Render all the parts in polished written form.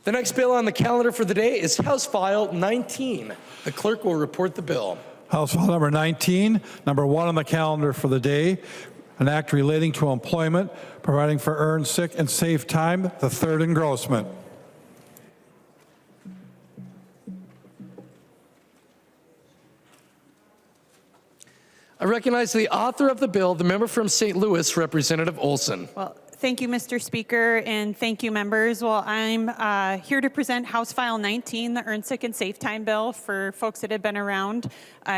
The next bill on the calendar for the day is House File 19. The clerk will report the bill. House File number 19, number 1 on the calendar for the day, an act relating to employment, providing for earned sick and safe time, the third engrossment. I recognize the author of the bill, the member from St. Louis, Representative Olson. Well, thank you, Mr. Speaker, and thank you, members. Well, I'm here to present House File 19, the Earned Sick and Safe Time bill. For folks that have been around,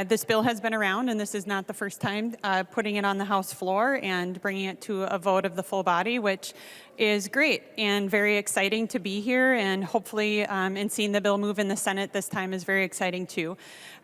this bill has been around, and this is not the first time putting it on the House floor and bringing it to a vote of the full body, which is great and very exciting to be here, and hopefully and seeing the bill move in the Senate this time is very exciting too.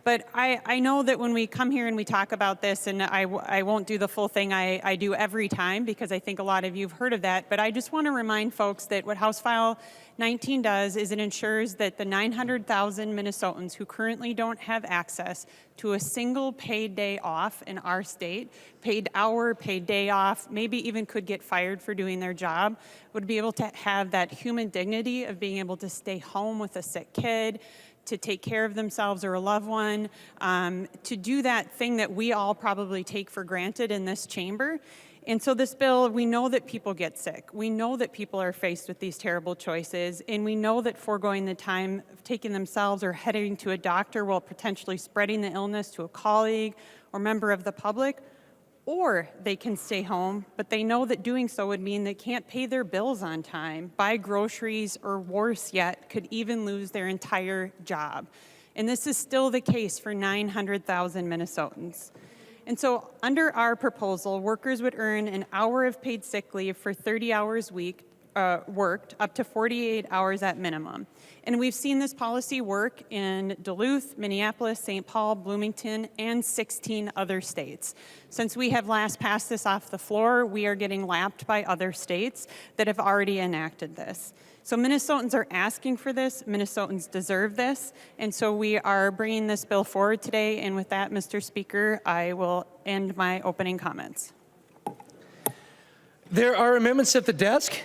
But I know that when we come here and we talk about this, and I won't do the full thing I do every time because I think a lot of you have heard of that, but I just want to remind folks that what House File 19 does is it ensures that the 900,000 Minnesotans who currently don't have access to a single paid day off in our state, paid hour, paid day off, maybe even could get fired for doing their job, would be able to have that human dignity of being able to stay home with a sick kid, to take care of themselves or a loved one, to do that thing that we all probably take for granted in this chamber. And so this bill, we know that people get sick. We know that people are faced with these terrible choices, and we know that foregoing the time of taking themselves or heading to a doctor while potentially spreading the illness to a colleague or member of the public, or they can stay home, but they know that doing so would mean they can't pay their bills on time, buy groceries, or worse yet, could even lose their entire job. And this is still the case for 900,000 Minnesotans. And so under our proposal, workers would earn an hour of paid sick leave for 30 hours worked, up to 48 hours at minimum. And we've seen this policy work in Duluth, Minneapolis, St. Paul, Bloomington, and 16 other states. Since we have last passed this off the floor, we are getting lapped by other states that have already enacted this. So Minnesotans are asking for this, Minnesotans deserve this, and so we are bringing this bill forward today. And with that, Mr. Speaker, I will end my opening comments. There are amendments at the desk.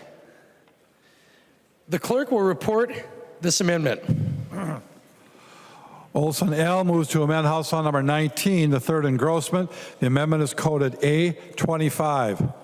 The clerk will report this amendment. Olson L. moves to amend House File number 19, the third engrossment. The amendment is coded A25.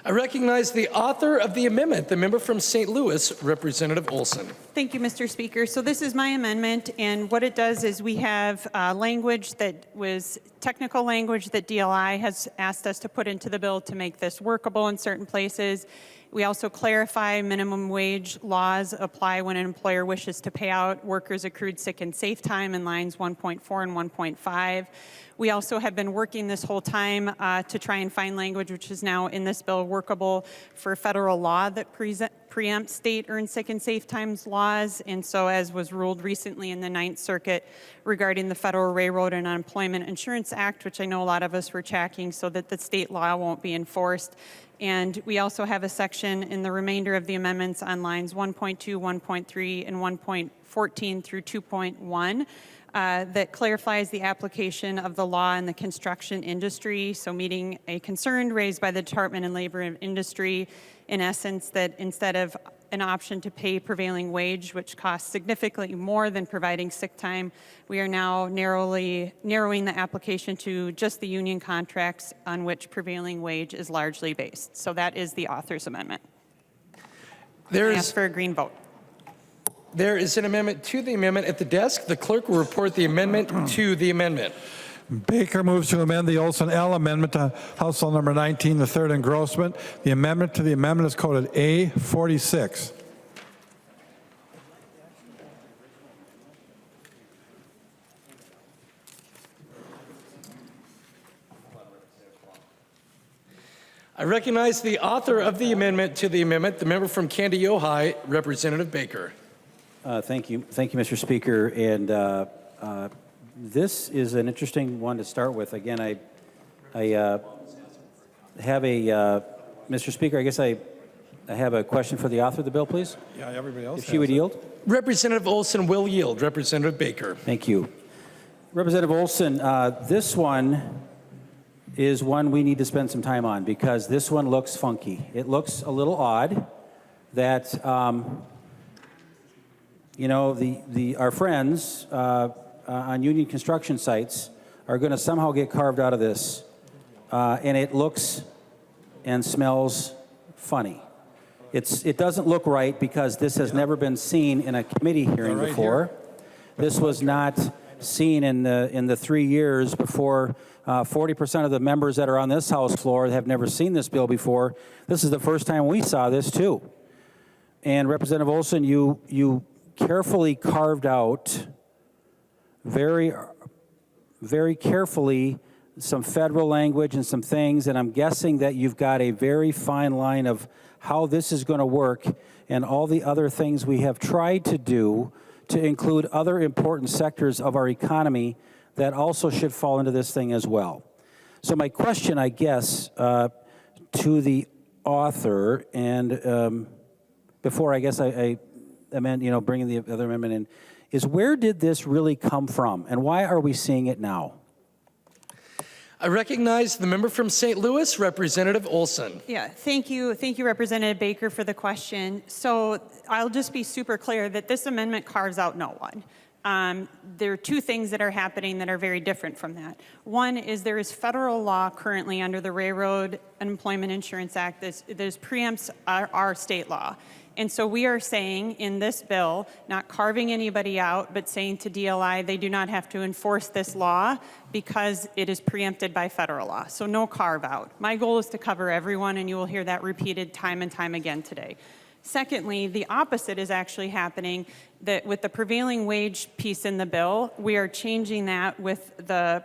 I recognize the author of the amendment, the member from St. Louis, Representative Olson. Thank you, Mr. Speaker. So this is my amendment, and what it does is we have language that was technical language that DLI has asked us to put into the bill to make this workable in certain places. We also clarify minimum wage laws apply when an employer wishes to pay out workers accrued sick and safe time in lines 1.4 and 1.5. We also have been working this whole time to try and find language which is now in this bill workable for federal law that preempts state earned sick and safe times laws. And so as was ruled recently in the Ninth Circuit regarding the Federal Railroad and Unemployment Insurance Act, which I know a lot of us were tracking so that the state law won't be enforced. And we also have a section in the remainder of the amendments on lines 1.2, 1.3, and 1.14 through 2.1 that clarifies the application of the law in the construction industry, so meeting a concern raised by the Department of Labor and Industry, in essence, that instead of an option to pay prevailing wage, which costs significantly more than providing sick time, we are now narrowing the application to just the union contracts on which prevailing wage is largely based. So that is the author's amendment. I ask for a green vote. There is an amendment to the amendment at the desk. The clerk will report the amendment to the amendment. Baker moves to amend the Olson L. amendment to House File number 19, the third engrossment. The amendment to the amendment is coded A46. I recognize the author of the amendment to the amendment, the member from Candy Ojai, Representative Baker. Thank you, Mr. Speaker. And this is an interesting one to start with. Again, I have a, Mr. Speaker, I guess I have a question for the author of the bill, please. Yeah, everybody else. If she would yield. Representative Olson will yield. Representative Baker. Thank you. Representative Olson, this one is one we need to spend some time on because this one looks funky. It looks a little odd. that, you know, our friends on union construction sites are going to somehow get carved out of this, and it looks and smells funny. It doesn't look right because this has never been seen in a committee hearing Right before. This was not seen in the 3 years before. 40% of the members that are on this House floor have never seen this bill before. This is the first time we saw this too. And Representative Olson, you carefully carved out very carefully some federal language and some things, and I'm guessing that you've got a very fine line of how this is going to work and all the other things we have tried to do to include other important sectors of our economy that also should fall into this thing as well. So my question, I guess, to the author, and before I guess I amend, you know, bringing the other amendment in, is where did this really come from, and why are we seeing it now? I recognize the member from St. Louis, Representative Olson. Yeah, thank you, Representative Baker, for the question. So I'll just be super clear that this amendment carves out no one. There are two things that are happening that are very different from that. One is there is federal law currently under the Railroad Unemployment Insurance Act that preempts our state law. And so we are saying in this bill, not carving anybody out, but saying to DLI they do not have to enforce this law because it is preempted by federal law. So no carve out. My goal is to cover everyone, and you will hear that repeated time and time again today. Secondly, the opposite is actually happening, that with the prevailing wage piece in the bill, we are changing that with the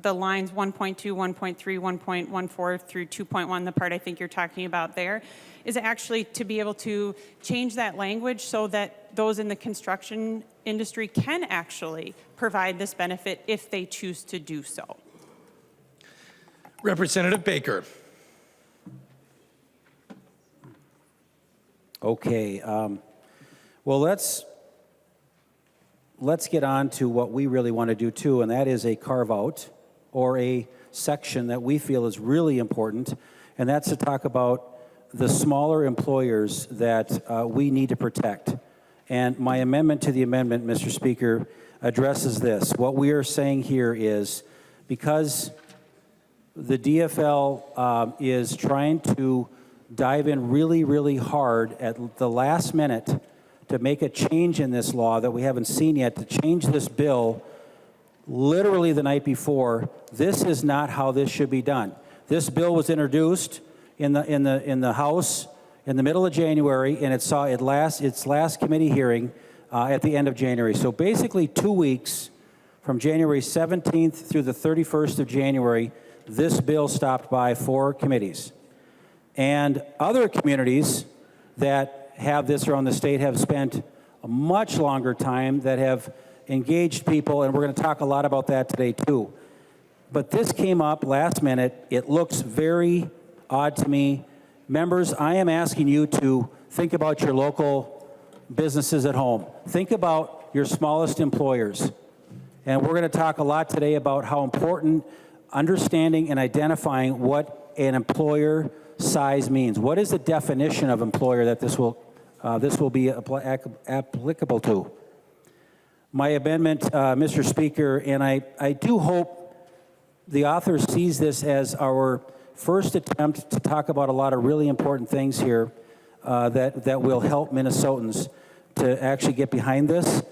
lines 1.2, 1.3, 1.14 through 2.1, the part I think you're talking about there, is actually to be able to change that language so that those in the construction industry can actually provide this benefit if they choose to do so. Representative Baker. Okay, well, let's get on to what we really want to do too, and that is a carve-out or a section that we feel is really important, and that's to talk about the smaller employers that we need to protect. And my amendment to the amendment, Mr. Speaker, addresses this. What we are saying here is because the DFL is trying to dive in really, really hard at the last minute to make a change in this law that we haven't seen yet, to change this bill literally the night before. This is not how this should be done. This bill was introduced in the House in the middle of January, and it saw its last committee hearing at the end of January. So basically 2 weeks from January 17th through the 31st of January, this bill stopped by 4 committees. And other communities that have this around the state have spent a much longer time, that have engaged people, and we're going to talk a lot about that today too. But this came up last minute. It looks very odd to me. Members, I am asking you to think about your local businesses at home. Think about your smallest employers. And we're going to talk a lot today about how important understanding and identifying what an employer size means. What is the definition of employer that this will be applicable to? My amendment, Mr. Speaker, and I do hope the author sees this as our first attempt to talk about a lot of really important things here that will help Minnesotans to actually get behind this.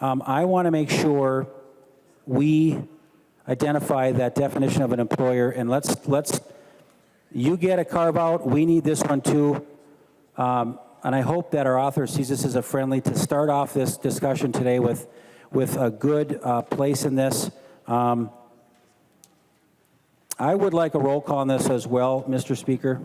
I want to make sure we identify that definition of an employer, and let's you get a carve out. We need this one too. And I hope that our author sees this as a friendly to start off this discussion today with a good place in this. I would like a roll call on this as well, Mr. Speaker.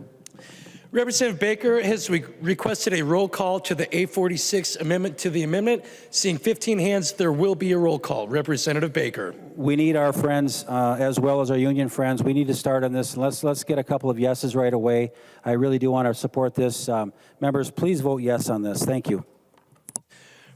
Representative Baker has requested a roll call to the A46 amendment to the amendment. Seeing 15 hands, there will be a roll call. Representative Baker. We need our friends as well as our union friends. We need to start on this. Let's get a couple of yeses right away. I really do want to support this. Members, please vote yes on this. Thank you.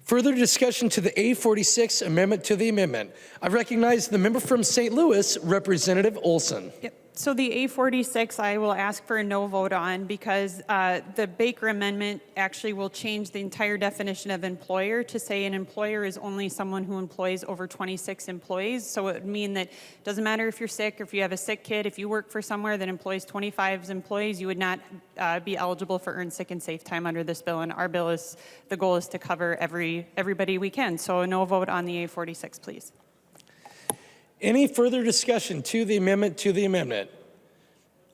Further discussion to the A46 amendment to the amendment. I recognize the member from St. Louis, Representative Olson. Yep. So the A46, I will ask for a no vote on because the Baker Amendment actually will change the entire definition of employer to say an employer is only someone who employs over 26 employees. So it would mean that it doesn't matter if you're sick or if you have a sick kid, if you work for somewhere that employs 25 employees, you would not be eligible for earned sick and safe time under this bill. And our bill is, the goal is to cover everybody we can. So a no vote on the A46, please. Any further discussion to the amendment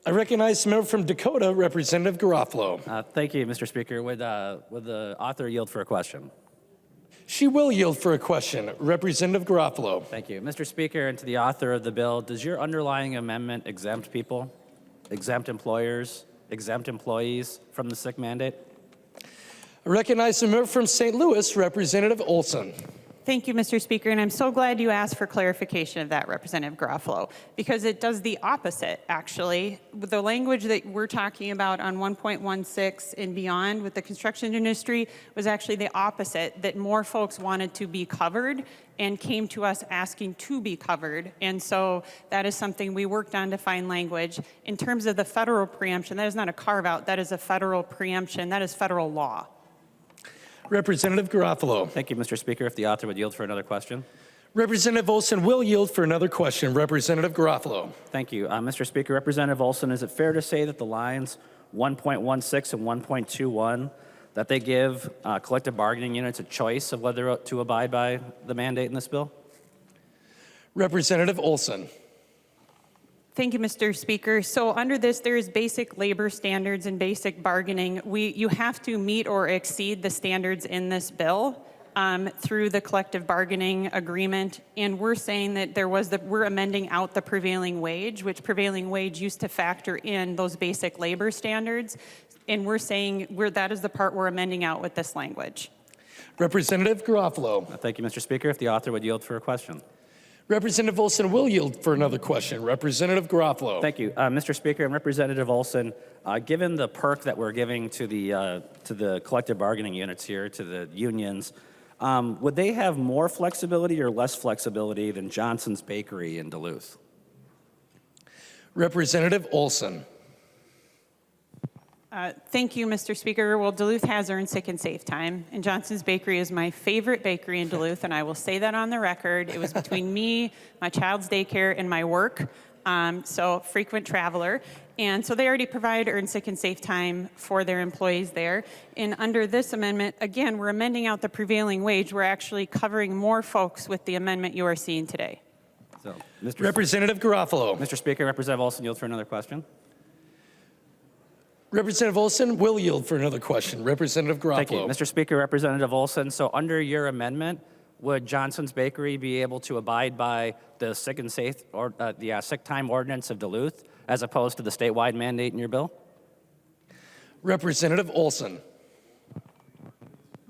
I recognize the member from Dakota, Representative Garofalo. Thank you, Mr. Speaker. Would the author yield for a question? She will yield for a question. Representative Garofalo. Thank you. Mr. Speaker, and to the author of the bill, does your underlying amendment exempt people, exempt employers, exempt employees from the sick mandate? I recognize the member from St. Louis, Representative Olson. Thank you, Mr. Speaker, and I'm so glad you asked for clarification of that, Representative Garofalo, because it does the opposite, actually. With the language that we're talking about on 1.16 and beyond with the construction industry was actually the opposite, that more folks wanted to be covered and came to us asking to be covered. And so that is something we worked on to find language. In terms of the federal preemption, that is not a carve-out, that is a federal preemption, that is federal law. Representative Garofalo. Thank you, Mr. Speaker. If the author would yield for another question. Representative Olson will yield for another question. Representative Garofalo. Thank you. Mr. Speaker, Representative Olson, is it fair to say that the lines 1.16 and 1.21, that they give collective bargaining units a choice of whether to abide by the mandate in this bill? Representative Olson. Thank you, Mr. Speaker. So under this, there is basic labor standards and basic bargaining. You have to meet or exceed the standards in this bill through the collective bargaining agreement. And we're saying that we're amending out the prevailing wage, which prevailing wage used to factor in those basic labor standards. And we're saying that is the part we're amending out with this language. Representative Garofalo. Thank you, Mr. Speaker. If the author would yield for a question. Representative Olson will yield for another question. Representative Garofalo. Thank you, Mr. Speaker and Representative Olson. Given the perk that we're giving to the collective bargaining units here, to the unions, would they have more flexibility or less flexibility than Johnson's Bakery in Duluth? Representative Olson. Thank you, Mr. Speaker. Well, Duluth has earned sick and safe time, and Johnson's Bakery is my favorite bakery in Duluth, and I will say that on the record. It was between me, my child's daycare, and my work, so frequent traveler. And so they already provide earned sick and safe time for their employees there. And under this amendment, again, we're amending out the prevailing wage. We're actually covering more folks with the amendment you are seeing today. So, Representative Garofalo. Mr. Speaker, Representative Olson yield for another question. Representative Olson will yield for another question. Representative Garofalo. Thank you, Mr. Speaker, Representative Olson. So under your amendment, would Johnson's Bakery be able to abide by the sick and safe or the sick time ordinance of Duluth as opposed to the statewide mandate in your bill? Representative Olson.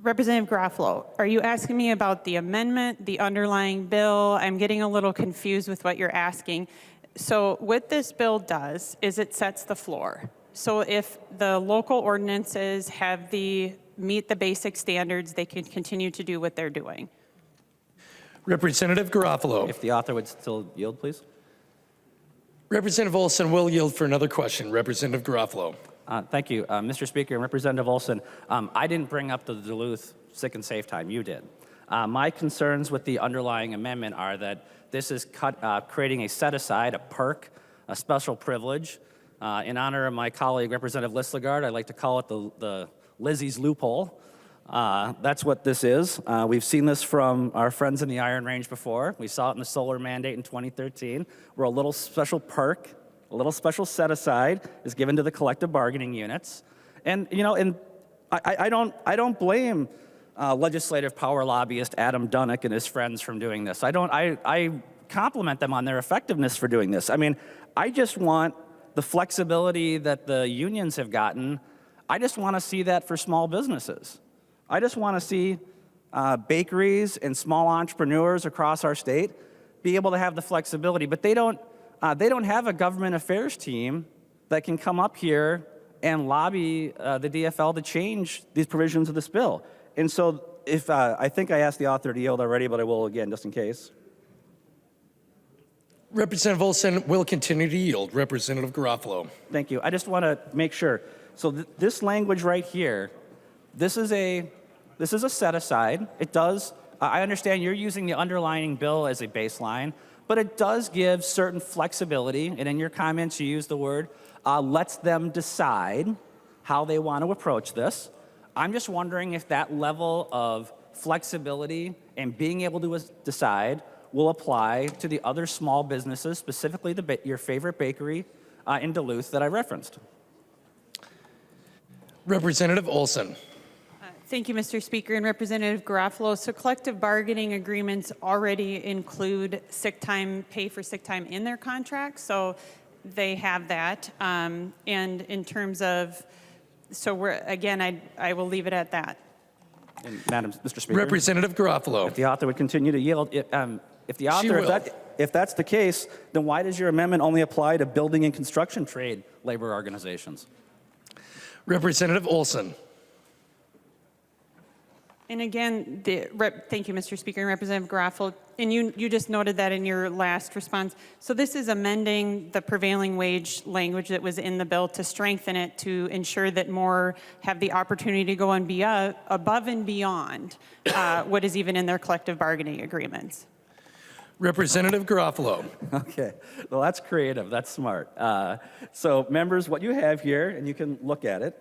Representative Garofalo, are you asking me about the amendment, the underlying bill? I'm getting a little confused with what you're asking. So what this bill does is it sets the floor. So if the local ordinances meet the basic standards, they can continue to do what they're doing. Representative Garofalo. If the author would still yield, please. Representative Olson will yield for another question. Representative Garofalo. Thank you, Mr. Speaker and Representative Olson. I didn't bring up the Duluth sick and safe time. You did. My concerns with the underlying amendment are that this is creating a set-aside, a perk, a special privilege. In honor of my colleague, Representative Listlegard, I'd like to call it the Lizzie's loophole. That's what this is. We've seen this from our friends in the Iron Range before. We saw it in the solar mandate in 2013, where a little special perk, a little special set-aside is given to the collective bargaining units. And, you know, I don't blame legislative power lobbyist Adam Dunnick and his friends from doing this. I compliment them on their effectiveness for doing this. I mean, I just want the flexibility that the unions have gotten. I just want to see that for small businesses. I just want to see bakeries and small entrepreneurs across our state be able to have the flexibility, but they don't have a government affairs team that can come up here and lobby the DFL to change these provisions of this bill. And so if I think I asked the author to yield already, but I will again just in case. Representative Olson will continue to yield. Representative Garofalo. Thank you. I just want to make sure. So this language right here, this is a set aside. It does. I understand you're using the underlying bill as a baseline, but it does give certain flexibility. And in your comments, you use the word lets them decide how they want to approach this. I'm just wondering if that level of flexibility and being able to decide will apply to the other small businesses, specifically your favorite bakery in Duluth that I referenced. Representative Olson. Thank you, Mr. Speaker, and Representative Garofalo. So collective bargaining agreements already include sick time, pay for sick time in their contracts, so they have that. And in terms of, so we're, again, I will leave it at that. And Mr. Speaker, Representative Garofalo. if the author would continue to yield, if the author, will. if that's the case, then why does your amendment only apply to building and construction trade labor organizations? Representative Olson. And again, thank you, Mr. Speaker, and Representative Garofalo. And you just noted that in your last response. So this is amending the prevailing wage language that was in the bill to strengthen it to ensure that more have the opportunity to go and be above and beyond what is even in their collective bargaining agreements. Representative Garofalo. Okay, well, that's creative, that's smart. So members, what you have here, and you can look at it,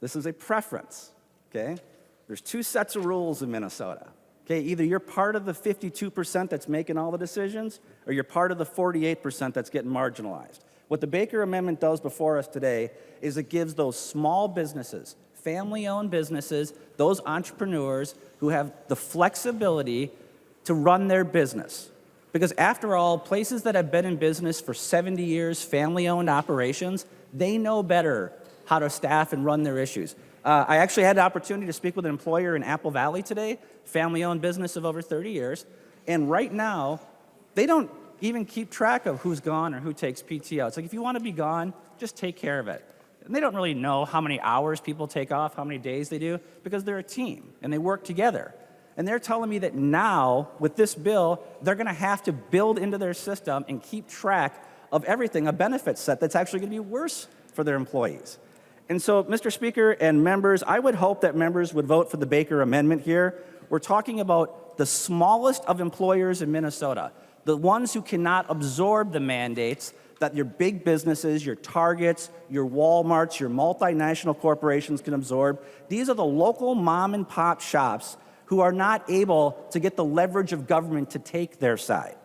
this is a preference, okay? There's two sets of rules in Minnesota. Okay, either you're part of the 52% that's making all the decisions, or you're part of the 48% that's getting marginalized. What the Baker Amendment does before us today is it gives those small businesses, family-owned businesses, those entrepreneurs who have the flexibility to run their business. Because after all, places that have been in business for 70 years, family-owned operations, they know better how to staff and run their issues. I actually had the opportunity to speak with an employer in Apple Valley today, family-owned business of over 30 years, and right now, they don't even keep track of who's gone or who takes PTO. It's like, if you want to be gone, just take care of it. And they don't really know how many hours people take off, how many days they do, because they're a team, and they work together. And they're telling me that now, with this bill, they're going to have to build into their system and keep track of everything, a benefit set that's actually going to be worse for their employees. And so, Mr. Speaker and members, I would hope that members would vote for the Baker Amendment here. We're talking about the smallest of employers in Minnesota, the ones who cannot absorb the mandates that your big businesses, your Targets, your Walmarts, your multinational corporations can absorb. These are the local mom and pop shops who are not able to get the leverage of government to take their side.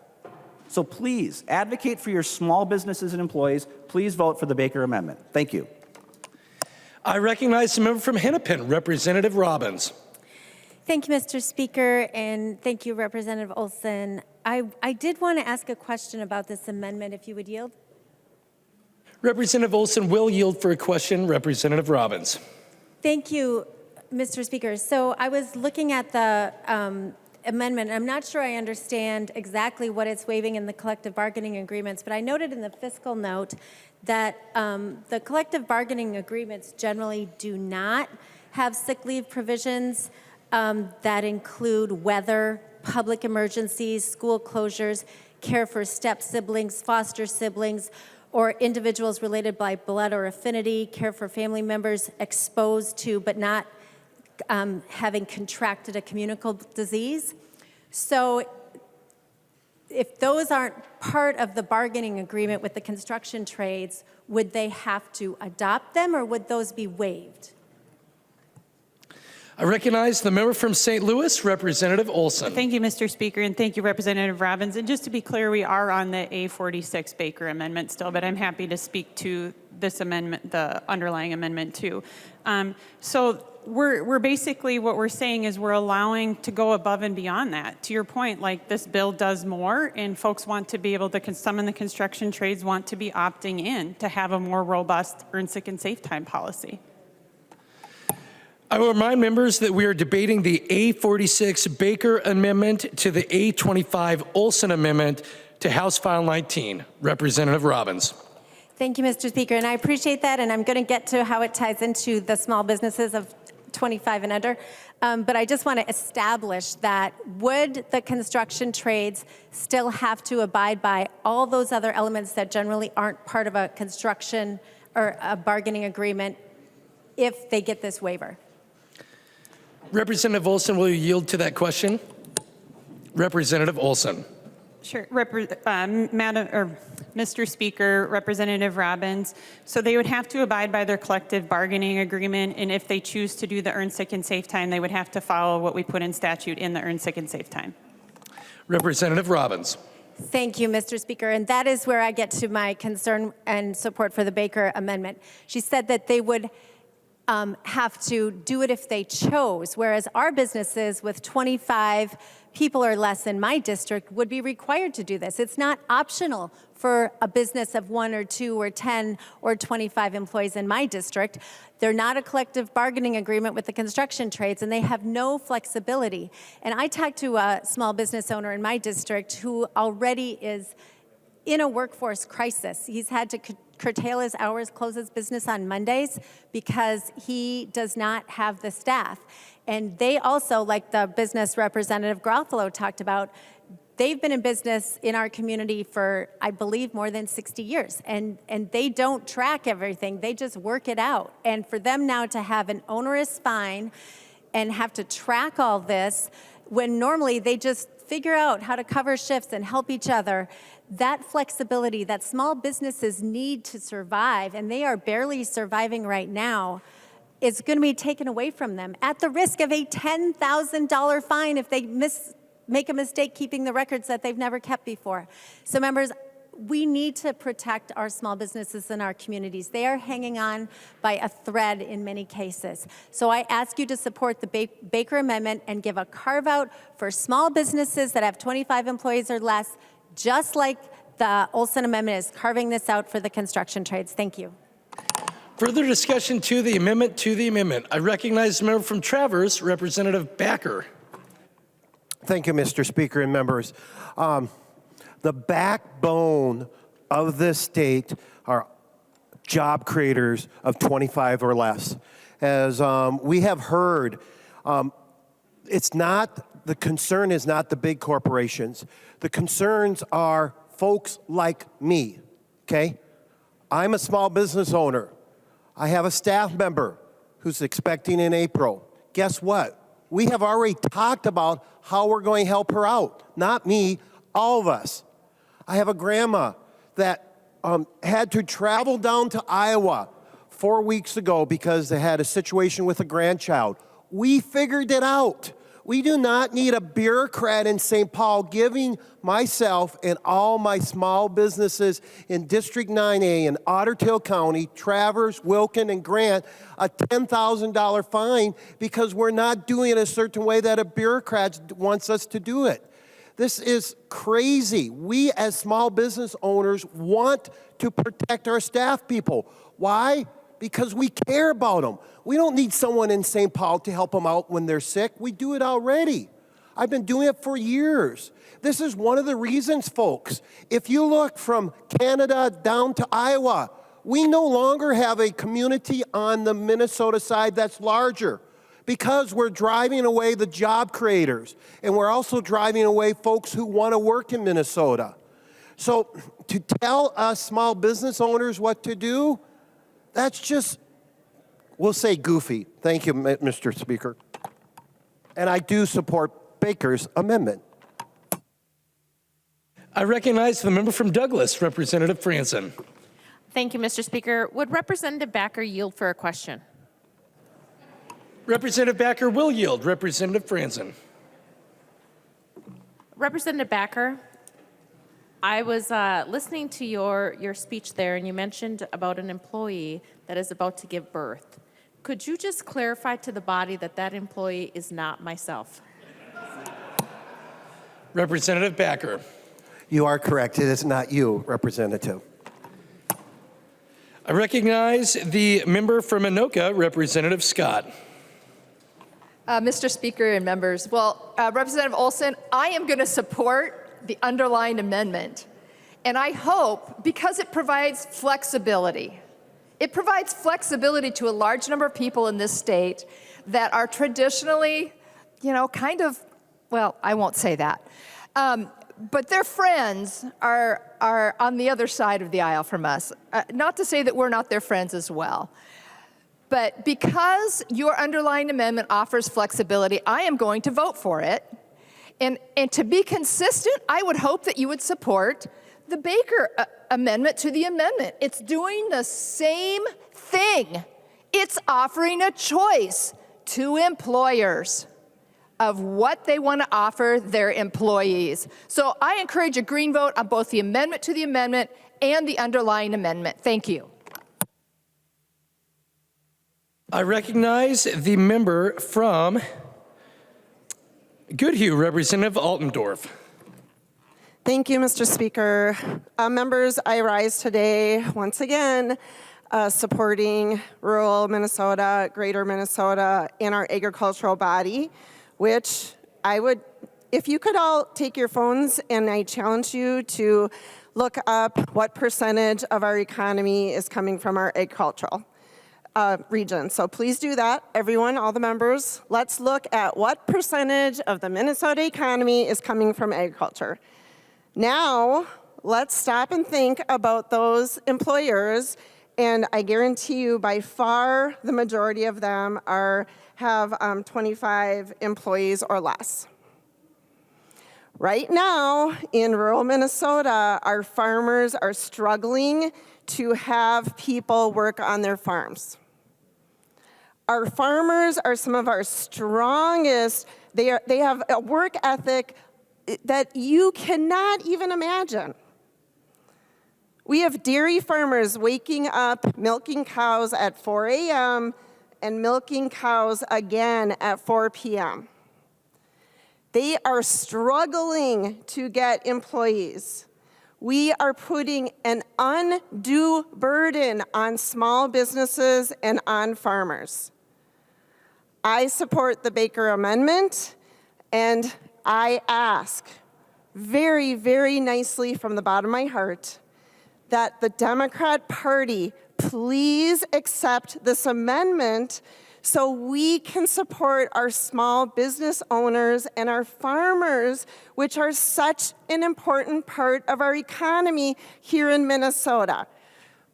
So please, advocate for your small businesses and employees. Please vote for the Baker Amendment. Thank you. I recognize the member from Hennepin, Representative Robbins. Thank you, Mr. Speaker, and thank you, Representative Olson. I did want to ask a question about this amendment, if you would yield. Representative Olson will yield for a question. Representative Robbins. Thank you, Mr. Speaker. So I was looking at the amendment. I'm not sure I understand exactly what it's waiving in the collective bargaining agreements, but I noted in the fiscal note that the collective bargaining agreements generally do not have sick leave provisions that include weather, public emergencies, school closures, care for step siblings, foster siblings, or individuals related by blood or affinity, care for family members exposed to but not having contracted a communicable disease. So if those aren't part of the bargaining agreement with the construction trades, would they have to adopt them, or would those be waived? I recognize the member from St. Louis, Representative Olson. Thank you, Mr. Speaker, and thank you, Representative Robbins. And just to be clear, we are on the A46 Baker Amendment still, but I'm happy to speak to this amendment, the underlying amendment too. So we're basically, what we're saying is we're allowing to go above and beyond that. To your point, like, this bill does more, and folks want to be able to, some in the construction trades want to be opting in to have a more robust earn sick and safe time policy. I will remind members that we are debating the A46 Baker Amendment to the A25 Olson Amendment to House File 19. Representative Robbins. Thank you, Mr. Speaker, and I appreciate that, and I'm going to get to how it ties into the small businesses of 25 and under. But I just want to establish that would the construction trades still have to abide by all those other elements that generally aren't part of a construction or a bargaining agreement if they get this waiver? Representative Olson, will you yield to that question? Representative Olson. Sure. Mr. Speaker, Representative Robbins, so they would have to abide by their collective bargaining agreement, and if they choose to do the earned sick and safe time, they would have to follow what we put in statute in the earned sick and safe time. Representative Robbins. Thank you, Mr. Speaker. And that is where I get to my concern and support for the Baker amendment. She said that they would have to do it if they chose, whereas our businesses with 25 people or less in my district would be required to do this. It's not optional for a business of 1 or 2 or 10 or 25 employees in my district. They're not a collective bargaining agreement with the construction trades, and they have no flexibility. And I talked to a small business owner in my district who already is in a workforce crisis. He's had to curtail his hours, close his business on Mondays because he does not have the staff. And they also, like the business Representative Garofalo talked about, they've been in business in our community for, I believe, more than 60 years. And they don't track everything. They just work it out. And for them now to have an onerous fine and have to track all this when normally they just figure out how to cover shifts and help each other, that flexibility that small businesses need to survive, and they are barely surviving right now, is going to be taken away from them at the risk of a $10,000 fine if they make a mistake keeping the records that they've never kept before. So members, we need to protect our small businesses in our communities. They are hanging on by a thread in many cases. So I ask you to support the Baker Amendment and give a carve out for small businesses that have 25 employees or less, just like the Olson Amendment is carving this out for the construction trades. Thank you. Further discussion to the amendment. I recognize the member from Travers, Representative Backer. Thank you, Mr. Speaker and members. The backbone of this state are job creators of 25 or less. As we have heard, the concern is not the big corporations. The concerns are folks like me, okay? I'm a small business owner. I have a staff member who's expecting in April. Guess what? We have already talked about how we're going to help her out. Not me, all of us. I have a grandma that had to travel down to Iowa 4 weeks ago because they had a situation with a grandchild. We figured it out. We do not need a bureaucrat in St. Paul giving myself and all my small businesses in District 9A in Otter Tail County, Travers, Wilkin, and Grant a $10,000 fine because we're not doing it a certain way that a bureaucrat wants us to do it. This is crazy. We as small business owners want to protect our staff people. Why? Because we care about them. We don't need someone in St. Paul to help them out when they're sick. We do it already. I've been doing it for years. This is one of the reasons, folks. If you look from Canada down to Iowa, we no longer have a community on the Minnesota side that's larger because we're driving away the job creators, and we're also driving away folks who want to work in Minnesota. So to tell us small business owners what to do, that's just, we'll say goofy. Thank you, Mr. Speaker. And I do support Baker's amendment. I recognize the member from Douglas, Representative Franson. Thank you, Mr. Speaker. Would Representative Backer yield for a question? Representative Backer will yield. Representative Franson. Representative Backer, I was listening to your speech there, and you mentioned about an employee that is about to give birth. Could you just clarify to the body that that employee is not myself? Representative Backer. You are correct. It is not you, Representative. I recognize the member from Anoka, Representative Scott. Mr. Speaker and members, well, Representative Olson, I am going to support the underlying amendment. And I hope, because it provides flexibility to a large number of people in this state, that are traditionally, kind of, well, I won't say that. But their friends are on the other side of the aisle from us. Not to say that we're not their friends as well. But because your underlying amendment offers flexibility, I am going to vote for it. And to be consistent, I would hope that you would support the Baker amendment to the amendment. It's doing the same thing. It's offering a choice to employers of what they want to offer their employees. So I encourage a green vote on both the amendment to the amendment and the underlying amendment. Thank you. I recognize the member from Goodhue, Representative Altendorf. Thank you, Mr. Speaker. Members, I rise today once again supporting rural Minnesota, greater Minnesota, and our agricultural body, which I would, if you could all take your phones and I challenge you to look up what percentage of our economy is coming from our agricultural region. So please do that, everyone, all the members. Let's look at what percentage of the Minnesota economy is coming from agriculture. Now, let's stop and think about those employers, and I guarantee you by far the majority of them have 25 employees or less. Right now, in rural Minnesota, our farmers are struggling to have people work on their farms. Our farmers are some of our strongest. They have a work ethic that you cannot even imagine. We have dairy farmers waking up, milking cows at 4 a.m. and milking cows again at 4 p.m. They are struggling to get employees. We are putting an undue burden on small businesses and on farmers. I support the Baker Amendment, and I ask very, very nicely from the bottom of my heart that the Democrat Party please accept this amendment so we can support our small business owners and our farmers, which are such an important part of our economy here in Minnesota.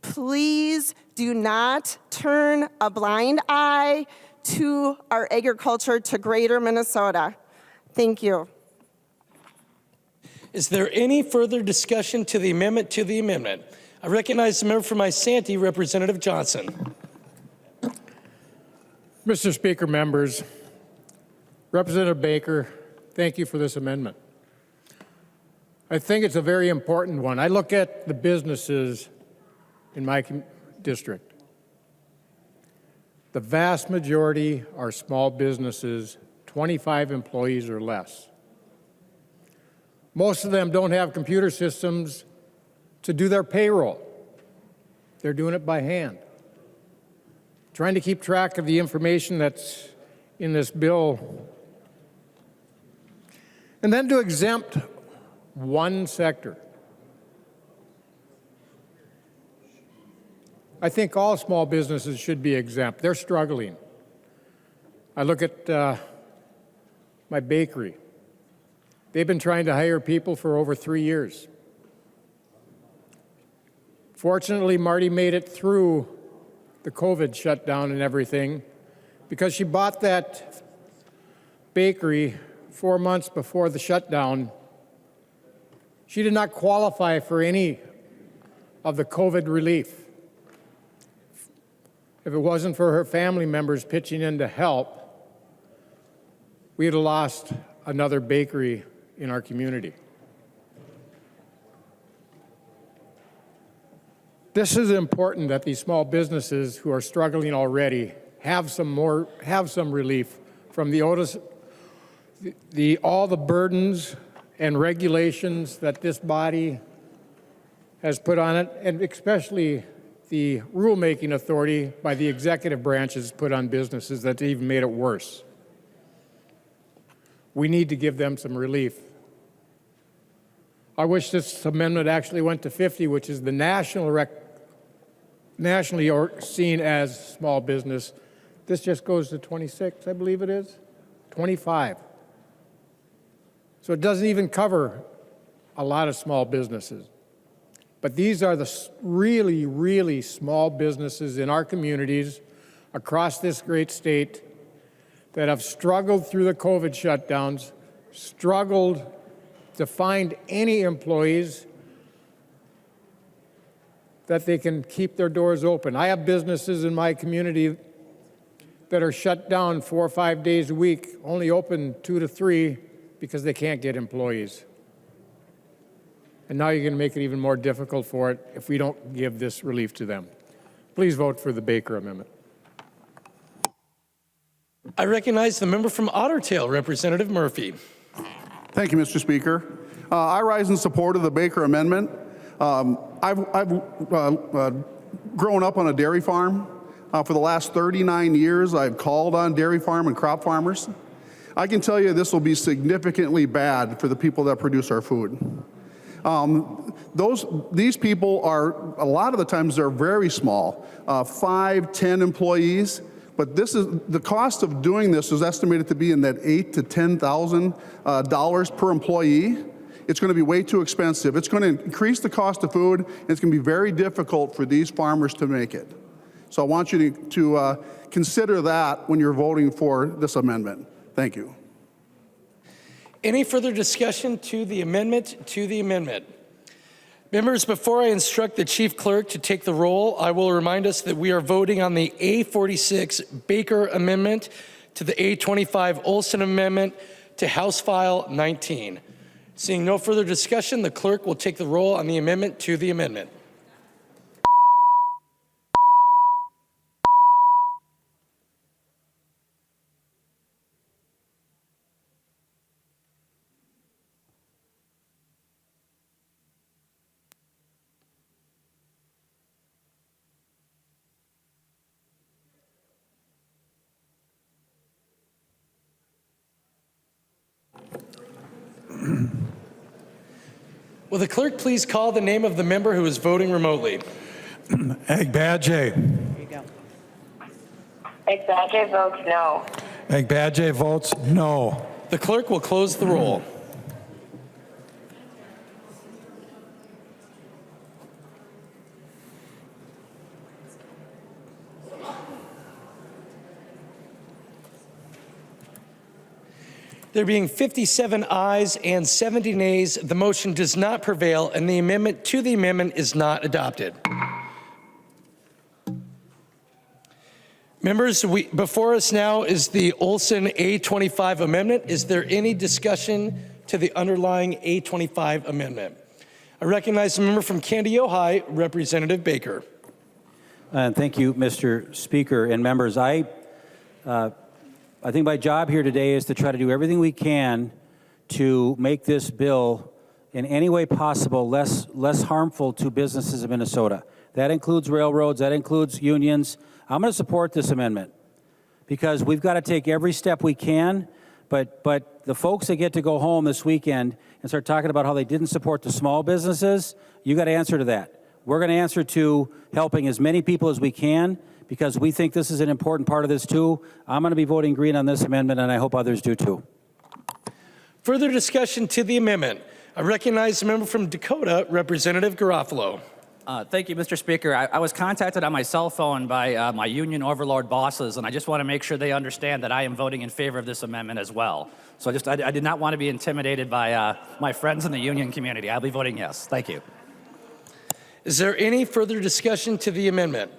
Please do not turn a blind eye to our agriculture, to greater Minnesota. Thank you. Is there any further discussion to the amendment to the amendment? I recognize the member from Isanti, Representative Johnson. Mr. Speaker, members, Representative Baker, thank you for this amendment. I think it's a very important one. I look at the businesses in my district. The vast majority are small businesses, 25 employees or less. Most of them don't have computer systems to do their payroll. They're doing it by hand. Trying to keep track of the information that's in this bill. And then to exempt one sector. I think all small businesses should be exempt. They're struggling. I look at my bakery. They've been trying to hire people for over 3 years. Fortunately, Marty made it through the COVID shutdown and everything because she bought that bakery 4 months before the shutdown. She did not qualify for any of the COVID relief. If it wasn't for her family members pitching in to help, we would have lost another bakery in our community. This is important that these small businesses who are struggling already have some relief from all the burdens and regulations that this body has put on it, and especially the rulemaking authority by the executive branches put on businesses that even made it worse. We need to give them some relief. I wish this amendment actually went to 50, which is the nationally seen as small business. This just goes to 26, I believe it is, 25. So it doesn't even cover a lot of small businesses. But these are the really, really small businesses in our communities across this great state that have struggled through the COVID shutdowns, struggled to find any employees that they can keep their doors open. I have businesses in my community that are shut down 4 or 5 days a week, only open 2 to 3 because they can't get employees. And now you're going to make it even more difficult for it if we don't give this relief to them. Please vote for the Baker Amendment. I recognize the member from Otter Tail, Representative Murphy. Thank you, Mr. Speaker. I rise in support of the Baker Amendment. I've grown up on a dairy farm. For the last 39 years, I've called on dairy farm and crop farmers. I can tell you this will be significantly bad for the people that produce our food. These people are, a lot of the times they're very small, 5, 10 employees, but the cost of doing this is estimated to be in that $8,000 to $10,000 per employee. It's going to be way too expensive. It's going to increase the cost of food, and it's going to be very difficult for these farmers to make it. So I want you to consider that when you're voting for this amendment. Thank you. Any further discussion to the amendment? Members, before I instruct the Chief Clerk to take the roll, I will remind us that we are voting on the A46 Baker Amendment to the A25 Olson Amendment to House File 19. Seeing no further discussion, the clerk will take the roll on the amendment to the amendment. Will the clerk please call the name of the member who is voting remotely? Agbadje. Agbadje votes no. Agbadje votes no. The clerk will close the roll. There being 57 ayes and 70 nays, the motion does not prevail and the amendment to the amendment is not adopted. Members, before us now is the Olson A25 amendment. Is there any discussion to the underlying A25 amendment? I recognize the member from Candy Ojai, Representative Baker. And thank you, Mr. Speaker and members. I think my job here today is to try to do everything we can to make this bill in any way possible less harmful to businesses in Minnesota. That includes railroads, that includes unions. I'm going to support this amendment because we've got to take every step we can, but the folks that get to go home this weekend and start talking about how they didn't support the small businesses, you got to answer to that. We're going to answer to helping as many people as we can, because we think this is an important part of this too. I'm going to be voting green on this amendment, and I hope others do too. Further discussion to the amendment. I recognize the member from Dakota, Representative Garofalo. Thank you, Mr. Speaker. I was contacted on my cell phone by my union overlord bosses, and I just want to make sure they understand that I am voting in favor of this amendment as well. So I did not want to be intimidated by my friends in the union community. I'll be voting yes. Thank you. Is there any further discussion to the amendment?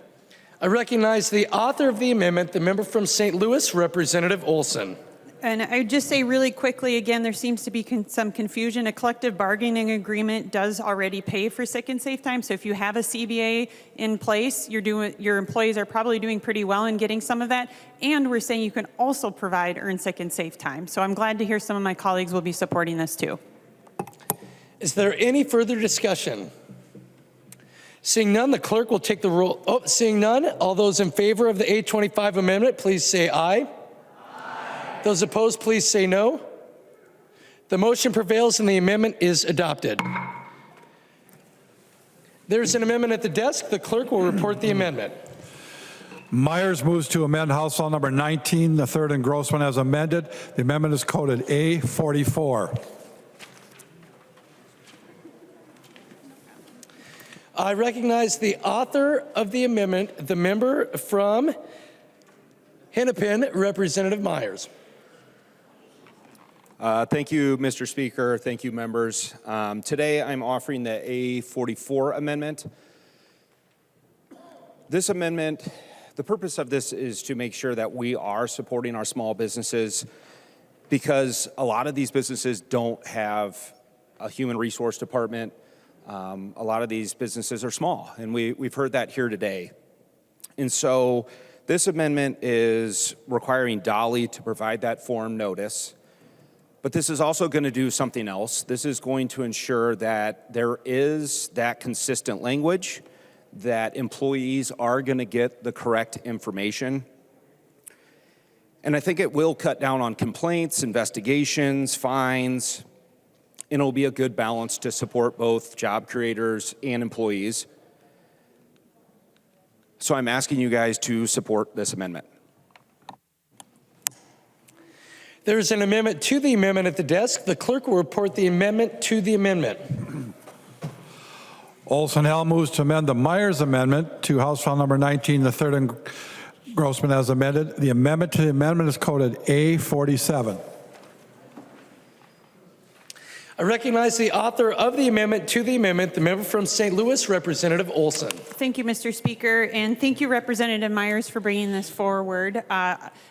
I recognize the author of the amendment, the member from St. Louis, Representative Olson. And I would just say really quickly, again, there seems to be some confusion. A collective bargaining agreement does already pay for sick and safe time. So if you have a CBA in place, your employees are probably doing pretty well in getting some of that. And we're saying you can also provide earned sick and safe time. So I'm glad to hear some of my colleagues will be supporting this too. Is there any further discussion? Seeing none, the clerk will take the roll. Oh, seeing none, all those in favor of the A25 amendment, please say aye. Those opposed, please say no. The motion prevails and the amendment is adopted. There's an amendment at the desk. The clerk will report the amendment. Myers moves to amend House File Number 19, the third engrossment as amended. The amendment is coded A44. I recognize the author of the amendment, the member from Hennepin, Representative Myers. Thank you, Mr. Speaker. Thank you, members. Today, I'm offering the A44 amendment. This amendment, the purpose of this is to make sure that we are supporting our small businesses because a lot of these businesses don't have a human resource department. A lot of these businesses are small, and we've heard that here today. And so this amendment is requiring Dolly to provide that form notice. But this is also going to do something else. This is going to ensure that there is that consistent language, that employees are going to get the correct information. And I think it will cut down on complaints, investigations, fines, and it'll be a good balance to support both job creators and employees. So I'm asking you guys to support this amendment. There's an amendment to the amendment at the desk. The clerk will report the amendment to the amendment. Olson Hall moves to amend the Myers amendment to House File Number 19, the third engrossment as amended. The amendment to the amendment is coded A47. I recognize the author of the amendment to the amendment, the member from St. Louis, Representative Olson. Thank you, Mr. Speaker, and thank you, Representative Myers, for bringing this forward.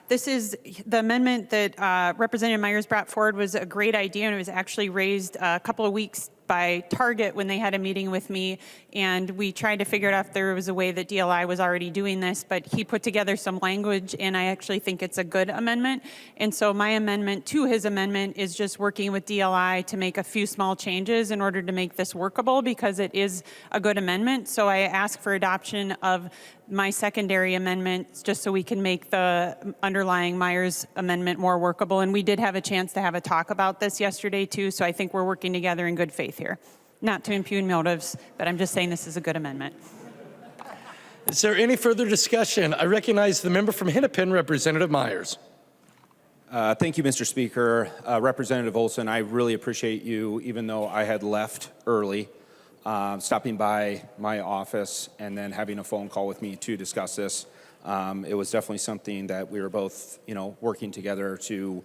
This is the amendment that Representative Myers brought forward was a great idea, and it was actually raised a couple of weeks by Target when they had a meeting with me, and we tried to figure out if there was a way that DLI was already doing this, but he put together some language, and I actually think it's a good amendment. And so my amendment to his amendment is just working with DLI to make a few small changes in order to make this workable, because it is a good amendment. So I ask for adoption of my secondary amendment just so we can make the underlying Myers amendment more workable. And we did have a chance to have a talk about this yesterday too, so I think we're working together in good faith here. Not to impugn motives, but I'm just saying this is a good amendment. Is there any further discussion? I recognize the member from Hennepin, Representative Myers. Thank you, Mr. Speaker. Representative Olson, I really appreciate you, even though I had left early, stopping by my office and then having a phone call with me to discuss this. It was definitely something that we were both, working together to,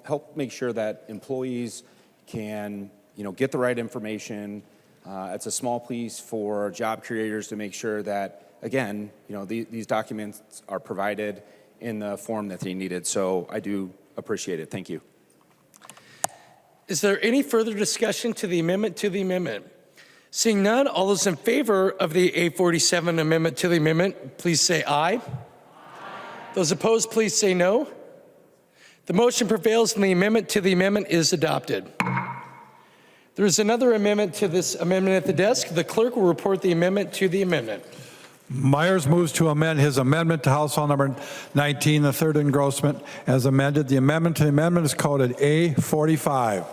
help make sure that employees can, get the right information. It's a small piece for job creators to make sure that, again, these documents are provided in the form that they needed. So I do appreciate it. Thank you. Is there any further discussion to the amendment to the amendment? Seeing none, all those in favor of the A47 amendment to the amendment, please say aye. Aye. Those opposed, please say no. The motion prevails and the amendment to the amendment is adopted. There is another amendment to this amendment at the desk. The clerk will report the amendment to the amendment. Myers moves to amend his amendment to House File Number 19, the third engrossment as amended. The amendment to the amendment is coded A45.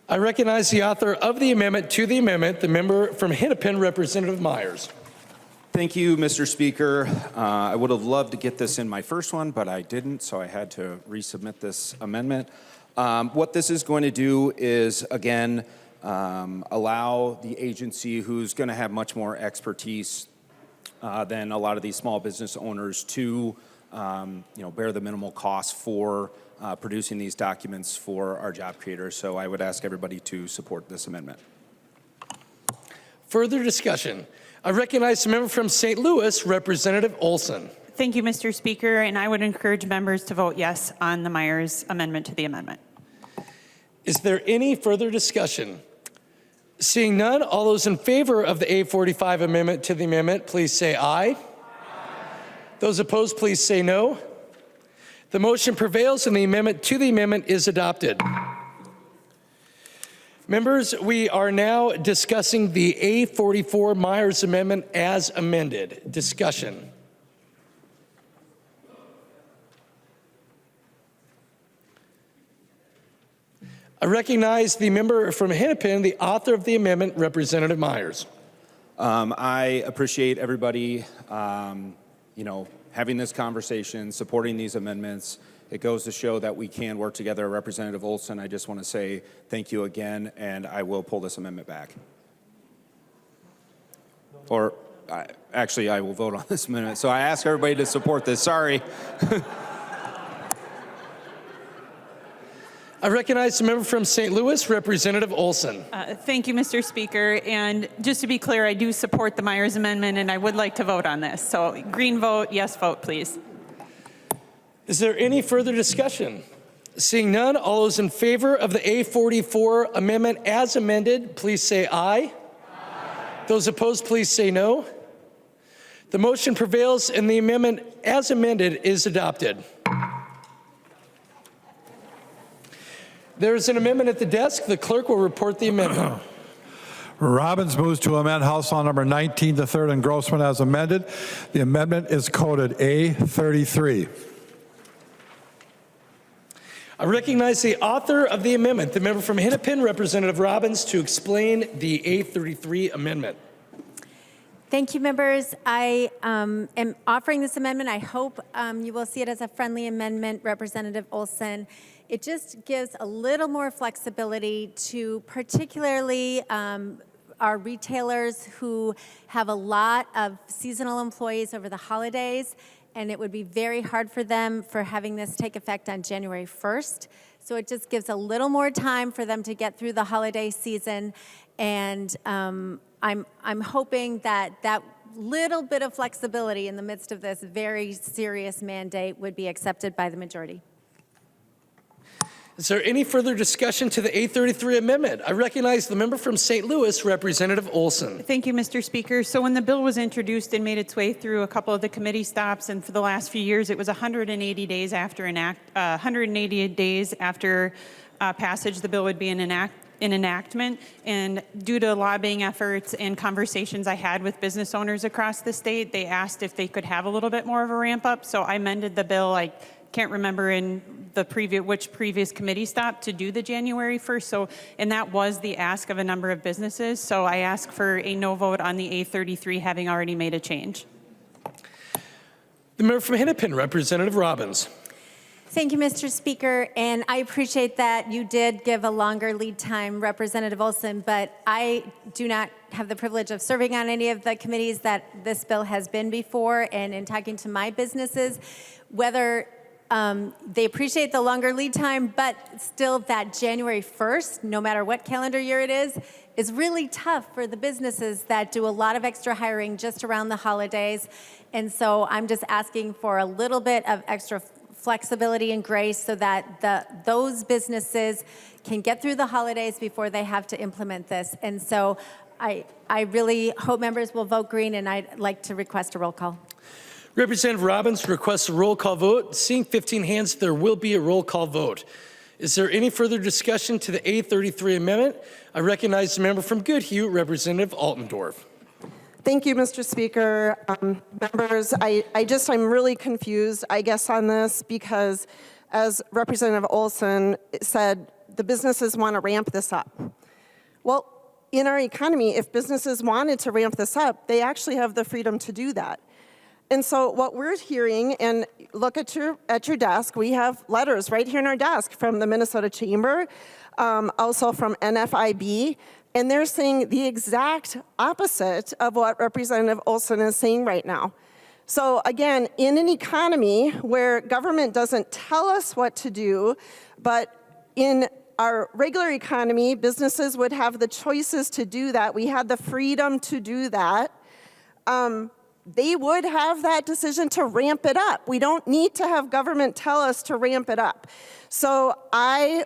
I recognize the author of the amendment to the amendment, the member from Hennepin, Representative Myers. Thank you, Mr. Speaker. I would have loved to get this in my first one, but I didn't, so I had to resubmit this amendment. What this is going to do is, again, allow the agency who's going to have much more expertise than a lot of these small business owners to, bear the minimal cost for producing these documents for our job creators. So I would ask everybody to support this amendment. Further discussion. I recognize the member from St. Louis, Representative Olson. Thank you, Mr. Speaker, and I would encourage members to vote yes on the Myers amendment to the amendment. Is there any further discussion? Seeing none, all those in favor of the A45 amendment to the amendment, please say aye. Aye. Those opposed, please say no. The motion prevails and the amendment to the amendment is adopted. Members, we are now discussing the A44 Myers amendment as amended. Discussion. I recognize the member from Hennepin, the author of the amendment, Representative Myers. I appreciate everybody, having this conversation, supporting these amendments. It goes to show that we can work together. Representative Olson, I just want to say thank you again, and I will pull this amendment back. Or, actually, I will vote on this amendment. So I ask everybody to support this. Sorry. I recognize the member from St. Louis, Representative Olson. Thank you, Mr. Speaker. And just to be clear, I do support the Myers Amendment, and I would like to vote on this. So green vote, yes vote, please. Is there any further discussion? Seeing none, all those in favor of the A44 amendment as amended, please say aye. Those opposed, please say no. The motion prevails and the amendment as amended is adopted. There is an amendment at the desk. The clerk will report the amendment. Robbins moves to amend House Law number 19, the third engrossment as amended. The amendment is coded A33. I recognize the author of the amendment, the member from Hennepin, Representative Robbins, to explain the A33 amendment. Thank you, members. I am offering this amendment. I hope you will see it as a friendly amendment, Representative Olson. It just gives a little more flexibility to particularly our retailers who have a lot of seasonal employees over the holidays, and it would be very hard for them for having this take effect on January 1st. So it just gives a little more time for them to get through the holiday season, and I'm hoping that that little bit of flexibility in the midst of this very serious mandate would be accepted by the majority. Is there any further discussion to the A33 amendment? I recognize the member from St. Louis, Representative Olson. Thank you, Mr. Speaker. So when the bill was introduced and made its way through a couple of the committee stops, and for the last few years, it was 180 days after passage, the bill would be in enactment. And due to lobbying efforts and conversations I had with business owners across the state, they asked if they could have a little bit more of a ramp up. So I amended the bill. I can't remember in the which previous committee stop to do the January 1st. So, and that was the ask of a number of businesses. So I ask for a no vote on the A33, having already made a change. The member from Hennepin, Representative Robbins. Thank you, Mr. Speaker, and I appreciate that you did give a longer lead time, Representative Olson, but I do not have the privilege of serving on any of the committees that this bill has been before, and in talking to my businesses, whether they appreciate the longer lead time, but still that January 1st, no matter what calendar year it is really tough for the businesses that do a lot of extra hiring just around the holidays. And so I'm just asking for a little bit of extra flexibility and grace so that those businesses can get through the holidays before they have to implement this. And so I really hope members will vote green, and I'd like to request a roll call. Representative Robbins requests a roll call vote. Seeing 15 hands, there will be a roll call vote. Is there any further discussion to the A33 amendment? I recognize the member from Goodhue, Representative Altendorf. Thank you, Mr. Speaker. Members, I'm really confused, I guess, on this because, as Representative Olson said, the businesses want to ramp this up. Well, in our economy, if businesses wanted to ramp this up, they actually have the freedom to do that. And so what we're hearing, and look at your desk, we have letters right here in our desk from the Minnesota Chamber, also from NFIB, and they're saying the exact opposite of what Representative Olson is saying right now. So again, in an economy where government doesn't tell us what to do, but in our regular economy, businesses would have the choices to do that. We had the freedom to do that. They would have that decision to ramp it up. We don't need to have government tell us to ramp it up. So I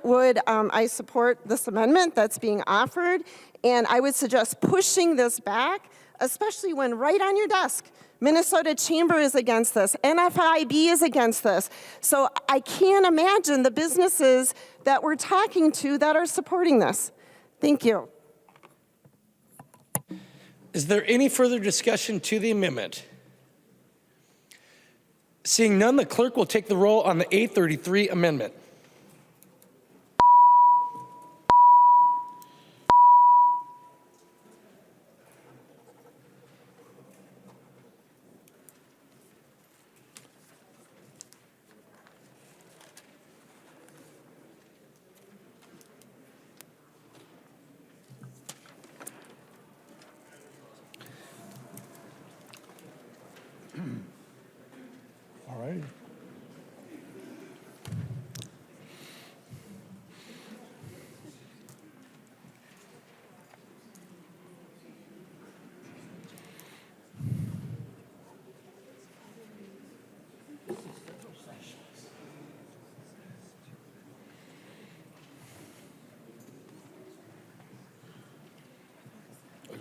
support this amendment that's being offered, and I would suggest pushing this back, especially when right on your desk, Minnesota Chamber is against this, NFIB is against this. So I can't imagine the businesses that we're talking to that are supporting this. Thank you. Is there any further discussion to the amendment? Seeing none, the clerk will take the roll on the A33 amendment.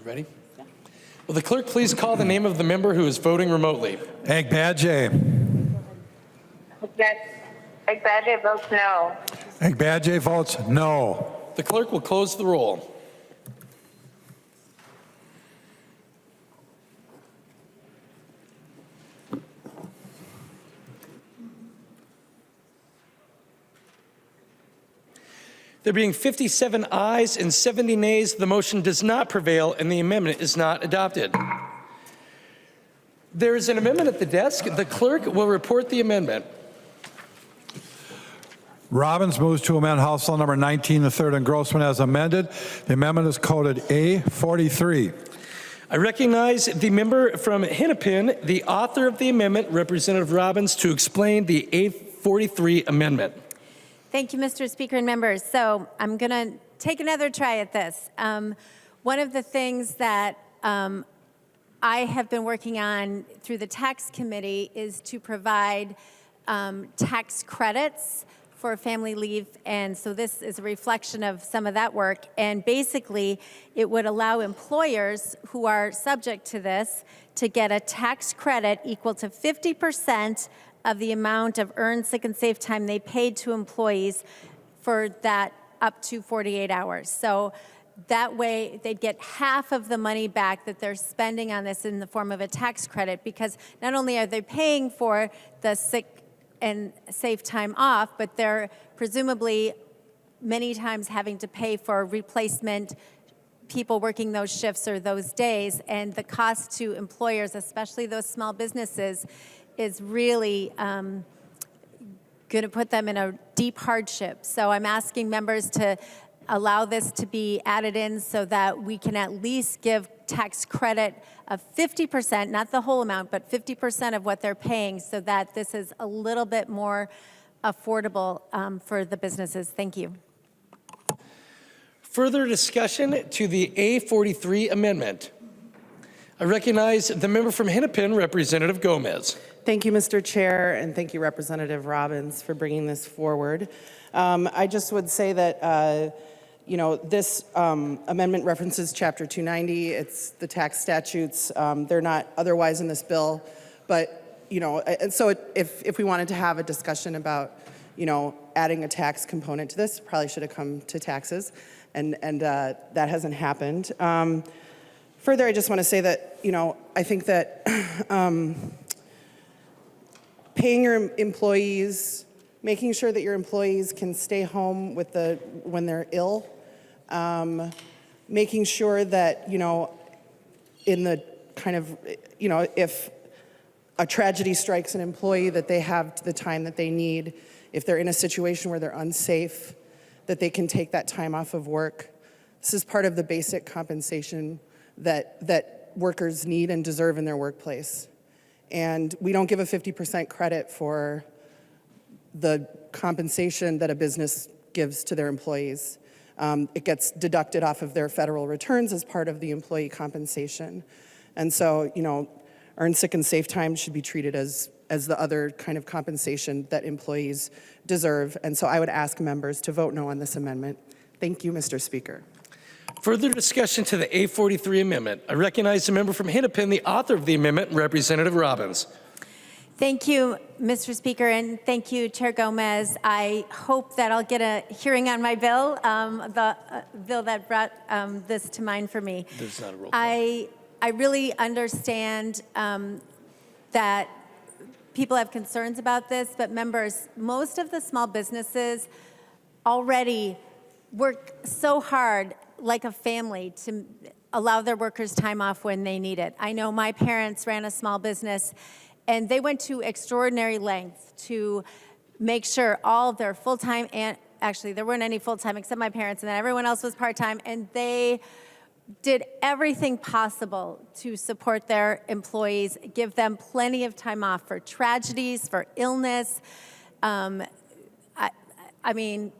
Ready? Will the clerk please call the name of the member who is voting remotely? Agbadje. Agbadje votes no. Agbadje votes no. The clerk will close the roll. There being 57 ayes and 70 nays, the motion does not prevail and the amendment is not adopted. There is an amendment at the desk. The clerk will report the amendment. Robbins moves to amend House Bill number 19, the third engrossment as amended. The amendment is coded A43. I recognize the member from Hennepin, the author of the amendment, Representative Robbins, to explain the A43 amendment. Thank you, Mr. Speaker and members. So I'm going to take another try at this. One of the things that I have been working on through the tax committee is to provide tax credits for family leave, and so this is a reflection of some of that work. And basically, it would allow employers who are subject to this to get a tax credit equal to 50% of the amount of earned sick and safe time they paid to employees for that up to 48 hours. So that way, they'd get half of the money back that they're spending on this in the form of a tax credit, because not only are they paying for the sick and safe time off, but they're presumably many times having to pay for replacement people working those shifts or those days, and the cost to employers, especially those small businesses, is really going to put them in a deep hardship. So I'm asking members to allow this to be added in so that we can at least give tax credit of 50%, not the whole amount, but 50% of what they're paying, so that this is a little bit more affordable for the businesses. Thank you. Further discussion to the A43 amendment. I recognize the member from Hennepin, Representative Gomez. Thank you, Mr. Chair, and thank you, Representative Robbins, for bringing this forward. I just would say that this amendment references Chapter 290. It's the tax statutes. They're not otherwise in this bill, but and so if we wanted to have a discussion about adding a tax component to this, probably should have come to taxes, and that hasn't happened. Further, I just want to say that I think that paying your employees, making sure that your employees can stay home when they're ill, making sure that, in the kind of, if a tragedy strikes an employee, that they have the time that they need. If they're in a situation where they're unsafe, that they can take that time off of work. This is part of the basic compensation that workers need and deserve in their workplace. And we don't give a 50% credit for the compensation that a business gives to their employees. It gets deducted off of their federal returns as part of the employee compensation. And so, earned sick and safe time should be treated as the other kind of compensation that employees deserve. And so I would ask members to vote no on this amendment. Thank you, Mr. Speaker. Further discussion to the A43 amendment. I recognize the member from Hennepin, the author of the amendment, Representative Robbins. Thank you, Mr. Speaker, and thank you, Chair Gomez. I hope that I'll get a hearing on my bill, the bill that brought this to mind for me. There's not a roll call. I really understand that people have concerns about this, but members, most of the small businesses already work so hard like a family to allow their workers time off when they need it. I know my parents ran a small business, and they went to extraordinary lengths to make sure all of their full-time, and actually there weren't any full-time except my parents, and then everyone else was part-time, and they did everything possible to support their employees, give them plenty of time off for tragedies, for illness. I mean,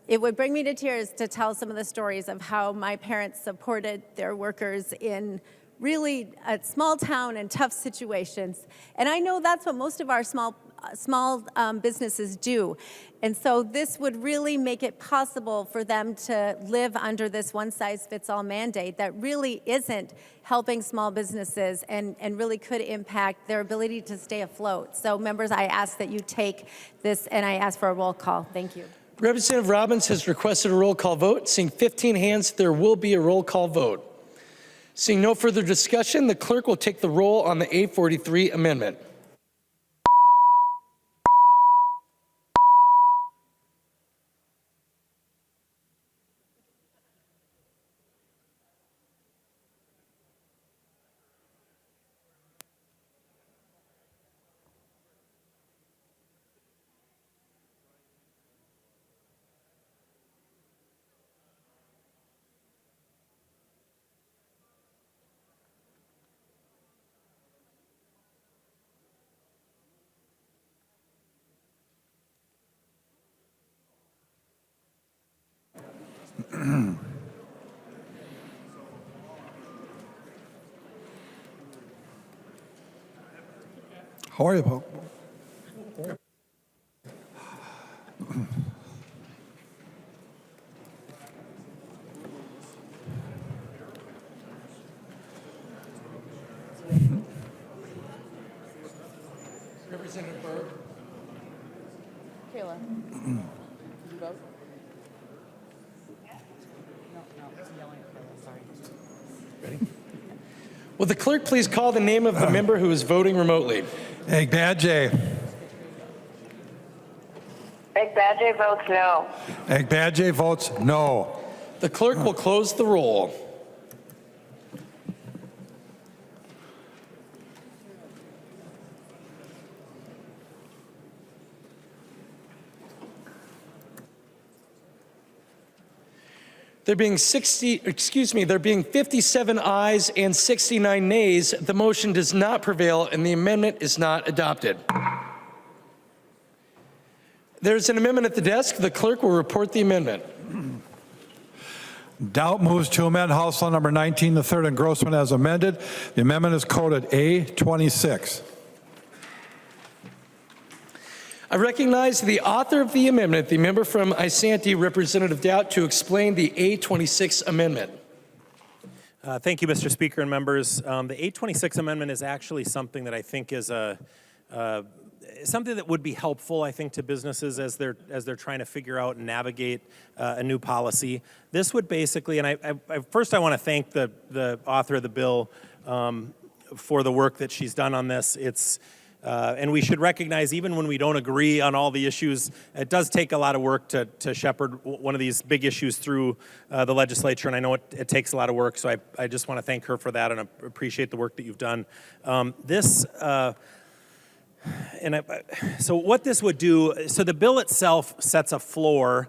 it would bring me to tears to tell some of the stories of how my parents supported their workers in really a small town and tough situations. And I know that's what most of our small businesses do. And so this would really make it possible for them to live under this one-size-fits-all mandate that really isn't helping small businesses and really could impact their ability to stay afloat. So members, I ask that you take this, and I ask for a roll call. Thank you. Representative Robbins has requested a roll call vote. Seeing 15 hands, there will be a roll call vote. Seeing no further discussion, the clerk will take the roll on the A43 amendment. How are you, Paul? Representative Berg. Kayla. Did you vote? Will the clerk please call the name of the member who is voting remotely? Agbadje. Agbadje votes no. Agbadje votes no. The clerk will close the roll. There being 57 ayes and 69 nays, the motion does not prevail and the amendment is not adopted. There's an amendment at the desk. The clerk will report the amendment. Doubt moves to amend House Law number 19, the third engrossment as amended. The amendment is coded A26. I recognize the author of the amendment, the member from Isanti, Representative Doubt, to explain the A26 amendment. Thank you, Mr. Speaker and members. The A26 amendment is actually something that I think is something that would be helpful, I think, to businesses as they're trying to figure out and navigate a new policy. This would basically, and first I want to thank the author of the bill for the work that she's done on this. And we should recognize, even when we don't agree on all the issues, it does take a lot of work to shepherd one of these big issues through the legislature, and I know it takes a lot of work, so I just want to thank her for that and appreciate the work that you've done. So what this would do, so the bill itself sets a floor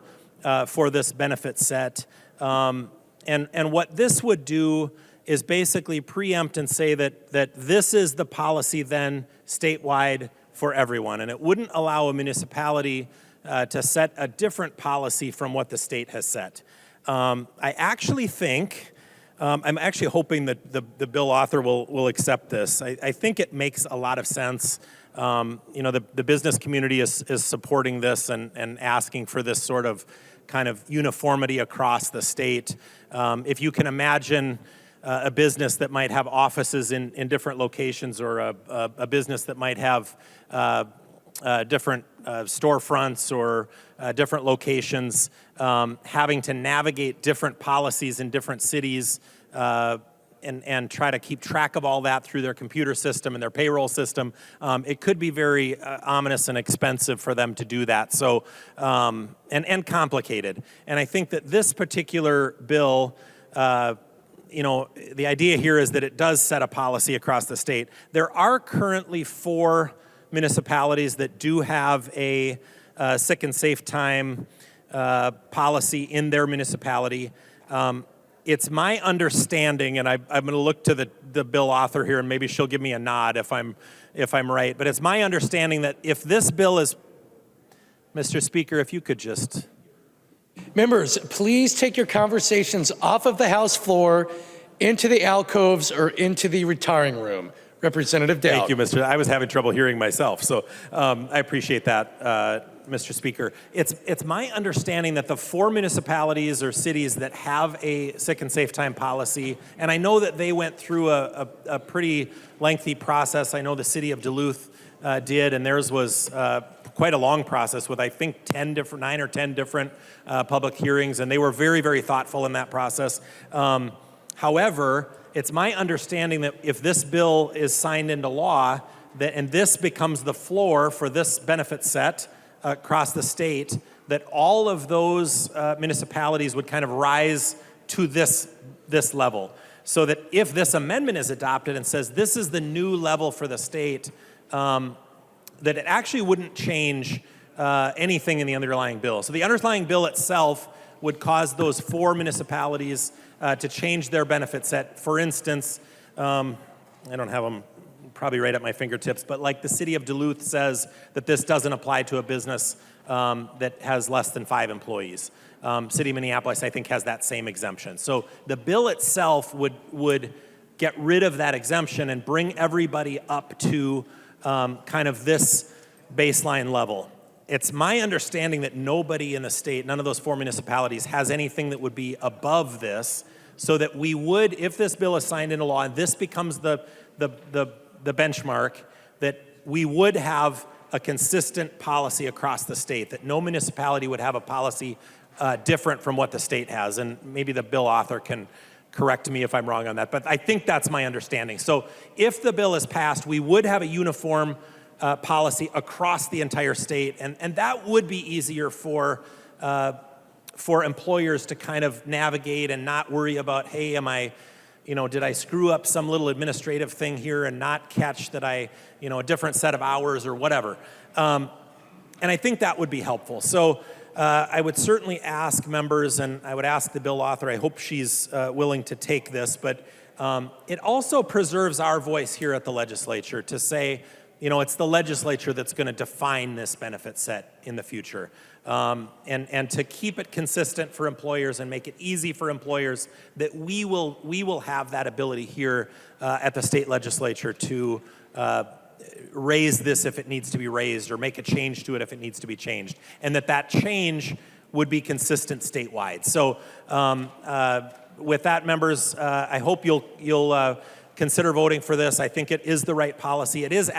for this benefit set, and what this would do is basically preempt and say that this is the policy then statewide for everyone. And it wouldn't allow a municipality to set a different policy from what the state has set. I actually think, I'm actually hoping that the bill author will accept this. I think it makes a lot of sense. You know, the business community is supporting this and asking for this sort of kind of uniformity across the state. If you can imagine a business that might have offices in different locations, or a business that might have different storefronts or different locations, having to navigate different policies in different cities and try to keep track of all that through their computer system and their payroll system, it could be very ominous and expensive for them to do that. So, and complicated. And I think that this particular bill, you know, the idea here is that it does set a policy across the state. There are currently 4 municipalities that do have a sick and safe time policy in their municipality. It's my understanding, and I'm going to look to the bill author here, and maybe she'll give me a nod if I'm right. But it's my understanding that if this bill is, Mr. Speaker, if you could just. Members, please take your conversations off of the House floor into the alcoves or into the retiring room. Representative Dowd. Thank you, Mr. I was having trouble hearing myself, so I appreciate that, Mr. Speaker. It's my understanding that the 4 municipalities or cities that have a sick and safe time policy, and I know that they went through a pretty lengthy process. I know the city of Duluth did, and theirs was quite a long process with, I think, 9 or 10 different public hearings, and they were very, very thoughtful in that process. However, it's my understanding that if this bill is signed into law, and this becomes the floor for this benefit set across the state, that all of those municipalities would kind of rise to this level. So that if this amendment is adopted and says this is the new level for the state, that it actually wouldn't change anything in the underlying bill. So the underlying bill itself would cause those 4 municipalities to change their benefit set. For instance, I don't have them probably right at my fingertips, but like the city of Duluth says that this doesn't apply to a business that has less than 5 employees. City of Minneapolis, I think, has that same exemption. So the bill itself would get rid of that exemption and bring everybody up to kind of this baseline level. It's my understanding that nobody in the state, none of those 4 municipalities, has anything that would be above this, so that we would, if this bill is signed into law and this becomes the benchmark, that we would have a consistent policy across the state, that no municipality would have a policy different from what the state has. And maybe the bill author can correct me if I'm wrong on that, but I think that's my understanding. So if the bill is passed, we would have a uniform policy across the entire state, and that would be easier for employers to kind of navigate and not worry about, hey, did I screw up some little administrative thing here and not catch that a different set of hours or whatever. And I think that would be helpful. So I would certainly ask members, and I would ask the bill author, I hope she's willing to take this, but it also preserves our voice here at the legislature to say, it's the legislature that's going to define this benefit set in the future. And to keep it consistent for employers and make it easy for employers, that we will have that ability here at the state legislature to raise this if it needs to be raised, or make a change to it if it needs to be changed, and that change would be consistent statewide. So with that, members, I hope you'll consider voting for this. I think it is the right policy. It is.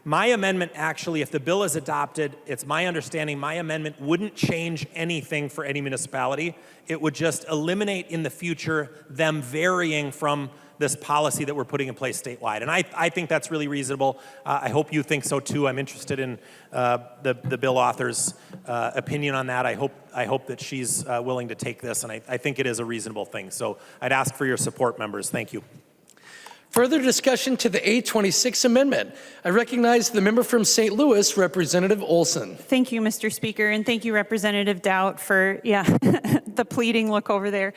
My amendment, actually, if the bill is adopted, it's my understanding my amendment wouldn't change anything for any municipality. It would just eliminate in the future them varying from this policy that we're putting in place statewide. And I think that's really reasonable. I hope you think so too. I'm interested in the bill author's opinion on that. I hope that she's willing to take this, and I think it is a reasonable thing. So I'd ask for your support, members. Thank you. Further discussion to the A26 amendment. I recognize the member from St. Louis, Representative Olson. Thank you, Mr. Speaker, and thank you, Representative Dowd, for the pleading look over there.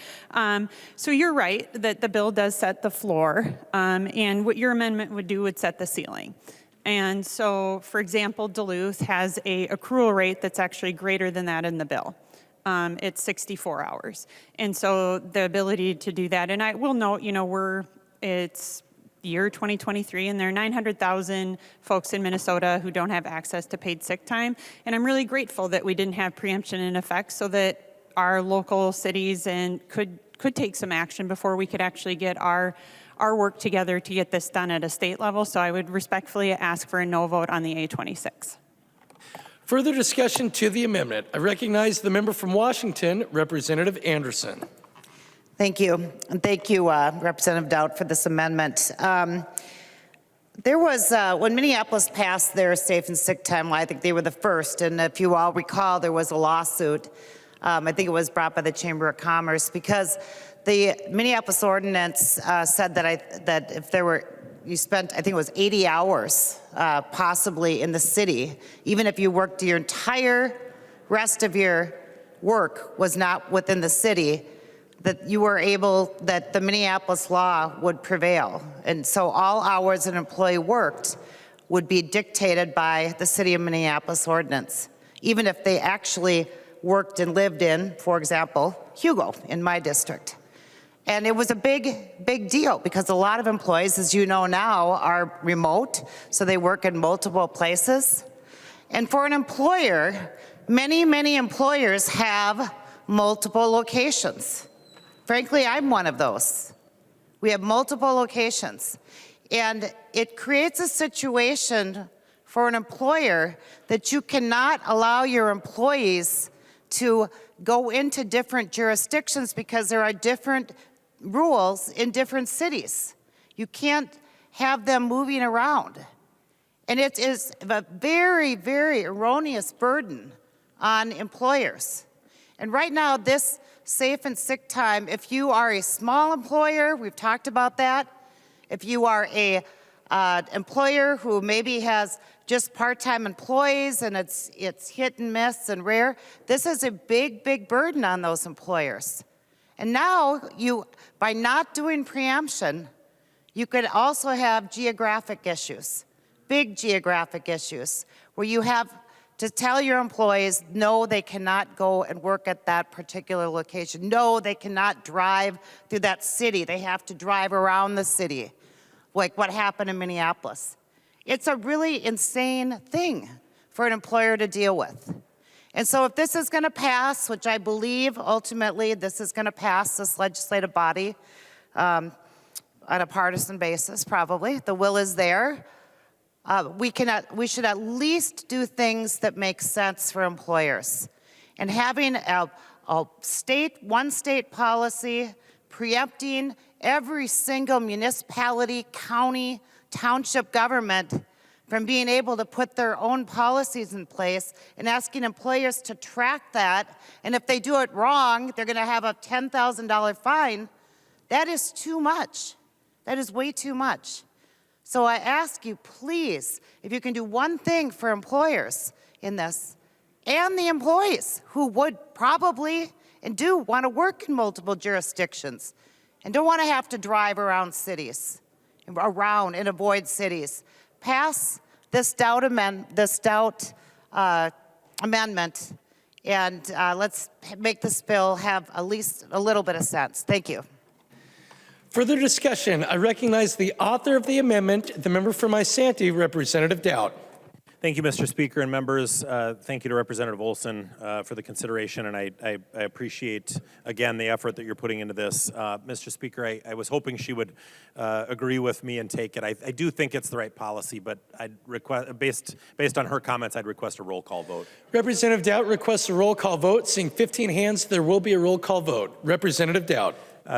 So you're right that the bill does set the floor, and what your amendment would do would set the ceiling. And so, for example, Duluth has a accrual rate that's actually greater than that in the bill. It's 64 hours. And so the ability to do that, and I will note, it's year 2023, and there are 900,000 folks in Minnesota who don't have access to paid sick time. And I'm really grateful that we didn't have preemption in effect, so that our local cities could take some action before we could actually get our work together to get this done at a state level. So I would respectfully ask for a no vote on the A26. Further discussion to the amendment. I recognize the member from Washington, Representative Anderson. Thank you. And thank you, Representative Dowd, for this amendment. There was, when Minneapolis passed their safe and sick time law, I think they were the first. And if you all recall, there was a lawsuit. I think it was brought by the Chamber of Commerce, because the Minneapolis ordinance said that if there were, you spent, I think it was 80 hours possibly in the city, even if you worked your entire rest of your work was not within the city, that you were able, that the Minneapolis law would prevail. And so all hours an employee worked would be dictated by the city of Minneapolis ordinance, even if they actually worked and lived in, for example, Hugo in my district. And it was a big deal because a lot of employees, as you know now, are remote, so they work in multiple places. And for an employer, many employers have multiple locations. Frankly, I'm one of those. We have multiple locations. And it creates a situation for an employer that you cannot allow your employees to go into different jurisdictions because there are different rules in different cities. You can't have them moving around. And it is a very erroneous burden on employers. And right now, this safe and sick time, if you are a small employer, we've talked about that. If you are a employer who maybe has just part-time employees and it's hit and miss and rare, this is a big burden on those employers. And now, by not doing preemption, you could also have geographic issues, big geographic issues, where you have to tell your employees, no, they cannot go and work at that particular location. No, they cannot drive through that city. They have to drive around the city, like what happened in Minneapolis. It's a really insane thing for an employer to deal with. And so if this is going to pass, which I believe ultimately this is going to pass this legislative body on a partisan basis, probably, the will is there, we should at least do things that make sense for employers. And having one state policy preempting every single municipality, county, township government from being able to put their own policies in place and asking employers to track that, and if they do it wrong, they're going to have a $10,000 fine, that is too much. That is way too much. So I ask you, please, if you can do one thing for employers in this, and the employees who would probably and do want to work in multiple jurisdictions and don't want to have to drive around cities, and avoid cities, pass this Stout amendment, and let's make this bill have at least a little bit of sense. Thank you. Further discussion. I recognize the author of the amendment, the member from Isanti, Representative Dowd. Thank you, Mr. Speaker and members. Thank you to Representative Olson for the consideration, and I appreciate, again, the effort that you're putting into this. Mr. Speaker, I was hoping she would agree with me and take it. I do think it's the right policy, but I'd request, based on her comments, I'd request a roll call vote. Representative Dowd requests a roll call vote. Seeing 15 hands, there will be a roll call vote. Representative Dowd.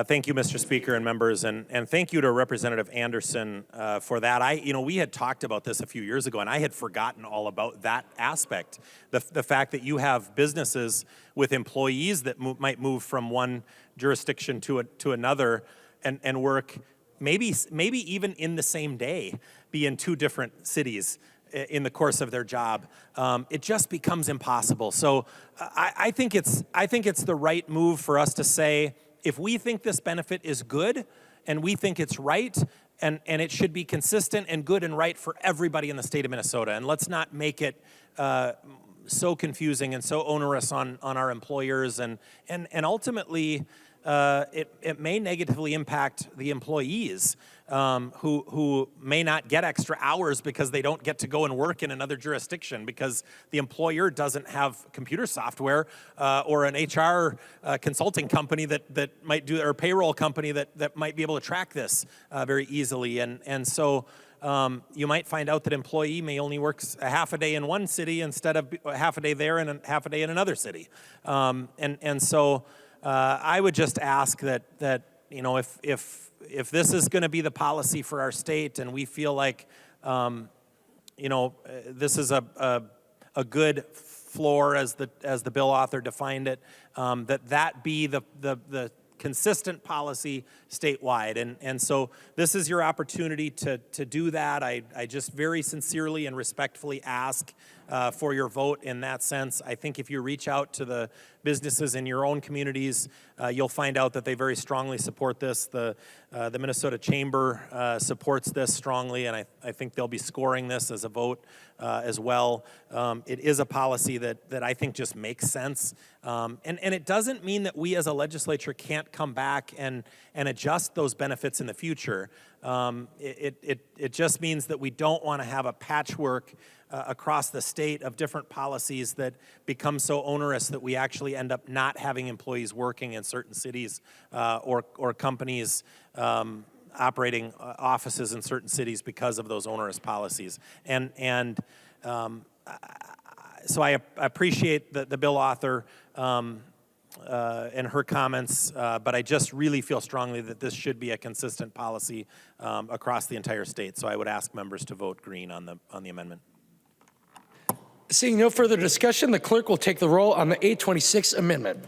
Thank you, Mr. Speaker and members, and thank you to Representative Anderson for that. We had talked about this a few years ago, and I had forgotten all about that aspect. The fact that you have businesses with employees that might move from one jurisdiction to another and work maybe even in the same day, be in two different cities in the course of their job. It just becomes impossible. So I think it's the right move for us to say, if we think this benefit is good and we think it's right and it should be consistent and good and right for everybody in the state of Minnesota, and let's not make it so confusing and so onerous on our employers, and ultimately it may negatively impact the employees who may not get extra hours because they don't get to go and work in another jurisdiction because the employer doesn't have computer software or an HR consulting company that might do, or payroll company that might be able to track this very easily. And so you might find out that employee may only work a half a day in one city instead of a half a day there and a half a day in another city. And so I would just ask that if this is going to be the policy for our state, and we feel like this is a good floor as the bill author defined it, that be the consistent policy statewide. And so this is your opportunity to do that. I just very sincerely and respectfully ask for your vote in that sense. I think if you reach out to the businesses in your own communities, you'll find out that they very strongly support this. The Minnesota Chamber supports this strongly, and I think they'll be scoring this as a vote as well. It is a policy that I think just makes sense. And it doesn't mean that we as a legislature can't come back and adjust those benefits in the future. It just means that we don't want to have a patchwork across the state of different policies that become so onerous that we actually end up not having employees working in certain cities or companies operating offices in certain cities because of those onerous policies. So I appreciate the bill author and her comments, but I just really feel strongly that this should be a consistent policy across the entire state. So I would ask members to vote green on the amendment. Seeing no further discussion, the clerk will take the roll on the 826 amendment.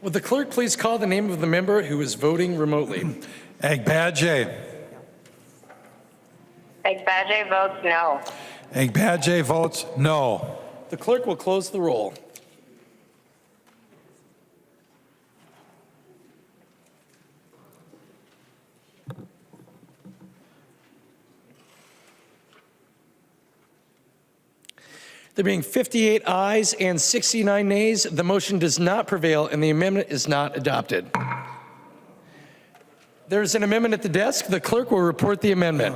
Would the clerk please call the name of the member who is voting remotely? Agbaje. Agbaje votes no. Agbaje votes no. The clerk will close the roll. There being 58 ayes and 69 nays, the motion does not prevail and the amendment is not adopted. There is an amendment at the desk. The clerk will report the amendment.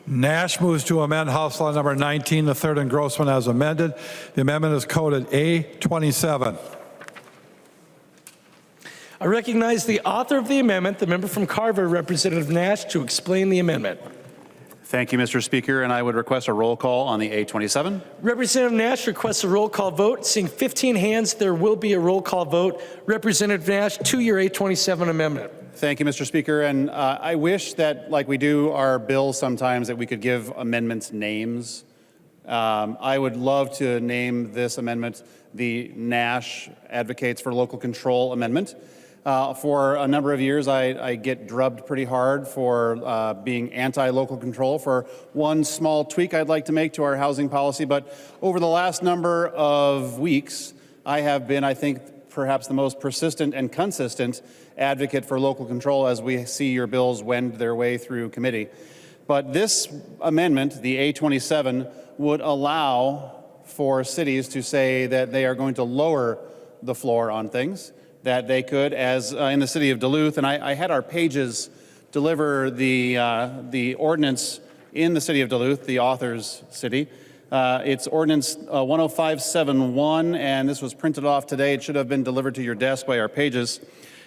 Nash moves to amend House Law number 19, the third engrossment as amended. The amendment is coded A27. I recognize the author of the amendment, the member from Carver, Representative Nash, to explain the amendment. Thank you, Mr. Speaker, and I would request a roll call on the A27. Representative Nash requests a roll call vote. Seeing 15 hands, there will be a roll call vote. Representative Nash, to your A27 amendment. Thank you, Mr. Speaker, and I wish that, like we do our bills sometimes, that we could give amendments names. I would love to name this amendment the Nash Advocates for Local Control Amendment. For a number of years, I get drubbed pretty hard for being anti-local control for one small tweak I'd like to make to our housing policy. But over the last number of weeks, I have been, I think, perhaps the most persistent and consistent advocate for local control as we see your bills wend their way through committee. But this amendment, the A27, would allow for cities to say that they are going to lower the floor on things, that they could, as in the city of Duluth, and I had our pages deliver the ordinance in the city of Duluth, the author's city. It's ordinance 10571, and this was printed off today. It should have been delivered to your desk by our pages.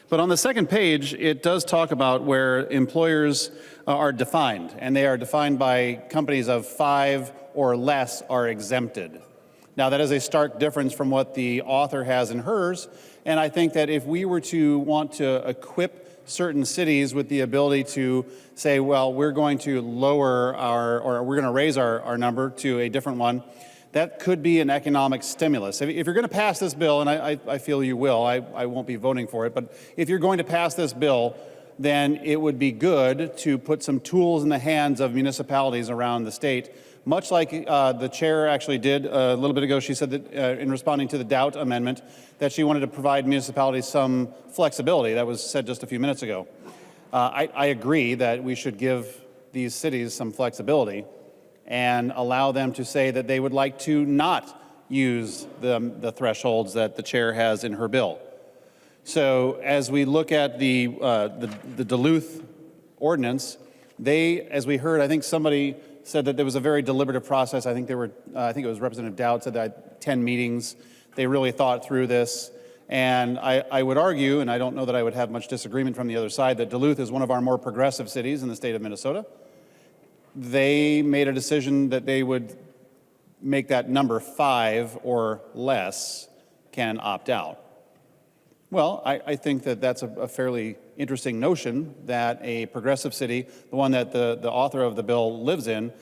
But on the second page, it does talk about where employers are defined, and they are defined by companies of 5 or less are exempted. Now, that is a stark difference from what the author has in hers, and I think that if we were to want to equip certain cities with the ability to say, well, we're going to lower or we're going to raise our number to a different one, that could be an economic stimulus. If you're going to pass this bill, and I feel you will, I won't be voting for it, but if you're going to pass this bill, then it would be good to put some tools in the hands of municipalities around the state, much like the chair actually did a little bit ago. She said that in responding to the Doubt amendment, that she wanted to provide municipalities some flexibility. That was said just a few minutes ago. I agree that we should give these cities some flexibility and allow them to say that they would like to not use the thresholds that the chair has in her bill. So as we look at the Duluth ordinance, they, as we heard, I think somebody said that there was a very deliberative process. I think there were, I think it was Representative Dowd said that 10 meetings. They really thought through this. And I would argue, and I don't know that I would have much disagreement from the other side, that Duluth is one of our more progressive cities in the state of Minnesota. They made a decision that they would make that number 5 or less can opt out. Well, I think that that's a fairly interesting notion that a progressive city, the one that the author of the bill lives in,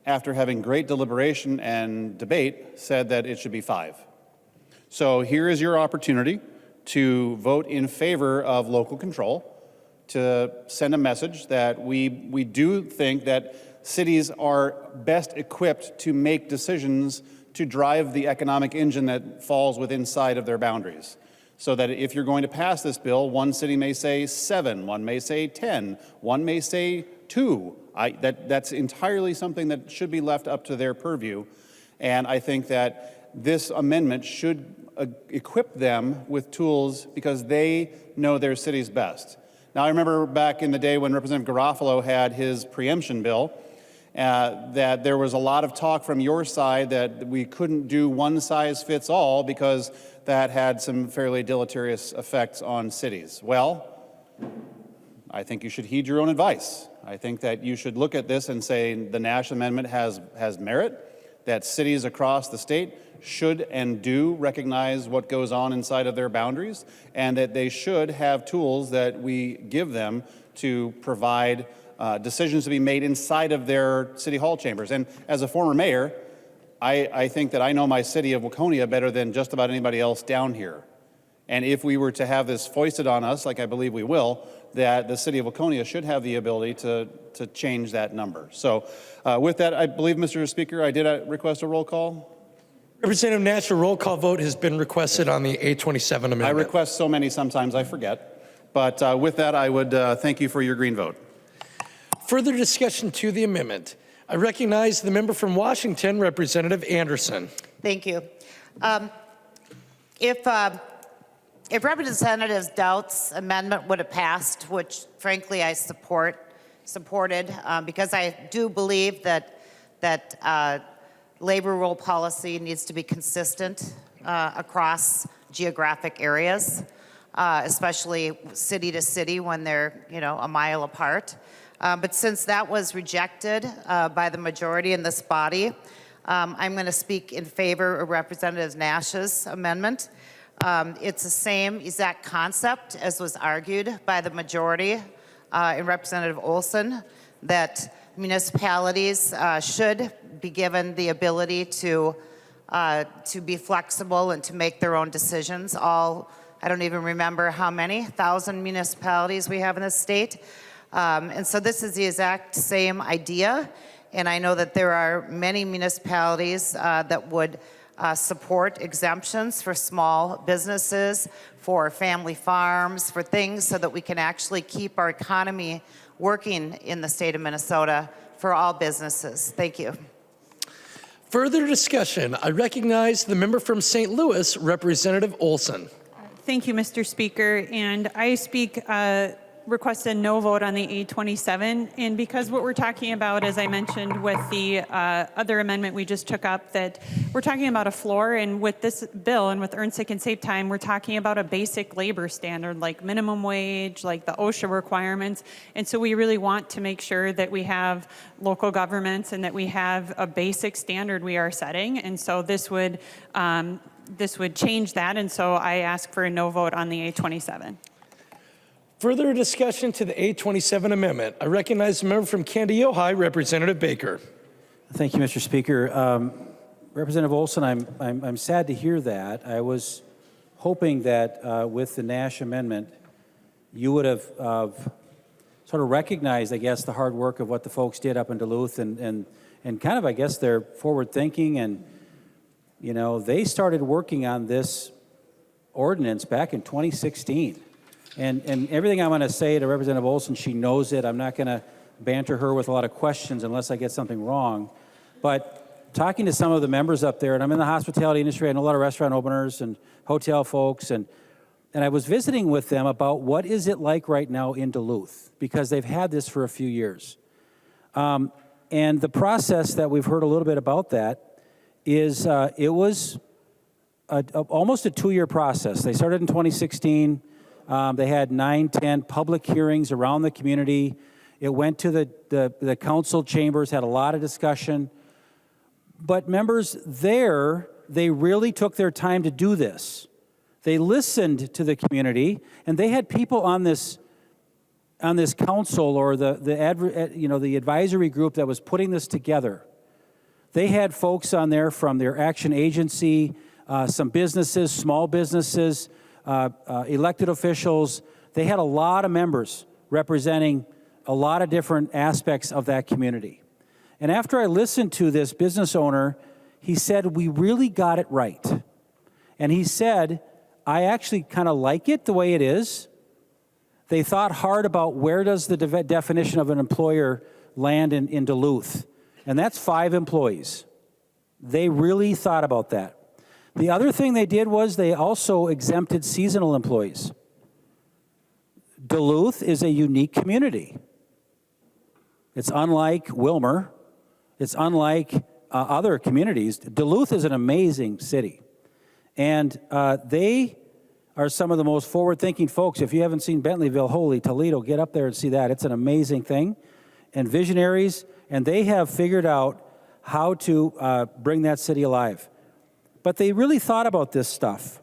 after having great deliberation and debate, said that it should be 5. So here is your opportunity to vote in favor of local control, to send a message that we do think that cities are best equipped to make decisions to drive the economic engine that falls within inside of their boundaries. So that if you're going to pass this bill, one city may say 7, one may say 10, one may say 2. That's entirely something that should be left up to their purview. And I think that this amendment should equip them with tools because they know their cities best. Now, I remember back in the day when Representative Garofalo had his preemption bill, that there was a lot of talk from your side that we couldn't do one size fits all because that had some fairly deleterious effects on cities. Well, I think you should heed your own advice. I think that you should look at this and say the Nash Amendment has merit, that cities across the state should and do recognize what goes on inside of their boundaries, and that they should have tools that we give them to provide decisions to be made inside of their city hall chambers. And as a former mayor, I think that I know my city of Waconia better than just about anybody else down here. And if we were to have this foisted on us, like I believe we will, that the city of Waconia should have the ability to change that number. So with that, I believe, Mr. Speaker, I did request a roll call. Representative Nash, a roll call vote has been requested on the A27 amendment. I request so many sometimes I forget. But with that, I would thank you for your green vote. Further discussion to the amendment. I recognize the member from Washington, Representative Anderson. Thank you. If Representative Doubt's amendment would have passed, which frankly I supported, because I do believe that labor rule policy needs to be consistent across geographic areas, especially city to city when they're a mile apart. But since that was rejected by the majority in this body, I'm going to speak in favor of Representative Nash's amendment. It's the same exact concept as was argued by the majority in Representative Olson, that municipalities should be given the ability to be flexible and to make their own decisions. I don't even remember how many 1,000 municipalities we have in this state. And so this is the exact same idea. And I know that there are many municipalities that would support exemptions for small businesses, for family farms, for things so that we can actually keep our economy working in the state of Minnesota for all businesses. Thank you. Further discussion. I recognize the member from St. Louis, Representative Olson. Thank you, Mr. Speaker. And I request a no vote on the A27. And because what we're talking about, as I mentioned with the other amendment we just took up, that we're talking about a floor, and with this bill and with Earn Sick and Save Time, we're talking about a basic labor standard like minimum wage, like the OSHA requirements. And so we really want to make sure that we have local governments and that we have a basic standard we are setting. And so this would change that. And so I ask for a no vote on the A27. Further discussion to the A27 amendment. I recognize the member from Candy Ojai, Representative Baker. Thank you, Mr. Speaker. Representative Olson, I'm sad to hear that. I was hoping that with the Nash amendment, you would have sort of recognized, I guess, the hard work of what the folks did up in Duluth and kind of, I guess, their forward thinking. And, they started working on this ordinance back in 2016. And everything I'm going to say to Representative Olson, she knows it. I'm not going to banter her with a lot of questions unless I get something wrong. But talking to some of the members up there, and I'm in the hospitality industry, I know a lot of restaurant openers and hotel folks, and I was visiting with them about what is it like right now in Duluth, because they've had this for a few years. And the process that we've heard a little bit about that is it was almost a 2-year process. They started in 2016. They had 9, 10 public hearings around the community. It went to the council chambers, had a lot of discussion. But members there, they really took their time to do this. They listened to the community, and they had people on this council or the advisory group that was putting this together They had folks on there from their action agency, some businesses, small businesses, elected officials. They had a lot of members representing a lot of different aspects of that community. And after I listened to this business owner, he said, we really got it right. And he said, I actually kind of like it the way it is. They thought hard about where does the definition of an employer land in Duluth. And that's 5 employees. They really thought about that. The other thing they did was they also exempted seasonal employees. Duluth is a unique community. It's unlike Wilmer. It's unlike other communities. Duluth is an amazing city. And they are some of the most forward-thinking folks. If you haven't seen Bentleyville, holy Toledo, get up there and see that. It's an amazing thing. And visionaries, and they have figured out how to bring that city alive. But they really thought about this stuff.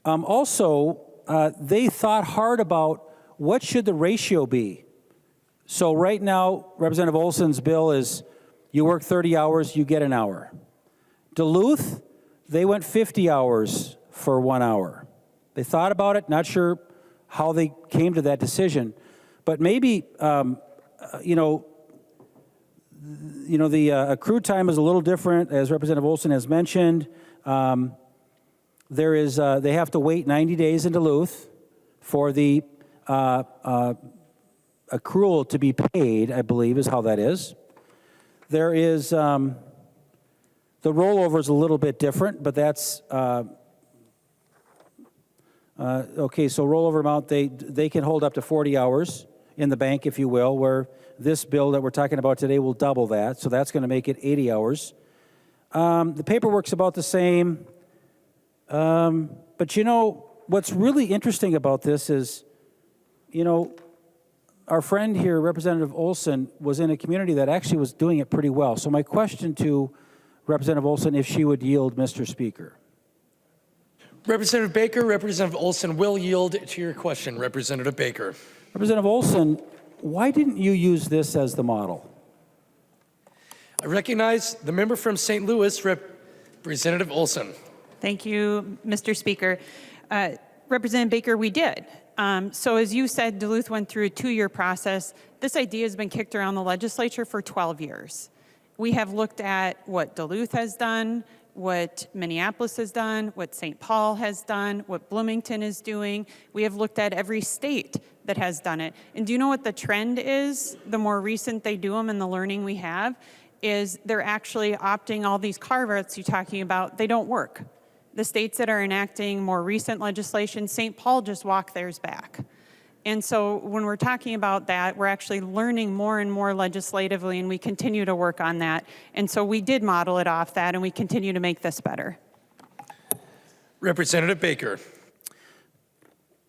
Also, they thought hard about what should the ratio be. So right now, Representative Olson's bill is you work 30 hours, you get an hour. Duluth, they went 50 hours for 1 hour. They thought about it, not sure how they came to that decision, but maybe, the accrued time is a little different, as Representative Olson has mentioned. They have to wait 90 days in Duluth for the accrual to be paid, I believe is how that is. There is, the rollover is a little bit different, but that's, okay, so rollover amount, they can hold up to 40 hours in the bank, if you will, where this bill that we're talking about today will double that, so that's going to make it 80 hours. The paperwork's about the same, but what's really interesting about this is, our friend here, Representative Olson, was in a community that actually was doing it pretty well. So my question to Representative Olson, if she would yield, Mr. Speaker. Representative Baker, Representative Olson will yield to your question. Representative Baker. Representative Olson, why didn't you use this as the model? I recognize the member from St. Louis, Representative Olson. Thank you, Mr. Speaker. Representative Baker, we did. So as you said, Duluth went through a 2-year process. This idea has been kicked around the legislature for 12 years. We have looked at what Duluth has done, what Minneapolis has done, what St. Paul has done, what Bloomington is doing. We have looked at every state that has done it. And do you know what the trend is? The more recent they do them and the learning we have is they're actually opting all these carve-outs you're talking about, they don't work. The states that are enacting more recent legislation, St. Paul just walked theirs back. And so when we're talking about that, we're actually learning more and more legislatively, and we continue to work on that. And so we did model it off that, and we continue to make this better. Representative Baker.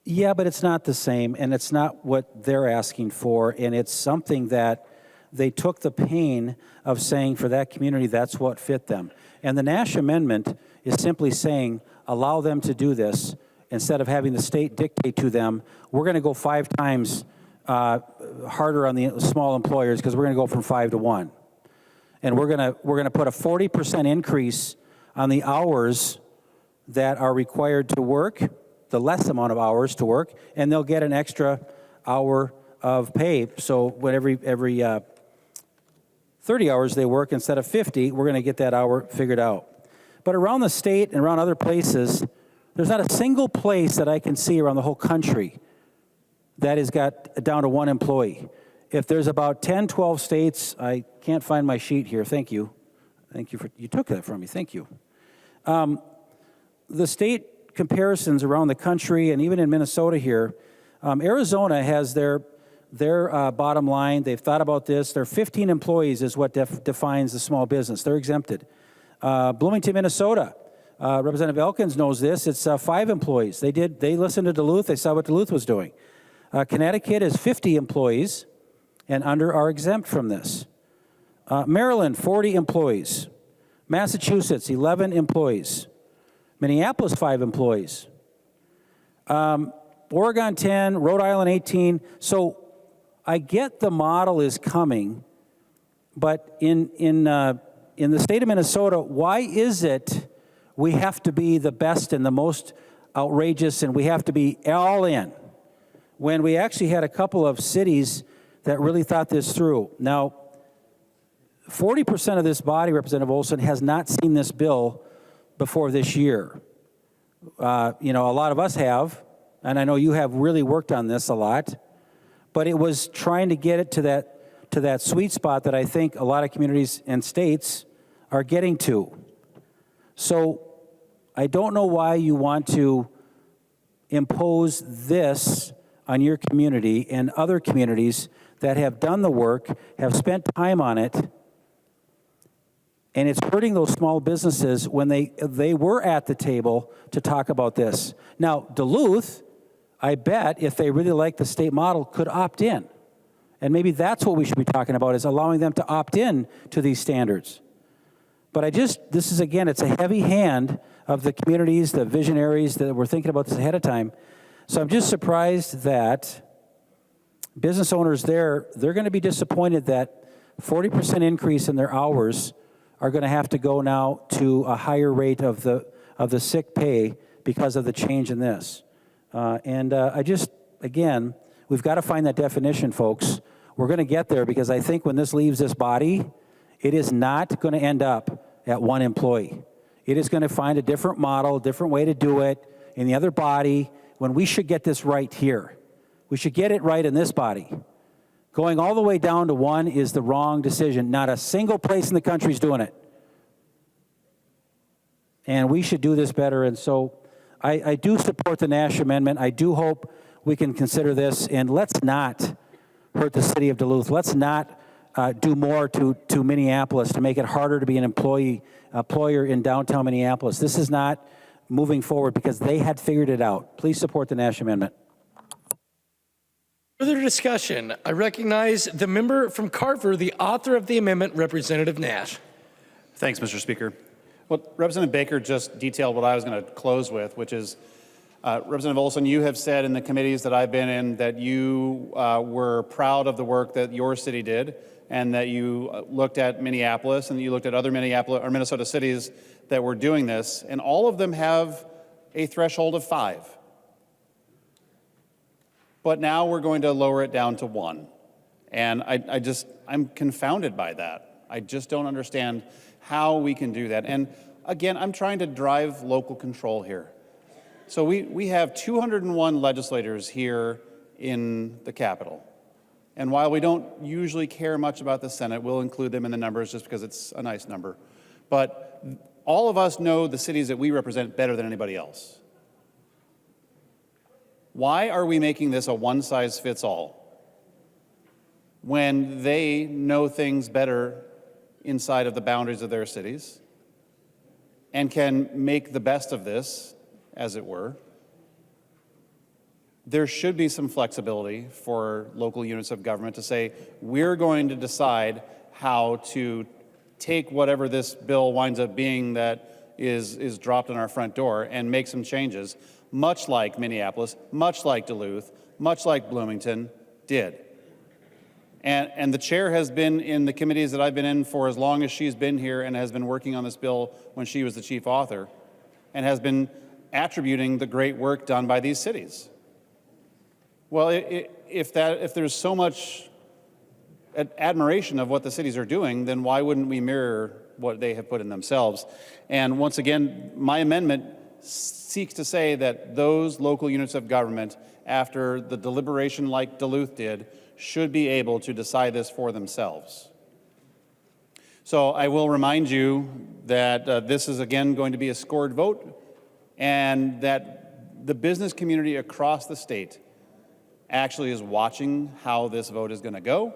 Yeah, but it's not the same, and it's not what they're asking for, and it's something that they took the pain of saying for that community, that's what fit them. And the Nash Amendment is simply saying, allow them to do this instead of having the state dictate to them, we're going to go 5 times harder on the small employers because we're going to go from 5 to 1. And we're going to put a 40% increase on the hours that are required to work, the less amount of hours to work, and they'll get an extra hour of pay. So when every 30 hours they work instead of 50, we're going to get that hour figured out. But around the state and around other places, there's not a single place that I can see around the whole country that has got down to 1 employee. If there's about 10, 12 states, I can't find my sheet here. Thank you. Thank you you took that from me. Thank you. The state comparisons around the country and even in Minnesota here, Arizona has their bottom line. They've thought about this. Their 15 employees is what defines the small business. They're exempted. Bloomington, Minnesota, Representative Elkins knows this. It's 5 employees. They listened to Duluth. They saw what Duluth was doing. Connecticut is 50 employees and under are exempt from this. Maryland, 40 employees. Massachusetts, 11 employees. Minneapolis, 5 employees. Oregon, 10. Rhode Island, 18. So I get the model is coming, but in in the state of Minnesota, why is it we have to be the best and the most outrageous and we have to be all in when we actually had a couple of cities that really thought this through? Now, 40% of this body, Representative Olson, has not seen this bill before this year. A lot of us have, and I know you have really worked on this a lot, but it was trying to get it to that sweet spot that I think a lot of communities and states are getting to. So I don't know why you want to impose this on your community and other communities that have done the work, have spent time on it, and it's hurting those small businesses when they were at the table to talk about this. Now, Duluth, I bet if they really like the state model, could opt in. And maybe that's what we should be talking about, is allowing them to opt in to these standards. But this is, again, it's a heavy hand of the communities, the visionaries that were thinking about this ahead of time. So I'm just surprised that business owners they're going to be disappointed that 40% increase in their hours are going to have to go now to a higher rate of the sick pay because of the change in this. Again, we've got to find that definition, folks. We're going to get there because I think when this leaves this body, it is not going to end up at one employee. It is going to find a different model, a different way to do it in the other body when we should get this right here. We should get it right in this body. Going all the way down to one is the wrong decision. Not a single place in the country is doing it. And we should do this better. And so I do support the Nash Amendment. I do hope we can consider this. And let's not hurt the city of Duluth. Let's not do more to Minneapolis to make it harder to be an employer in downtown Minneapolis. This is not moving forward because they had figured it out. Please support the Nash Amendment. Further discussion. I recognize the member from Carver, the author of the amendment, Representative Nash. Thanks, Mr. Speaker. Well, Representative Baker just detailed what I was going to close with, which is, Representative Olson, you have said in the committees that I've been in that you were proud of the work that your city did and that you looked at Minneapolis and you looked at other Minneapolis or Minnesota cities that were doing this, and all of them have a threshold of 5. But now we're going to lower it down to 1. And I'm confounded by that. I just don't understand how we can do that. And again, I'm trying to drive local control here. So we have 201 legislators here in the Capitol. And while we don't usually care much about the Senate, we'll include them in the numbers just because it's a nice number. But all of us know the cities that we represent better than anybody else. Why are we making this a one-size-fits-all when they know things better inside of the boundaries of their cities and can make the best of this, as it were? There should be some flexibility for local units of government to say, we're going to decide how to take whatever this bill winds up being that is dropped on our front door and make some changes, much like Minneapolis, much like Duluth, much like Bloomington did. And the chair has been in the committees that I've been in for as long as she's been here and has been working on this bill when she was the chief author and has been attributing the great work done by these cities. Well, if there's so much admiration of what the cities are doing, then why wouldn't we mirror what they have put in themselves? And once again, my amendment seeks to say that those local units of government, after the deliberation like Duluth did, should be able to decide this for themselves. So I will remind you that this is again going to be a scored vote and that the business community across the state actually is watching how this vote is going to go,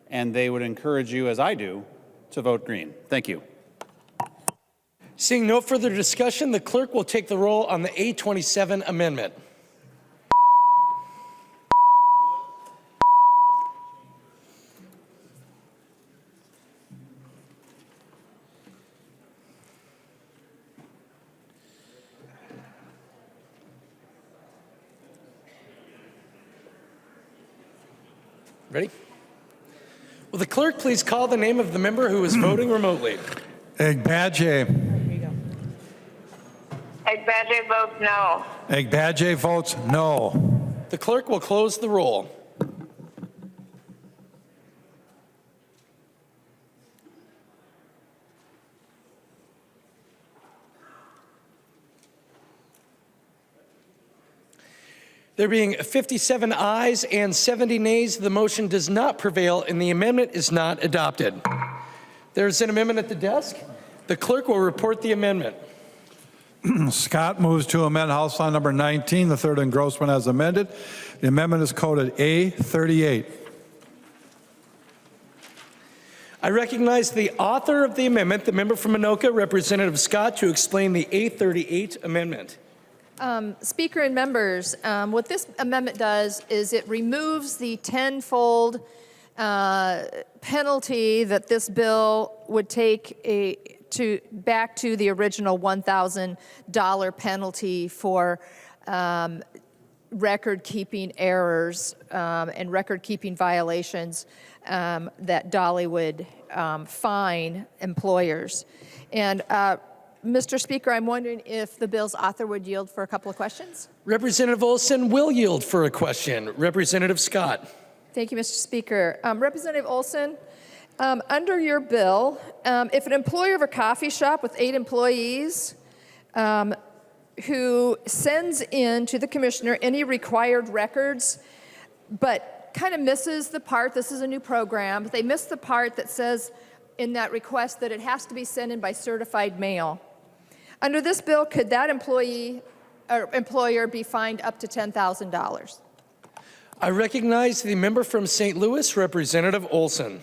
and they would encourage you, as I do, to vote green. Thank you. Seeing no further discussion, the clerk will take the roll on the A27 amendment. Ready? Will the clerk please call the name of the member who is voting remotely? Agbaje. Agbaje votes no. Agbaje votes no. The clerk will close the roll. There being 57 ayes and 70 nays, the motion does not prevail and the amendment is not adopted. There's an amendment at the desk. The clerk will report the amendment. Scott moves to amend House File Number 19, the third engrossment as amended. The amendment is coded A38. I recognize the author of the amendment, the member from Anoka, Representative Scott, to explain the A38 amendment. Speaker and members, what this amendment does is it removes the tenfold penalty that this bill would take back to the original $1,000 penalty for record-keeping errors and record-keeping violations that Dolly would fine employers. And Mr. Speaker, I'm wondering if the bill's author would yield for a couple of questions. Representative Olson will yield for a question. Representative Scott. Thank you, Mr. Speaker. Representative Olson, under your bill, if an employer of a coffee shop with 8 employees who sends in to the commissioner any required records, but kind of misses the part, this is a new program, but they miss the part that says in that request that it has to be sent in by certified mail. Under this bill, could that employee or employer be fined up to $10,000? I recognize the member from St. Louis, Representative Olson.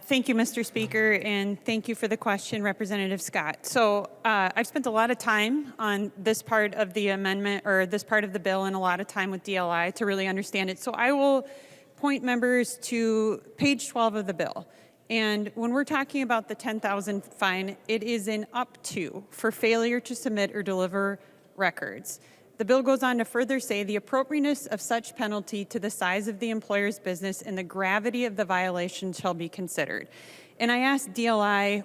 Thank you, Mr. Speaker, and thank you for the question, Representative Scott. So I've spent a lot of time on this part of the amendment, or this part of the bill, and a lot of time with DLI to really understand it. So I will point members to page 12 of the bill. And when we're talking about the $10,000 fine, it is an up to for failure to submit or deliver records. The bill goes on to further say the appropriateness of such penalty to the size of the employer's business and the gravity of the violation shall be considered. And I asked DLI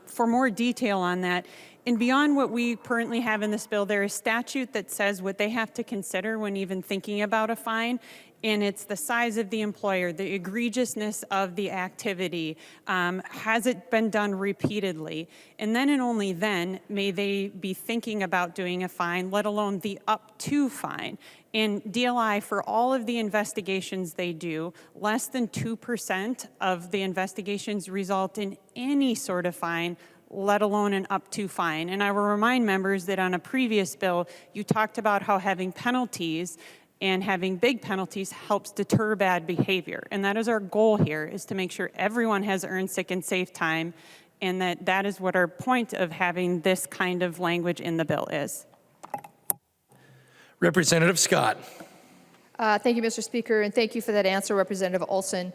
for more detail on that. And beyond what we currently have in this bill, there is statute that says what they have to consider when even thinking about a fine. And it's the size of the employer, the egregiousness of the activity, has it been done repeatedly? And then and only then may they be thinking about doing a fine, let alone the up to fine. And DLI, for all of the investigations they do, less than 2% of the investigations result in any sort of fine, let alone an up to fine. And I will remind members that on a previous bill, you talked about how having penalties and having big penalties helps deter bad behavior. And that is our goal here, is to make sure everyone has earned sick and safe time, and that is what our point of having this kind of language in the bill is. Representative Scott. Thank you, Mr. Speaker, and thank you for that answer, Representative Olson.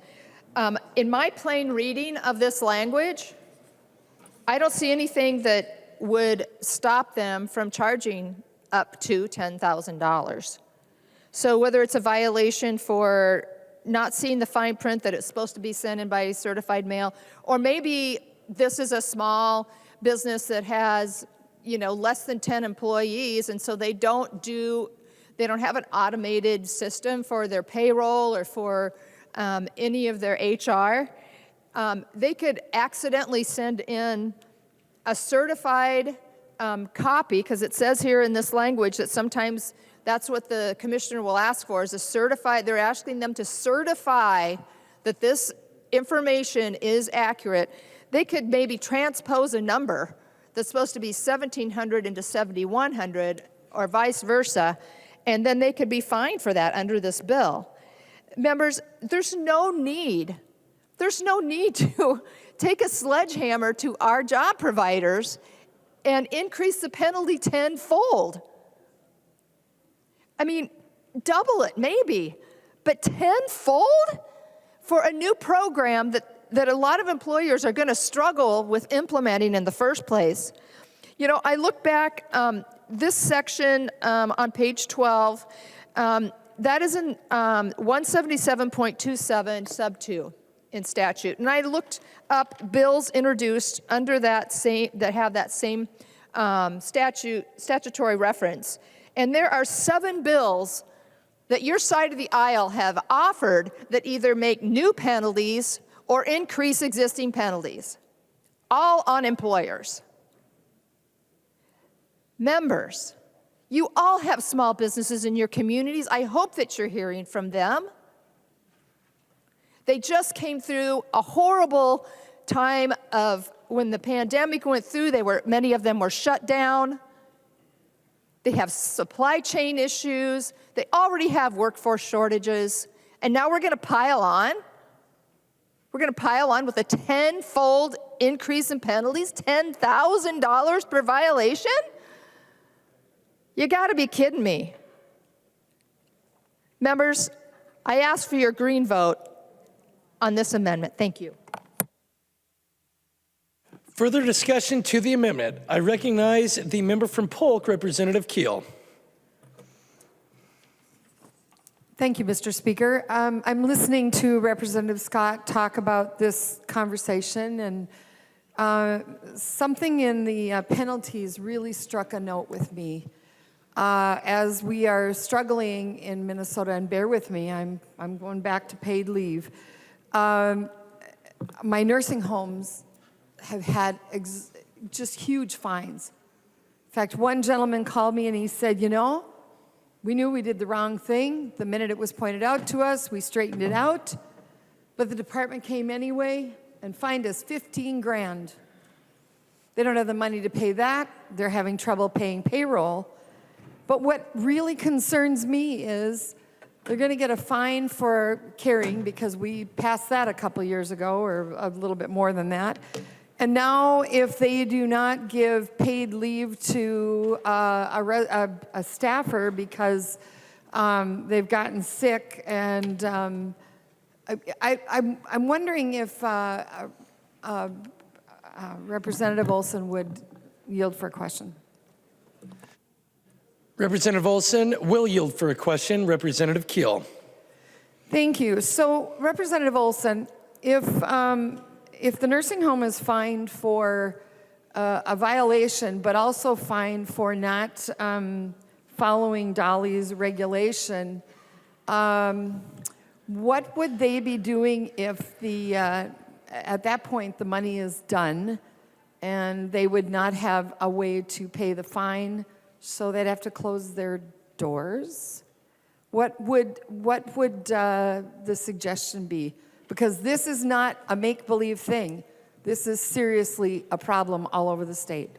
In my plain reading of this language, I don't see anything that would stop them from charging up to $10,000. So whether it's a violation for not seeing the fine print that it's supposed to be sent in by certified mail, or maybe this is a small business that has, less than 10 employees, and so they don't have an automated system for their payroll or for any of their HR. They could accidentally send in a certified copy, because it says here in this language that sometimes that's what the commissioner will ask for, is a certified, they're asking them to certify that this information is accurate. They could maybe transpose a number that's supposed to be 1,700 into 7,100 or vice versa, and then they could be fined for that under this bill. Members, there's no need to take a sledgehammer to our job providers and increase the penalty tenfold. I mean, double it maybe, but tenfold for a new program that a lot of employers are going to struggle with implementing in the first place. I look back, this section on page 12, that is in 177.27 sub 2. in statute. And I looked up bills introduced under that have that same statutory reference. And there are 7 bills that your side of the aisle have offered that either make new penalties or increase existing penalties, all on employers. Members, you all have small businesses in your communities. I hope that you're hearing from them. They just came through a horrible time of when the pandemic went through, many of them were shut down. They have supply chain issues. They already have workforce shortages. And now we're going to pile on. We're going to pile on with a 10-fold increase in penalties, $10,000 per violation? You got to be kidding me. Members, I ask for your green vote on this amendment. Thank you. Further discussion to the amendment. I recognize the member from Polk, Representative Keel. Thank you, Mr. Speaker. I'm listening to Representative Scott talk about this conversation, and something in the penalties really struck a note with me. As we are struggling in Minnesota, and bear with me, I'm going back to paid leave. My nursing homes have had just huge fines. In fact, one gentleman called me and he said, you know, we knew we did the wrong thing. The minute it was pointed out to us, we straightened it out. But the department came anyway and fined us 15 grand. They don't have the money to pay that. They're having trouble paying payroll. But what really concerns me is they're going to get a fine for carrying, because we passed that a couple years ago, or a little bit more than that. And now if they do not give paid leave to a staffer because they've gotten sick, and I'm wondering if Representative Olson would yield for a question. Representative Olson will yield for a question. Representative Keel. Thank you. So, Representative Olson, if the nursing home is fined for a violation, but also fined for not following Dolly's regulation, what would they be doing if at that point the money is done and they would not have a way to pay the fine, so they'd have to close their doors? What would the suggestion be? Because this is not a make-believe thing. This is seriously a problem all over the state.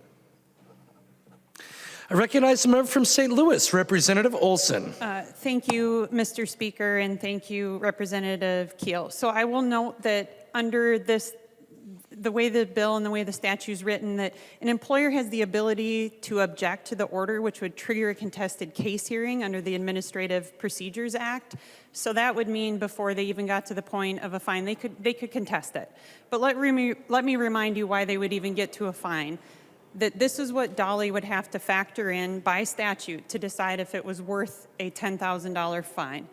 I recognize the member from St. Louis, Representative Olson. Thank you, Mr. Speaker, and thank you, Representative Keel. So I will note that under the way the bill and the way the statute is written, that an employer has the ability to object to the order, which would trigger a contested case hearing under the Administrative Procedures Act. So that would mean before they even got to the point of a fine, they could contest it. But let me remind you why they would even get to a fine. That this is what Dolly would have to factor in by statute to decide if it was worth a $10,000 fine.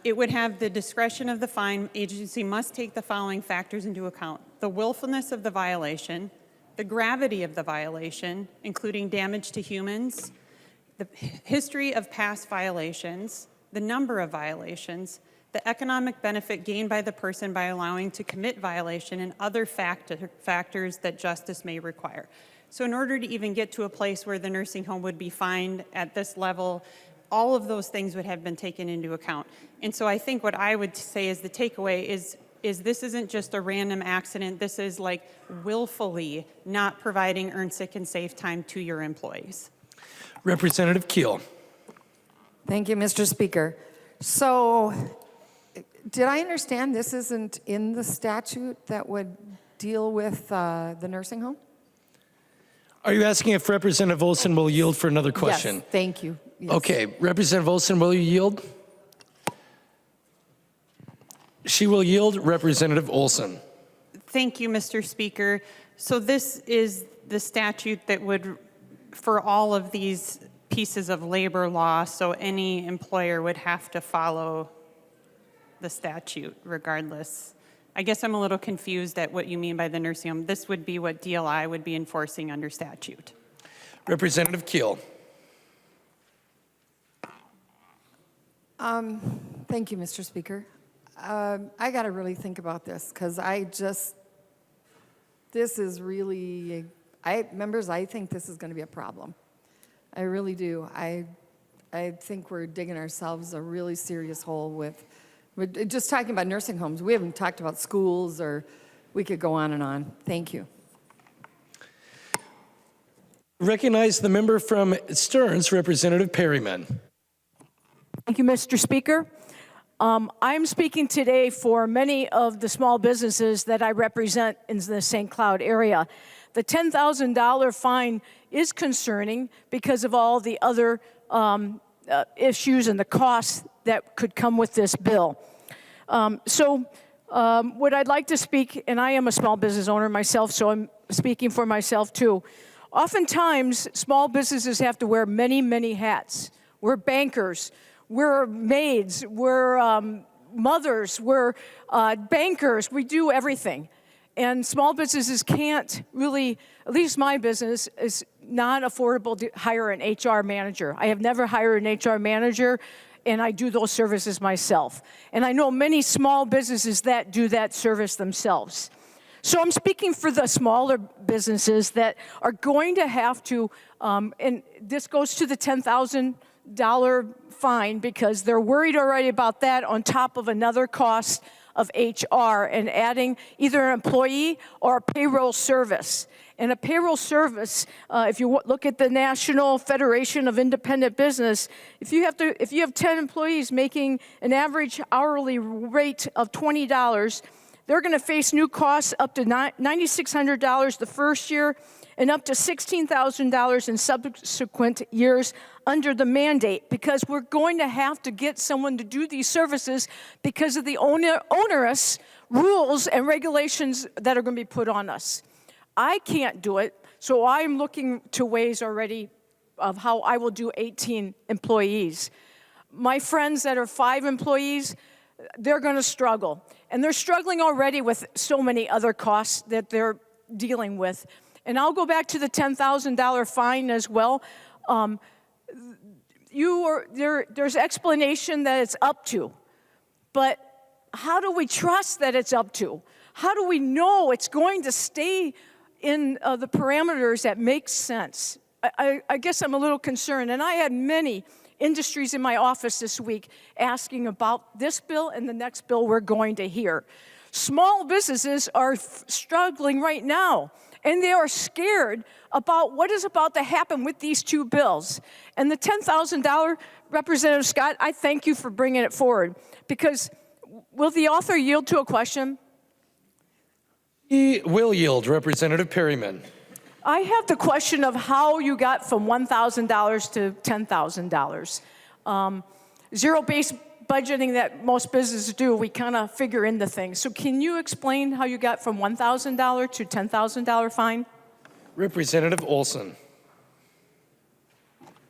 It would have the discretion of the fine. Agency must take the following factors into account: the willfulness of the violation, the gravity of the violation, including damage to humans, the history of past violations, the number of violations, the economic benefit gained by the person by allowing to commit violation, and other factors that justice may require. So in order to even get to a place where the nursing home would be fined at this level, all of those things would have been taken into account. And so I think what I would say is the takeaway is this isn't just a random accident. This is like willfully not providing earned sick and safe time to your employees. Representative Keel. Thank you, Mr. Speaker. So, did I understand this isn't in the statute that would deal with the nursing home? Are you asking if Representative Olson will yield for another question? Yes, thank you. Yes. Okay, Representative Olson, will you yield? She will yield. Representative Olson. Thank you, Mr. Speaker. So this is the statute that would, for all of these pieces of labor law, so any employer would have to follow the statute regardless I guess I'm a little confused at what you mean by the nursing home. This would be what DLI would be enforcing under statute. Representative Keel. Thank you, Mr. Speaker. I got to really think about this because this is really, members, I think this is going to be a problem. I really do. I think we're digging ourselves a really serious hole with just talking about nursing homes. We haven't talked about schools, or we could go on and on. Thank you. Recognize the member from Stearns, Representative Perryman. Thank you, Mr. Speaker. I'm speaking today for many of the small businesses that I represent in the St. Cloud area. The $10,000 fine is concerning because of all the other issues and the costs that could come with this bill. What I'd like to speak, and I am a small business owner myself, so I'm speaking for myself too. Oftentimes, small businesses have to wear many, many hats. We're bankers, we're maids, we're mothers, we're bankers, we do everything. And small businesses can't really, at least my business, is not affordable to hire an HR manager. I have never hired an HR manager, and I do those services myself. And I know many small businesses that do that service themselves. So I'm speaking for the smaller businesses that are going to have to, and this goes to the $10,000 fine because they're worried already about that on top of another cost of HR and adding either an employee or a payroll service. And a payroll service, if you look at the National Federation of Independent Business, if you have 10 employees making an average hourly rate of $20, they're going to face new costs up to $9,600 the first year and up to $16,000 in subsequent years under the mandate, because we're going to have to get someone to do these services because of the onerous rules and regulations that are going to be put on us. I can't do it, so I'm looking to ways already of how I will do 18 employees. My friends that are 5 employees, they're going to struggle. And they're struggling already with so many other costs that they're dealing with. And I'll go back to the $10,000 fine as well. There's explanation that it's up to, but how do we trust that it's up to? How do we know it's going to stay in the parameters that make sense? I guess I'm a little concerned, and I had many industries in my office this week asking about this bill and the next bill we're going to hear. Small businesses are struggling right now, and they are scared about what is about to happen with these two bills. And the $10,000, Representative Scott, I thank you for bringing it forward, because will the author yield to a question? He will yield. Representative Perryman. I have the question of how you got from $1,000 to $10,000. Zero-based budgeting that most businesses do, we kind of figure into things. So can you explain how you got from $1,000 to $10,000 fine? Representative Olson.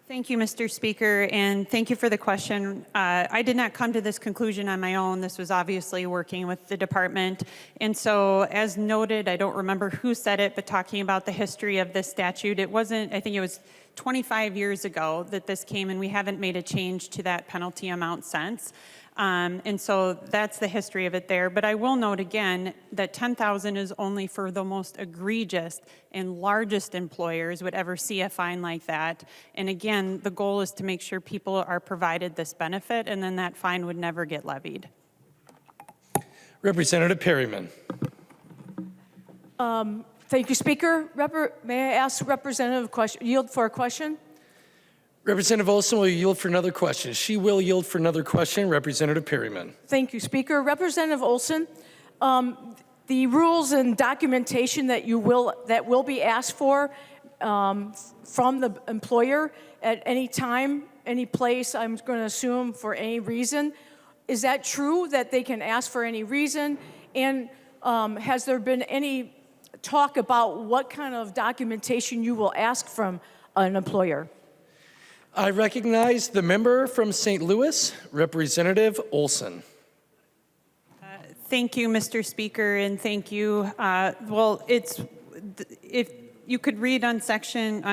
Thank you, Mr. Speaker, and thank you for the question. I did not come to this conclusion on my own. This was obviously working with the department. And so, as noted, I don't remember who said it, but talking about the history of this statute, it wasn't, I think it was 25 years ago that this came, and we haven't made a change to that penalty amount since. And so that's the history of it there. But I will note again that $10,000 is only for the most egregious and largest employers would ever see a fine like that. And again, the goal is to make sure people are provided this benefit, and then that fine would never get levied. Representative Perryman. Thank you, Speaker. May I ask Representative yield for a question? Representative Olson will yield for another question. She will yield for another question. Representative Perryman. Thank you, Speaker. Representative Olson, the rules and documentation that will be asked for from the employer at any time, any place, I'm going to assume for any reason, is that true that they can ask for any reason? And has there been any talk about what kind of documentation you will ask from an employer? I recognize the member from St. Louis, Representative Olson. Thank you, Mr. Speaker, and thank you. Well, if you could read on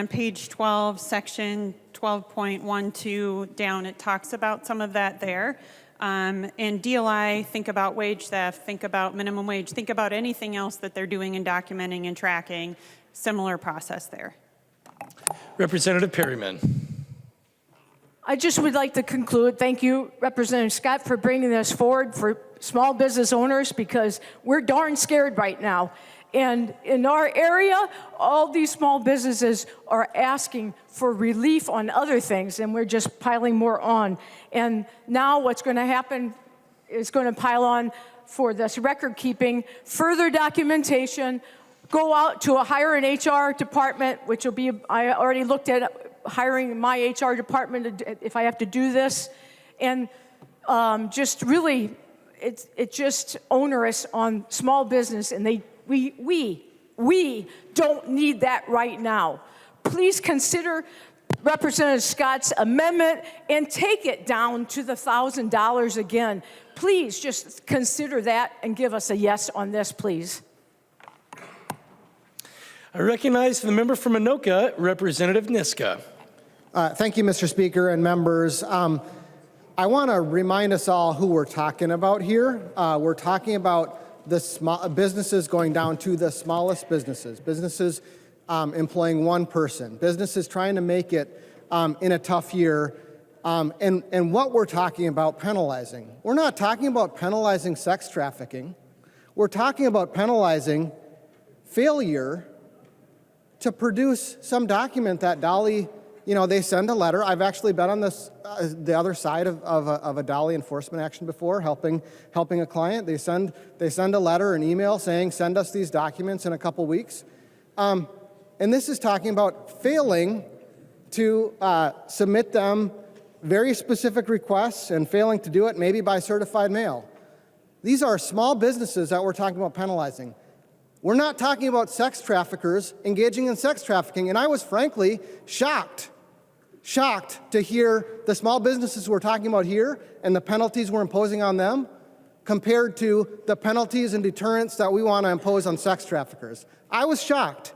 page 12, section 12.12 down, it talks about some of that there. And DLI, think about wage theft, think about minimum wage, think about anything else that they're doing and documenting and tracking. Similar process there. Representative Perryman. I just would like to conclude. Thank you, Representative Scott, for bringing this forward for small business owners, because we're darn scared right now. And in our area, all these small businesses are asking for relief on other things, and we're just piling more on. And now what's going to happen is going to pile on for this record keeping, further documentation, go out to hire an HR department, which will be, I already looked at hiring my HR department if I have to do this. And just really, it's just onerous on small business, and we don't need that right now. Please consider Representative Scott's amendment and take it down to the $1,000 again. Please just consider that and give us a yes on this, please. I recognize the member from Anoka, Representative Niska. Thank you, Mr. Speaker and members. I want to remind us all who we're talking about here. We're talking about the small businesses going down to the smallest businesses employing one person, businesses trying to make it in a tough year. And what we're talking about penalizing. We're not talking about penalizing sex trafficking. We're talking about penalizing failure to produce some document that Dolly, they send a letter. I've actually been on the other side of a Dolly enforcement action before, helping a client. They send a letter, an email saying, send us these documents in a couple weeks. And this is talking about failing to submit them very specific requests and failing to do it maybe by certified mail. These are small businesses that we're talking about penalizing. We're not talking about sex traffickers engaging in sex trafficking. And I was frankly shocked to hear the small businesses we're talking about here and the penalties we're imposing on them compared to the penalties and deterrents that we want to impose on sex traffickers. I was shocked.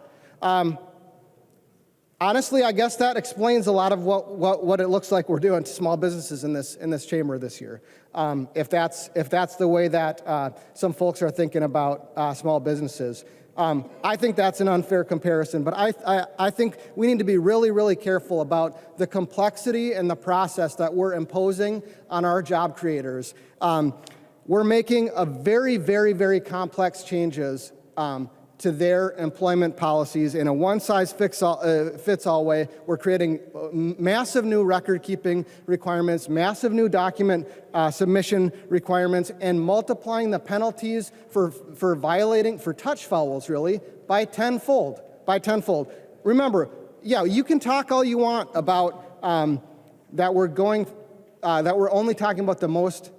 Honestly, I guess that explains a lot of what it looks like we're doing to small businesses in this chamber this year. If that's the way that some folks are thinking about small businesses, I think that's an unfair comparison. But I think we need to be really, really careful about the complexity and the process that we're imposing on our job creators. We're making a very, very, very complex changes to their employment policies in a one-size-fits-all way. We're creating massive new record-keeping requirements, massive new document submission requirements, and multiplying the penalties for touch fouls, really, by tenfold. Remember, yeah, you can talk all you want about that we're only talking about the most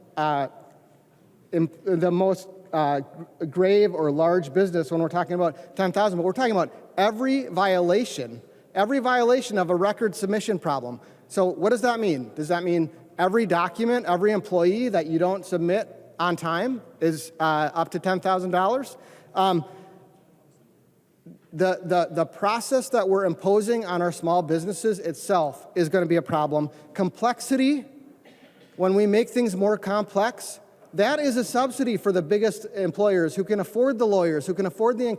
grave or large business when we're talking about 10,000, but we're talking about every violation of a record submission problem. So what does that mean? Does that mean every document, every employee that you don't submit on time is up to $10,000? The process that we're imposing on our small businesses itself is going to be a problem. Complexity, when we make things more complex, that is a subsidy for the biggest employers who can afford the lawyers, who can afford the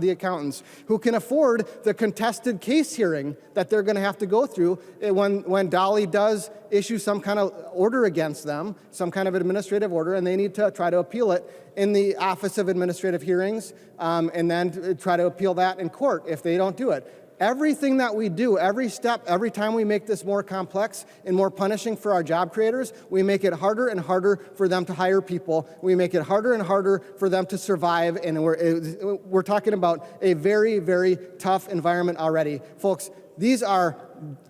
accountants, who can afford the contested case hearing that they're going to have to go through when Dolly does issue some kind of order against them, some kind of administrative order, and they need to try to appeal it in the Office of Administrative Hearings and then try to appeal that in court if they don't do it. Everything that we do, every step, every time we make this more complex and more punishing for our job creators, we make it harder and harder for them to hire people. We make it harder and harder for them to survive, and we're talking about a very, very tough environment already. Folks, these are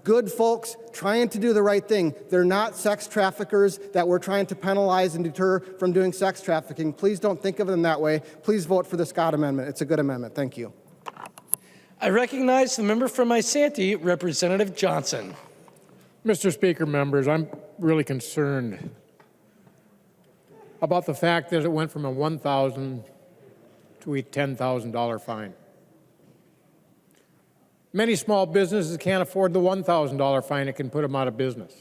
good folks trying to do the right thing. They're not sex traffickers that we're trying to penalize and deter from doing sex trafficking. Please don't think of them that way. Please vote for the Scott Amendment. It's a good amendment. Thank you. I recognize the member from Isanti, Representative Johnson. Mr. Speaker, members, I'm really concerned about the fact that it went from a $1,000 to a $10,000 fine. Many small businesses can't afford the $1,000 fine. It can put them out of business.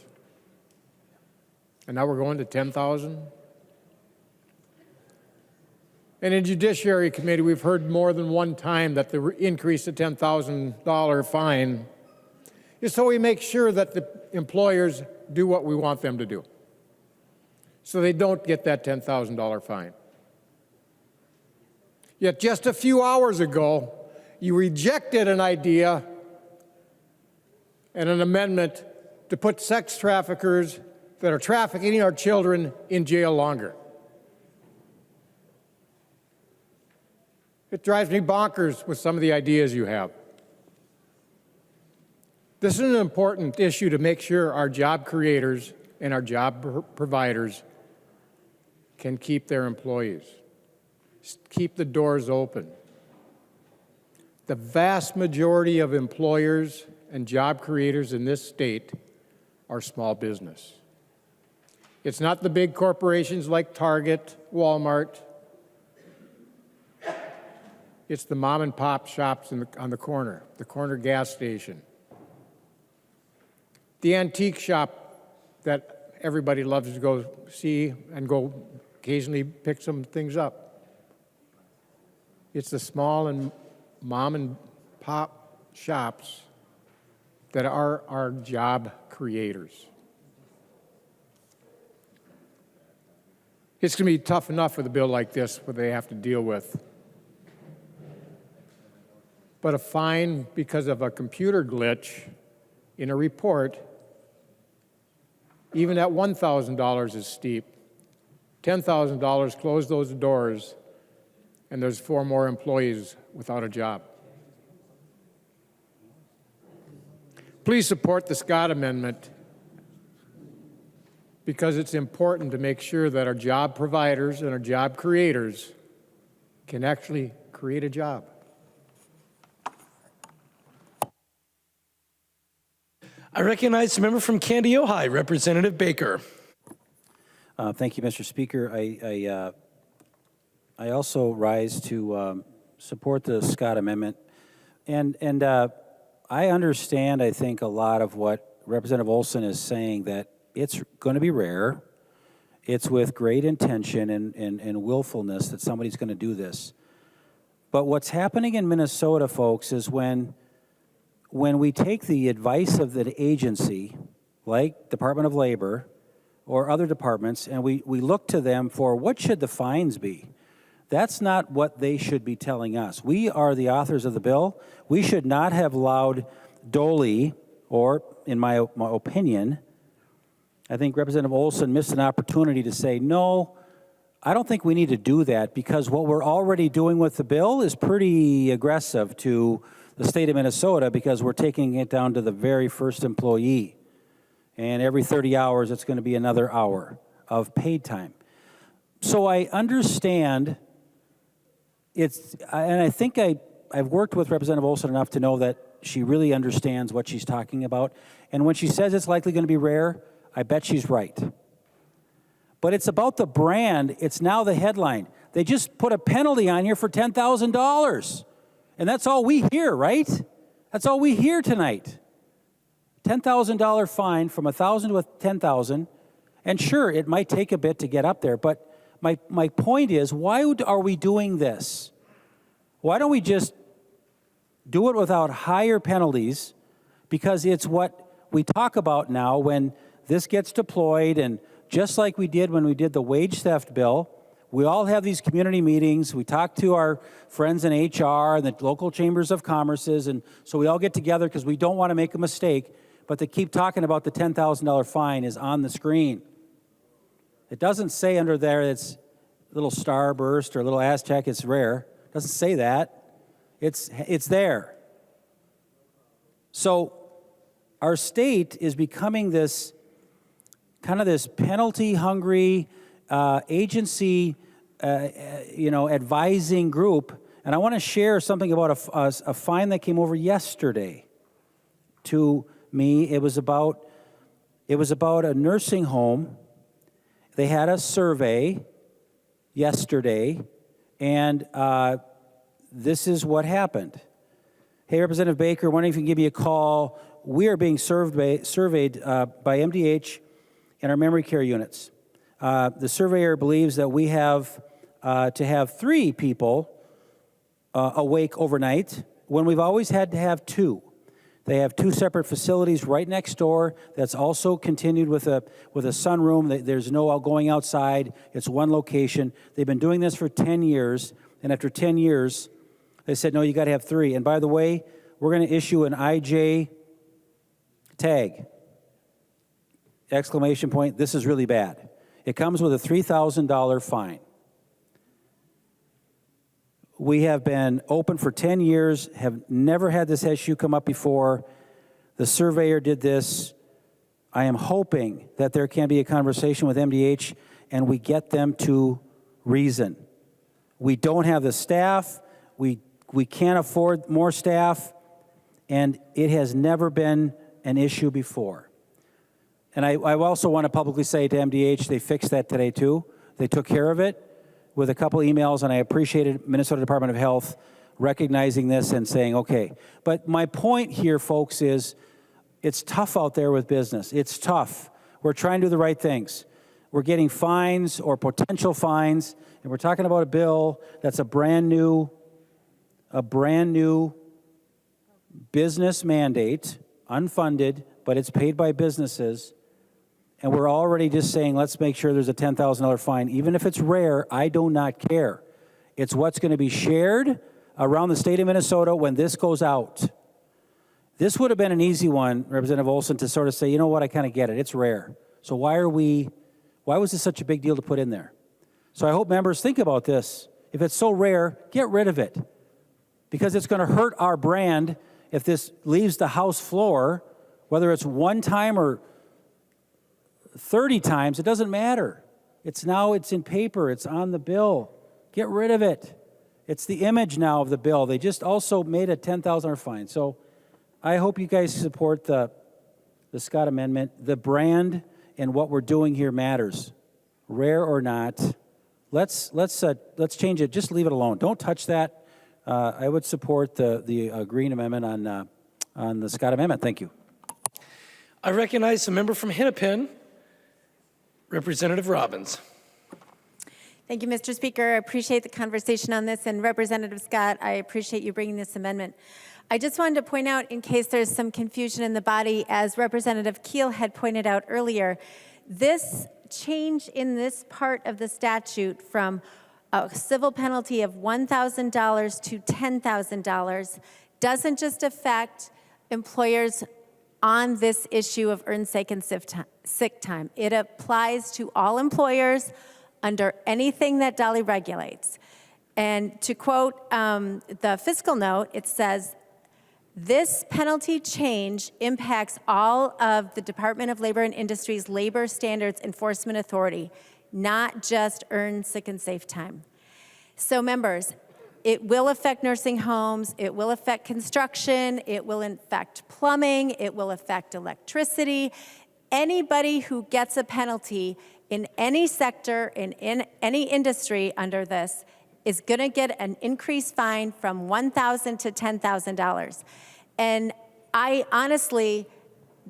And now we're going to $10,000? And in Judiciary Committee, we've heard more than one time that the increase to $10,000 fine is so we make sure that the employers do what we want them to do, so they don't get that $10,000 fine. Yet just a few hours ago, you rejected an idea and an amendment to put sex traffickers that are trafficking our children in jail longer. It drives me bonkers with some of the ideas you have. This is an important issue to make sure our job creators and our job providers can keep their employees, keep the doors open. The vast majority of employers and job creators in this state are small business. It's not the big corporations like Target, Walmart. It's the mom and pop shops on the corner gas station, the antique shop that everybody loves to go see and go occasionally pick some things up. It's the small and mom and pop shops that are our job creators. It's going to be tough enough with a bill like this, what they have to deal with. But a fine because of a computer glitch in a report, even at $1,000 is steep. $10,000, close those doors, and there's 4 more employees without a job. Please support the Scott Amendment, because it's important to make sure that our job providers and our job creators can actually create a job. I recognize the member from Candy, Ojai, Representative Baker. Thank you, Mr. Speaker. I also rise to support the Scott Amendment. And I understand, I think, a lot of what Representative Olson is saying, that it's going to be rare. It's with great intention and willfulness that somebody's going to do this. But what's happening in Minnesota, folks, is when we take the advice of the agency, like Department of Labor or other departments, and we look to them for what should the fines be. That's not what they should be telling us. We are the authors of the bill. We should not have allowed Dolly, or in my opinion, I think Representative Olson missed an opportunity to say, no, I don't think we need to do that, because what we're already doing with the bill is pretty aggressive to the state of Minnesota, because we're taking it down to the very first employee. And every 30 hours, it's going to be another hour of paid time. So I understand and I think I've worked with Representative Olson enough to know that she really understands what she's talking about. And when she says it's likely going to be rare, I bet she's right. But it's about the brand. It's now the headline. They just put a penalty on here for $10,000. And that's all we hear, right? That's all we hear tonight. $10,000 fine from $1,000 to $10,000. And sure, it might take a bit to get up there, but my point is, why are we doing this? Why don't we just do it without higher penalties? Because it's what we talk about now when this gets deployed, and just like we did when we did the wage theft bill, we all have these community meetings. We talk to our friends in HR and the local chambers of commerces, and so we all get together because we don't want to make a mistake, but to keep talking about the $10,000 fine is on the screen. It doesn't say under there it's a little starburst or a little Aztec, it's rare. It doesn't say that. It's there. So our state is becoming this kind of this penalty-hungry agency, advising group. And I want to share something about a fine that came over yesterday to me. It was about a nursing home. They had a survey, yesterday, and this is what happened. Hey, Representative Baker, wondering if you can give me a call. We are being surveyed by MDH in our memory care units. The surveyor believes that we have to have 3 people awake overnight when we've always had to have 2. They have 2 separate facilities right next door that's also continued with a sunroom. There's no going outside. It's one location. They've been doing this for 10 years, and after 10 years, they said, no, you got to have 3. And by the way, we're going to issue an IJ tag, exclamation point, this is really bad. It comes with a $3,000 fine. We have been open for 10 years, have never had this issue come up before. The surveyor did this. I am hoping that there can be a conversation with MDH and we get them to reason. We don't have the staff. We can't afford more staff, and it has never been an issue before. And I also want to publicly say to MDH, they fixed that today too. They took care of it with a couple emails, and I appreciated Minnesota Department of Health recognizing this and saying, okay. But my point here, folks, is it's tough out there with business. It's tough. We're trying to do the right things. We're getting fines or potential fines, and we're talking about a bill that's a brand new business mandate, unfunded, but it's paid by businesses. And we're already just saying, let's make sure there's a $10,000 fine. Even if it's rare, I do not care. It's what's going to be shared around the state of Minnesota when this goes out. This would have been an easy one, Representative Olson, to sort of say, you know what, I kind of get it. It's rare. So why was this such a big deal to put in there? So I hope members think about this. If it's so rare, get rid of it. Because it's going to hurt our brand if this leaves the House floor, whether it's 1 time or 30 times, it doesn't matter. It's in paper, it's on the bill. Get rid of it. It's the image now of the bill. They just also made a $10,000 fine. So I hope you guys support the Scott Amendment. The brand and what we're doing here matters. Rare or not. Let's change it. Just leave it alone. Don't touch that. I would support the Green Amendment on the Scott Amendment. Thank you. I recognize the member from Hennepin, Representative Robbins. Thank you, Mr. Speaker. I appreciate the conversation on this. And Representative Scott, I appreciate you bringing this amendment. I just wanted to point out, in case there's some confusion in the body, as Representative Keel had pointed out earlier, this change in this part of the statute from a civil penalty of $1,000 to $10,000 doesn't just affect employers on this issue of earned sick and sick time. It applies to all employers under anything that Dolly regulates. And to quote the fiscal note, it says, this penalty change impacts all of the Department of Labor and Industry's Labor Standards Enforcement Authority, not just earned sick and safe time. So members, it will affect nursing homes, it will affect construction, it will affect plumbing, it will affect electricity. Anybody who gets a penalty in any sector, in any industry under this, is going to get an increased fine from $1,000 to $10,000. And I honestly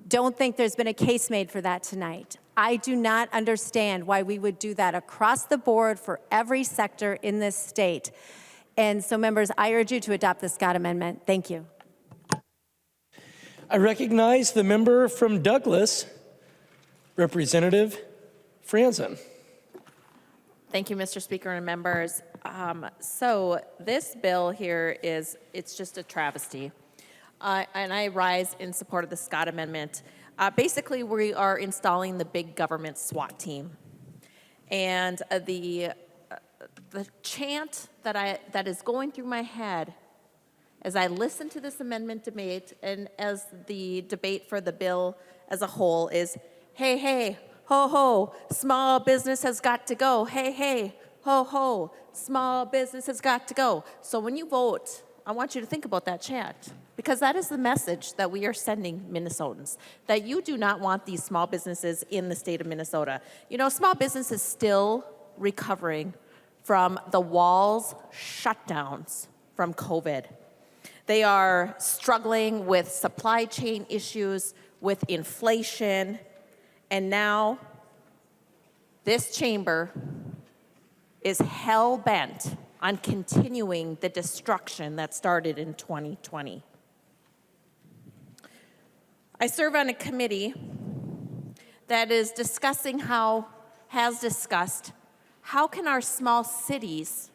don't think there's been a case made for that tonight. I do not understand why we would do that across the board for every sector in this state. And so, members, I urge you to adopt the Scott Amendment. Thank you. I recognize the member from Douglas, Representative Franzen. Thank you, Mr. Speaker and members. So this bill here it's just a travesty. And I rise in support of the Scott Amendment. Basically, we are installing the big government SWAT team. And the chant that is going through my head as I listen to this amendment debate and as the debate for the bill as a whole is, hey, hey, ho, ho, small business has got to go. Hey, hey, ho, ho, small business has got to go. So when you vote, I want you to think about that chant, because that is the message that we are sending Minnesotans, that you do not want these small businesses in the state of Minnesota. You know, small business is still recovering from the walls shutdowns from COVID. They are struggling with supply chain issues, with inflation, and now this chamber is hell-bent on continuing the destruction that started in 2020. I serve on a committee that is discussing how can our small cities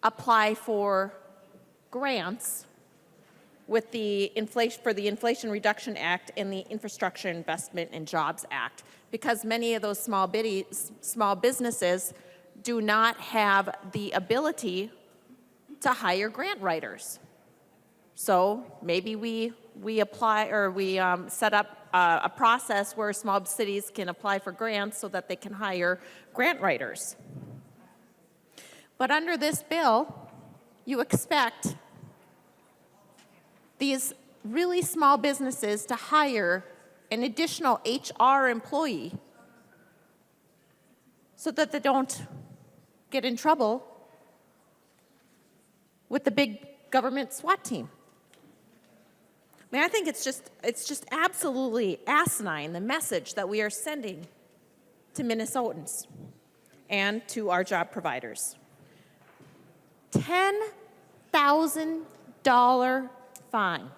apply for grants with the Inflation Reduction Act and the Infrastructure Investment and Jobs Act, because many of those small businesses do not have the ability to hire grant writers. So maybe we apply, or we set up a process where small cities can apply for grants so that they can hire grant writers. But under this bill, you expect these really small businesses to hire an additional HR employee so that they don't get in trouble with the big government SWAT team. I mean, I think it's just absolutely asinine, the message that we are sending to Minnesotans and to our job providers. $10,000 fine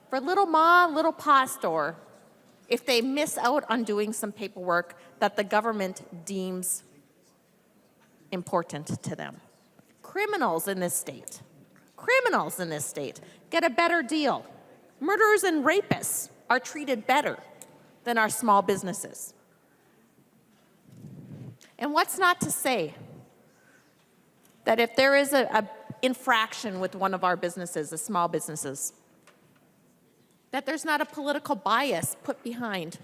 for little ma, little pa store if they miss out on doing some paperwork that the government deems important to them. Criminals in this state get a better deal. Murderers and rapists are treated better than our small businesses. And what's not to say that if there is an infraction with one of our businesses, the small businesses, that there's not a political bias put behind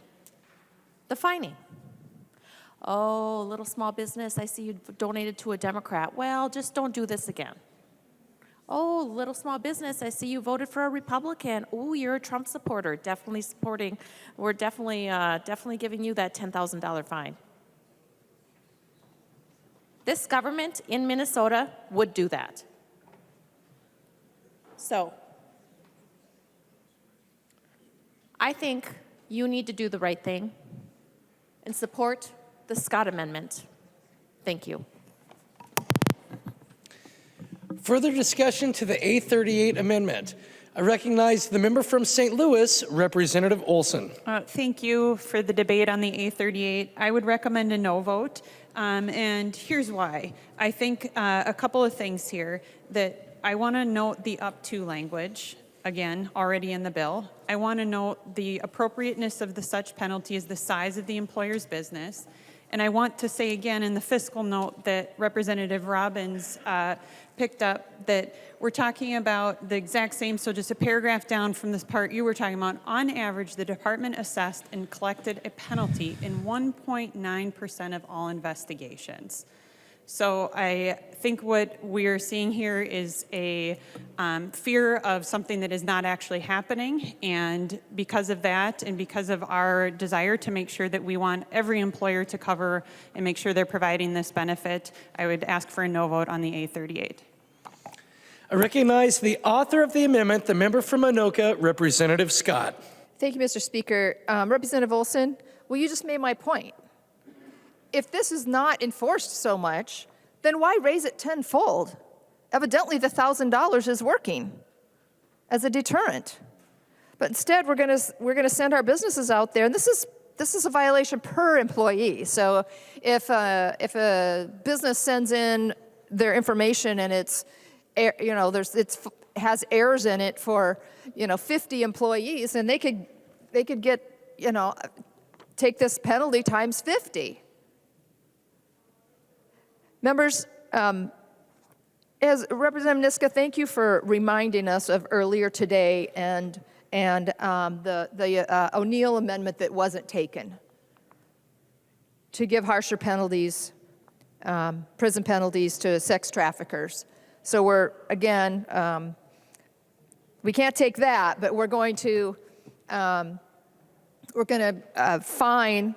the fining. Oh, little small business, I see you donated to a Democrat. Well, just don't do this again. Oh, little small business, I see you voted for a Republican. Oh, you're a Trump supporter. Definitely supporting. We're definitely giving you that $10,000 fine. This government in Minnesota would do that. So, I think you need to do the right thing and support the Scott Amendment. Thank you. Further discussion to the A38 amendment. I recognize the member from St. Louis, Representative Olson. Thank you for the debate on the A38. I would recommend a no vote, and here's why. I think a couple of things here that I want to note the up to language, again, already in the bill. I want to note the appropriateness of the such penalty is the size of the employer's business. And I want to say again in the fiscal note that Representative Robbins picked up that we're talking about the exact same, so just a paragraph down from this part you were talking about, on average, the department assessed and collected a penalty in 1.9% of all investigations. So I think what we're seeing here is a fear of something that is not actually happening, and because of that and because of our desire to make sure that we want every employer to cover and make sure they're providing this benefit, I would ask for a no vote on the A38. I recognize the author of the amendment, the member from Anoka, Representative Scott. Thank you, Mr. Speaker. Representative Olson, well, you just made my point. If this is not enforced so much, then why raise it tenfold? Evidently, the $1,000 is working as a deterrent. But instead, we're going to send our businesses out there, and this is a violation per employee. So if a business sends in their information and it's has errors in it for 50 employees, then they could get take this penalty times 50. Members, as Representative Niska, thank you for reminding us of earlier today and the O'Neill amendment that wasn't taken to give harsher penalties, prison penalties to sex traffickers. So we're, again, we can't take that, but we're going to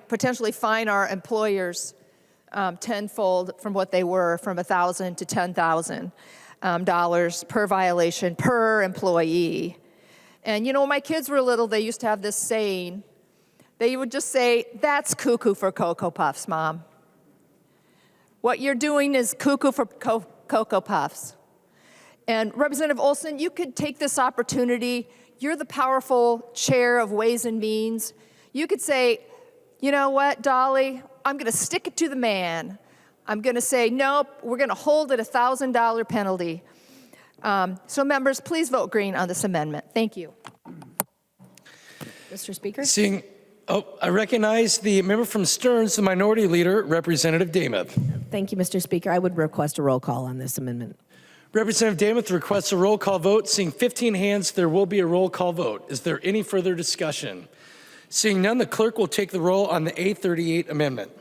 potentially fine our employers tenfold from what they were, from $1,000 to $10,000 per violation per employee. And you know, when my kids were little, they used to have this saying. They would just say, "That's cuckoo for Cocoa Puffs, Mom. What you're doing is cuckoo for Cocoa Puffs." And Representative Olson, you could take this opportunity. You're the powerful chair of Ways and Means. You could say, "You know what, Dolly? I'm going to stick it to the man. I'm going to say, nope, we're going to hold it $1,000 penalty." So members, please vote green on this amendment. Thank you. Mr. Speaker? I recognize the member from Stearns, the Minority Leader, Representative Demuth. Thank you, Mr. Speaker. I would request a roll call on this amendment. Representative Demuth requests a roll call vote. Seeing 15 hands, there will be a roll call vote. Is there any further discussion? Seeing none, the clerk will take the roll on the A38 amendment.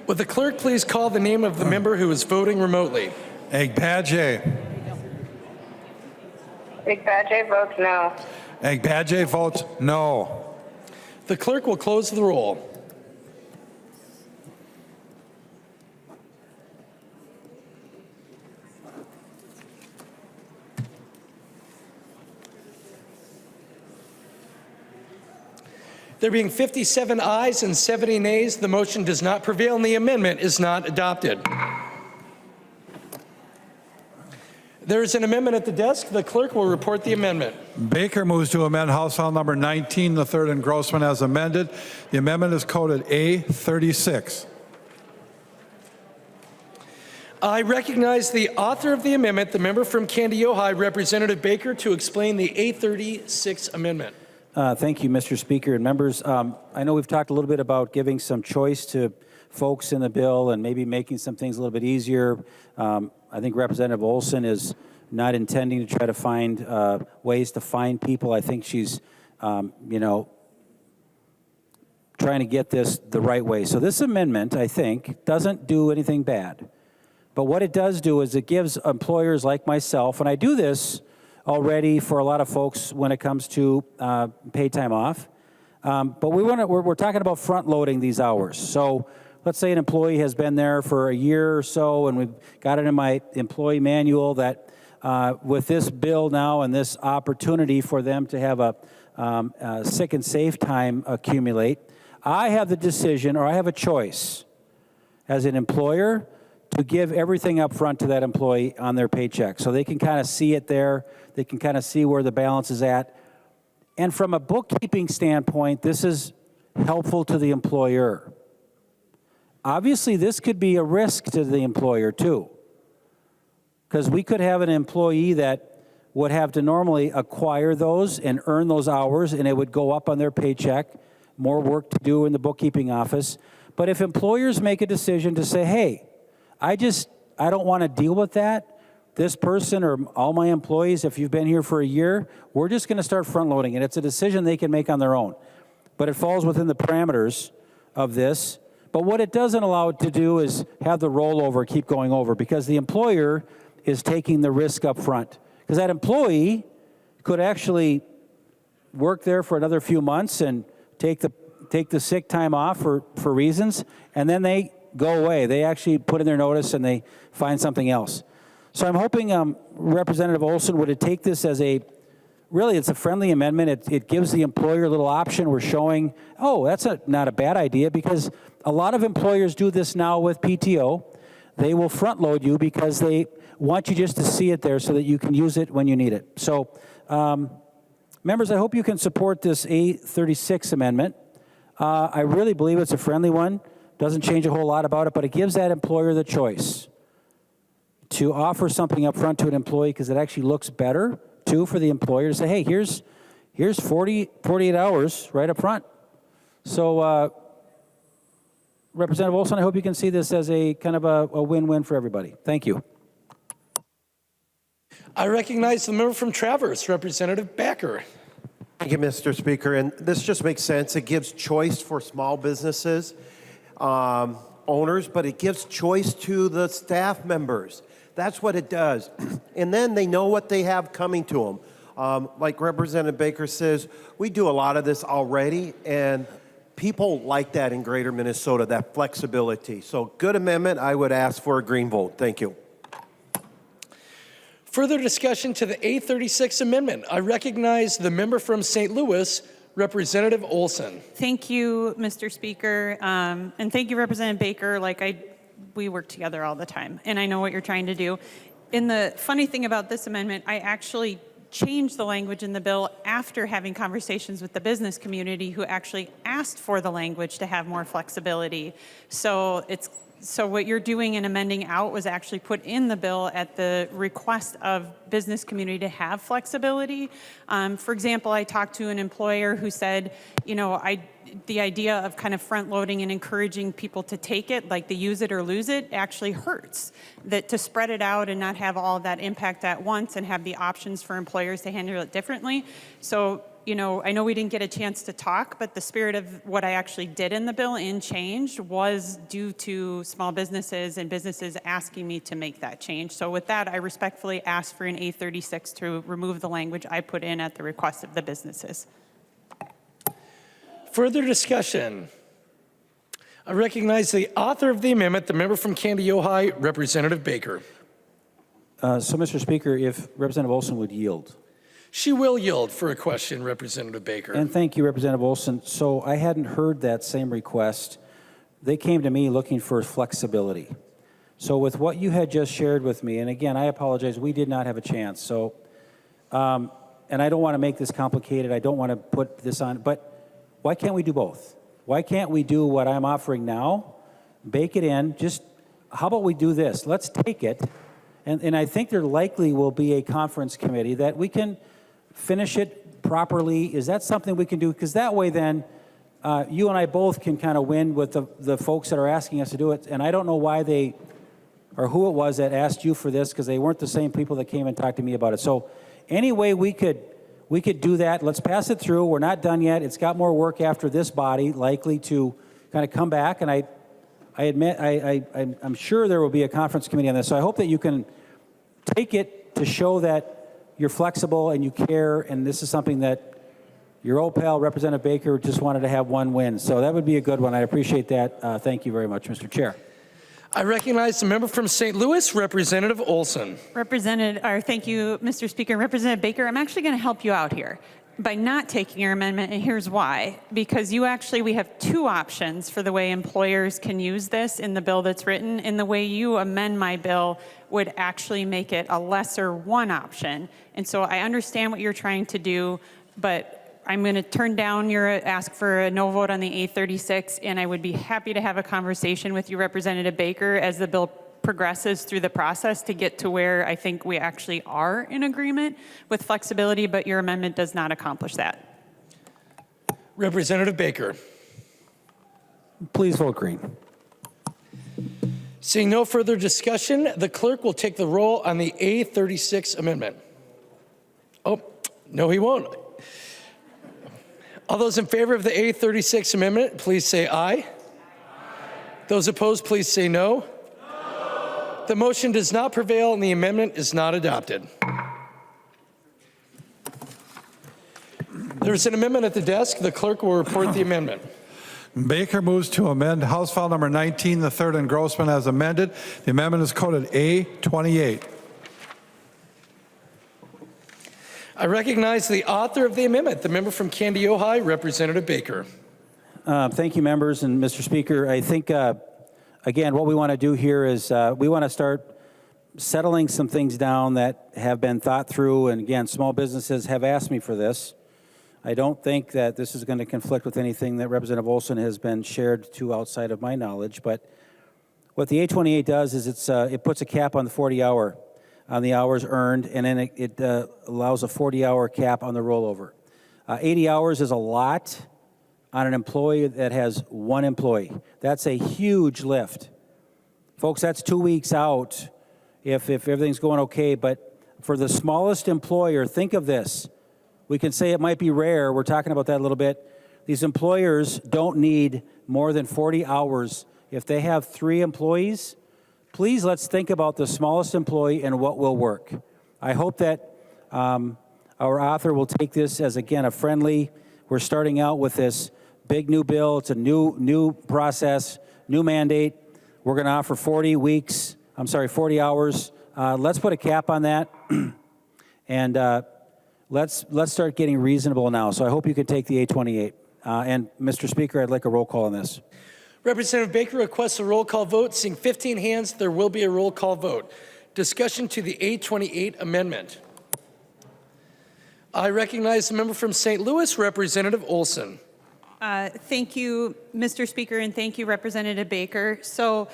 Would the clerk please call the name of the member who is voting remotely? Agbaje. Agbaje votes no. Agbaje votes no. The clerk will close the roll. There being 57 ayes and 70 nays, the motion does not prevail and the amendment is not adopted. There is an amendment at the desk. The clerk will report the amendment. Baker moves to amend House File Number 19, the third engrossment as amended. The amendment is coded A36. I recognize the author of the amendment, the member from Candy Ojai, Representative Baker, to explain the A36 amendment. Thank you, Mr. Speaker and members. I know we've talked a little bit about giving some choice to folks in the bill and maybe making some things a little bit easier. I think Representative Olson is not intending to try to find ways to find people. I think she's, you know, trying to get this the right way. So this amendment, I think, doesn't do anything bad. But what it does do is it gives employers like myself, and I do this already for a lot of folks when it comes to paid time off. But we're talking about front loading these hours. So let's say an employee has been there for a year or so, and we've got it in my employee manual that with this bill now and this opportunity for them to have a sick and safe time accumulate, I have the decision, or I have a choice as an employer to give everything up front to that employee on their paycheck. So they can kind of see it there. They can kind of see where the balance is at. And from a bookkeeping standpoint, this is helpful to the employer. Obviously, this could be a risk to the employer too, because we could have an employee that would have to normally acquire those and earn those hours, and it would go up on their paycheck, more work to do in the bookkeeping office. But if employers make a decision to say, hey, I don't want to deal with that, this person or all my employees, if you've been here for a year, we're just going to start front loading. And it's a decision they can make on their own. But it falls within the parameters of this. But what it doesn't allow it to do is have the rollover keep going over, because the employer is taking the risk up front. Because that employee could actually work there for another few months and take the sick time off for reasons, and then they go away. They actually put in their notice and they find something else. So I'm hoping Representative Olson would take this as really it's a friendly amendment. It gives the employer a little option. We're showing, oh, that's not a bad idea, because a lot of employers do this now with PTO. They will front load you because they want you just to see it there so that you can use it when you need it. So members, I hope you can support this A36 amendment. I really believe it's a friendly one. Doesn't change a whole lot about it, but it gives that employer the choice to offer something up front to an employee because it actually looks better, too, for the employer to say, hey, here's 48 hours right up front. So, Representative Olson, I hope you can see this as a kind of a win-win for everybody. Thank you. I recognize the member from Traverse, Representative Backer. Thank you, Mr. Speaker. And this just makes sense. It gives choice for small businesses, owners, but it gives choice to the staff members. That's what it does. And then they know what they have coming to them. Like Representative Baker says, we do a lot of this already, and people like that in Greater Minnesota, that flexibility. So good amendment. I would ask for a green vote. Thank you. Further discussion to the A36 amendment. I recognize the member from St. Louis, Representative Olson. Thank you, Mr. Speaker, and thank you, Representative Baker. We work together all the time, and I know what you're trying to do. And the funny thing about this amendment, I actually changed the language in the bill after having conversations with the business community who actually asked for the language to have more flexibility. So what you're doing in amending out was actually put in the bill at the request of business community to have flexibility. For example, I talked to an employer who said, the idea of kind of front loading and encouraging people to take it, like the use it or lose it, actually hurts. That to spread it out and not have all of that impact at once and have the options for employers to handle it differently. So, I know we didn't get a chance to talk, but the spirit of what I actually did in the bill and changed was due to small businesses and businesses asking me to make that change. So with that, I respectfully ask for an A36 to remove the language I put in at the request of the businesses. Further discussion. I recognize the author of the amendment, the member from Candy Ojai, Representative Baker. So, Mr. Speaker, if Representative Olson would yield. She will yield for a question, Representative Baker. And thank you, Representative Olson. So I hadn't heard that same request. They came to me looking for flexibility. So with what you had just shared with me, and again, I apologize, we did not have a chance. So, and I don't want to make this complicated. I don't want to put this on, but why can't we do both? Why can't we do what I'm offering now, bake it in, how about we do this? Let's take it, and I think there likely will be a conference committee that we can finish it properly. Is that something we can do? Because that way then you and I both can kind of win with the folks that are asking us to do it. And I don't know why they, or who it was that asked you for this, because they weren't the same people that came and talked to me about it. So anyway, we could do that. Let's pass it through. We're not done yet. It's got more work after this body likely to kind of come back. And I admit, I'm sure there will be a conference committee on this. So I hope that you can take it to show that you're flexible and you care, and this is something that your old pal, Representative Baker, just wanted to have one win. So that would be a good one. I appreciate that. Thank you very much, Mr. Chair. I recognize the member from St. Louis, Representative Olson. Thank you, Mr. Speaker. Representative Baker, I'm actually going to help you out here by not taking your amendment, and here's why. Because we have two options for the way employers can use this in the bill that's written, and the way you amend my bill would actually make it a lesser one option. And so I understand what you're trying to do, but I'm going to turn down your ask for a no vote on the A36, and I would be happy to have a conversation with you, Representative Baker, as the bill progresses through the process to get to where I think we actually are in agreement with flexibility, but your amendment does not accomplish that. Representative Baker. Please vote green. Seeing no further discussion, the clerk will take the roll on the A36 amendment. Oh, no, he won't. All those in favor of the A36 amendment, please say aye. Aye. Those opposed, please say no. No. The motion does not prevail and the amendment is not adopted. There's an amendment at the desk. The clerk will report the amendment. Baker moves to amend House File number 19, the third engrossment as amended. The amendment is coded A28. I recognize the author of the amendment, the member from Candy Ojai, Representative Baker. Thank you, members, and Mr. Speaker. I think, again, what we want to do here is we want to start settling some things down that have been thought through, and again, small businesses have asked me for this. I don't think that this is going to conflict with anything that Representative Olson has been shared to outside of my knowledge, but What the A28 does is it puts a cap on the 40-hour, on the hours earned, and then it allows a 40-hour cap on the rollover. 80 hours is a lot on an employee that has one employee. That's a huge lift. Folks, that's 2 weeks out if everything's going okay, but for the smallest employer, think of this. We can say it might be rare. We're talking about that a little bit. These employers don't need more than 40 hours. If they have 3 employees, please let's think about the smallest employee and what will work. I hope that our author will take this as, again, a friendly, we're starting out with this big new bill. It's a new process, new mandate. We're going to offer 40 hours. Let's put a cap on that. And let's start getting reasonable now. So I hope you can take the A28. And Mr. Speaker, I'd like a roll call on this. Representative Baker requests a roll call vote. Seeing 15 hands, there will be a roll call vote. Discussion to the A28 amendment. I recognize the member from St. Louis, Representative Olson. Thank you, Mr. Speaker, and thank you, Representative Baker. So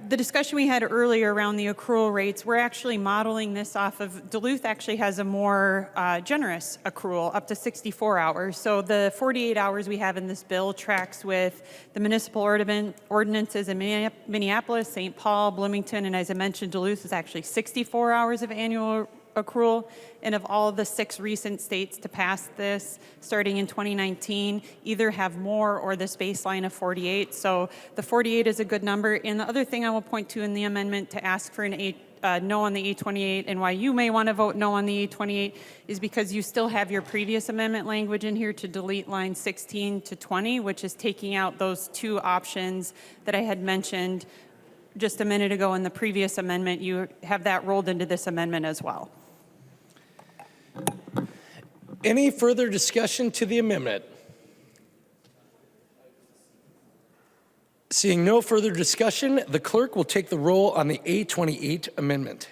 the discussion we had earlier around the accrual rates, we're actually modeling this off of, Duluth actually has a more generous accrual, up to 64 hours. So the 48 hours we have in this bill tracks with the municipal ordinances in Minneapolis, St. Paul, Bloomington, and as I mentioned, Duluth is actually 64 hours of annual accrual. And of all of the 6 recent states to pass this, starting in 2019, either have more or this baseline of 48. So the 48 is a good number. And the other thing I will point to in the amendment to ask for an no on the A28 and why you may want to vote no on the A28 is because you still have your previous amendment language in here to delete lines 16 to 20, which is taking out those 2 options that I had mentioned just a minute ago in the previous amendment. You have that rolled into this amendment as well. Any further discussion to the amendment? Seeing no further discussion, the clerk will take the roll on the A28 amendment.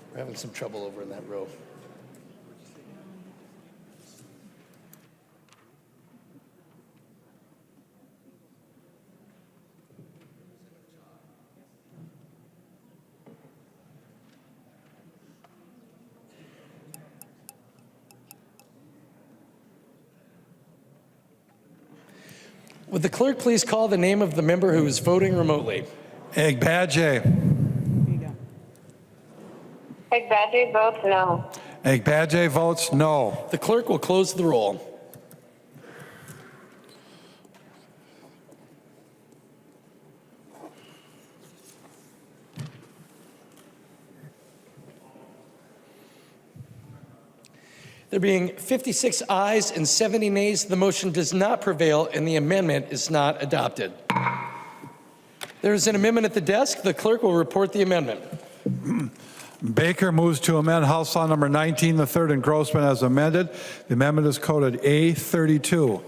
We're having some trouble over in that row. Would the clerk please call the name of the member who is voting remotely? Agbadje. Agbadje votes no. Agbadje votes no. The clerk will close the roll. There being 56 ayes and 70 nays, the motion does not prevail and the amendment is not adopted. There is an amendment at the desk. The clerk will report the amendment. Baker moves to amend House Law number 19, the third engrossment as amended. The amendment is coded A32.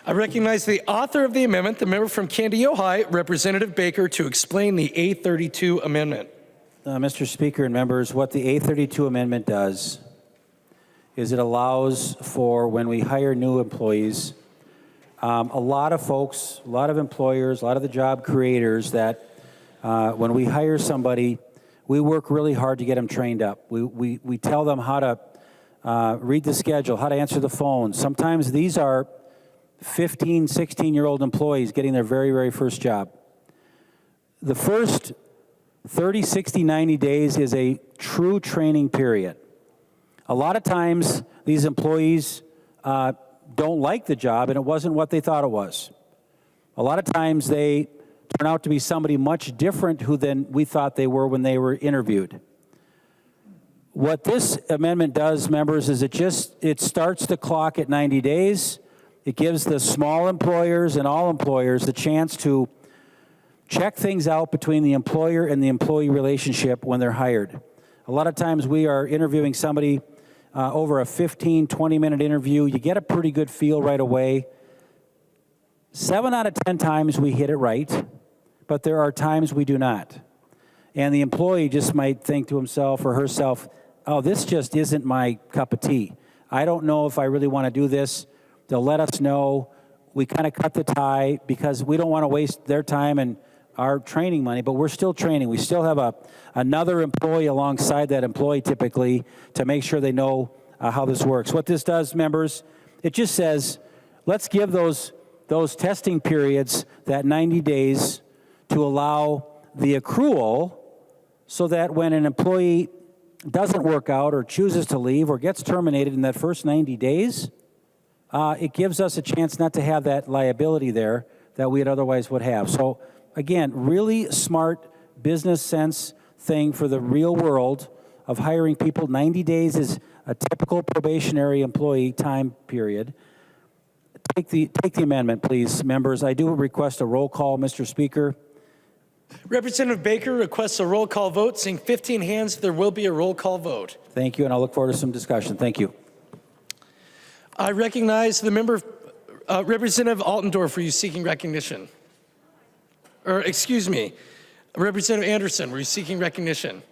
I recognize the author of the amendment, the member from Candy, Ohio, Representative Baker, to explain the A32 amendment. Mr. Speaker and members, what the A32 amendment does is it allows for when we hire new employees, a lot of folks, a lot of employers, a lot of the job creators that when we hire somebody, we work really hard to get them trained up. We tell them how to read the schedule, how to answer the phone. Sometimes these are 15, 16-year-old employees getting their very, very first job. The first 30, 60, 90 days is a true training period. A lot of times, these employees don't like the job, and it wasn't what they thought it was. A lot of times, they turn out to be somebody much different than we thought they were when they were interviewed. What this amendment does, members, is it starts the clock at 90 days. It gives the small employers and all employers the chance to check things out between the employer and the employee relationship when they're hired. A lot of times we are interviewing somebody over a 15, 20-minute interview. You get a pretty good feel right away. 7 out of 10 times we hit it right, but there are times we do not. And the employee just might think to himself or herself, oh, this just isn't my cup of tea. I don't know if I really want to do this. They'll let us know. We kind of cut the tie because we don't want to waste their time and our training money, but we're still training. We still have another employee alongside that employee typically to make sure they know how this works. What this does, members, it just says, let's give those testing periods, that 90 days, to allow the accrual so that when an employee doesn't work out or chooses to leave or gets terminated in that first 90 days, it gives us a chance not to have that liability there that we otherwise would have. So again, really smart business sense thing for the real world of hiring people. 90 days is a typical probationary employee time period. Take the amendment, please, members. I do request a roll call, Mr. Speaker. Representative Baker requests a roll call vote. Seeing 15 hands, there will be a roll call vote. Thank you, and I'll look forward to some discussion. Thank you. I recognize the member, Representative Altendorf, were you seeking recognition? Or, excuse me, Representative Anderson, were you seeking recognition?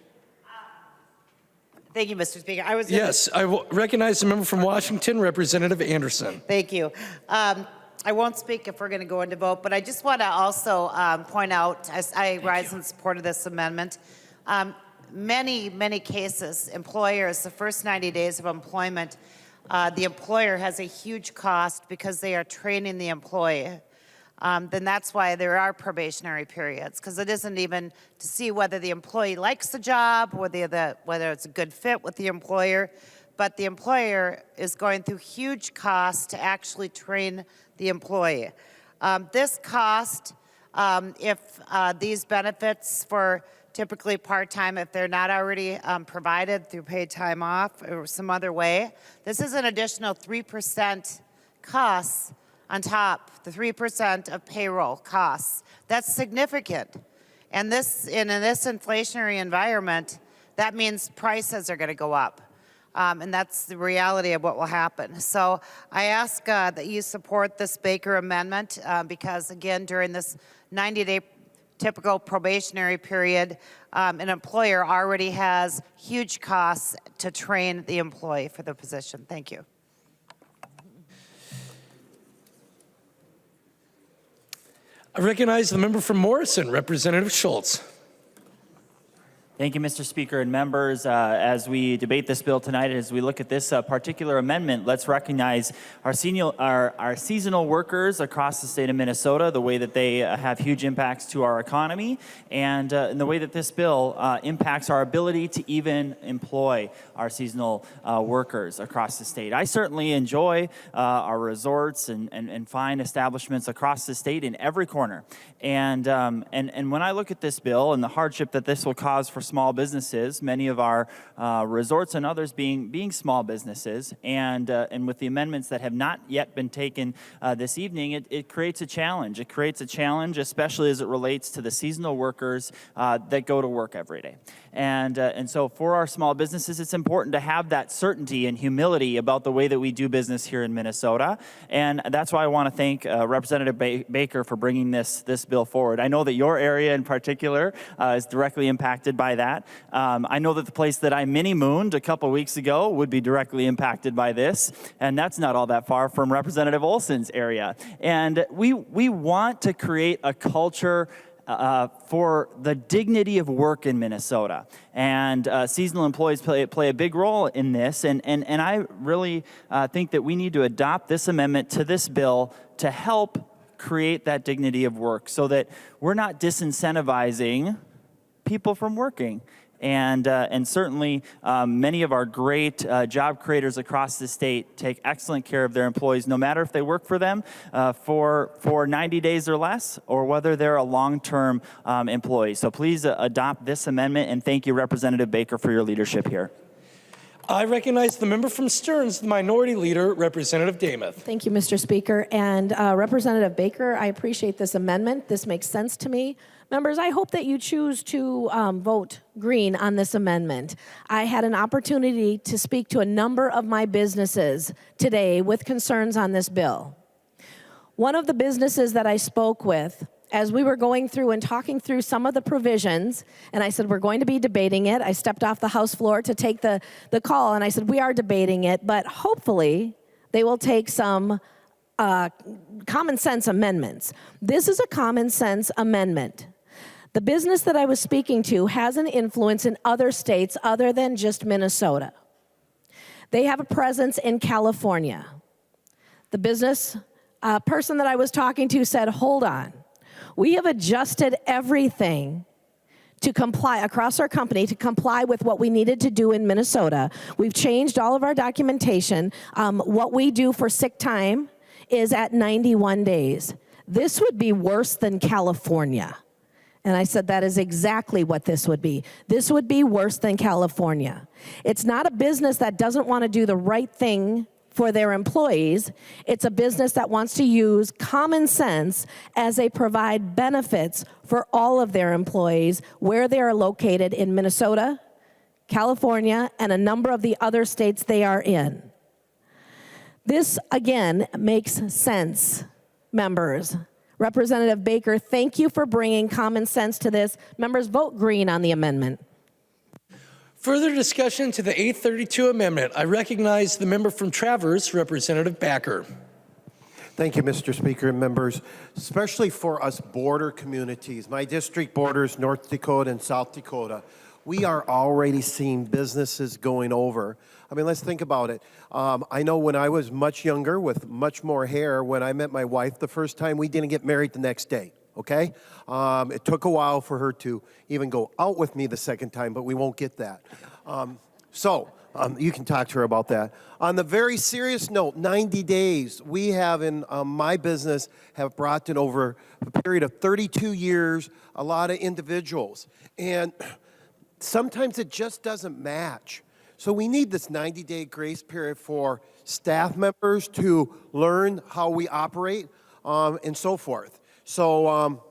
Thank you, Mr. Speaker. Yes, I will recognize the member from Washington, Representative Anderson. Thank you. I won't speak if we're going to go into vote, but I just want to also point out, as I rise in support of this amendment, many cases, employers, the first 90 days of employment, the employer has a huge cost because they are training the employee. Then that's why there are probationary periods, because it isn't even to see whether the employee likes the job, whether it's a good fit with the employer, but the employer is going through huge costs to actually train the employee. This cost, if these benefits for typically part-time, if they're not already provided through paid time off or some other way, this is an additional 3% costs on top, the 3% of payroll costs. That's significant. And in this inflationary environment, that means prices are going to go up. And that's the reality of what will happen. So I ask that you support this Baker amendment because, again, during this 90-day typical probationary period, an employer already has huge costs to train the employee for the position. Thank you. I recognize the member from Morrison, Representative Schultz. Thank you, Mr. Speaker and members. As we debate this bill tonight, as we look at this particular amendment, let's recognize our seasonal workers across the state of Minnesota, the way that they have huge impacts to our economy, and in the way that this bill impacts our ability to even employ our seasonal workers across the state. I certainly enjoy our resorts and fine establishments across the state in every corner. And when I look at this bill and the hardship that this will cause for small businesses, many of our resorts and others being small businesses, and with the amendments that have not yet been taken this evening, it creates a challenge. It creates a challenge, especially as it relates to the seasonal workers that go to work every day. And so for our small businesses, it's important to have that certainty and humility about the way that we do business here in Minnesota. And that's why I want to thank Representative Baker for bringing this bill forward. I know that your area in particular is directly impacted by that. I know that the place that I mini-mooned a couple weeks ago would be directly impacted by this, and that's not all that far from Representative Olson's area. And we want to create a culture for the dignity of work in Minnesota. And seasonal employees play a big role in this. And I really think that we need to adopt this amendment to this bill to help create that dignity of work so that we're not disincentivizing people from working. And certainly many of our great job creators across the state take excellent care of their employees, no matter if they work for them for 90 days or less, or whether they're a long-term employee. So please adopt this amendment, and thank you, Representative Baker, for your leadership here. I recognize the member from Stearns, the Minority Leader, Representative Damath. Thank you, Mr. Speaker. And Representative Baker, I appreciate this amendment. This makes sense to me. Members, I hope that you choose to vote green on this amendment. I had an opportunity to speak to a number of my businesses today with concerns on this bill. One of the businesses that I spoke with, as we were going through and talking through some of the provisions, and I said, we're going to be debating it. I stepped off the House floor to take the call, and I said, we are debating it, but hopefully they will take some common sense amendments. This is a common sense amendment. The business that I was speaking to has an influence in other states other than just Minnesota. They have a presence in California. The business person that I was talking to said, hold on. We have adjusted everything to comply across our company to comply with what we needed to do in Minnesota. We've changed all of our documentation. What we do for sick time is at 91 days. This would be worse than California. And I said, that is exactly what this would be. This would be worse than California. It's not a business that doesn't want to do the right thing for their employees. It's a business that wants to use common sense as they provide benefits for all of their employees where they are located in Minnesota, California, and a number of the other states they are in. This, again, makes sense, members. Representative Baker, thank you for bringing common sense to this. Members, vote green on the amendment. Further discussion to the 832 amendment. I recognize the member from Traverse, Representative Baker. Thank you, Mr. Speaker and members, especially for us border communities. My district borders North Dakota and South Dakota. We are already seeing businesses going over. I mean, let's think about it. I know when I was much younger with much more hair, when I met my wife the first time, we didn't get married the next day, okay? It took a while for her to even go out with me the second time, but we won't get that. You can talk to her about that. On the very serious note, 90 days, we have in my business have brought in over a period of 32 years, a lot of individuals. And sometimes it just doesn't match. So we need this 90-day grace period for staff members to learn how we operate and so forth. So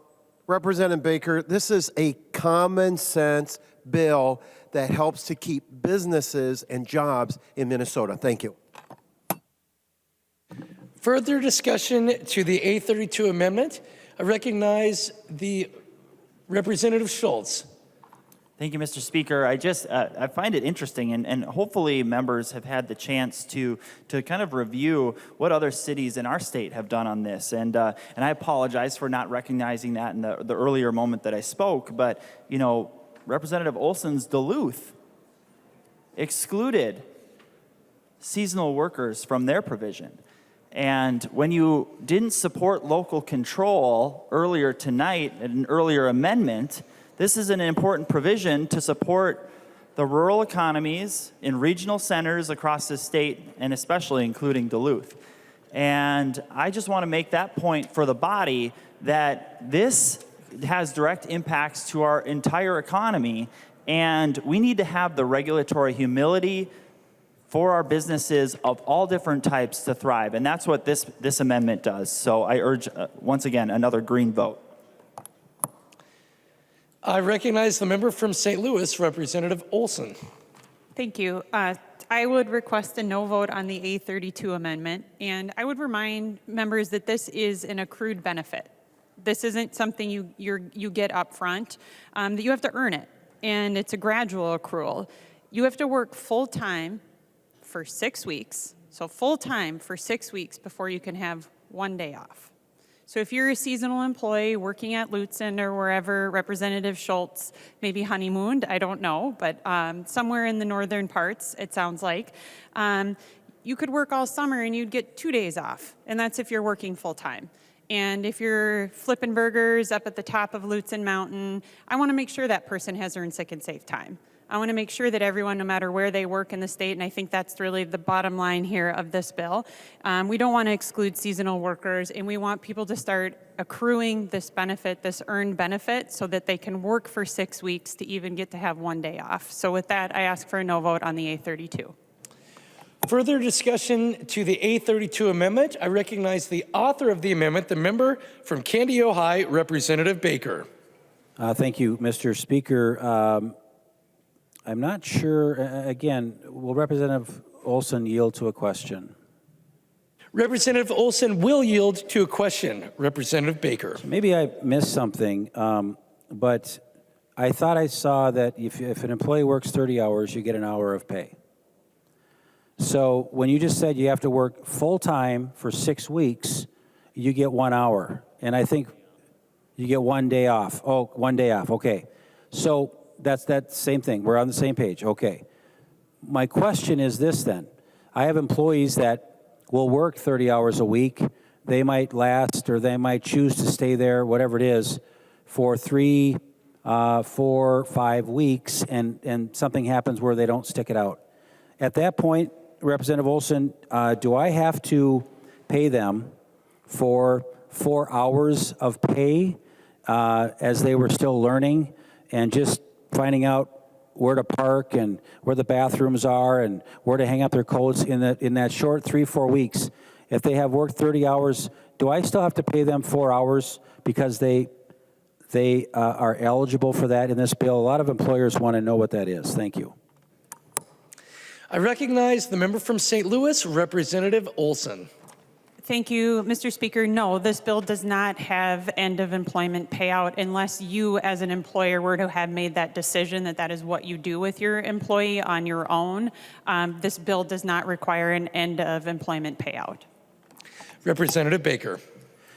Representative Baker, this is a common sense bill that helps to keep businesses and jobs in Minnesota. Thank you. Further discussion to the 832 amendment. I recognize the Representative Schultz. Thank you, Mr. Speaker. I find it interesting, and hopefully members have had the chance to kind of review what other cities in our state have done on this. And I apologize for not recognizing that in the earlier moment that I spoke, but, you know, Representative Olson's Duluth excluded seasonal workers from their provision. And when you didn't support local control earlier tonight, an earlier amendment, this is an important provision to support the rural economies in regional centers across the state, and especially including Duluth. And I just want to make that point for the body that this has direct impacts to our entire economy, and we need to have the regulatory humility for our businesses of all different types to thrive. And that's what this amendment does. So I urge, once again, another green vote. I recognize the member from St. Louis, Representative Olson. Thank you. I would request a no vote on the A32 amendment, and I would remind members that this is an accrued benefit. This isn't something you get up front, that you have to earn it, and it's a gradual accrual. You have to work full-time for 6 weeks, so full-time for 6 weeks before you can have 1 day off. So if you're a seasonal employee working at Lutzen or wherever Representative Schultz maybe honeymooned, I don't know, but somewhere in the northern parts, it sounds like, you could work all summer and you'd get 2 days off, and that's if you're working full-time. And if you're flipping burgers up at the top of Lutzen Mountain, I want to make sure that person has earned sick and safe time. I want to make sure that everyone, no matter where they work in the state, and I think that's really the bottom line here of this bill, we don't want to exclude seasonal workers, and we want people to start accruing this benefit, this earned benefit, so that they can work for 6 weeks to even get to have 1 day off. So with that, I ask for a no vote on the A32. Further discussion to the A32 amendment. I recognize the author of the amendment, the member from Candy, Ohio, Representative Baker. Thank you, Mr. Speaker. I'm not sure, again, will Representative Olson yield to a question? Representative Olson will yield to a question. Representative Baker. Maybe I missed something, but I thought I saw that if an employee works 30 hours, you get an hour of pay. So when you just said you have to work full-time for 6 weeks, you get 1 hour. And I think you get 1 day off. Oh, 1 day off, okay. So that's that same thing. We're on the same page, okay. My question is this then. I have employees that will work 30 hours a week. They might last or they might choose to stay there, whatever it is, for 3, 4, 5 weeks, and something happens where they don't stick it out. At that point, Representative Olson, do I have to pay them for 4 hours of pay as they were still learning and just finding out where to park and where the bathrooms are and where to hang up their coats in that short 3-4 weeks? If they have worked 30 hours, do I still have to pay them 4 hours because they are eligible for that in this bill? A lot of employers want to know what that is. Thank you. I recognize the member from St. Louis, Representative Olson. Thank you, Mr. Speaker. No, this bill does not have end of employment payout unless you as an employer were to have made that decision that that is what you do with your employee on your own. This bill does not require an end of employment payout. Representative Baker.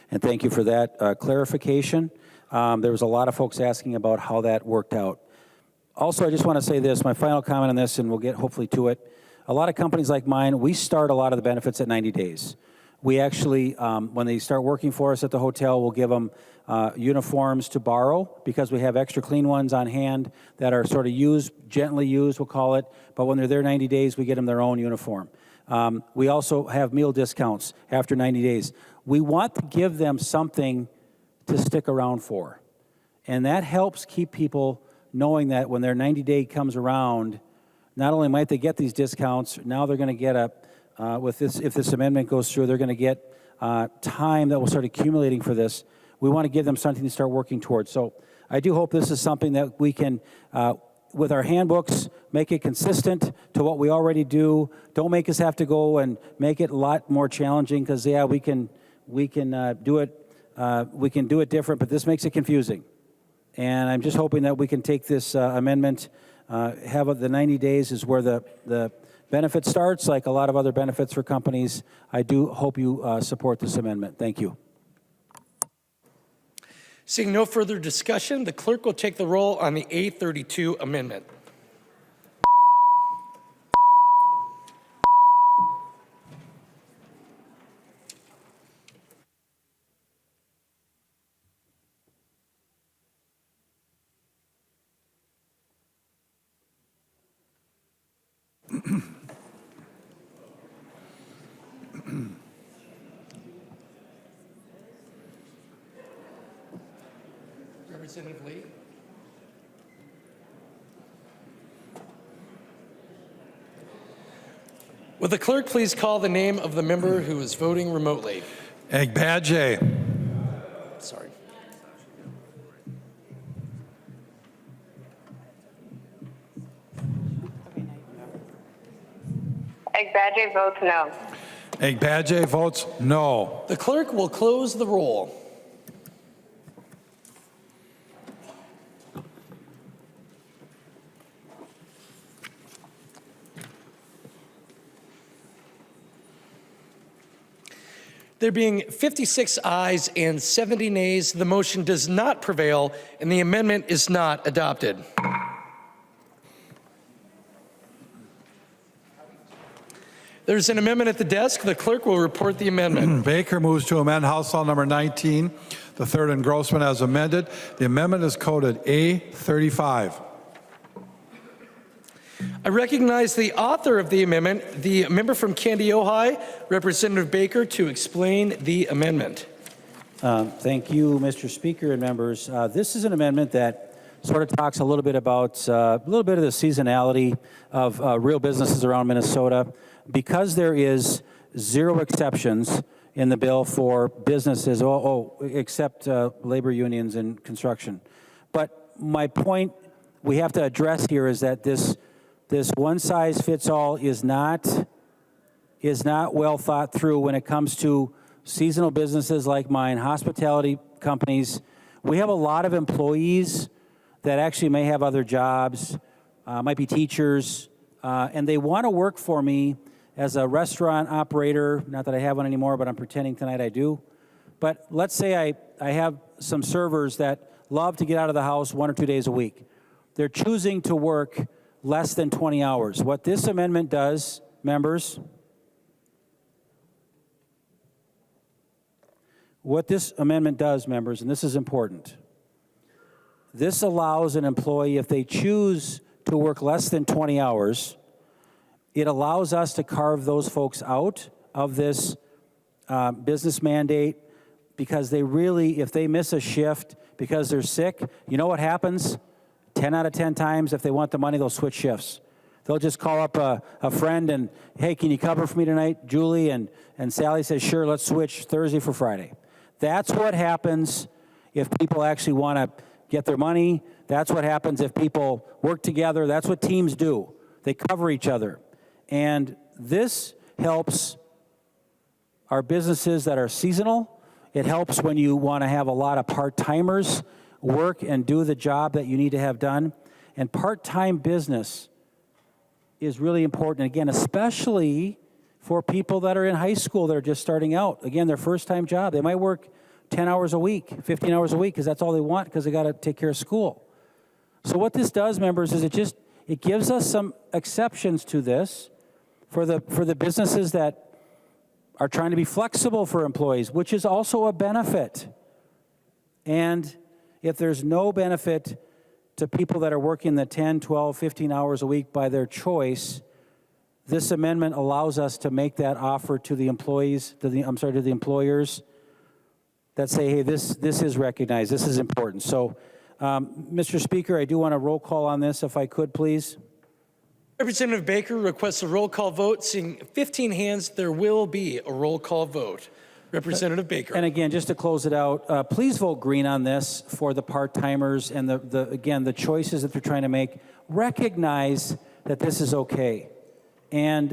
And thank you for that clarification. There was a lot of folks asking about how that worked out. Also, I just want to say this, my final comment on this, and we'll get hopefully to it. A lot of companies like mine, we start a lot of the benefits at 90 days. We actually, when they start working for us at the hotel, we'll give them uniforms to borrow because we have extra clean ones on hand that are sort of used, gently used, we'll call it. But when they're there 90 days, we get them their own uniform. We also have meal discounts after 90 days. We want to give them something to stick around for. And that helps keep people knowing that when their 90-day comes around, not only might they get these discounts, now they're going to get if this amendment goes through, they're going to get time that will start accumulating for this. We want to give them something to start working towards. So I do hope this is something that we can, with our handbooks, make it consistent to what we already do. Don't make us have to go and make it a lot more challenging because, yeah, we can do it different, but this makes it confusing. And I'm just hoping that we can take this amendment, have the 90 days is where the benefit starts, like a lot of other benefits for companies. I do hope you support this amendment. Thank you. Seeing no further discussion, the clerk will take the roll on the A32 amendment. Representative Lee. Will the clerk please call the name of the member who is voting remotely? Agbaje. Sorry. Agbaje votes no. Agbaje votes no. The clerk will close the roll. There being 56 ayes and 70 nays, the motion does not prevail and the amendment is not adopted. There's an amendment at the desk. The clerk will report the amendment. Baker moves to amend House File number 19, the third engrossment as amended. The amendment is coded A35. I recognize the author of the amendment, the member from Candy, Ojai, Representative Baker, to explain the amendment. Thank you, Mr. Speaker and members. This is an amendment that sort of talks a little bit about a little bit of the seasonality of real businesses around Minnesota. Because there is 0 exceptions in the bill for businesses, except labor unions and construction. But my point we have to address here is that this one-size-fits-all is not well thought through when it comes to seasonal businesses like mine, hospitality companies. We have a lot of employees that actually may have other jobs, might be teachers, and they want to work for me as a restaurant operator. Not that I have one anymore, but I'm pretending tonight I do. But let's say I have some servers that love to get out of the house 1 or 2 days a week. They're choosing to work less than 20 hours. What this amendment does, members, and this is important, this allows an employee, if they choose to work less than 20 hours, it allows us to carve those folks out of this business mandate, because they really, if they miss a shift because they're sick, you know what happens? 10 out of 10 times, if they want the money, they'll switch shifts. They'll just call up a friend and, hey, can you cover for me tonight, Julie? And Sally says, sure, let's switch Thursday for Friday. That's what happens if people actually want to get their money. That's what happens if people work together. That's what teams do. They cover each other. And this helps our businesses that are seasonal. It helps when you want to have a lot of part-timers work and do the job that you need to have done. And part-time business is really important, again, especially for people that are in high school that are just starting out. Again, their first-time job. They might work 10 hours a week, 15 hours a week, because that's all they want, because they got to take care of school. So what this does, members, is it gives us some exceptions to this for the businesses that are trying to be flexible for employees, which is also a benefit. And if there's no benefit to people that are working the 10, 12, 15 hours a week by their choice, this amendment allows us to make that offer to the employees, to the employers that say, hey, this is recognized, this is important. So, Mr. Speaker, I do want a roll call on this, if I could, please. Representative Baker requests a roll call vote. Seeing 15 hands, there will be a roll call vote. Representative Baker. And again, just to close it out, please vote green on this for the part-timers and the choices that they're trying to make. Recognize that this is okay. And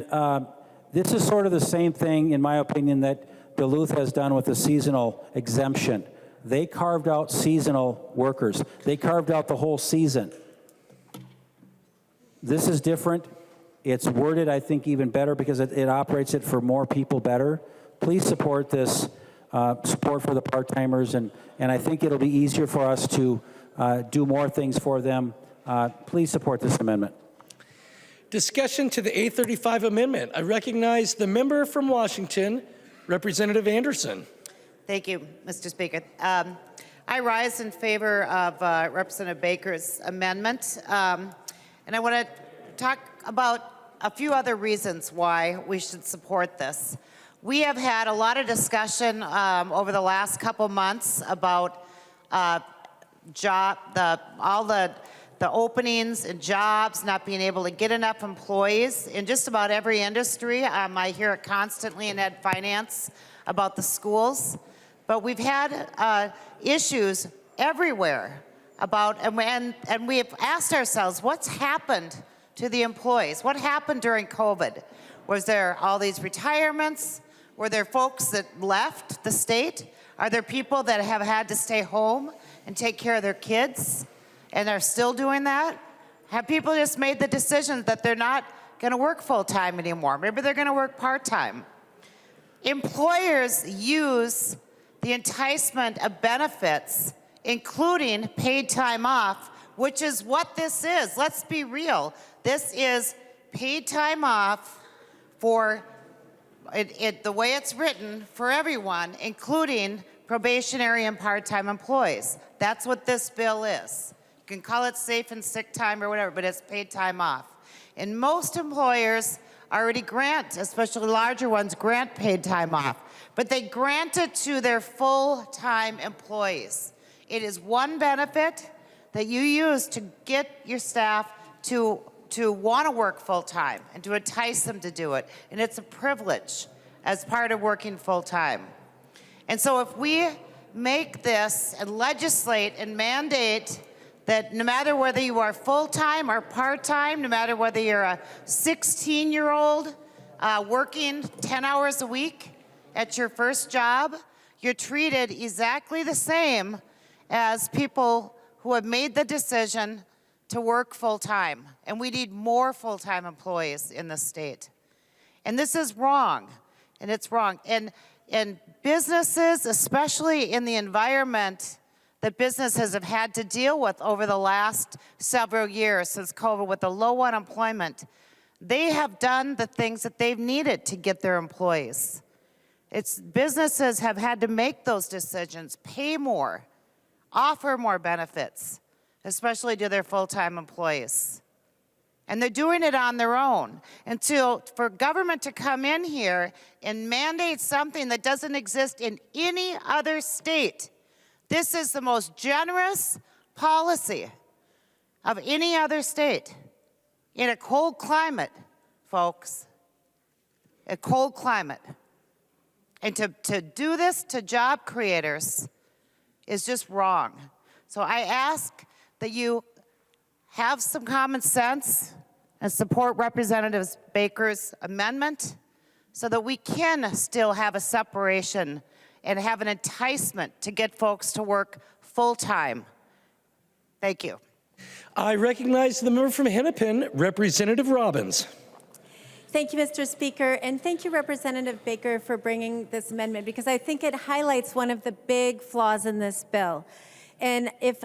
this is sort of the same thing, in my opinion, that Duluth has done with the seasonal exemption. They carved out seasonal workers. They carved out the whole season. This is different. It's worded, I think, even better because it operates it for more people better. Please support this, support for the part-timers, and I think it'll be easier for us to do more things for them. Please support this amendment. Discussion to the A35 amendment. I recognize the member from Washington, Representative Anderson. Thank you, Mr. Speaker. I rise in favor of Representative Baker's amendment, and I want to talk about a few other reasons why we should support this. We have had a lot of discussion over the last couple months about all the openings and jobs, not being able to get enough employees in just about every industry. I hear it constantly in ed finance about the schools. But we've had issues everywhere about, and we have asked ourselves, what's happened to the employees? What happened during COVID? Was there all these retirements? Were there folks that left the state? Are there people that have had to stay home and take care of their kids and are still doing that? Have people just made the decision that they're not going to work full-time anymore? Maybe they're going to work part-time. Employers use the enticement of benefits, including paid time off, which is what this is. Let's be real. This is paid time off for the way it's written for everyone, including probationary and part-time employees. That's what this bill is. You can call it safe and sick time or whatever, but it's paid time off. And most employers already grant, especially larger ones, grant paid time off, but they grant it to their full-time employees. It is one benefit that you use to get your staff to want to work full-time and to entice them to do it. And it's a privilege as part of working full-time. And so if we make this and legislate and mandate that no matter whether you are full-time or part-time, no matter whether you're a 16-year-old working 10 hours a week at your first job, you're treated exactly the same as people who have made the decision to work full-time. And we need more full-time employees in this state. And this is wrong, and it's wrong. And businesses, especially in the environment that businesses have had to deal with over the last several years since COVID with the low unemployment, they have done the things that they've needed to get their employees. Businesses have had to make those decisions, pay more, offer more benefits, especially to their full-time employees. And they're doing it on their own. And so for government to come in here and mandate something that doesn't exist in any other state, this is the most generous policy of any other state in a cold climate, folks. A cold climate. And to do this to job creators is just wrong. So I ask that you have some common sense and support Representative Baker's amendment so that we can still have a separation and have an enticement to get folks to work full-time. Thank you. I recognize the member from Hennepin, Representative Robbins. Thank you, Mr. Speaker, and thank you, Representative Baker, for bringing this amendment, because I think it highlights one of the big flaws in this bill. And if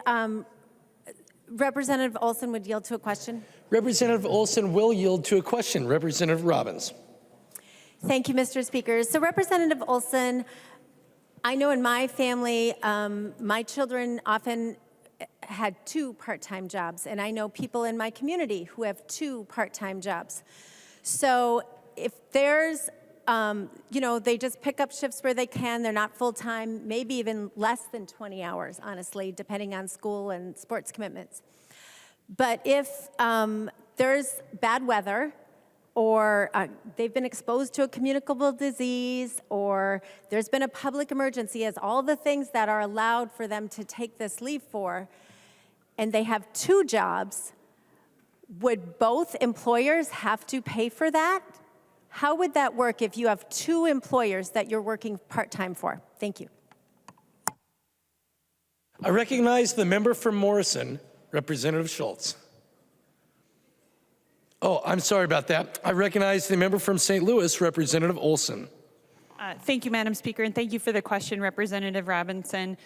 Representative Olson would yield to a question. Representative Olson will yield to a question. Representative Robbins. Thank you, Mr. Speaker. So Representative Olson, I know in my family, my children often had 2 part-time jobs, and I know people in my community who have 2 part-time jobs. So if there's, they just pick up shifts where they can, they're not full-time, maybe even less than 20 hours, honestly, depending on school and sports commitments. But if there's bad weather, or they've been exposed to a communicable disease, or there's been a public emergency, as all the things that are allowed for them to take this leave for, and they have 2 jobs, would both employers have to pay for that? How would that work if you have 2 employers that you're working part-time for? Thank you. I recognize the member from Morrison, Representative Schultz. Oh, I'm sorry about that. I recognize the member from St. Louis, Representative Olson. Thank you, Madam Speaker, and thank you for the question, Representative Robinson.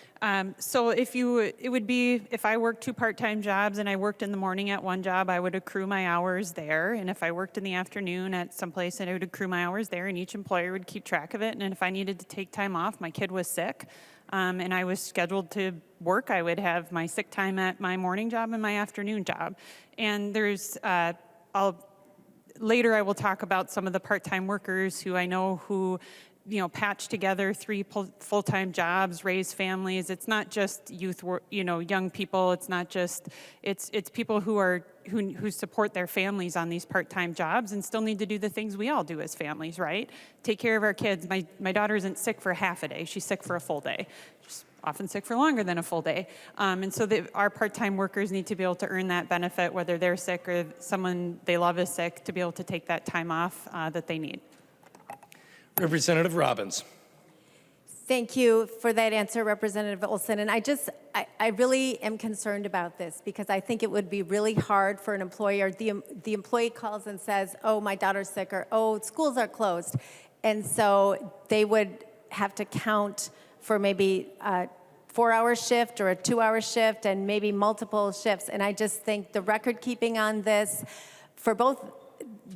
So it would be, if I worked 2 part-time jobs and I worked in the morning at one job, I would accrue my hours there. And if I worked in the afternoon at some place, I would accrue my hours there, and each employer would keep track of it. And if I needed to take time off, my kid was sick, and I was scheduled to work, I would have my sick time at my morning job and my afternoon job. And there's, later I will talk about some of the part-time workers who I know who patch together 3 full-time jobs, raise families. It's not just youth, young people. It's not just, it's people who support their families on these part-time jobs and still need to do the things we all do as families, right? Take care of our kids. My daughter isn't sick for half a day. She's sick for a full day. She's often sick for longer than a full day. And so our part-time workers need to be able to earn that benefit, whether they're sick or someone they love is sick, to be able to take that time off that they need. Representative Robbins. Thank you for that answer, Representative Olson. And I really am concerned about this, because I think it would be really hard for an employer. The employee calls and says, oh, my daughter's sick, or oh, schools are closed. And so they would have to count for maybe a 4-hour shift or a 2-hour shift and maybe multiple shifts. And I just think the record keeping on this for both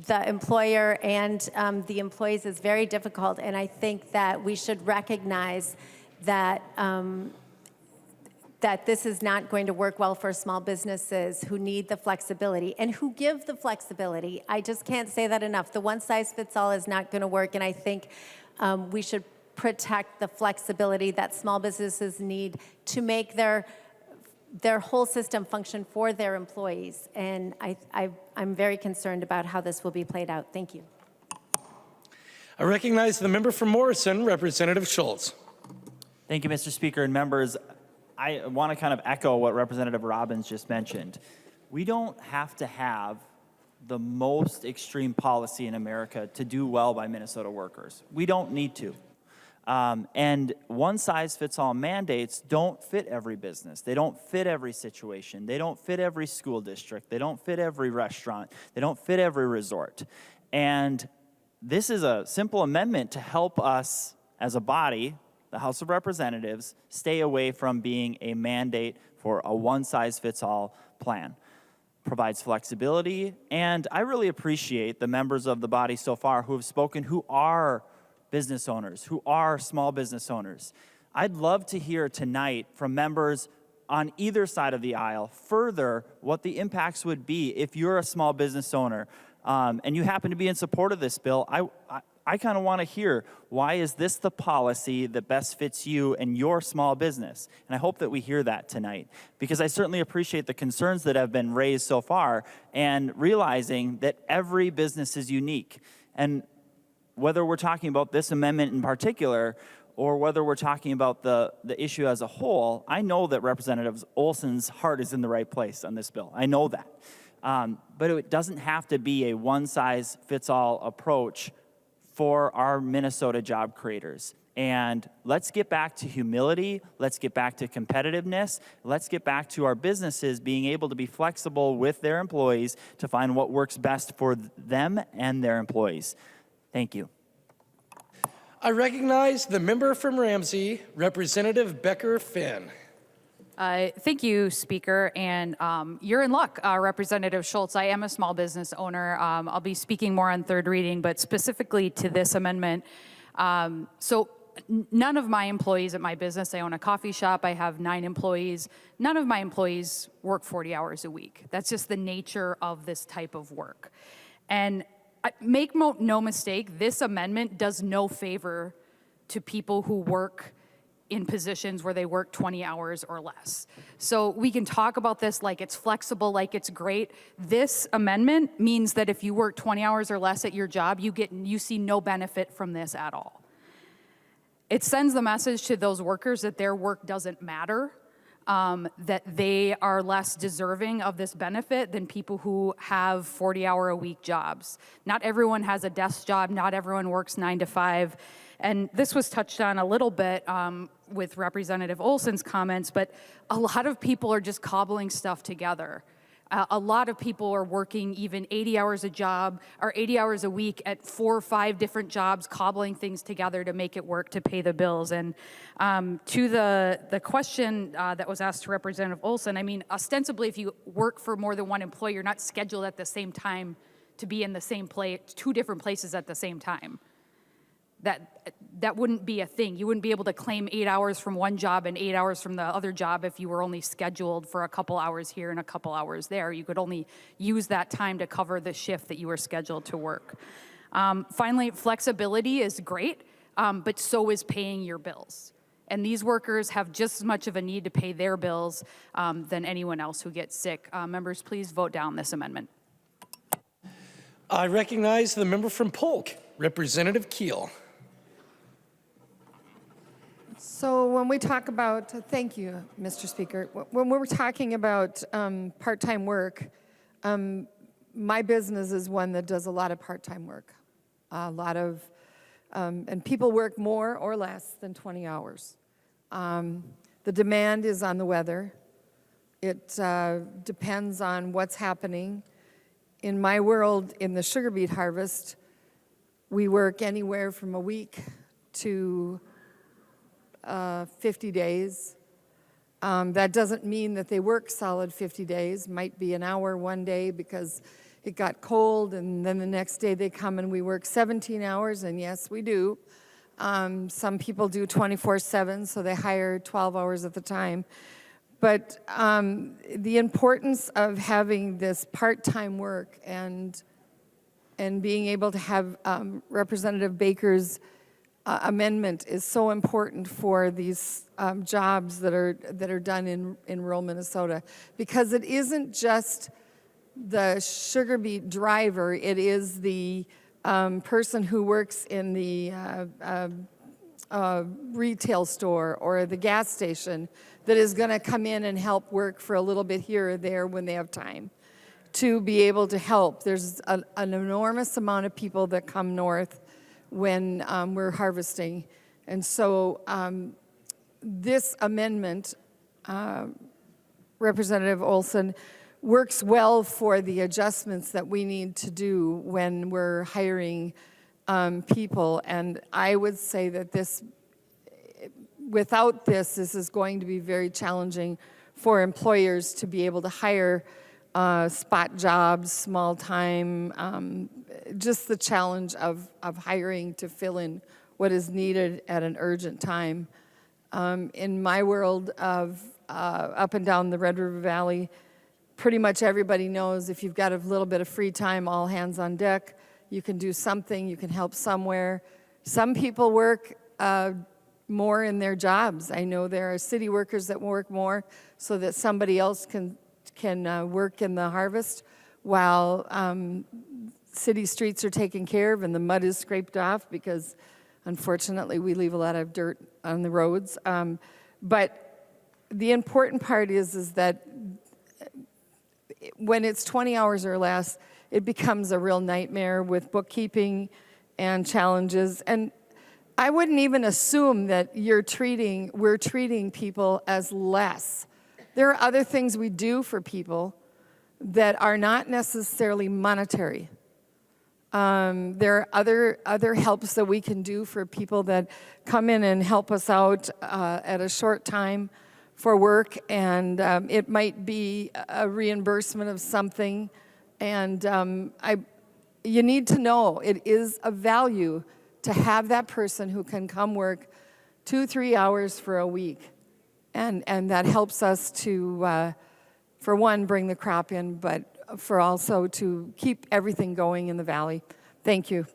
the employer and the employees is very difficult, and I think that we should recognize that that this is not going to work well for small businesses who need the flexibility and who give the flexibility. I just can't say that enough. The one-size-fits-all is not going to work, and I think we should protect the flexibility that small businesses need to make their whole system function for their employees. And I'm very concerned about how this will be played out. Thank you. I recognize the member from Morrison, Representative Schultz. Thank you, Mr. Speaker and members. I want to kind of echo what Representative Robbins just mentioned. We don't have to have the most extreme policy in America to do well by Minnesota workers. We don't need to. And one-size-fits-all mandates don't fit every business. They don't fit every situation. They don't fit every school district. They don't fit every restaurant. They don't fit every resort. And this is a simple amendment to help us as a body, the House of Representatives, stay away from being a mandate for a one-size-fits-all plan. Provides flexibility, and I really appreciate the members of the body so far who have spoken who are business owners, who are small business owners. I'd love to hear tonight from members on either side of the aisle further what the impacts would be if you're a small business owner and you happen to be in support of this bill. I kind of want to hear, why is this the policy that best fits you and your small business? And I hope that we hear that tonight, because I certainly appreciate the concerns that have been raised so far and realizing that every business is unique. And whether we're talking about this amendment in particular or whether we're talking about the issue as a whole, I know that Representative Olson's heart is in the right place on this bill. I know that. But it doesn't have to be a one-size-fits-all approach for our Minnesota job creators. And let's get back to humility. Let's get back to competitiveness. Let's get back to our businesses being able to be flexible with their employees to find what works best for them and their employees. Thank you. I recognize the member from Ramsey, Representative Becker Finn. Thank you, Speaker, and you're in luck, Representative Schultz. I am a small business owner. I'll be speaking more on third reading, but specifically to this amendment. So none of my employees at my business, I own a coffee shop, I have 9 employees, none of my employees work 40 hours a week. That's just the nature of this type of work. And make no mistake, this amendment does no favor to people who work in positions where they work 20 hours or less. So we can talk about this like it's flexible, like it's great. This amendment means that if you work 20 hours or less at your job, you see no benefit from this at all. It sends the message to those workers that their work doesn't matter, that they are less deserving of this benefit than people who have 40-hour-a-week jobs. Not everyone has a desk job. Not everyone works 9 to 5. And this was touched on a little bit with Representative Olson's comments, but a lot of people are just cobbling stuff together. A lot of people are working even 80 hours a job or 80 hours a week at 4 or 5 different jobs, cobbling things together to make it work to pay the bills. And to the question that was asked to Representative Olson, I mean, ostensibly, if you work for more than one employer, you're not scheduled at the same time to be in the same place, 2 different places at the same time. That wouldn't be a thing. You wouldn't be able to claim 8 hours from one job and 8 hours from the other job if you were only scheduled for a couple hours here and a couple hours there. You could only use that time to cover the shift that you were scheduled to work. Finally, flexibility is great, but so is paying your bills. And these workers have just as much of a need to pay their bills than anyone else who gets sick. Members, please vote down this amendment. I recognize the member from Polk, Representative Keel. So when we talk about, thank you, Mr. Speaker. When we're talking about part-time work, my business is one that does a lot of part-time work. And people work more or less than 20 hours. The demand is on the weather. It depends on what's happening. In my world, in the sugar beet harvest, we work anywhere from a week to 50 days. That doesn't mean that they work solid 50 days. Might be an hour one day because it got cold, and then the next day they come and we work 17 hours, and yes, we do. Some people do 24/7, so they hire 12 hours at the time. But the importance of having this part-time work and being able to have Representative Baker's amendment is so important for these jobs that are done in rural Minnesota, because it isn't just the sugar beet driver, it is the person who works in the retail store or the gas station that is going to come in and help work for a little bit here or there when they have time to be able to help. There's an enormous amount of people that come north when we're harvesting. And so this amendment, Representative Olson, works well for the adjustments that we need to do when we're hiring people. And I would say that without this is going to be very challenging for employers to be able to hire spot jobs, small time, just the challenge of hiring to fill in what is needed at an urgent time. In my world of up and down the Red River Valley, pretty much everybody knows if you've got a little bit of free time, all hands on deck, you can do something, you can help somewhere. Some people work more in their jobs. I know there are city workers that work more so that somebody else can work in the harvest while city streets are taken care of and the mud is scraped off because unfortunately we leave a lot of dirt on the roads. But the important part is that when it's 20 hours or less, it becomes a real nightmare with bookkeeping and challenges. And I wouldn't even assume that we're treating people as less. There are other things we do for people that are not necessarily monetary. There are other helps that we can do for people that come in and help us out at a short time for work, and it might be a reimbursement of something. And you need to know it is of value to have that person who can come work 2-3 hours for a week. And that helps us to, for one, bring the crop in, but for also to keep everything going in the valley. Thank you.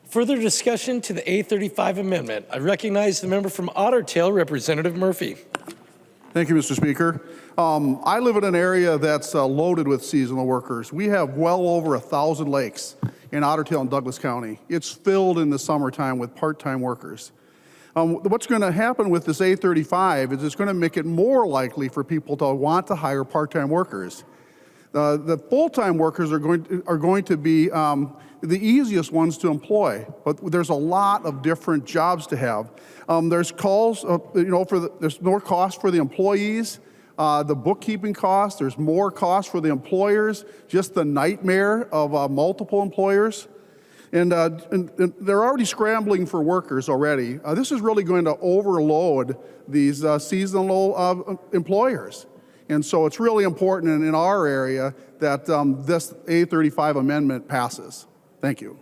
Further discussion to the A35 amendment. I recognize the member from Otter Tail, Representative Murphy. Thank you, Mr. Speaker. I live in an area that's loaded with seasonal workers. We have well over 1,000 lakes in Otter Tail and Douglas County. It's filled in the summertime with part-time workers. What's going to happen with this A35 is it's going to make it more likely for people to want to hire part-time workers. The full-time workers are going to be the easiest ones to employ, but there's a lot of different jobs to have. There's calls, there's more cost for the employees, the bookkeeping costs. There's more cost for the employers, just the nightmare of multiple employers. And they're already scrambling for workers already. This is really going to overload these seasonal employers. And so it's really important in our area that this A35 amendment passes. Thank you.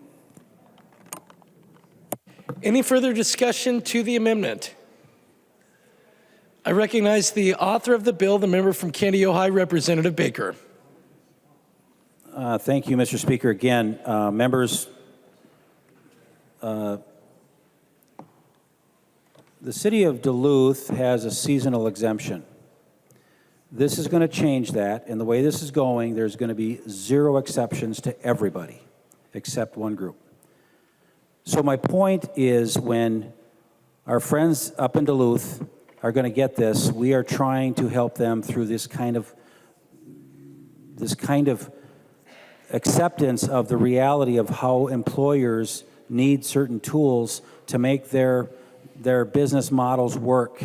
Any further discussion to the amendment? I recognize the author of the bill, the member from Candy Ojai, Representative Baker. Thank you, Mr. Speaker. Again, members, the city of Duluth has a seasonal exemption. This is going to change that, and the way this is going, there's going to be 0 exceptions to everybody except one group. So my point is, when our friends up in Duluth are going to get this, we are trying to help them through this kind of acceptance of the reality of how employers need certain tools to make their business models work.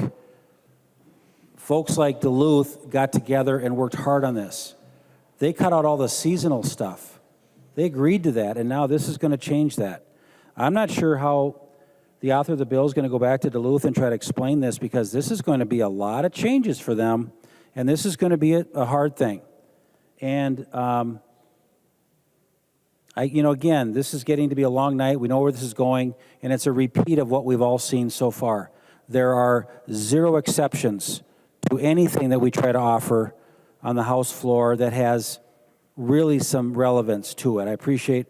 Folks like Duluth got together and worked hard on this. They cut out all the seasonal stuff. They agreed to that, and now this is going to change that. I'm not sure how the author of the bill is going to go back to Duluth and try to explain this, because this is going to be a lot of changes for them, and this is going to be a hard thing. And again, this is getting to be a long night. We know where this is going, and it's a repeat of what we've all seen so far. There are 0 exceptions to anything that we try to offer on the House floor that has really some relevance to it. I appreciate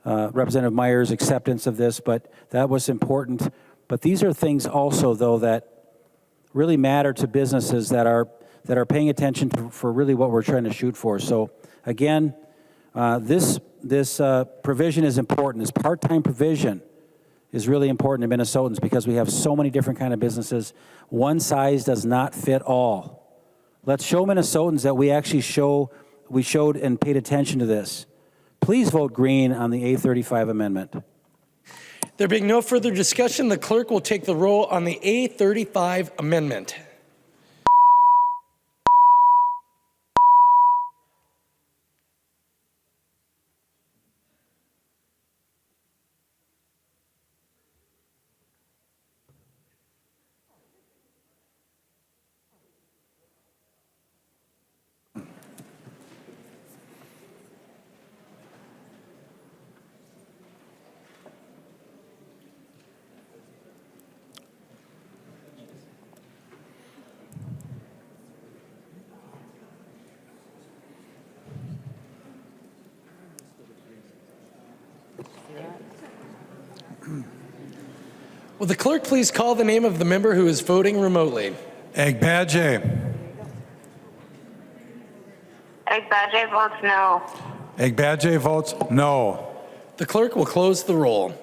Representative Meyer's acceptance of this, but that was important. But these are things also, though, that really matter to businesses that are paying attention for really what we're trying to shoot for. So again, this provision is important. This part-time provision is really important to Minnesotans because we have so many different kind of businesses. One size does not fit all. Let's show Minnesotans that we actually showed and paid attention to this. Please vote green on the A35 amendment. There being no further discussion, the clerk will take the roll on the A35 amendment. Will the clerk please call the name of the member who is voting remotely? Agbadje. Agbadje votes no. Agbadje votes no. The clerk will close the roll.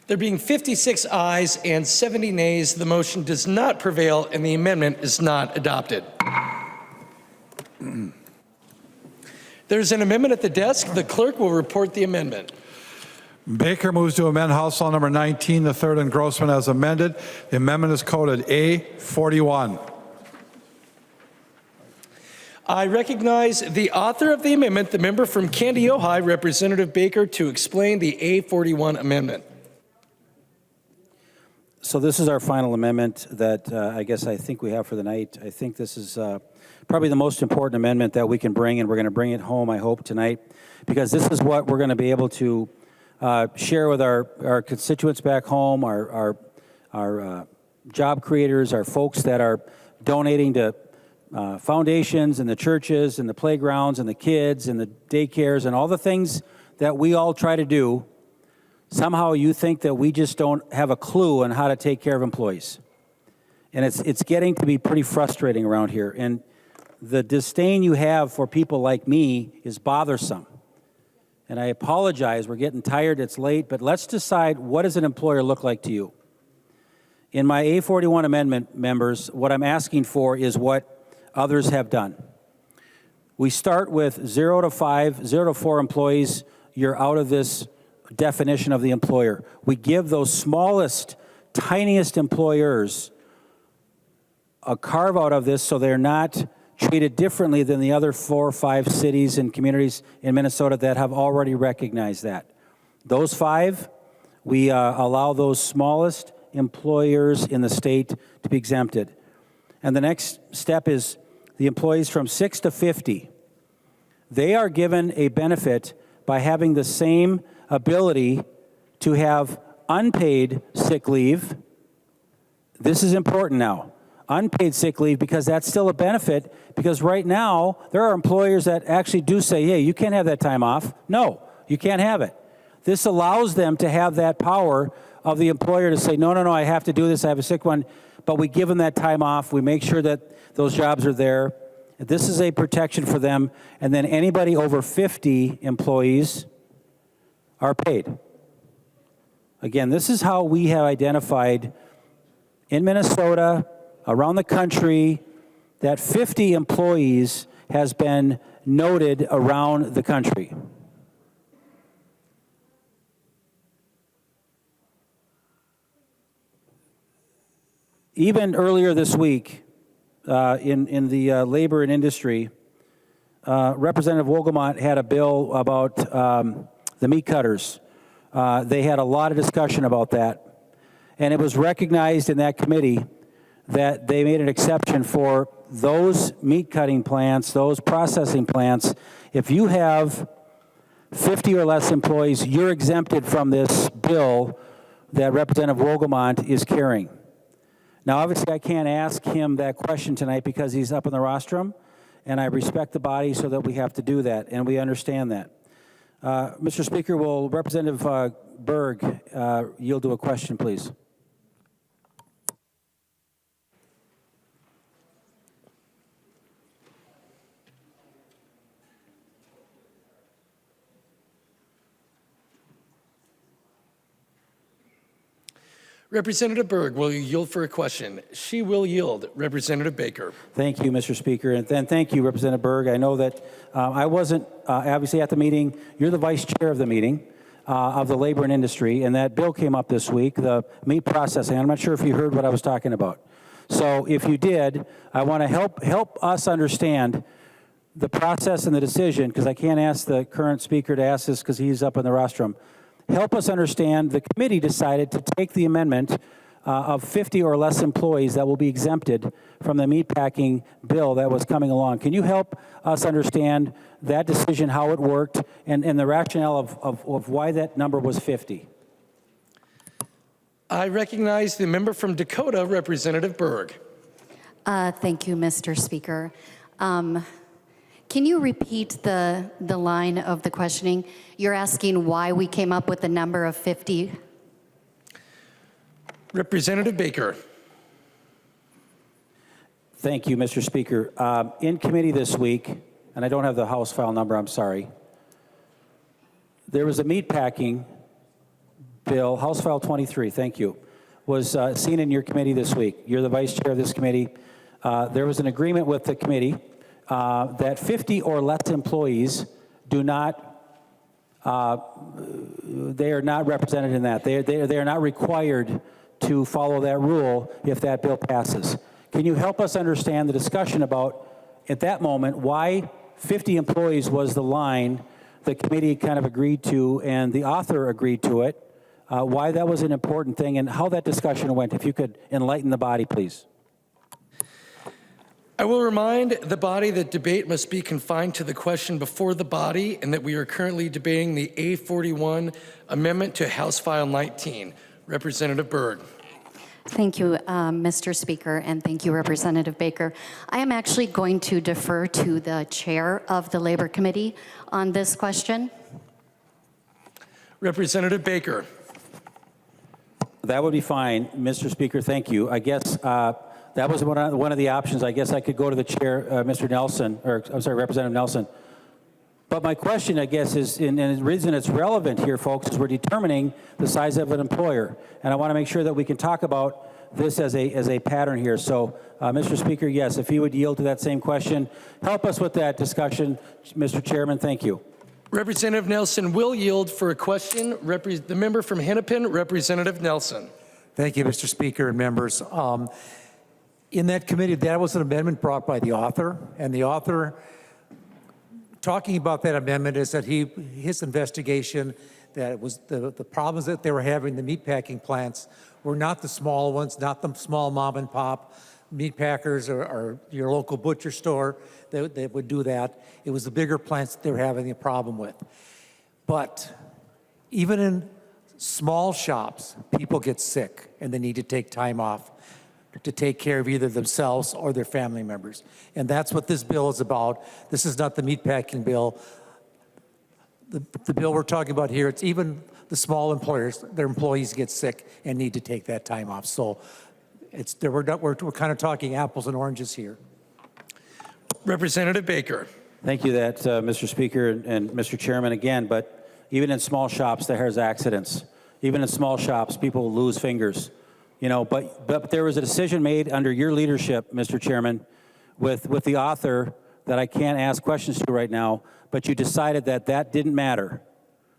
There being 56 ayes and 70 nays, the motion does not prevail and the amendment is not adopted. There's an amendment at the desk. The clerk will report the amendment. Baker moves to amend House File Number 19, the third engrossment as amended. The amendment is coded A41. I recognize the author of the amendment, the member from Candy, Ojai, Representative Baker, to explain the A41 amendment. So this is our final amendment that I think we have for the night. I think this is probably the most important amendment that we can bring, and we're going to bring it home, I hope, tonight, because this is what we're going to be able to share with our constituents back home, our job creators, our folks that are donating to foundations and the churches and the playgrounds and the kids and the daycares and all the things that we all try to do. Somehow you think that we just don't have a clue on how to take care of employees. And it's getting to be pretty frustrating around here. And the disdain you have for people like me is bothersome. And I apologize, we're getting tired, it's late, but let's decide, what does an employer look like to you? In my A41 amendment, members, what I'm asking for is what others have done. We start with 0 to 5, 0 to 4 employees, you're out of this definition of the employer. We give those smallest, tiniest employers a carve out of this so they're not treated differently than the other 4 or 5 cities and communities in Minnesota that have already recognized that. Those 5, we allow those smallest employers in the state to be exempted. And the next step is the employees from 6 to 50. They are given a benefit by having the same ability to have unpaid sick leave. This is important now. Unpaid sick leave, because that's still a benefit, because right now there are employers that actually do say, hey, you can't have that time off. No, you can't have it. This allows them to have that power of the employer to say, no, I have to do this, I have a sick one, but we give them that time off, we make sure that those jobs are there. This is a protection for them, and then anybody over 50 employees are paid. Again, this is how we have identified in Minnesota, around the country, that 50 employees has been noted around the country. Even earlier this week, in the labor and industry, Representative Wogelmont had a bill about the meat cutters. They had a lot of discussion about that. And it was recognized in that committee that they made an exception for those meat cutting plants, those processing plants. If you have 50 or less employees, you're exempted from this bill that Representative Wogelmont is carrying. Now, obviously, I can't ask him that question tonight because he's up in the rostrum, and I respect the body so that we have to do that, and we understand that. Mr. Speaker, will Representative Berg yield to a question, please? Representative Berg, will you yield for a question? She will yield. Representative Baker. Thank you, Mr. Speaker, and then thank you, Representative Berg. I know that I wasn't obviously at the meeting. You're the vice chair of the meeting of the Labor and Industry, and that bill came up this week, the meat processing. I'm not sure if you heard what I was talking about. So if you did, I want to help us understand the process and the decision, because I can't ask the current speaker to ask this because he's up in the rostrum. Help us understand, the committee decided to take the amendment of 50 or less employees that will be exempted from the meatpacking bill that was coming along. Can you help us understand that decision, how it worked, and the rationale of why that number was 50? I recognize the member from Dakota, Representative Berg. Thank you, Mr. Speaker. Can you repeat the line of the questioning? You're asking why we came up with the number of 50? Representative Baker. Thank you, Mr. Speaker. In committee this week, and I don't have the House file number, I'm sorry, there was a meatpacking bill, House File 23, thank you, was seen in your committee this week. You're the vice chair of this committee. There was an agreement with the committee that 50 or less employees do not, they are not represented in that. They are not required to follow that rule if that bill passes. Can you help us understand the discussion about, at that moment, why 50 employees was the line the committee kind of agreed to and the author agreed to it, why that was an important thing and how that discussion went? If you could enlighten the body, please. I will remind the body that debate must be confined to the question before the body and that we are currently debating the A41 amendment to House File 19. Representative Berg. Thank you, Mr. Speaker, and thank you, Representative Baker. I am actually going to defer to the chair of the Labor Committee on this question. Representative Baker. That would be fine, Mr. Speaker, thank you. I guess that was one of the options. I guess I could go to the chair, Mr. Nelson, or I'm sorry, Representative Nelson. But my question, I guess, is, and the reason it's relevant here, folks, is we're determining the size of an employer. And I want to make sure that we can talk about this as a pattern here. So, Mr. Speaker, yes, if you would yield to that same question, help us with that discussion, Mr. Chairman, thank you. Representative Nelson will yield for a question. The member from Hennepin, Representative Nelson. Thank you, Mr. Speaker and members. In that committee, that was an amendment brought by the author, and the author talking about that amendment is that his investigation that it was the problems that they were having in the meatpacking plants were not the small ones, not the small mom and pop meat packers or your local butcher store that would do that. It was the bigger plants that they were having a problem with. But even in small shops, people get sick and they need to take time off to take care of either themselves or their family members. And that's what this bill is about. This is not the meatpacking bill. The bill we're talking about here, it's even the small employers, their employees get sick and need to take that time off. So we're kind of talking apples and oranges here. Representative Baker. Thank you, Mr. Speaker and Mr. Chairman, again, but even in small shops, there's accidents. Even in small shops, people lose fingers. You know, but there was a decision made under your leadership, Mr. Chairman, with the author that I can't ask questions to right now, but you decided that that didn't matter,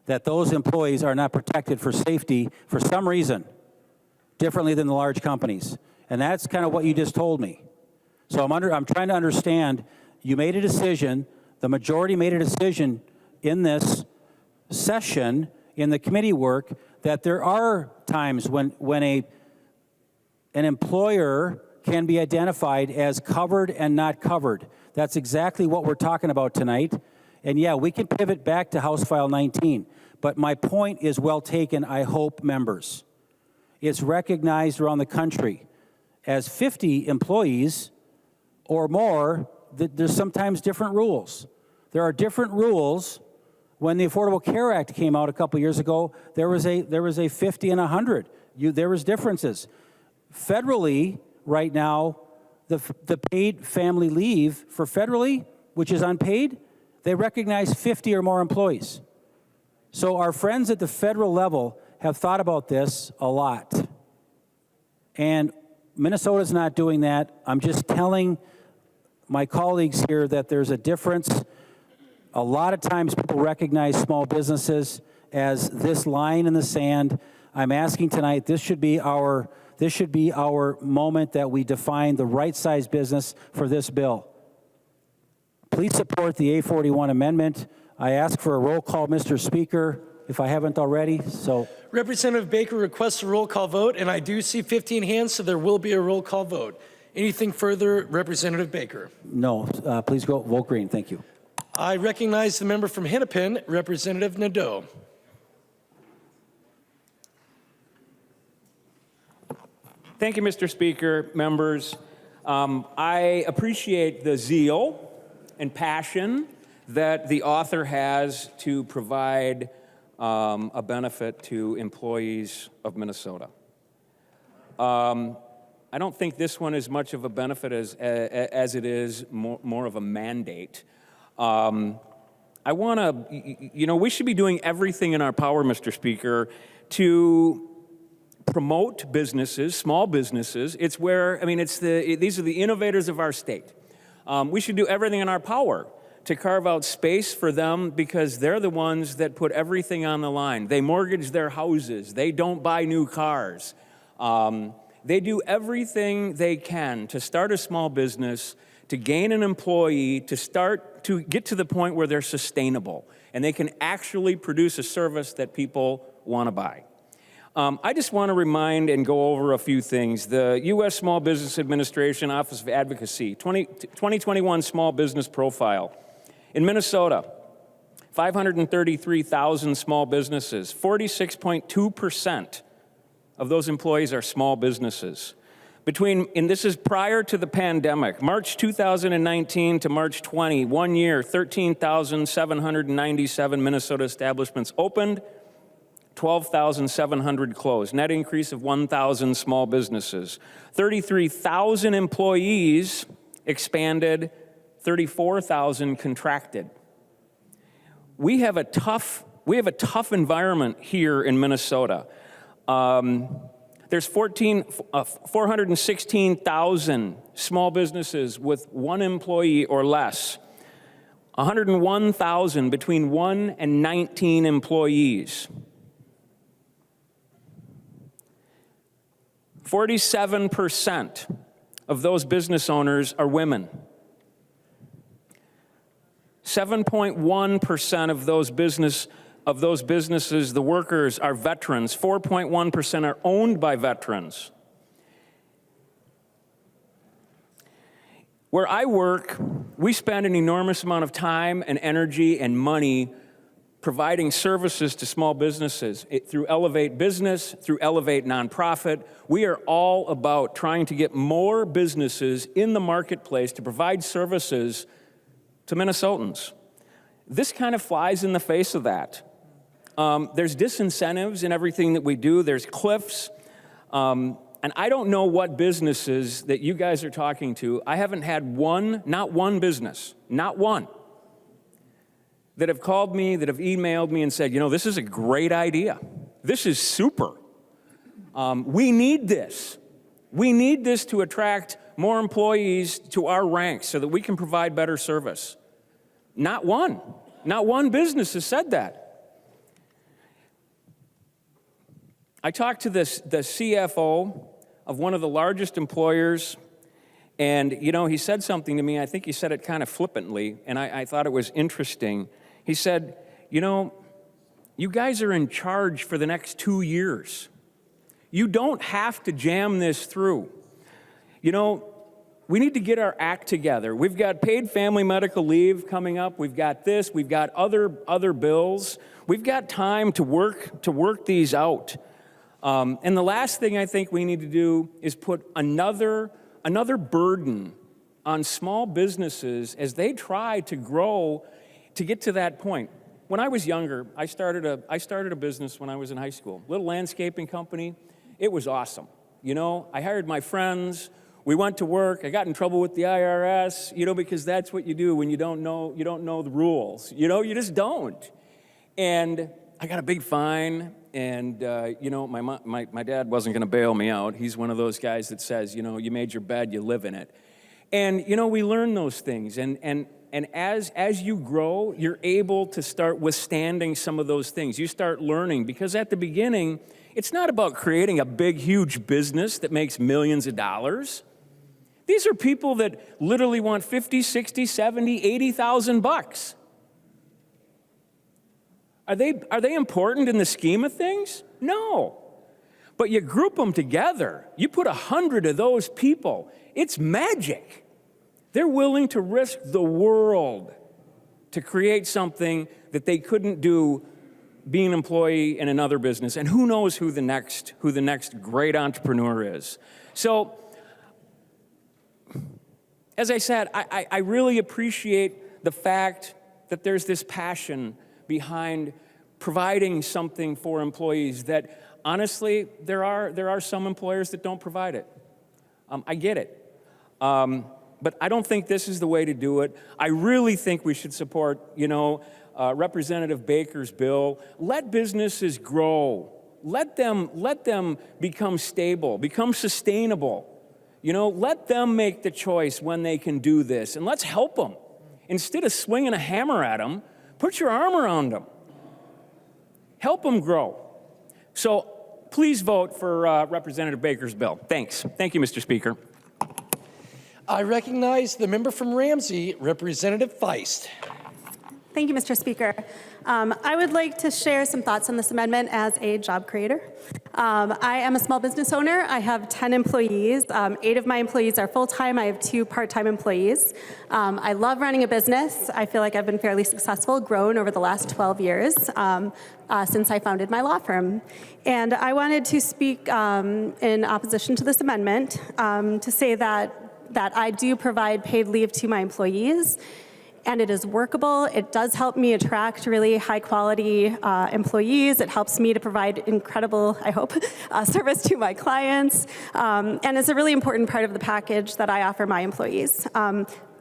that those employees are not protected for safety for some reason, differently than the large companies. And that's kind of what you just told me. So I'm trying to understand, you made a decision, the majority made a decision in this session, in the committee work, that there are times when an employer can be identified as covered and not covered. That's exactly what we're talking about tonight. And yeah, we can pivot back to House File 19. But my point is well taken, I hope, members. It's recognized around the country as 50 employees or more, there's sometimes different rules. There are different rules. When the Affordable Care Act came out a couple years ago, there was a 50 and 100. There was differences. Federally, right now, the paid family leave for federally, which is unpaid, they recognize 50 or more employees. So our friends at the federal level have thought about this a lot. And Minnesota's not doing that. I'm just telling my colleagues here that there's a difference. A lot of times people recognize small businesses as this line in the sand. I'm asking tonight, this should be our moment that we define the right size business for this bill. Please support the A41 amendment. I ask for a roll call, Mr. Speaker, if I haven't already. So, Representative Baker requests a roll call vote, and I do see 15 hands, so there will be a roll call vote. Anything further, Representative Baker? no, please go vote green. Thank you. I recognize the member from Hennepin, Representative Nadeau. Thank you, Mr. Speaker, members. I appreciate the zeal and passion that the author has to provide a benefit to employees of Minnesota. I don't think this one is much of a benefit as it is more of a mandate. I want to, we should be doing everything in our power, Mr. Speaker, to promote businesses, small businesses. It's where, these are the innovators of our state. We should do everything in our power to carve out space for them because they're the ones that put everything on the line. They mortgage their houses. They don't buy new cars. They do everything they can to start a small business, to gain an employee, to get to the point where they're sustainable and they can actually produce a service that people want to buy. I just want to remind and go over a few things. The U.S. Small Business Administration Office of Advocacy, 2021 Small Business Profile. In Minnesota, 533,000 small businesses, 46.2% of those employees are small businesses. And this is prior to the pandemic, March 2019 to March 20, 1 year, 13,797 Minnesota establishments opened, 12,700 closed, net increase of 1,000 small businesses. 33,000 employees expanded, 34,000 contracted. We have a tough environment here in Minnesota. There's 416,000 small businesses with one employee or less. 101,000 between 1 and 19 employees. 47% of those business owners are women. 7.1% of those businesses, the workers, are veterans. 4.1% are owned by veterans. Where I work, we spend an enormous amount of time and energy and money providing services to small businesses through Elevate Business, through Elevate Nonprofit. We are all about trying to get more businesses in the marketplace to provide services to Minnesotans. This kind of flies in the face of that. There's disincentives in everything that we do. There's cliffs. And I don't know what businesses that you guys are talking to. I haven't had not one business, not one, that have called me, that have emailed me and said, this is a great idea. This is super. We need this. We need this to attract more employees to our ranks so that we can provide better service. Not one. Not one business has said that. I talked to the CFO of one of the largest employers, and, he said something to me. I think he said it kind of flippantly, and I thought it was interesting. He said, you guys are in charge for the next 2 years. You don't have to jam this through. We need to get our act together. We've got paid family medical leave coming up. We've got this. We've got other bills. We've got time to work these out. And the last thing I think we need to do is put another burden on small businesses as they try to grow to get to that point. When I was younger, I started a business when I was in high school, little landscaping company. It was awesome. I hired my friends. We went to work. I got in trouble with the IRS, because that's what you do when you don't know the rules. You just don't. And I got a big fine, you know, my dad wasn't going to bail me out. He's one of those guys that says, you know, you made your bed, you live in it. And, you know, we learn those things. And as you grow, you're able to start withstanding some of those things. You start learning, because at the beginning, it's not about creating a big, huge business that makes millions of dollars. These are people that literally want 50, 60, 70, 80,000 bucks. Are they important in the scheme of things? No. But you group them together, you put 100 of those people, it's magic. They're willing to risk the world to create something that they couldn't do being an employee in another business. And who knows who the next great entrepreneur is. So, as I said, I really appreciate the fact that there's this passion behind providing something for employees that, honestly, there are some employers that don't provide it. I get it. But I don't think this is the way to do it. I really think we should support, you know, Representative Baker's bill. Let businesses grow. Let them become stable, become sustainable. You know, let them make the choice when they can do this, and let's help them. Instead of swinging a hammer at them, put your arm around them. Help them grow. So please vote for Representative Baker's bill. Thanks. Thank you, Mr. Speaker. I recognize the member from Ramsey, Representative Feist. Thank you, Mr. Speaker. I would like to share some thoughts on this amendment as a job creator. I am a small business owner. I have 10 employees. 8 of my employees are full-time. I have 2 part-time employees. I love running a business. I feel like I've been fairly successful, grown over the last 12 years since I founded my law firm. And I wanted to speak in opposition to this amendment to say that I do provide paid leave to my employees, and it is workable. It does help me attract really high-quality employees. It helps me to provide incredible, I hope, service to my clients, and it's a really important part of the package that I offer my employees.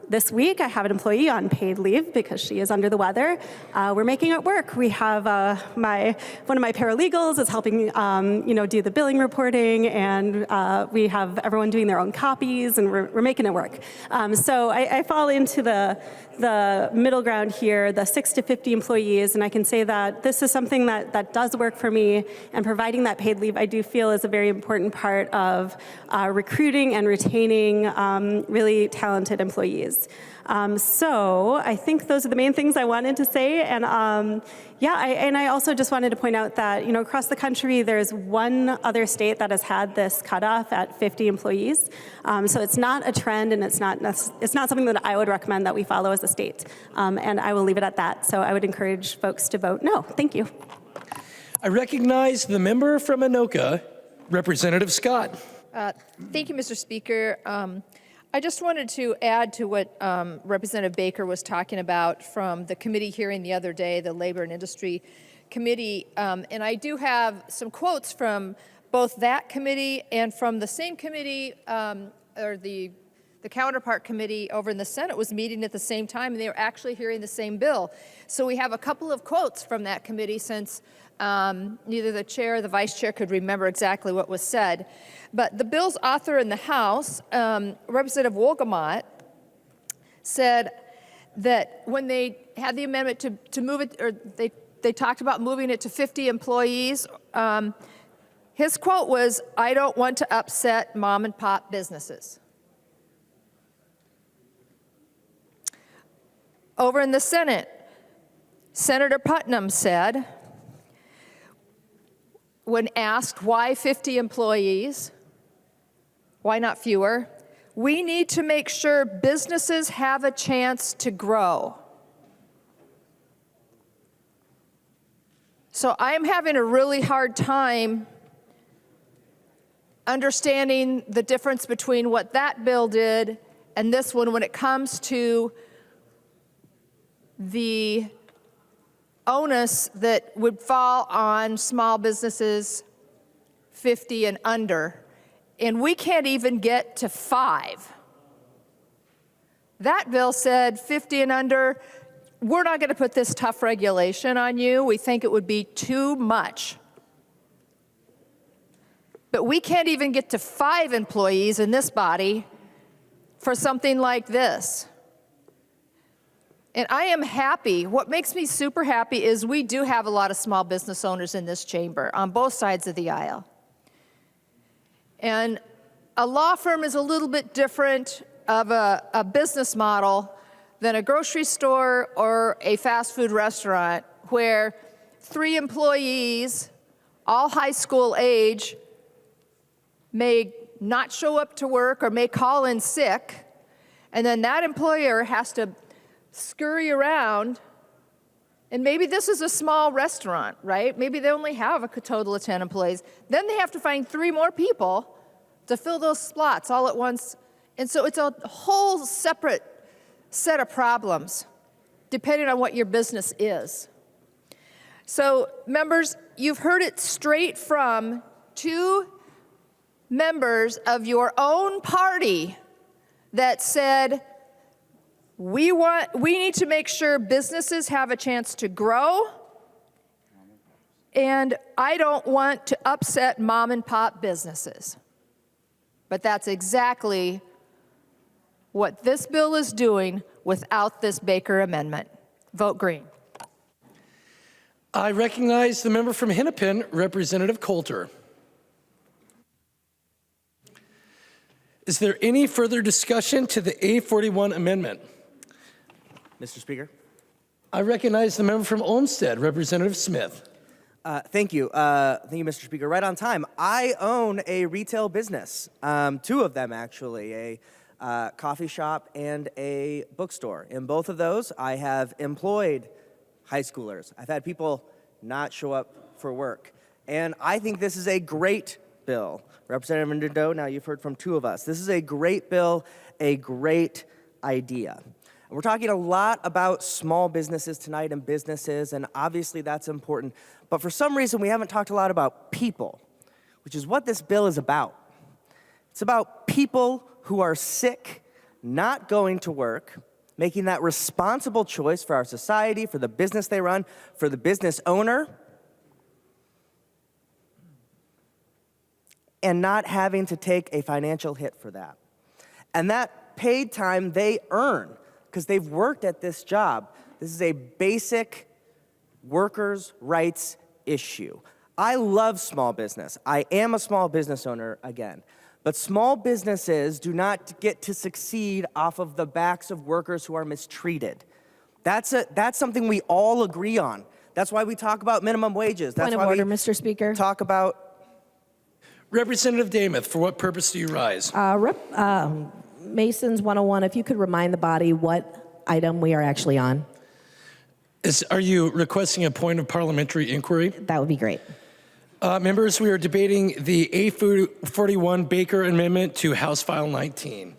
This week, I have an employee on paid leave because she is under the weather. We're making it work. We have one of my paralegals is helping, do the billing reporting, and we have everyone doing their own copies, and we're making it work. So I fall into the middle ground here, the 6 to 50 employees, and I can say that this is something that does work for me, and providing that paid leave I do feel is a very important part of recruiting and retaining really talented employees. So I think those are the main things I wanted to say, and I also just wanted to point out that, you know, across the country there's one other state that has had this cutoff at 50 employees. So it's not a trend, and it's not something that I would recommend that we follow as a state. And I will leave it at that. So I would encourage folks to vote no. Thank you. I recognize the member from Anoka, Representative Scott. Thank you, Mr. Speaker. I just wanted to add to what Representative Baker was talking about from the committee hearing the other day, the Labor and Industry Committee. And I do have some quotes from both that committee and from the same committee, or the counterpart committee over in the Senate was meeting at the same time, and they were actually hearing the same bill. So we have a couple of quotes from that committee, since neither the chair or the vice chair could remember exactly what was said. But the bill's author in the House, Representative Wolgamott, said that when they had the amendment to move it, or they talked about moving it to 50 employees, his quote was, "I don't want to upset mom and pop businesses." Over in the Senate, Senator Putnam said, when asked why 50 employees, why not fewer, "We need to make sure businesses have a chance to grow." So I'm having a really hard time understanding the difference between what that bill did and this one when it comes to the onus that would fall on small businesses 50 and under, and we can't even get to 5. That bill said 50 and under, we're not going to put this tough regulation on you. We think it would be too much. But we can't even get to 5 employees in this body for something like this. And I am happy. What makes me super happy is we do have a lot of small business owners in this chamber on both sides of the aisle. And a law firm is a little bit different of a business model than a grocery store or a fast food restaurant where 3 employees, all high school age, may not show up to work or may call in sick, and then that employer has to scurry around. And maybe this is a small restaurant, right? Maybe they only have a total of 10 employees. Then they have to find 3 more people to fill those slots all at once. And so it's a whole separate set of problems depending on what your business is. So members, you've heard it straight from 2 members of your own party that said, we need to make sure businesses have a chance to grow, and I don't want to upset mom and pop businesses. But that's exactly what this bill is doing without this Baker amendment. Vote green. I recognize the member from Hennepin, Representative Coulter. Is there any further discussion to the A41 amendment? Mr. Speaker. I recognize the member from Olmsted, Representative Smith. Thank you. Thank you, Mr. Speaker. Right on time. I own a retail business, 2 of them actually, a coffee shop and a bookstore. In both of those, I have employed high schoolers. I've had people not show up for work. And I think this is a great bill. Representative Nadeau, now you've heard from 2 of us. This is a great bill, a great idea. We're talking a lot about small businesses tonight and businesses, and obviously that's important. But for some reason, we haven't talked a lot about people, which is what this bill is about. It's about people who are sick, not going to work, making that responsible choice for our society, for the business they run, for the business owner, and not having to take a financial hit for that. And that paid time they earn, because they've worked at this job. This is a basic workers' rights issue. I love small business. I am a small business owner again. But small businesses do not get to succeed off of the backs of workers who are mistreated. That's something we all agree on. That's why we talk about minimum wages. That's Point of order, Mr. Speaker. Talk about. Representative Damath, for what purpose do you rise? Masons 101, if you could remind the body what item we are actually on. Are you requesting a point of parliamentary inquiry? That would be great. Members, we are debating the A41 Baker Amendment to House File 19.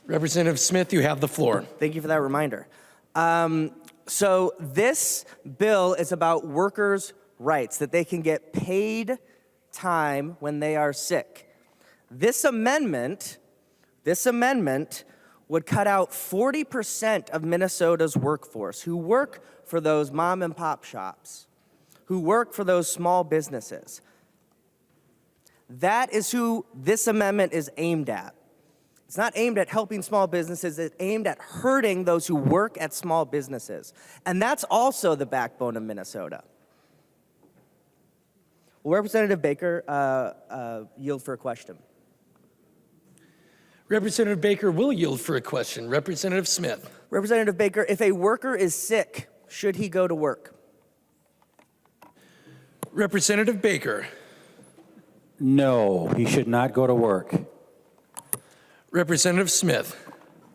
Representative Smith, you have the floor. Thank you for that reminder. So this bill is about workers' rights, that they can get paid time when they are sick. This amendment would cut out 40% of Minnesota's workforce who work for those mom and pop shops, who work for those small businesses. That is who this amendment is aimed at. It's not aimed at helping small businesses, it's aimed at hurting those who work at small businesses. And that's also the backbone of Minnesota. Will Representative Baker yield for a question? Representative Baker will yield for a question. Representative Smith. Representative Baker, if a worker is sick, should he go to work? Representative Baker. No, he should not go to work. Representative Smith.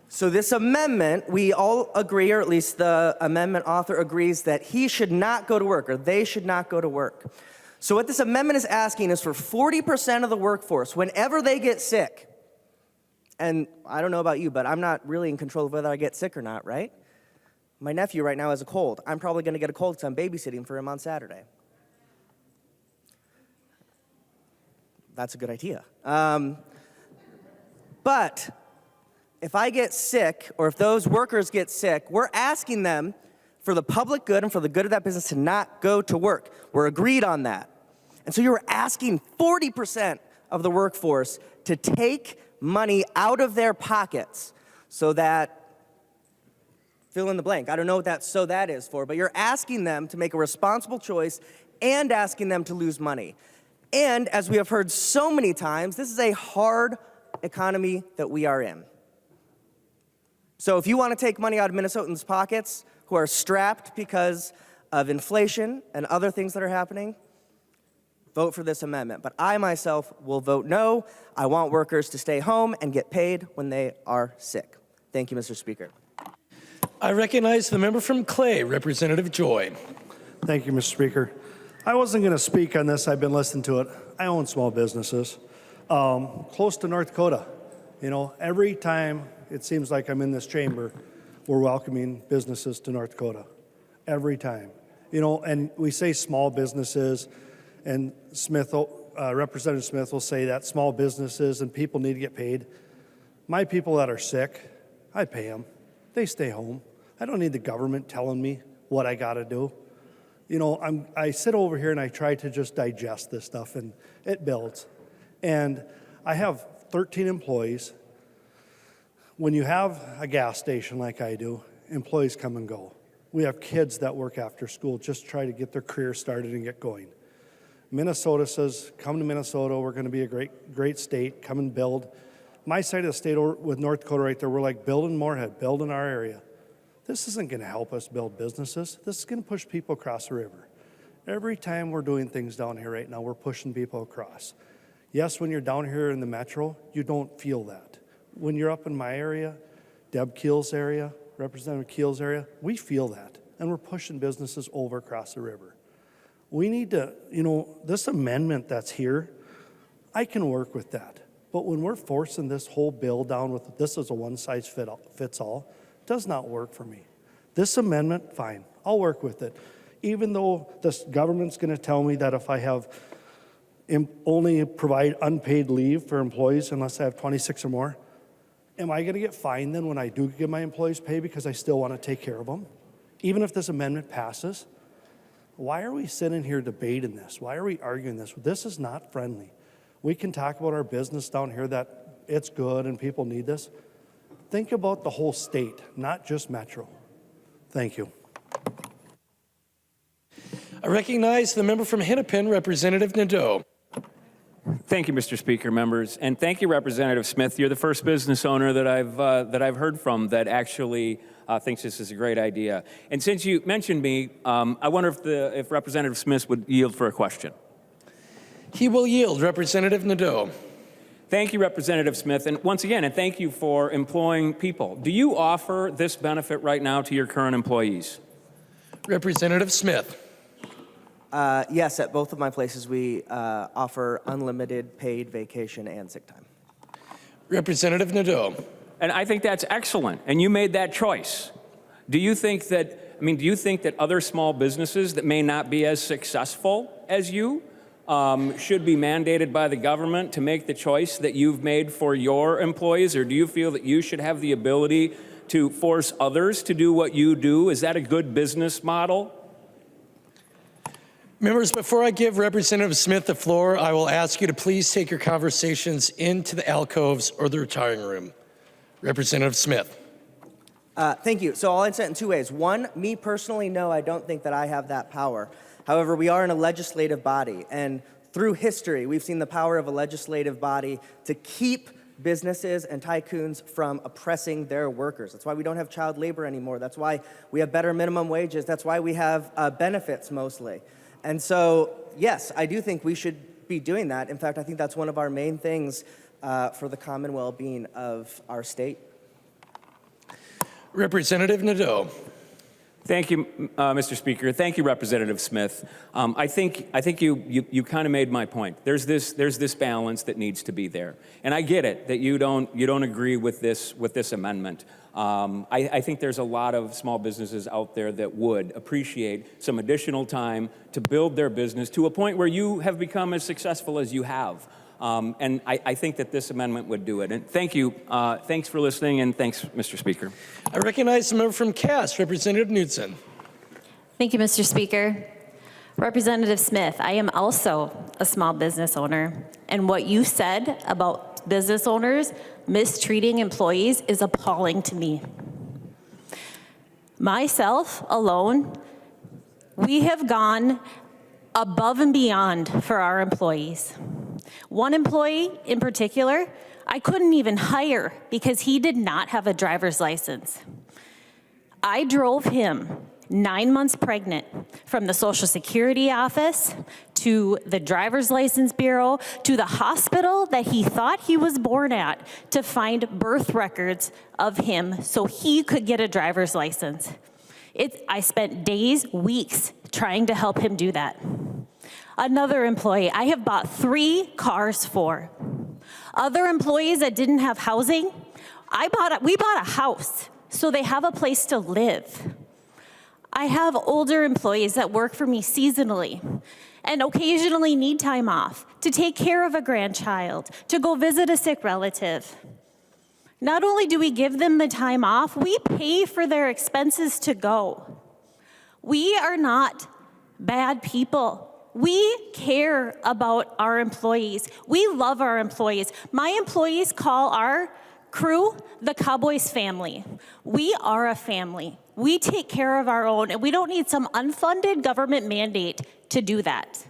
So this amendment, we all agree, or at least the amendment author agrees, that he should not go to work, or they should not go to work. So what this amendment is asking is for 40% of the workforce, whenever they get sick, and I don't know about you, but I'm not really in control of whether I get sick or not, right? My nephew right now has a cold. I'm probably going to get a cold because I'm babysitting for him on Saturday. That's a good idea. But if I get sick, or if those workers get sick, we're asking them for the public good and for the good of that business to not go to work. We're agreed on that. And so you're asking 40% of the workforce to take money out of their pockets so that, fill in the blank. I don't know what that is for, but you're asking them to make a responsible choice and asking them to lose money. And as we have heard so many times, this is a hard economy that we are in. So if you want to take money out of Minnesotans' pockets who are strapped because of inflation and other things that are happening, vote for this amendment. But I myself will vote no. I want workers to stay home and get paid when they are sick. Thank you, Mr. Speaker. I recognize the member from Clay, Representative Joy. Thank you, Mr. Speaker. I wasn't going to speak on this. I've been listening to it. I own small businesses close to North Dakota. You know, every time it seems like I'm in this chamber, we're welcoming businesses to North Dakota. Every time. You know, and we say small businesses, and Representative Smith will say that small businesses and people need to get paid. My people that are sick, I pay them. They stay home. I don't need the government telling me what I got to do. You know, I sit over here and I try to just digest this stuff, and it builds. And I have 13 employees. When you have a gas station like I do, employees come and go. We have kids that work after school, just try to get their career started and get going. Minnesota says, come to Minnesota, we're going to be a great state, come and build. My side of the state with North Dakota right there, we're like, build in Moorhead, build in our area. This isn't going to help us build businesses. This is going to push people across the river. Every time we're doing things down here right now, we're pushing people across. Yes, when you're down here in the metro, you don't feel that. When you're up in my area, Deb Keel's area, Representative Keel's area, we feel that, and we're pushing businesses over across the river. We need to, you know, this amendment that's here, I can work with that. But when we're forcing this whole bill down with this is a one-size-fits-all, does not work for me. This amendment, fine, I'll work with it. Even though this government's going to tell me that if I have only provide unpaid leave for employees unless I have 26 or more, am I going to get fined then when I do give my employees pay because I still want to take care of them? Even if this amendment passes? Why are we sitting here debating this? Why are we arguing this? This is not friendly. We can talk about our business down here that it's good and people need this. Think about the whole state, not just Metro. Thank you. I recognize the member from Hennepin, Representative Nadeau. Thank you, Mr. Speaker, members, and thank you, Representative Smith. You're the first business owner that I've heard from that actually thinks this is a great idea. And since you mentioned me, I wonder if Representative Smith would yield for a question. He will yield, Representative Nadeau. Thank you, Representative Smith, and once again, and thank you for employing people. Do you offer this benefit right now to your current employees? Representative Smith. Yes, at both of my places, we offer unlimited paid vacation and sick time. Representative Nadeau. And I think that's excellent, and you made that choice. Do you think that, do you think that other small businesses that may not be as successful as you should be mandated by the government to make the choice that you've made for your employees, or do you feel that you should have the ability to force others to do what you do? Is that a good business model? Members, before I give Representative Smith the floor, I will ask you to please take your conversations into the alcoves or the retiring room. Representative Smith. Thank you. So I'll answer it in two ways. One, me personally, no, I don't think that I have that power. However, we are in a legislative body, and through history, we've seen the power of a legislative body to keep businesses and tycoons from oppressing their workers. That's why we don't have child labor anymore. That's why we have better minimum wages. That's why we have benefits mostly. And so, yes, I do think we should be doing that. In fact, I think that's one of our main things for the common well-being of our state. Representative Nadeau. Thank you, Mr. Speaker. Thank you, Representative Smith. I think you kind of made my point. There's this balance that needs to be there, and I get it that you don't agree with this amendment. I think there's a lot of small businesses out there that would appreciate some additional time to build their business to a point where you have become as successful as you have. And I think that this amendment would do it. And thank you. Thanks for listening, and thanks, Mr. Speaker. I recognize the member from Cass, Representative Knudsen. Thank you, Mr. Speaker. Representative Smith, I am also a small business owner, and what you said about business owners mistreating employees is appalling to me. Myself alone, we have gone above and beyond for our employees. One employee in particular, I couldn't even hire because he did not have a driver's license. I drove him 9 months pregnant from the Social Security office to the driver's license bureau to the hospital that he thought he was born at to find birth records of him so he could get a driver's license. I spent days, weeks trying to help him do that. Another employee I have bought 3 cars for. Other employees that didn't have housing, we bought a house so they have a place to live. I have older employees that work for me seasonally and occasionally need time off to take care of a grandchild, to go visit a sick relative. Not only do we give them the time off, we pay for their expenses to go. We are not bad people. We care about our employees. We love our employees. My employees call our crew the Cowboys family. We are a family. We take care of our own, and we don't need some unfunded government mandate to do that.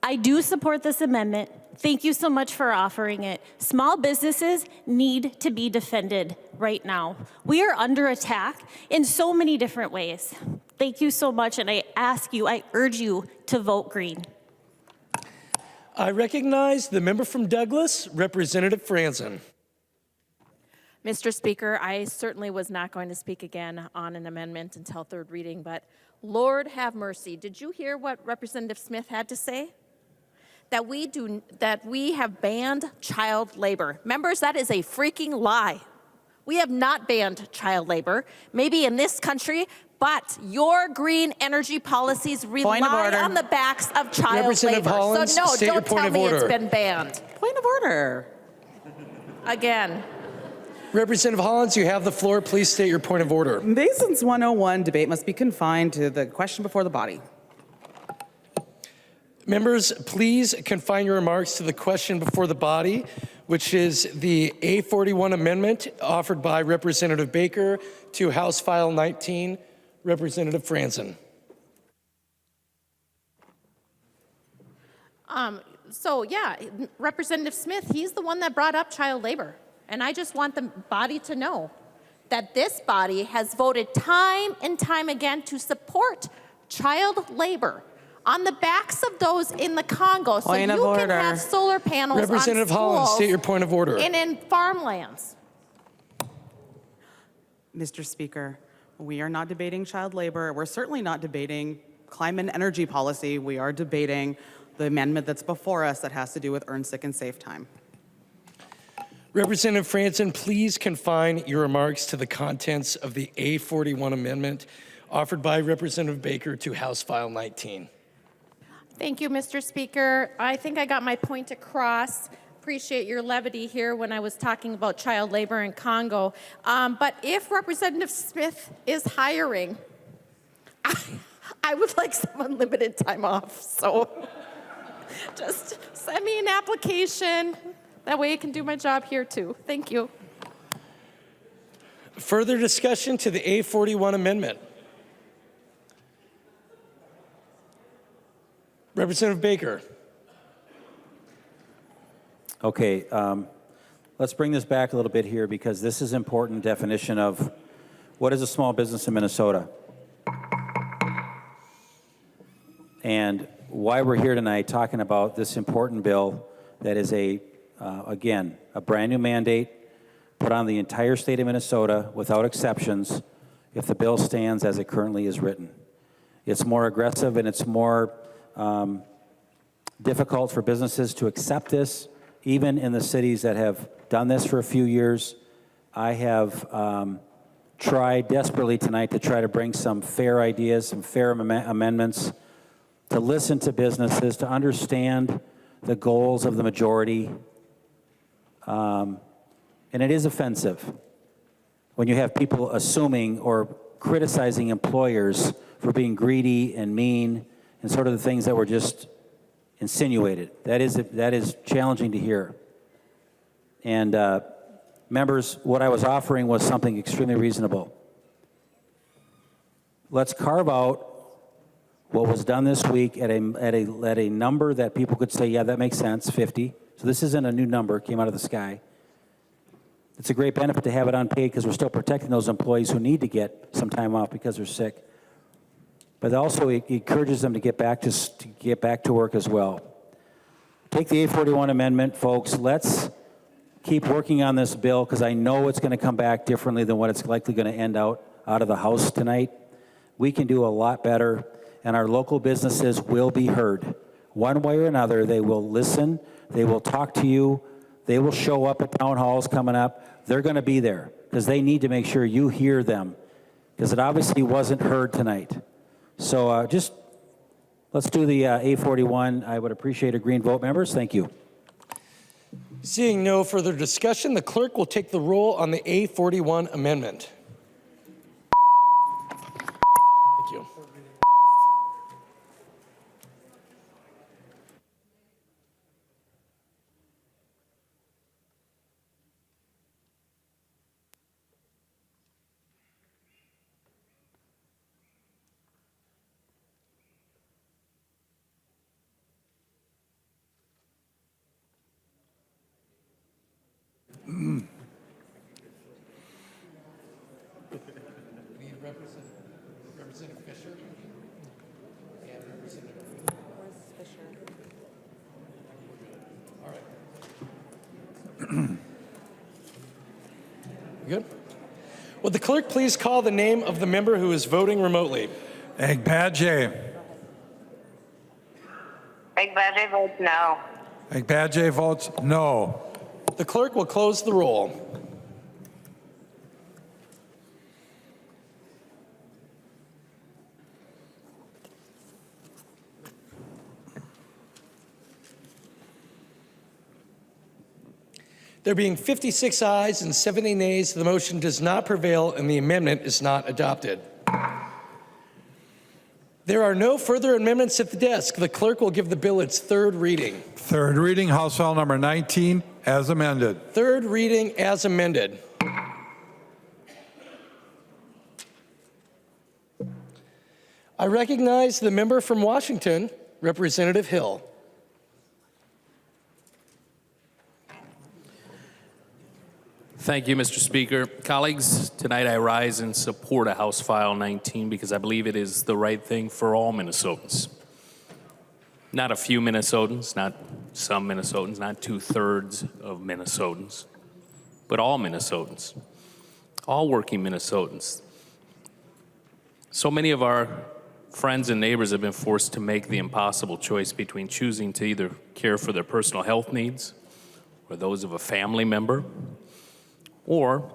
I do support this amendment. Thank you so much for offering it. Small businesses need to be defended right now. We are under attack in so many different ways. Thank you so much, and I urge you to vote green. I recognize the member from Douglas, Representative Franzen. Mr. Speaker, I certainly was not going to speak again on an amendment until third reading, but Lord have mercy. Did you hear what Representative Smith had to say? That we have banned child labor. Members, that is a freaking lie. We have not banned child labor, maybe in this country, but your green energy policies rely on the backs of child Representative labor. Hollins, So no, state your don't point tell of me order. it's been banned. Point of order. Again. Representative Hollins, you have the floor. Please state your point of order. Masons 101 debate must be confined to the question before the body. Members, please confine your remarks to the question before the body, which is the A41 amendment offered by Representative Baker to House File 19. Representative Franzen. So yeah, Representative Smith, he's the one that brought up child labor. And I just want the body to know that this body has voted time and time again to support child labor on the backs of those in the Congo so you can have solar panels Representative on Hollins, schools state your point of order. and in farmlands. Mr. Speaker, we are not debating child labor. We're certainly not debating climate and energy policy. We are debating the amendment that's before us that has to do with earn sick and save time. Representative Franzen, please confine your remarks to the contents of the A41 amendment offered by Representative Baker to House File 19. Thank you, Mr. Speaker. I think I got my point across. Appreciate your levity here when I was talking about child labor in Congo. But if Representative Smith is hiring, I would like some unlimited time off. So just send me an application. That way I can do my job here too. Thank you. Further discussion to the A41 amendment. Representative Baker. Okay, let's bring this back a little bit here because this is important definition of what is a small business in Minnesota. And why we're here tonight talking about this important bill that is again, a brand new mandate put on the entire state of Minnesota without exceptions if the bill stands as it currently is written. It's more aggressive and it's more difficult for businesses to accept this, even in the cities that have done this for a few years. I have tried desperately tonight to try to bring some fair ideas, some fair amendments, to listen to businesses, to understand the goals of the majority. And it is offensive when you have people assuming or criticizing employers for being greedy and mean and sort of the things that were just insinuated. That is challenging to hear. And members, what I was offering was something extremely reasonable. Let's carve out what was done this week at a number that people could say, yeah, that makes sense, 50. So this isn't a new number, it came out of the sky. It's a great benefit to have it unpaid because we're still protecting those employees who need to get some time off because they're sick. But also it encourages them to get back to work as well. Take the A41 amendment, folks. Let's keep working on this bill because I know it's going to come back differently than what it's likely going to end out of the House tonight. We can do a lot better, and our local businesses will be heard. One way or another, they will listen, they will talk to you, they will show up at town halls coming up. They're going to be there because they need to make sure you hear them because it obviously wasn't heard tonight. So just let's do the A41. I would appreciate a green vote, members. Thank you. Seeing no further discussion, the clerk will take the roll on the A41 amendment. Thank you. Representative Fisher and Representative Fisher. All right. Good. Would the clerk please call the name of the member who is voting remotely? Agbaje. Agbaje votes no. Agbaje votes no. The clerk will close the roll. There being 56 ayes and 70 nays, the motion does not prevail and the amendment is not adopted. There are no further amendments at the desk. The clerk will give the bill its third reading. Third reading, House File number 19, as amended. Third reading as amended. I recognize the member from Washington, Representative Hill. Thank you, Mr. Speaker. Colleagues, tonight I rise in support of House File 19 because I believe it is the right thing for all Minnesotans. Not a few Minnesotans, not some Minnesotans, not 2/3 of Minnesotans, but all Minnesotans, all working Minnesotans. So many of our friends and neighbors have been forced to make the impossible choice between choosing to either care for their personal health needs or those of a family member, or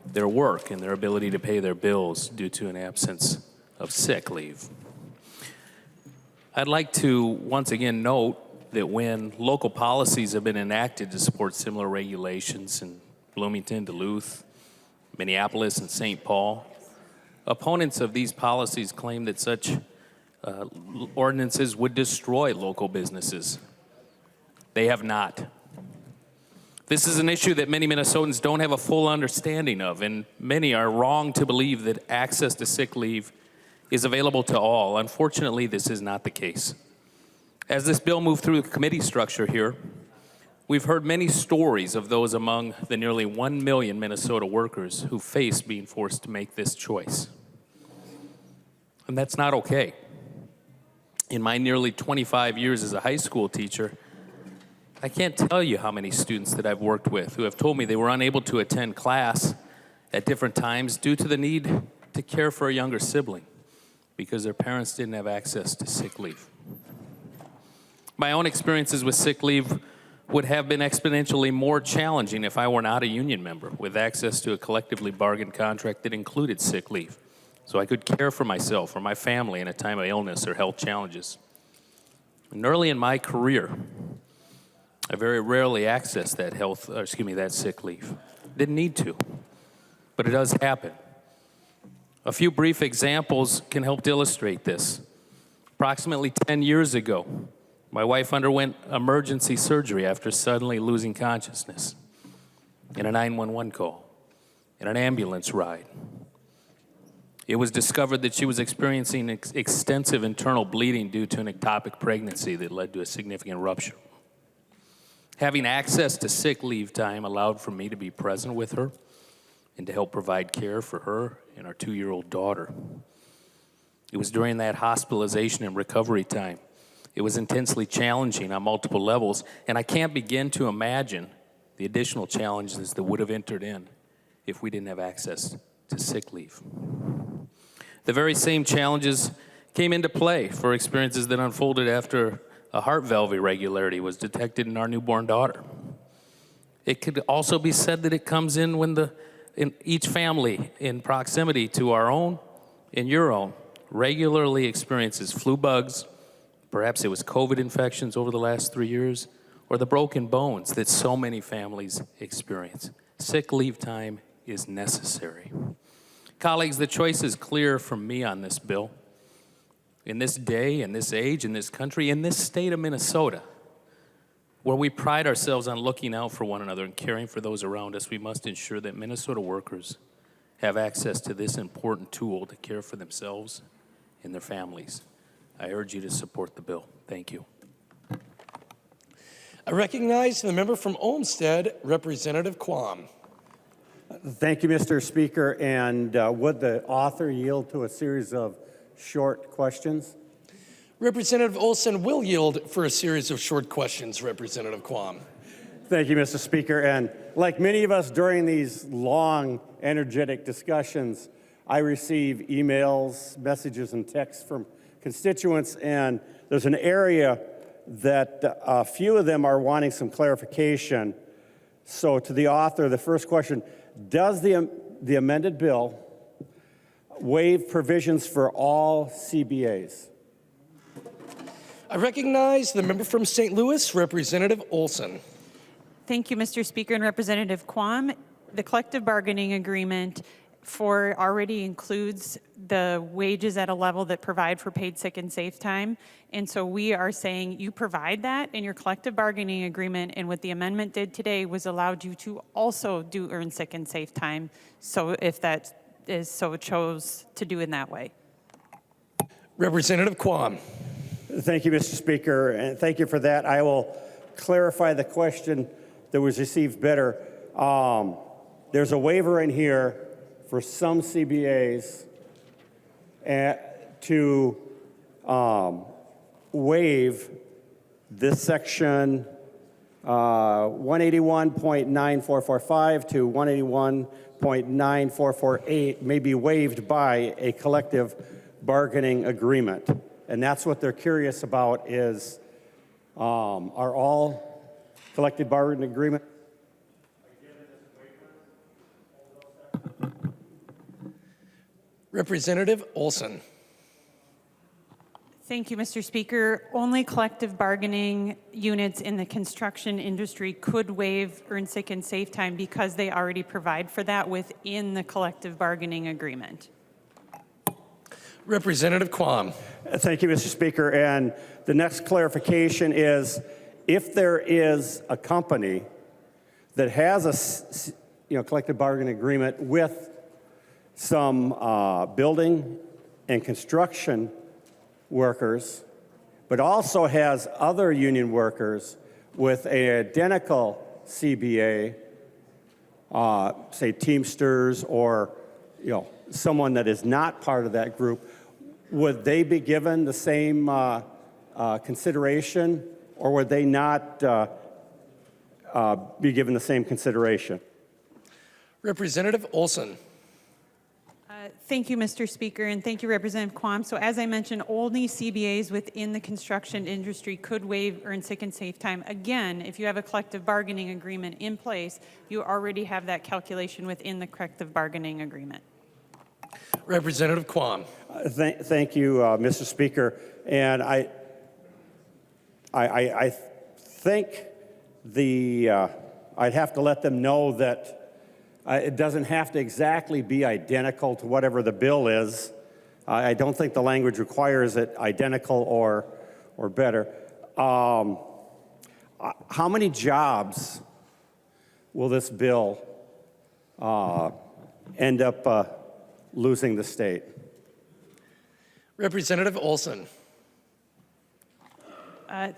their work and their ability to pay their bills due to an absence of sick leave. I'd like to once again note that when local policies have been enacted to support similar regulations in Bloomington, Duluth, Minneapolis, and St. Paul, opponents of these policies claim that such ordinances would destroy local businesses. They have not. This is an issue that many Minnesotans don't have a full understanding of, and many are wrong to believe that access to sick leave is available to all. Unfortunately, this is not the case. As this bill moved through the committee structure here, we've heard many stories of those among the nearly 1 million Minnesota workers who face being forced to make this choice. And that's not okay. In my nearly 25 years as a high school teacher, I can't tell you how many students that I've worked with who have told me they were unable to attend class at different times due to the need to care for a younger sibling because their parents didn't have access to sick leave. My own experiences with sick leave would have been exponentially more challenging if I were not a union member with access to a collectively bargained contract that included sick leave, so I could care for myself or my family in a time of illness or health challenges. And early in my career, I very rarely accessed that sick leave. Didn't need to, but it does happen. A few brief examples can help to illustrate this. Approximately 10 years ago, my wife underwent emergency surgery after suddenly losing consciousness in a 911 call, in an ambulance ride. It was discovered that she was experiencing extensive internal bleeding due to an ectopic pregnancy that led to a significant rupture. Having access to sick leave time allowed for me to be present with her and to help provide care for her and our 2-year-old daughter. It was during that hospitalization and recovery time. It was intensely challenging on multiple levels, and I can't begin to imagine the additional challenges that would have entered in if we didn't have access to sick leave. The very same challenges came into play for experiences that unfolded after a heart valve irregularity was detected in our newborn daughter. It could also be said that it comes in when in each family in proximity to our own and your own regularly experiences flu bugs, perhaps it was COVID infections over the last 3 years, or the broken bones that so many families experience. Sick leave time is necessary. Colleagues, the choice is clear from me on this bill. In this day, in this age, in this country, in this state of Minnesota, where we pride ourselves on looking out for one another and caring for those around us, we must ensure that Minnesota workers have access to this important tool to care for themselves and their families. I urge you to support the bill. Thank you. I recognize the member from Olmsted, Representative Quam. Thank you, Mr. Speaker. And would the author yield to a series of short questions? Representative Olson will yield for a series of short questions, Representative Quam. Thank you, Mr. Speaker. And like many of us during these long, energetic discussions, I receive emails, messages, and texts from constituents, and there's an area that a few of them are wanting some clarification. So to the author, the first question, does the amended bill waive provisions for all CBAs? I recognize the member from St. Louis, Representative Olson. Thank you, Mr. Speaker and Representative Quam. The collective bargaining agreement already includes the wages at a level that provide for paid sick and safe time. And so we are saying you provide that in your collective bargaining agreement, and what the amendment did today was allowed you to also do earned sick and safe time. So if that is so chose to do in that way. Representative Quam. Thank you, Mr. Speaker, and thank you for that. I will clarify the question that was received better. There's a waiver in here for some CBAs to waive this section 181.9445 to 181.9448 may be waived by a collective bargaining agreement. And that's what they're curious about is, are all collective bargaining agreement? Representative Olson. Thank you, Mr. Speaker. Only collective bargaining units in the construction industry could waive earned sick and safe time because they already provide for that within the collective bargaining agreement. Representative Quam. Thank you, Mr. Speaker. And the next clarification is, if there is a company that has a collective bargaining agreement with some building and construction workers, but also has other union workers with an identical CBA, say Teamsters or someone that is not part of that group, would they be given the same consideration, or would they not be given the same consideration? Representative Olson. Thank you, Mr. Speaker, and thank you, Representative Quam. So as I mentioned, only CBAs within the construction industry could waive earned sick and safe time. Again, if you have a collective bargaining agreement in place, you already have that calculation within the collective bargaining agreement. Representative Quam. Thank you, Mr. Speaker. And I think I'd have to let them know that It doesn't have to exactly be identical to whatever the bill is. I don't think the language requires it identical or better. How many jobs will this bill end up losing the state? Representative Olson.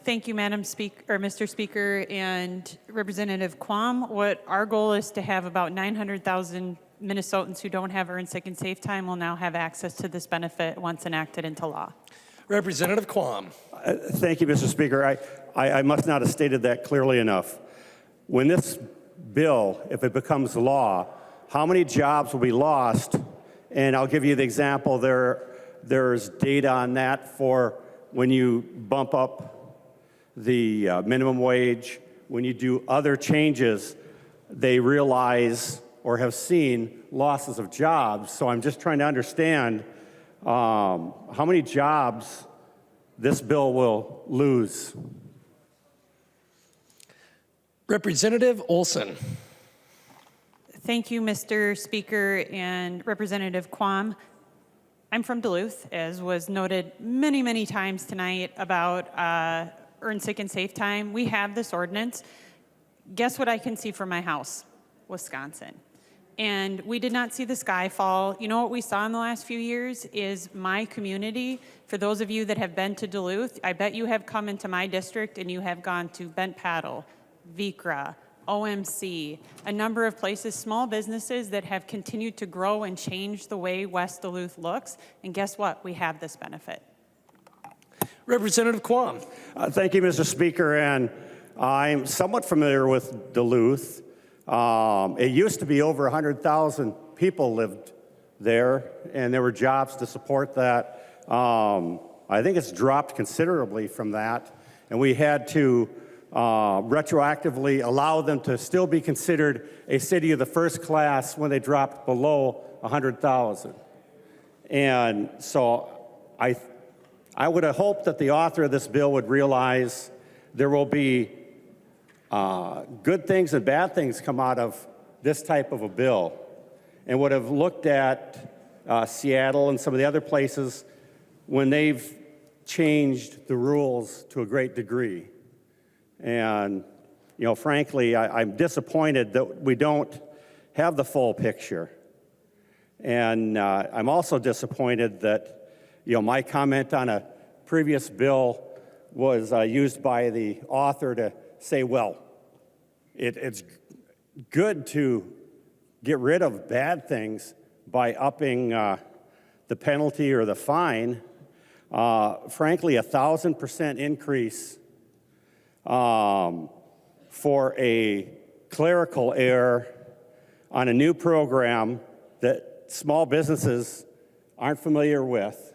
Thank you, Madam Speaker, or Mr. Speaker, and Representative Quam. What our goal is to have about 900,000 Minnesotans who don't have earned sick and safe time will now have access to this benefit once enacted into law. Representative Quam. Thank you, Mr. Speaker. I must not have stated that clearly enough. When this bill, if it becomes law, how many jobs will be lost? And I'll give you the example. There's data on that for when you bump up the minimum wage, when you do other changes, they realize or have seen losses of jobs. So I'm just trying to understand how many jobs this bill will lose. Representative Olson. Thank you, Mr. Speaker and Representative Quam. I'm from Duluth, as was noted many, many times tonight about earned sick and safe time. We have this ordinance. Guess what I can see from my house? Wisconsin. And we did not see the sky fall. You know what we saw in the last few years is my community. For those of you that have been to Duluth, I bet you have come into my district and you have gone to Bent Paddle, Vikra, OMC, a number of places, small businesses that have continued to grow and change the way West Duluth looks. And guess what? We have this benefit. Representative Quam. Thank you, Mr. Speaker. And I'm somewhat familiar with Duluth. It used to be over 100,000 people lived there, and there were jobs to support that. I think it's dropped considerably from that, and we had to retroactively allow them to still be considered a city of the first class when they dropped below 100,000. And so I would have hoped that the author of this bill would realize there will be good things and bad things come out of this type of a bill, and would have looked at Seattle and some of the other places when they've changed the rules to a great degree. And, you know, frankly, I'm disappointed that we don't have the full picture. And I'm also disappointed that, you know, my comment on a previous bill was used by the author to say, well, it's good to get rid of bad things by upping the penalty or the fine. Frankly, 1,000% increase for a clerical error on a new program that small businesses aren't familiar with,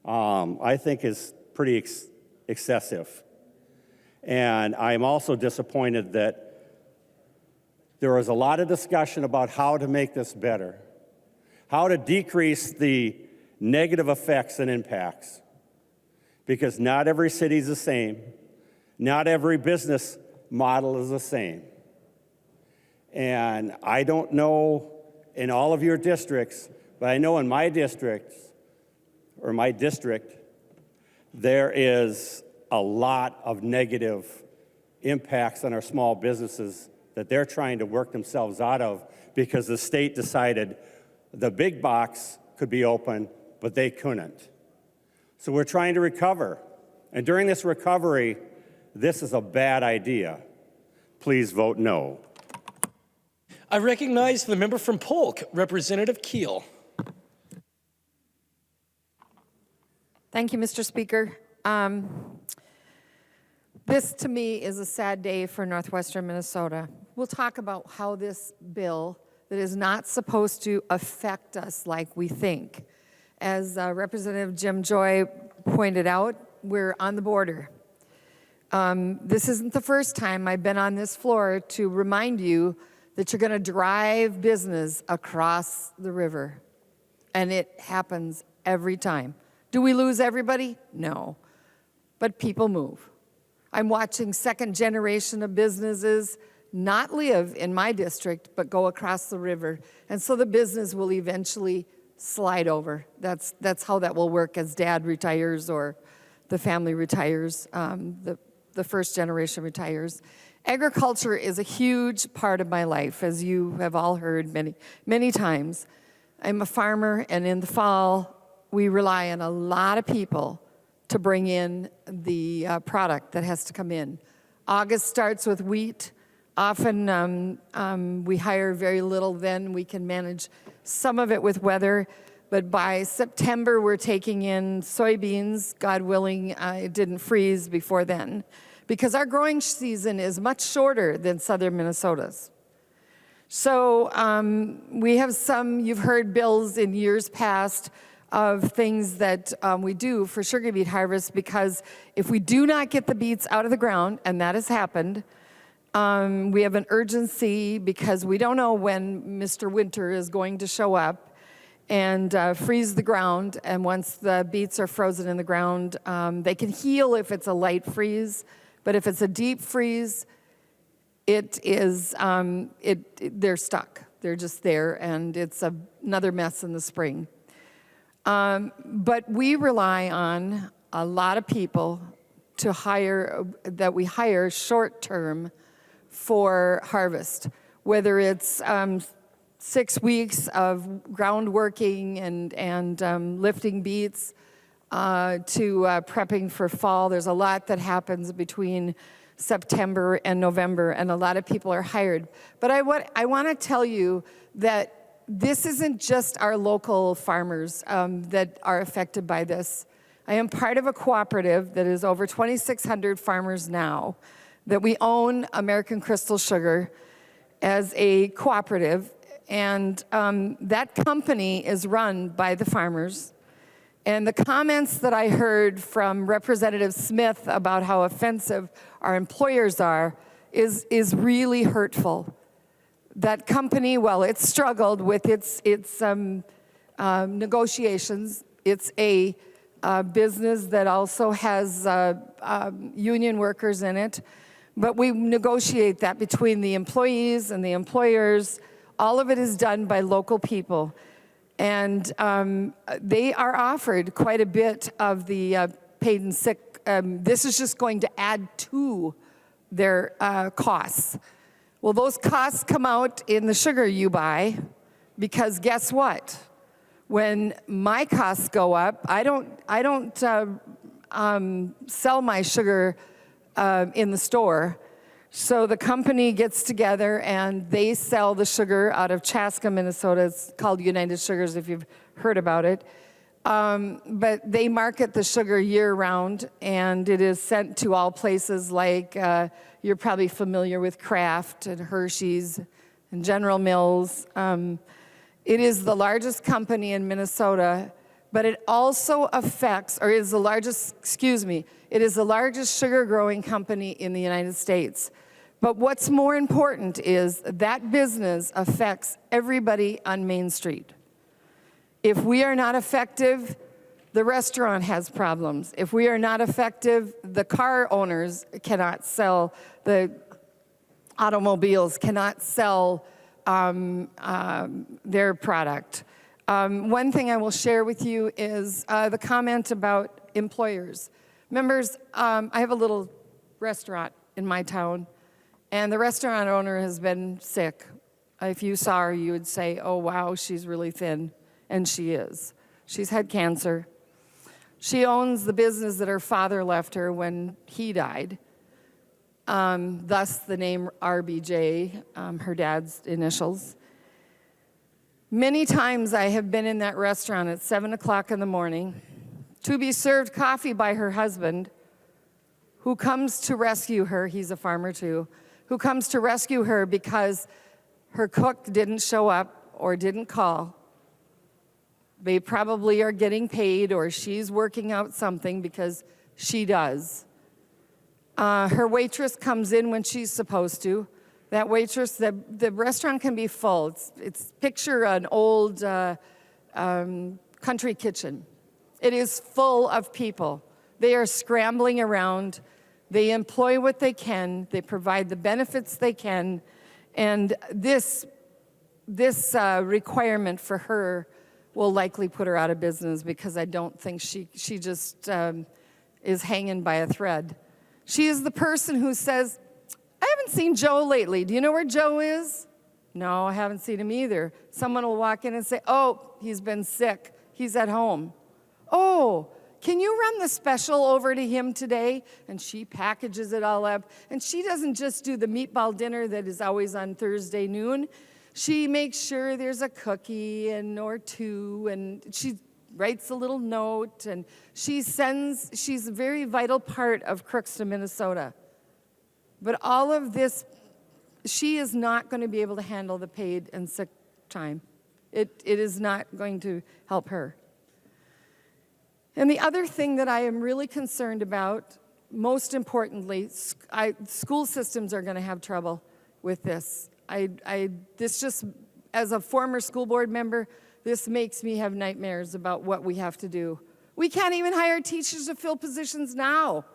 I think is pretty excessive. And I'm also disappointed that there was a lot of discussion about how to make this better, how to decrease the negative effects and impacts, because not every city is the same. Not every business model is the same. And I don't know in all of your districts, but I know in my district, there is a lot of negative impacts on our small businesses that they're trying to work themselves out of because the state decided the big box could be open, but they couldn't. So we're trying to recover. And during this recovery, this is a bad idea. Please vote no. I recognize the member from Polk, Representative Keel. Thank you, Mr. Speaker. This, to me, is a sad day for northwestern Minnesota. We'll talk about how this bill that is not supposed to affect us like we think. As Representative Jim Joy pointed out, we're on the border. This isn't the first time I've been on this floor to remind you that you're going to drive business across the river. And it happens every time. Do we lose everybody? No. But people move. I'm watching second generation of businesses not live in my district, but go across the river. And so the business will eventually slide over. That's how that will work as dad retires or the family retires, the first generation retires. Agriculture is a huge part of my life, as you have all heard many, many times. I'm a farmer, and in the fall, we rely on a lot of people to bring in the product that has to come in. August starts with wheat. Often we hire very little then. We can manage some of it with weather. But by September, we're taking in soybeans. God willing, it didn't freeze before then, because our growing season is much shorter than southern Minnesota's. So we have some, you've heard bills in years past of things that we do for sugar beet harvest, because if we do not get the beets out of the ground, and that has happened, we have an urgency because we don't know when Mr. Winter is going to show up and freeze the ground. And once the beets are frozen in the ground, they can heal if it's a light freeze, but if it's a deep freeze, it is, they're stuck. They're just there, and it's another mess in the spring. But we rely on a lot of people to hire, that we hire short-term for harvest, whether it's 6 weeks of ground working and lifting beets to prepping for fall. There's a lot that happens between September and November, and a lot of people are hired. But I want to tell you that this isn't just our local farmers that are affected by this. I am part of a cooperative that is over 2,600 farmers now, that we own American Crystal Sugar as a cooperative, and that company is run by the farmers. And the comments that I heard from Representative Smith about how offensive our employers are is really hurtful. That company, well, it struggled with its negotiations. It's a business that also has union workers in it. But we negotiate that between the employees and the employers. All of it is done by local people. And they are offered quite a bit of the paid and sick. This is just going to add to their costs. Well, those costs come out in the sugar you buy, because guess what? When my costs go up, I don't sell my sugar in the store. So the company gets together and they sell the sugar out of Chaska, Minnesota. It's called United Sugars, if you've heard about it. But they market the sugar year-round, and it is sent to all places like, you're probably familiar with Kraft and Hershey's and General Mills. It is the largest company in Minnesota, but it also affects, or is the largest, it is the largest sugar growing company in the United States. But what's more important is that business affects everybody on Main Street. If we are not effective, the restaurant has problems. If we are not effective, the car owners cannot sell, the automobiles cannot sell their product. One thing I will share with you is the comment about employers. Members, I have a little restaurant in my town, and the restaurant owner has been sick. If you saw her, you would say, oh, wow, she's really thin. And she is. She's had cancer. She owns the business that her father left her when he died. Thus the name RBJ, her dad's initials. Many times I have been in that restaurant at 7 o'clock in the morning to be served coffee by her husband, who comes to rescue her. He's a farmer too, who comes to rescue her because her cook didn't show up or didn't call. They probably are getting paid, or she's working out something because she does. Her waitress comes in when she's supposed to. That waitress, the restaurant can be full. It's picture an old country kitchen. It is full of people. They are scrambling around. They employ what they can, they provide the benefits they can, and this requirement for her will likely put her out of business because I don't think she just is hanging by a thread. She is the person who says, I haven't seen Joe lately. Do you know where Joe is? No, I haven't seen him either. Someone will walk in and say, oh, he's been sick. He's at home. Oh, can you run the special over to him today? And she packages it all up. And she doesn't just do the meatball dinner that is always on Thursday noon. She makes sure there's a cookie or two, and she writes a little note, and she's a very vital part of Crookston, Minnesota. But all of this, she is not going to be able to handle the paid and sick time. It is not going to help her. And the other thing that I am really concerned about, most importantly, school systems are going to have trouble with this. This just, as a former school board member, this makes me have nightmares about what we have to do. We can't even hire teachers to fill positions now.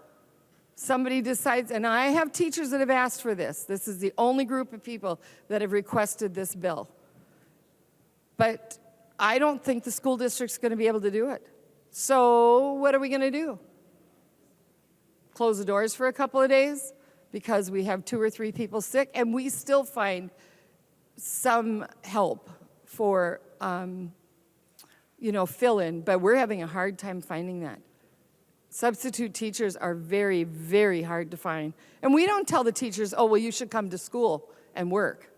Somebody decides, and I have teachers that have asked for this. This is the only group of people that have requested this bill. But I don't think the school district's going to be able to do it. So what are we going to do? Close the doors for a couple of days because we have 2 or 3 people sick, and we still find some help for, fill-in, but we're having a hard time finding that. Substitute teachers are very, very hard to find. And we don't tell the teachers, oh, well, you should come to school and work.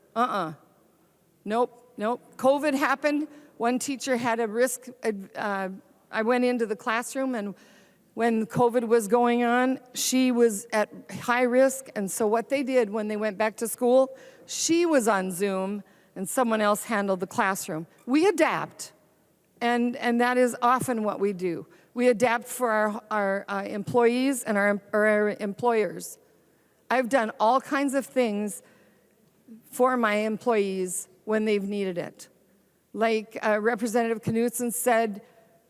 Nope. COVID happened. One teacher had a risk. I went into the classroom, and when COVID was going on, she was at high risk. And so what they did when they went back to school, she was on Zoom, and someone else handled the classroom. We adapt, and that is often what we do. We adapt for our employees and our employers. I've done all kinds of things for my employees when they've needed it. Like Representative Knudsen said,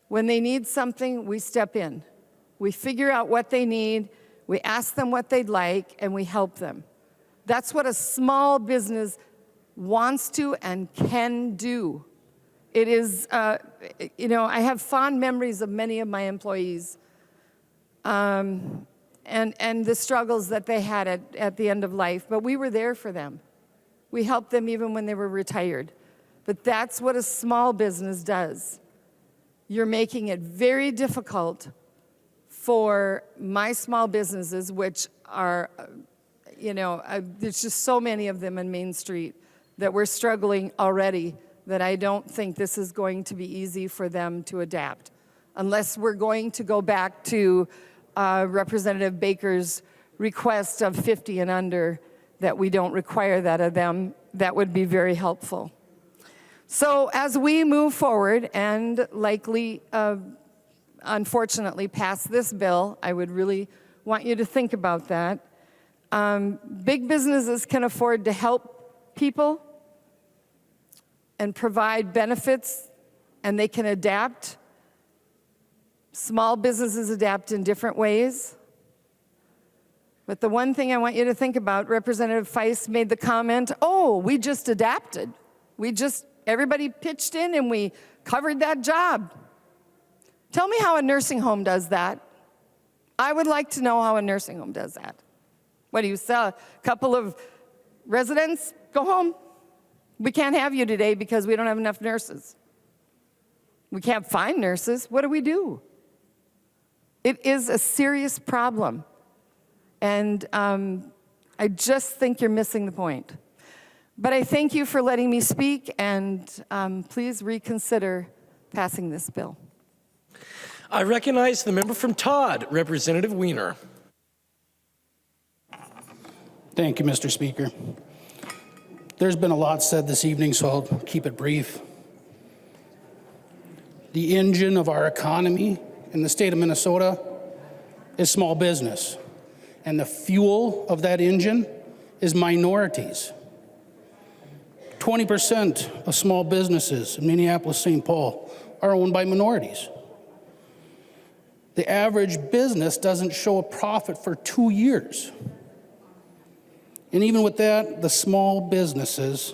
when they need something, we step in. We figure out what they need, we ask them what they'd like, and we help them. That's what a small business wants to and can do. It is, I have fond memories of many of my employees and the struggles that they had at the end of life, but we were there for them. We helped them even when they were retired. But that's what a small business does. You're making it very difficult for my small businesses, which are, there's just so many of them in Main Street that we're struggling already, that I don't think this is going to be easy for them to adapt. Unless we're going to go back to Representative Baker's request of 50 and under, that we don't require that of them, that would be very helpful. So as we move forward and likely, unfortunately, pass this bill, I would really want you to think about that. Big businesses can afford to help people and provide benefits, and they can adapt. Small businesses adapt in different ways. But the one thing I want you to think about, Representative Feist made the comment, oh, we just adapted. Everybody pitched in and we covered that job. Tell me how a nursing home does that. I would like to know how a nursing home does that. What do you sell? A couple of residents? Go home. We can't have you today because we don't have enough nurses. We can't find nurses. What do we do? It is a serious problem. And I just think you're missing the point. But I thank you for letting me speak, and please reconsider passing this bill. I recognize the member from Todd, Representative Wiener. Thank you, Mr. Speaker. There's been a lot said this evening, so I'll keep it brief. The engine of our economy in the state of Minnesota is small business, and the fuel of that engine is minorities. 20% of small businesses in Minneapolis, St. Paul are owned by minorities. The average business doesn't show a profit for 2 years. And even with that, the small businesses,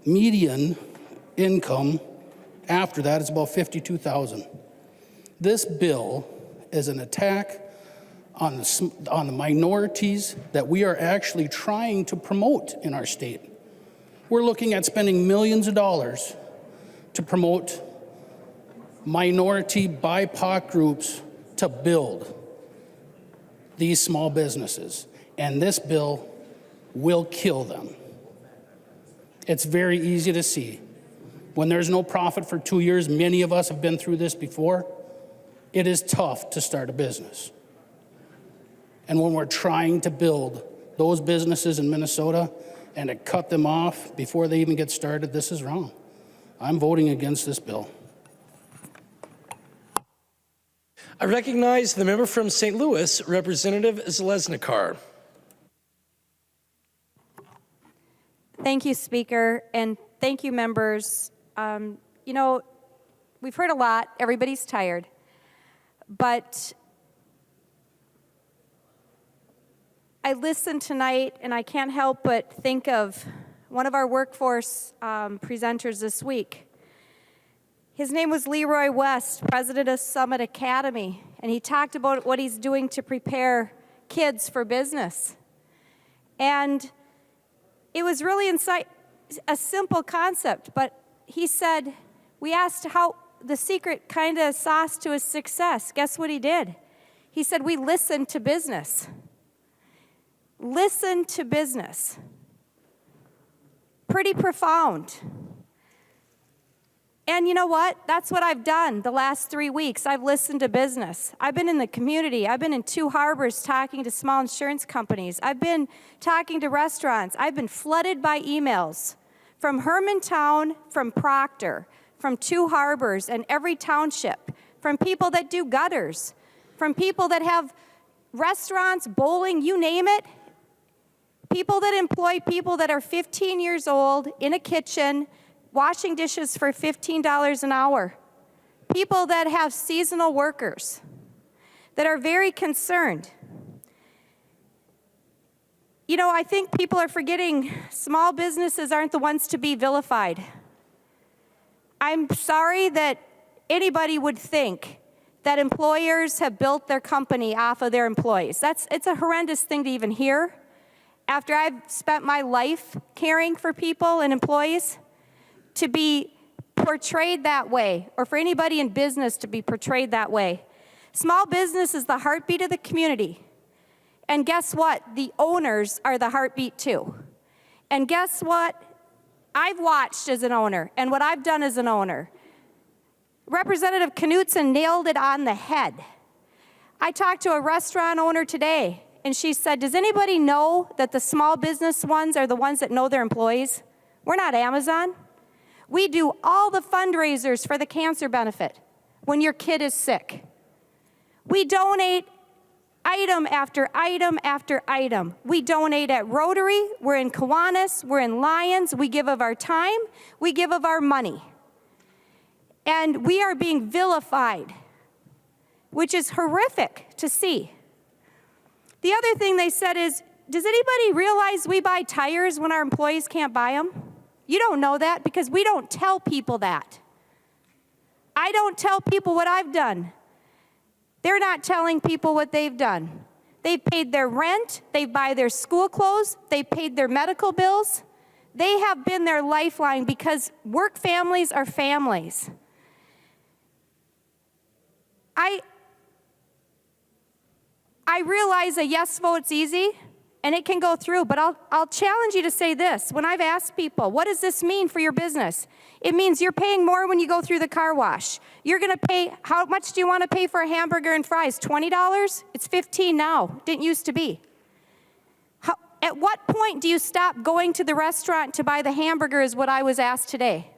median income after that is about $52,000. This bill is an attack on the minorities that we are actually trying to promote in our state. We're looking at spending millions of dollars to promote minority BIPOC groups to build these small businesses. And this bill will kill them. It's very easy to see. When there's no profit for 2 years, many of us have been through this before, it is tough to start a business. And when we're trying to build those businesses in Minnesota and to cut them off before they even get started, this is wrong. I'm voting against this bill. I recognize the member from St. Louis, Representative Zalesnikar. Thank you, Speaker, and thank you, members. You know, we've heard a lot. Everybody's tired. But I listened tonight, and I can't help but think of one of our workforce presenters this week. His name was Leroy West, president of Summit Academy, and he talked about what he's doing to prepare kids for business. And it was really a simple concept, but he said, we asked how the secret kind of sauce to his success. Guess what he did? He said, we listened to business. Listen to business. Pretty profound. And you know what? That's what I've done the last 3 weeks. I've listened to business. I've been in the community. I've been in 2 harbors talking to small insurance companies. I've been talking to restaurants. I've been flooded by emails from Hermantown, from Proctor, from 2 harbors and every township, from people that do gutters, from people that have restaurants, bowling, you name it. People that employ people that are 15 years old in a kitchen, washing dishes for $15 an hour. People that have seasonal workers that are very concerned. You know, I think people are forgetting small businesses aren't the ones to be vilified. I'm sorry that anybody would think that employers have built their company off of their employees. It's a horrendous thing to even hear. After I've spent my life caring for people and employees, to be portrayed that way, or for anybody in business to be portrayed that way. Small business is the heartbeat of the community. And guess what? The owners are the heartbeat too. And guess what? I've watched as an owner, and what I've done as an owner. Representative Knutson nailed it on the head. I talked to a restaurant owner today, and she said, does anybody know that the small business ones are the ones that know their employees? We're not Amazon. We do all the fundraisers for the cancer benefit when your kid is sick. We donate item after item after item. We donate at Rotary, we're in Kiwanis, we're in Lions, we give of our time, we give of our money. And we are being vilified, which is horrific to see. The other thing they said is, does anybody realize we buy tires when our employees can't buy them? You don't know that because we don't tell people that. I don't tell people what I've done. They're not telling people what they've done. They've paid their rent, they buy their school clothes, they paid their medical bills. They have been their lifeline because work families are families. I realize a yes vote's easy, and it can go through, but I'll challenge you to say this. When I've asked people, what does this mean for your business? It means you're paying more when you go through the car wash. You're gonna pay, how much do you wanna pay for a hamburger and fries? $20? It's $15 now, didn't used to be. At what point do you stop going to the restaurant to buy the hamburger is what I was asked today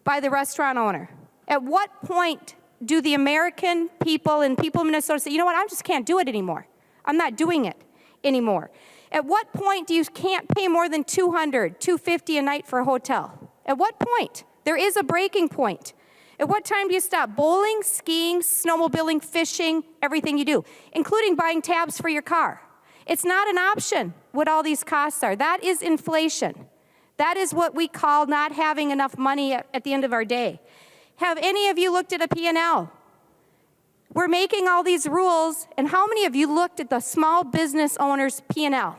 by the restaurant owner. At what point do the American people and people in Minnesota say, you know what, I just can't do it anymore. I'm not doing it anymore. At what point do you can't pay more than $200, $250 a night for a hotel? At what point? There is a breaking point. At what time do you stop? Bowling, skiing, snowmobiling, fishing, everything you do, including buying tabs for your car. It's not an option what all these costs are. That is inflation. That is what we call not having enough money at the end of our day. Have any of you looked at a P&L? We're making all these rules, and how many of you looked at the small business owner's P&L?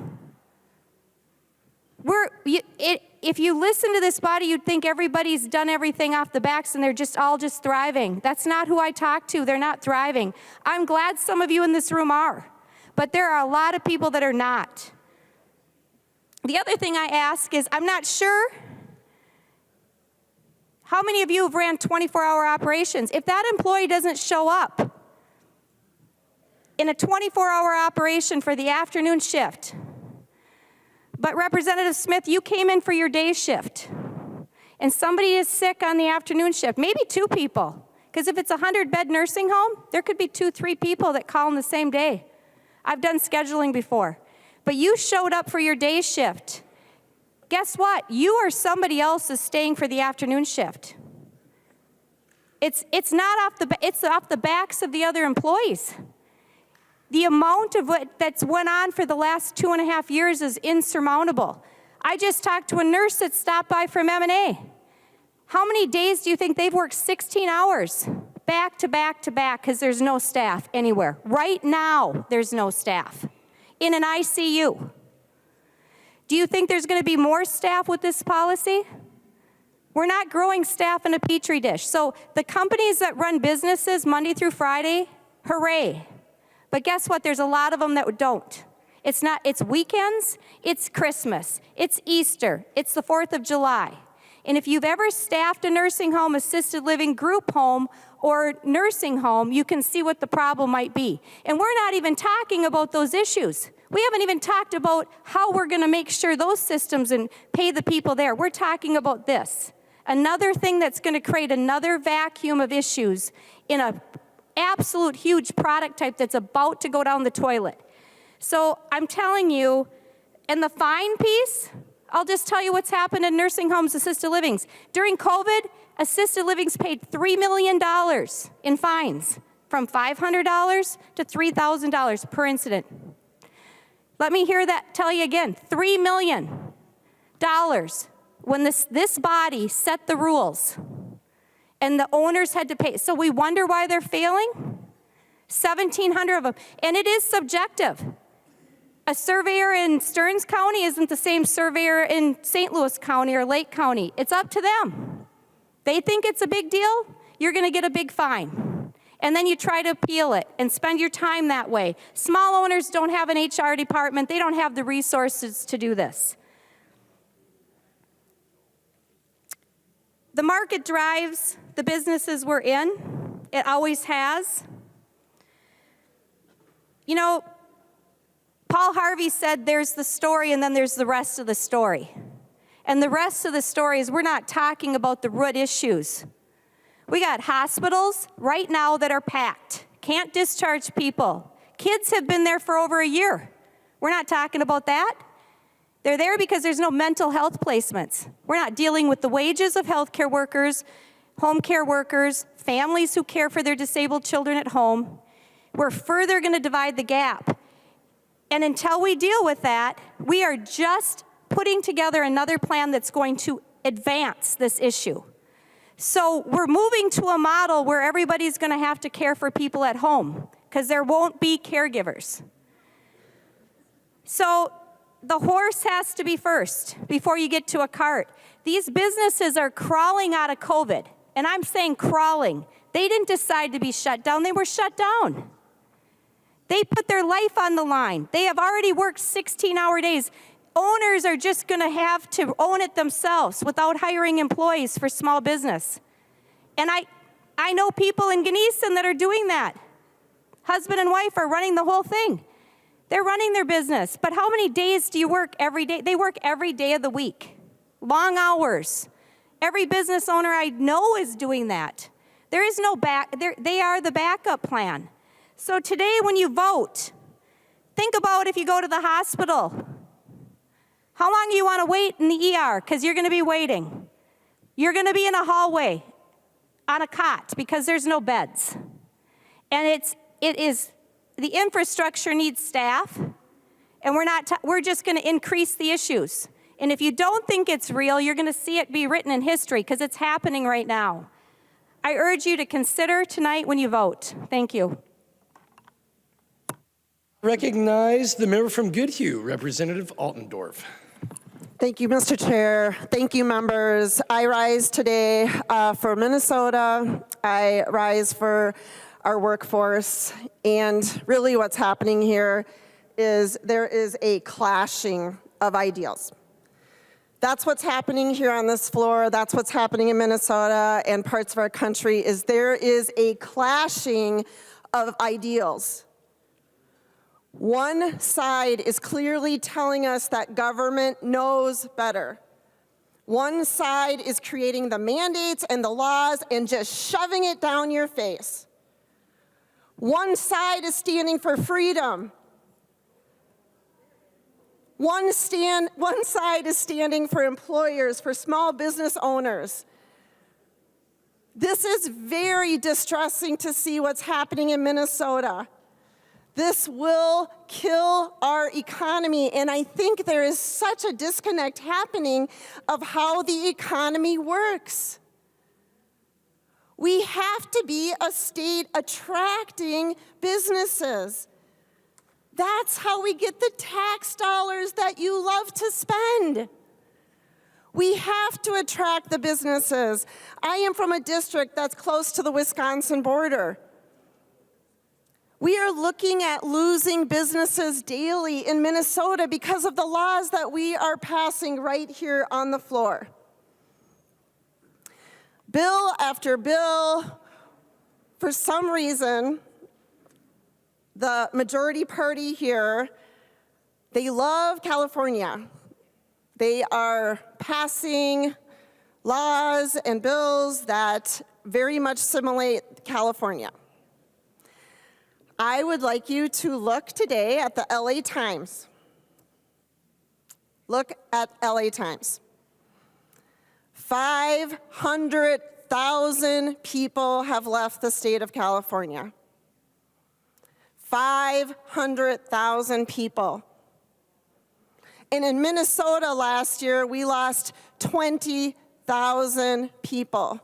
If you listen to this body, you'd think everybody's done everything off the backs and they're all just thriving. That's not who I talk to. They're not thriving. I'm glad some of you in this room are, but there are a lot of people that are not. The other thing I ask is, I'm not sure how many of you have ran 24-hour operations. If that employee doesn't show up in a 24-hour operation for the afternoon shift, but Representative Smith, you came in for your day shift, and somebody is sick on the afternoon shift, maybe 2 people, because if it's a 100-bed nursing home, there could be 2, 3 people that call in the same day. I've done scheduling before. But you showed up for your day shift. Guess what? You or somebody else is staying for the afternoon shift. It's off the backs of the other employees. The amount of that's went on for the last 2.5 years is insurmountable. I just talked to a nurse that stopped by from M&A. How many days do you think they've worked 16 hours back to back to back because there's no staff anywhere? Right now, there's no staff in an ICU. Do you think there's going to be more staff with this policy? We're not growing staff in a petri dish. So the companies that run businesses Monday through Friday, hooray. But guess what? There's a lot of them that don't. It's weekends, it's Christmas, it's Easter, it's the 4th of July. And if you've ever staffed a nursing home, assisted living, group home, or nursing home, you can see what the problem might be. And we're not even talking about those issues. We haven't even talked about how we're going to make sure those systems and pay the people there. We're talking about this. Another thing that's going to create another vacuum of issues in an absolute huge product type that's about to go down the toilet. So I'm telling you, and the fine piece, I'll just tell you what's happened in nursing homes, assisted livings. During COVID, assisted livings paid $3 million in fines, from $500 to $3,000 per incident. Let me hear that, tell you again, $3 million when this body set the rules and the owners had to pay. So we wonder why they're failing? 1,700 of them, and it is subjective. A surveyor in Stearns County isn't the same surveyor in St. Louis County or Lake County. It's up to them. They think it's a big deal, you're going to get a big fine. And then you try to appeal it and spend your time that way. Small owners don't have an HR department. They don't have the resources to do this. The market drives the businesses we're in. It always has. You know, Paul Harvey said there's the story and then there's the rest of the story. And the rest of the story is we're not talking about the root issues. We got hospitals right now that are packed, can't discharge people. Kids have been there for over a year. We're not talking about that. They're there because there's no mental health placements. We're not dealing with the wages of healthcare workers, home care workers, families who care for their disabled children at home. We're further going to divide the gap. And until we deal with that, we are just putting together another plan that's going to advance this issue. So we're moving to a model where everybody's going to have to care for people at home because there won't be caregivers. So the horse has to be first before you get to a cart. These businesses are crawling out of COVID, and I'm saying crawling. They didn't decide to be shut down. They were shut down. They put their life on the line. They have already worked 16-hour days. Owners are just going to have to own it themselves without hiring employees for small business. And I know people in Gneeson that are doing that. Husband and wife are running the whole thing. They're running their business. But how many days do you work every day? They work every day of the week. Long hours. Every business owner I know is doing that. There is no they are the backup plan. So today when you vote, think about if you go to the hospital. How long do you want to wait in the ER? Because you're going to be waiting. You're going to be in a hallway. on a cot because there's no beds. And the infrastructure needs staff, and we're just going to increase the issues. And if you don't think it's real, you're going to see it be written in history because it's happening right now. I urge you to consider tonight when you vote. Thank you. Recognize the member from Goodhue, Representative Altendorf. Thank you, Mr. Chair. Thank you, members. I rise today for Minnesota. I rise for our workforce. And really what's happening here is there is a clashing of ideals. That's what's happening here on this floor. That's what's happening in Minnesota and parts of our country is there is a clashing of ideals. One side is clearly telling us that government knows better. One side is creating the mandates and the laws and just shoving it down your face. One side is standing for freedom. One side is standing for employers, for small business owners. This is very distressing to see what's happening in Minnesota. This will kill our economy, and I think there is such a disconnect happening of how the economy works. We have to be a state attracting businesses. That's how we get the tax dollars that you love to spend. We have to attract the businesses. I am from a district that's close to the Wisconsin border. We are looking at losing businesses daily in Minnesota because of the laws that we are passing right here on the floor. Bill after bill, for some reason, the majority party here, they love California. They are passing laws and bills that very much simulate California. I would like you to look today at the LA Times. Look at LA Times. 500,000 people have left the state of California. 500,000 people. And in Minnesota last year, we lost 20,000 people.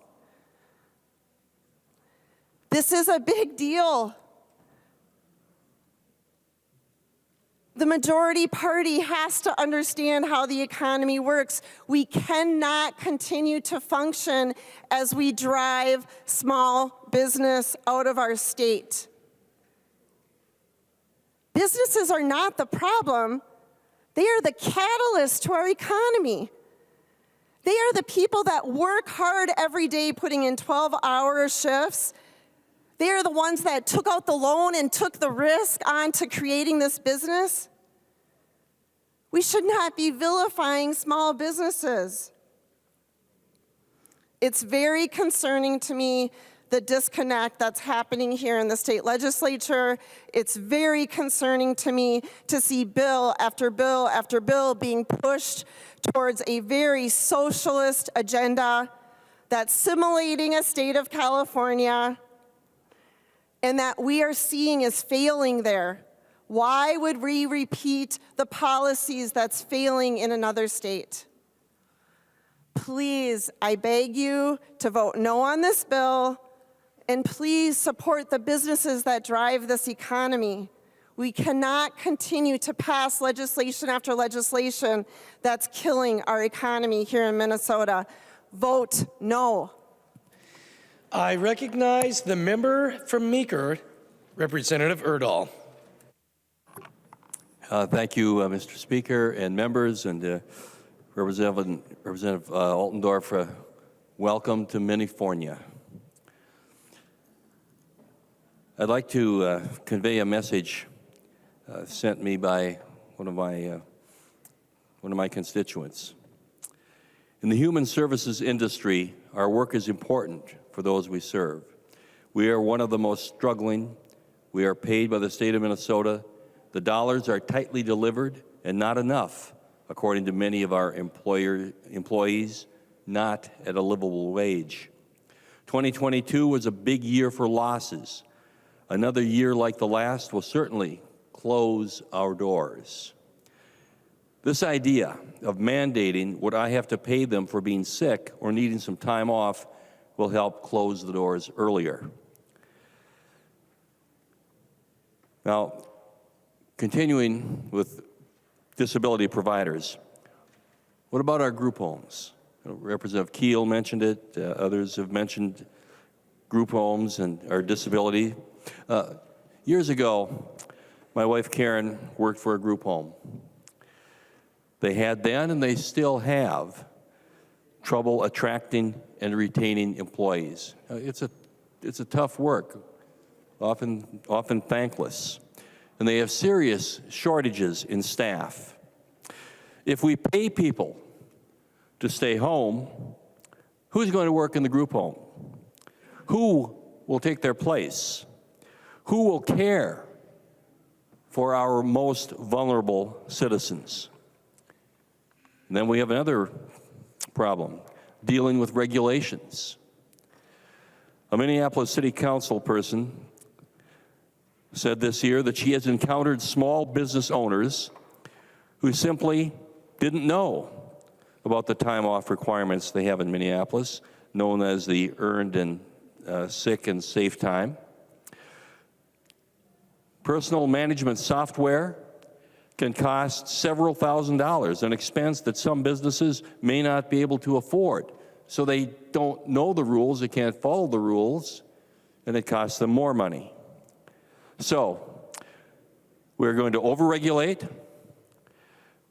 This is a big deal. The majority party has to understand how the economy works. We cannot continue to function as we drive small business out of our state. Businesses are not the problem. They are the catalyst to our economy. They are the people that work hard every day putting in 12-hour shifts. They are the ones that took out the loan and took the risk onto creating this business. We should not be vilifying small businesses. It's very concerning to me, the disconnect that's happening here in the state legislature. It's very concerning to me to see bill after bill after bill being pushed towards a very socialist agenda that's simulating a state of California, and that we are seeing is failing there. Why would we repeat the policies that's failing in another state? Please, I beg you to vote no on this bill, and please support the businesses that drive this economy. We cannot continue to pass legislation after legislation that's killing our economy here in Minnesota. Vote no. I recognize the member from Meeker, Representative Erdahl. Thank you, Mr. Speaker and members, and Representative Altendorf. Welcome to California. I'd like to convey a message sent me by one of my constituents. In the human services industry, our work is important for those we serve. We are one of the most struggling. We are paid by the state of Minnesota. The dollars are tightly delivered and not enough, according to many of our employees, not at a livable wage. 2022 was a big year for losses. Another year like the last will certainly close our doors. This idea of mandating what I have to pay them for being sick or needing some time off will help close the doors earlier. Now, continuing with disability providers, what about our group homes? Representative Keel mentioned it, others have mentioned group homes and our disability. Years ago, my wife Karen worked for a group home. They had then, and they still have, trouble attracting and retaining employees. It's a tough work, often thankless, and they have serious shortages in staff. If we pay people to stay home, who's going to work in the group home? Who will take their place? Who will care for our most vulnerable citizens? And then we have another problem, dealing with regulations. A Minneapolis City Council person said this year that she has encountered small business owners who simply didn't know about the time off requirements they have in Minneapolis, known as the earned and sick and safe time. Personal management software can cost several $1,000s, an expense that some businesses may not be able to afford. So they don't know the rules, they can't follow the rules, and it costs them more money. So we're going to overregulate,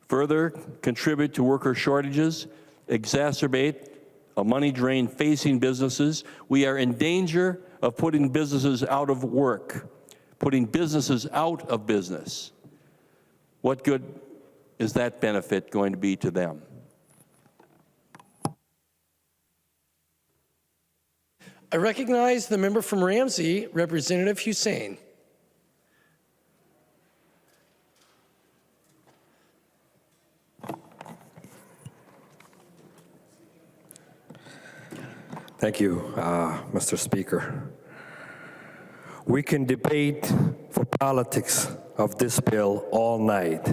further contribute to worker shortages, exacerbate a money drain facing businesses. We are in danger of putting businesses out of work, putting businesses out of business. What good is that benefit going to be to them? I recognize the member from Ramsey, Representative Hussein. Thank you, Mr. Speaker. We can debate for politics of this bill all night,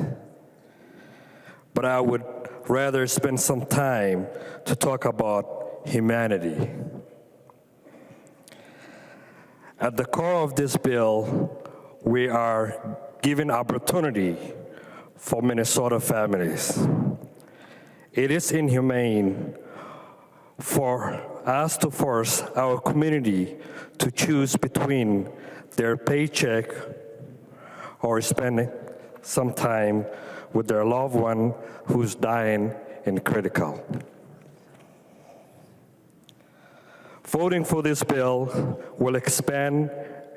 but I would rather spend some time to talk about humanity. At the core of this bill, we are giving opportunity for Minnesota families. It is inhumane for us to force our community to choose between their paycheck or spending some time with their loved one who's dying and critical. Voting for this bill will expand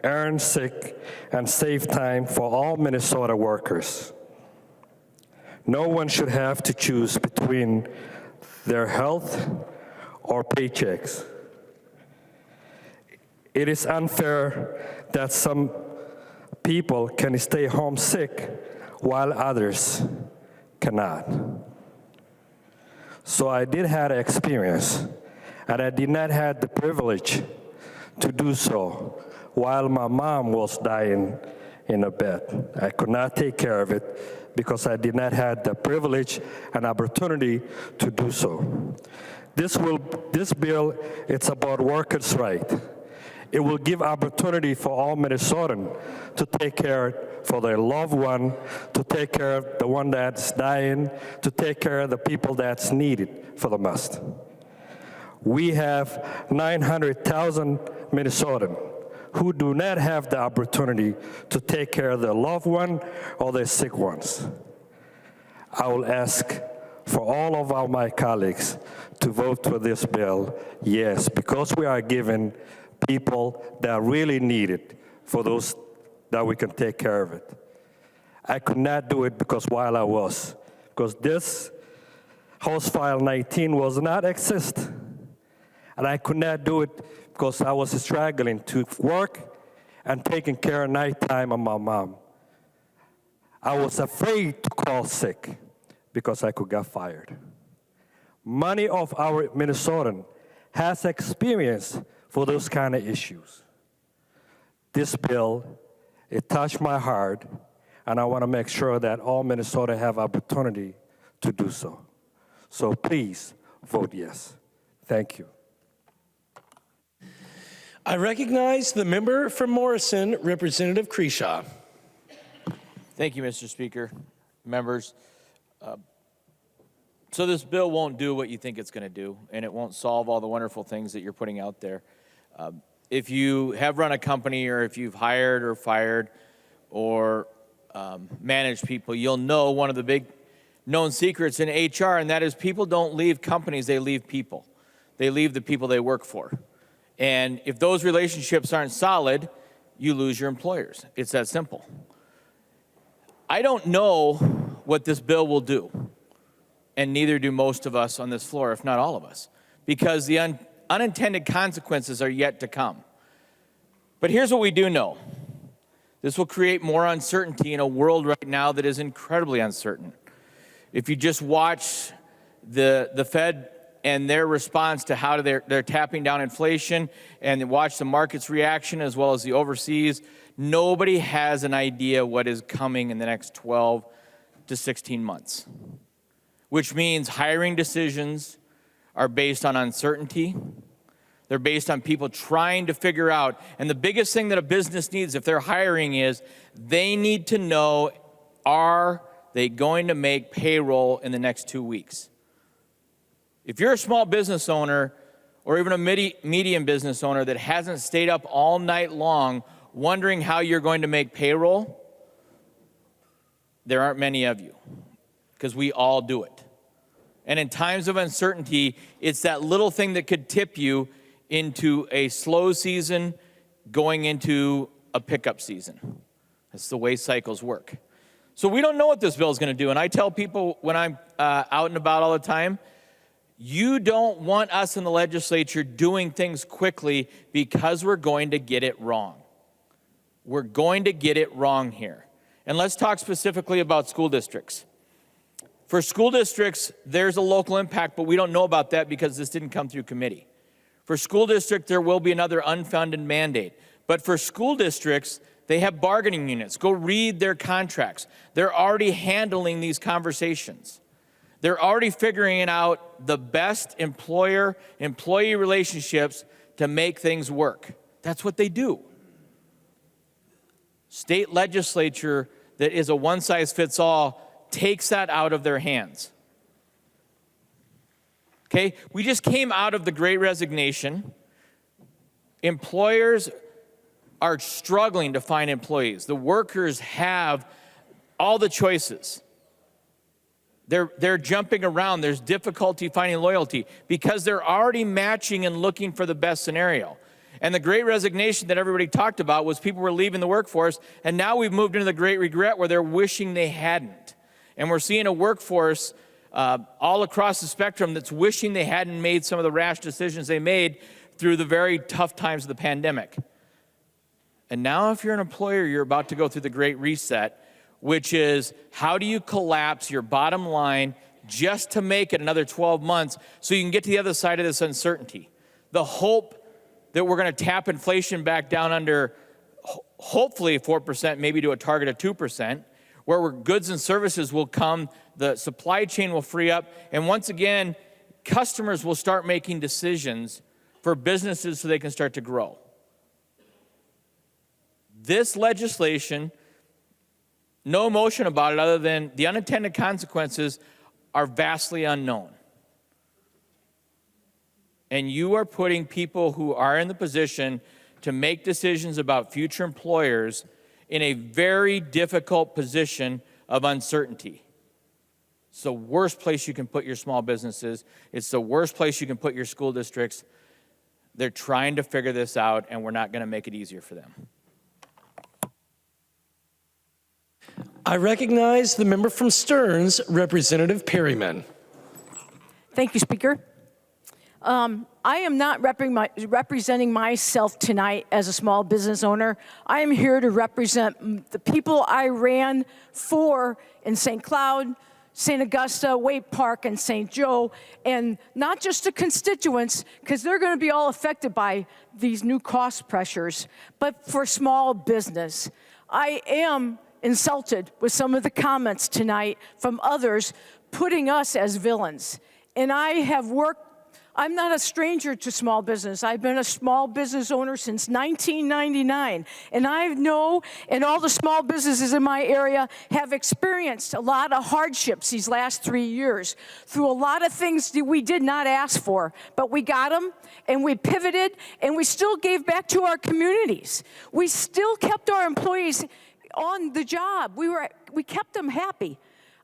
earned sick and safe time for all Minnesota workers. No one should have to choose between their health or paychecks. It is unfair that some people can stay home sick while others cannot. So I did have an experience, and I did not have the privilege to do so while my mom was dying in a bed. I could not take care of it because I did not have the privilege and opportunity to do so. This bill, it's about workers' rights. It will give opportunity for all Minnesotans to take care for their loved one, to take care of the one that's dying, to take care of the people that's needed for the most. We have 900,000 Minnesotans who do not have the opportunity to take care of their loved one or their sick ones. I will ask for all of my colleagues to vote for this bill, yes, because we are giving people that really need it for those that we can take care of it. I could not do it because this House File 19 was not exist. And I could not do it because I was struggling to work and taking care of nighttime of my mom. I was afraid to call sick because I could get fired. Many of our Minnesotans has experience for those kind of issues. This bill, it touched my heart, and I want to make sure that all Minnesota have opportunity to do so. So please vote yes. Thank you. I recognize the member from Morrison, Representative Creshaw. Thank you, Mr. Speaker. Members, so this bill won't do what you think it's going to do, and it won't solve all the wonderful things that you're putting out there. If you have run a company, or if you've hired or fired or managed people, you'll know one of the big known secrets in HR, and that is people don't leave companies, they leave people. They leave the people they work for. And if those relationships aren't solid, you lose your employers. It's that simple. I don't know what this bill will do, and neither do most of us on this floor, if not all of us, because the unintended consequences are yet to come. But here's what we do know. This will create more uncertainty in a world right now that is incredibly uncertain. If you just watch the Fed and their response to how they're tapping down inflation, and watch the market's reaction as well as the overseas, nobody has an idea what is coming in the next 12 to 16 months, which means hiring decisions are based on uncertainty. They're based on people trying to figure out, and the biggest thing that a business needs if they're hiring is they need to know, are they going to make payroll in the next 2 weeks? If you're a small business owner or even a medium business owner that hasn't stayed up all night long wondering how you're going to make payroll, there aren't many of you, because we all do it. And in times of uncertainty, it's that little thing that could tip you into a slow season going into a pickup season. That's the way cycles work. So we don't know what this bill is going to do. And I tell people when I'm out and about all the time, you don't want us in the legislature doing things quickly because we're going to get it wrong. We're going to get it wrong here. And let's talk specifically about school districts. For school districts, there's a local impact, but we don't know about that because this didn't come through committee. For school district, there will be another unfunded mandate. But for school districts, they have bargaining units. Go read their contracts. They're already handling these conversations. They're already figuring out the best employer-employee relationships to make things work. That's what they do. State legislature that is a one-size-fits-all takes that out of their hands. Okay? We just came out of the Great Resignation. Employers are struggling to find employees. The workers have all the choices. They're jumping around. There's difficulty finding loyalty because they're already matching and looking for the best scenario. And the Great Resignation that everybody talked about was people were leaving the workforce, and now we've moved into the Great Regret where they're wishing they hadn't. And we're seeing a workforce all across the spectrum that's wishing they hadn't made some of the rash decisions they made through the very tough times of the pandemic. And now if you're an employer, you're about to go through the Great Reset, which is how do you collapse your bottom line just to make it another 12 months so you can get to the other side of this uncertainty. The hope that we're going to tap inflation back down under hopefully 4%, maybe to a target of 2%, where goods and services will come, the supply chain will free up, and once again, customers will start making decisions for businesses so they can start to grow. This legislation, no emotion about it other than the unintended consequences are vastly unknown. And you are putting people who are in the position to make decisions about future employers in a very difficult position of uncertainty. It's the worst place you can put your small businesses. It's the worst place you can put your school districts. They're trying to figure this out, and we're not going to make it easier for them. I recognize the member from Stearns, Representative Perryman. Thank you, Speaker. I am not representing myself tonight as a small business owner. I am here to represent the people I ran for in St. Cloud, St. Augusta, Waite Park, and St. Joe, and not just the constituents, because they're going to be all affected by these new cost pressures, but for small business. I am insulted with some of the comments tonight from others putting us as villains. And I'm not a stranger to small business. I've been a small business owner since 1999. And I know, and all the small businesses in my area have experienced a lot of hardships these last 3 years through a lot of things that we did not ask for. But we got them, and we pivoted, and we still gave back to our communities. We still kept our employees on the job. We kept them happy.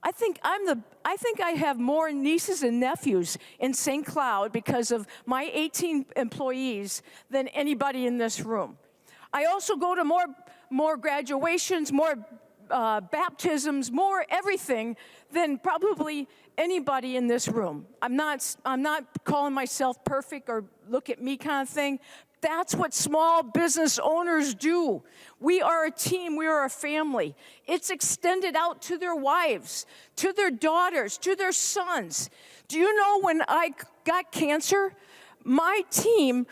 I think I have more nieces and nephews in St. Cloud because of my 18 employees than anybody in this room. I also go to more graduations, more baptisms, more everything than probably anybody in this room. I'm not calling myself perfect or look at me kind of thing. That's what small business owners do. We are a team, we are a family. It's extended out to their wives, to their daughters, to their sons. Do you know when I got cancer, my team,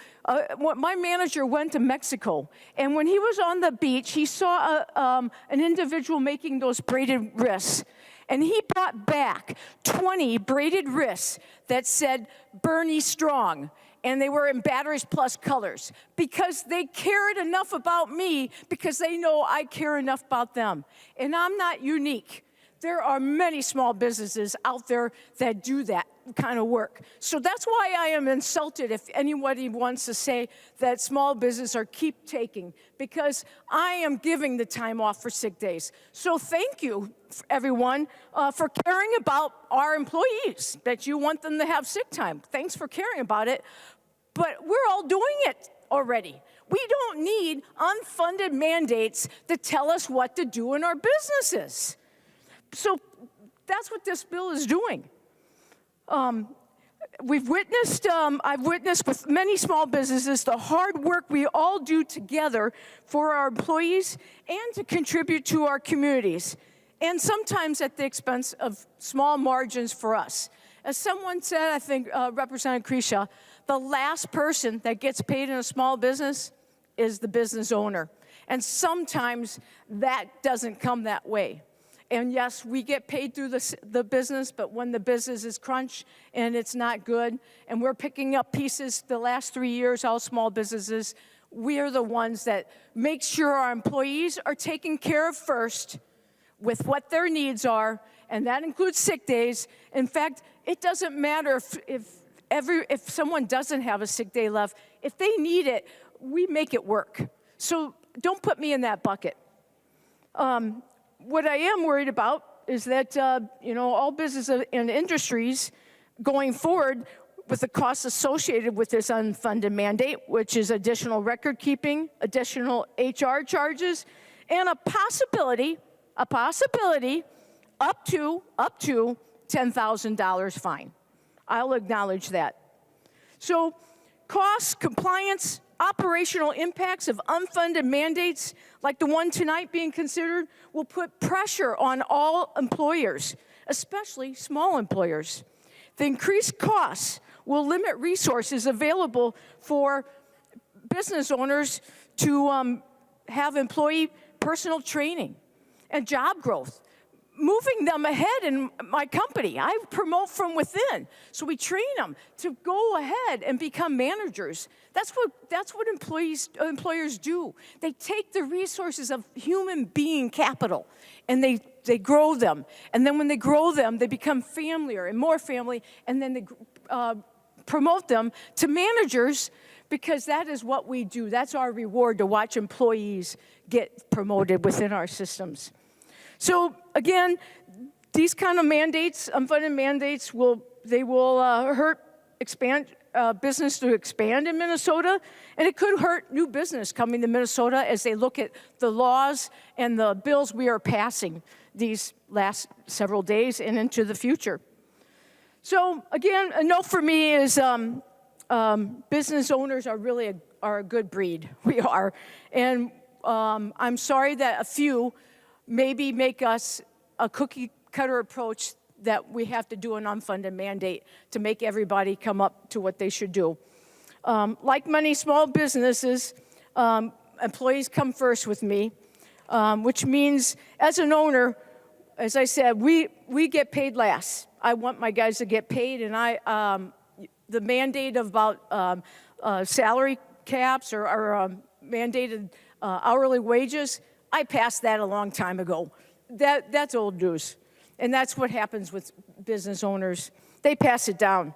my manager went to Mexico, and when he was on the beach, he saw an individual making those braided wrists. And he brought back 20 braided wrists that said, Bernie Strong. And they were in Batteries Plus colors because they cared enough about me because they know I care enough about them. And I'm not unique. There are many small businesses out there that do that kind of work. So that's why I am insulted if anybody wants to say that small business are keep taking, because I am giving the time off for sick days. So thank you, everyone, for caring about our employees, that you want them to have sick time. Thanks for caring about it. But we're all doing it already. We don't need unfunded mandates to tell us what to do in our businesses. So that's what this bill is doing. I've witnessed with many small businesses the hard work we all do together for our employees and to contribute to our communities, and sometimes at the expense of small margins for us. As someone said, I think Representative Krisha, the last person that gets paid in a small business is the business owner. And sometimes that doesn't come that way. And yes, we get paid through the business, but when the business is crunched and it's not good, and we're picking up pieces the last 3 years, all small businesses, we are the ones that make sure our employees are taken care of first with what their needs are, and that includes sick days. In fact, it doesn't matter if someone doesn't have a sick day left. If they need it, we make it work. So don't put me in that bucket. What I am worried about is that, all businesses and industries going forward with the costs associated with this unfunded mandate, which is additional record keeping, additional HR charges, and a possibility up to $10,000 fine. I'll acknowledge that. So costs, compliance, operational impacts of unfunded mandates like the one tonight being considered will put pressure on all employers, especially small employers. The increased costs will limit resources available for business owners to have employee personal training and job growth, moving them ahead in my company. I promote from within. So we train them to go ahead and become managers. That's what employers do. They take the resources of human being capital and they grow them. And then when they grow them, they become familiar and more family, and then they promote them to managers, because that is what we do. That's our reward, to watch employees get promoted within our systems. So again, these kind of mandates, unfunded mandates, will hurt business to expand in Minnesota, and it could hurt new business coming to Minnesota as they look at the laws and the bills we are passing these last several days and into the future. So again, a note for me is business owners are really a good breed. We are, and I'm sorry that a few maybe make us a cookie cutter approach that we have to do an unfunded mandate to make everybody come up to what they should do. Like many small businesses, employees come first with me, which means as an owner, as I said, we get paid last. I want my guys to get paid, and the mandate about salary caps or mandated hourly wages, I passed that a long time ago. That's old news, and that's what happens with business owners. They pass it down.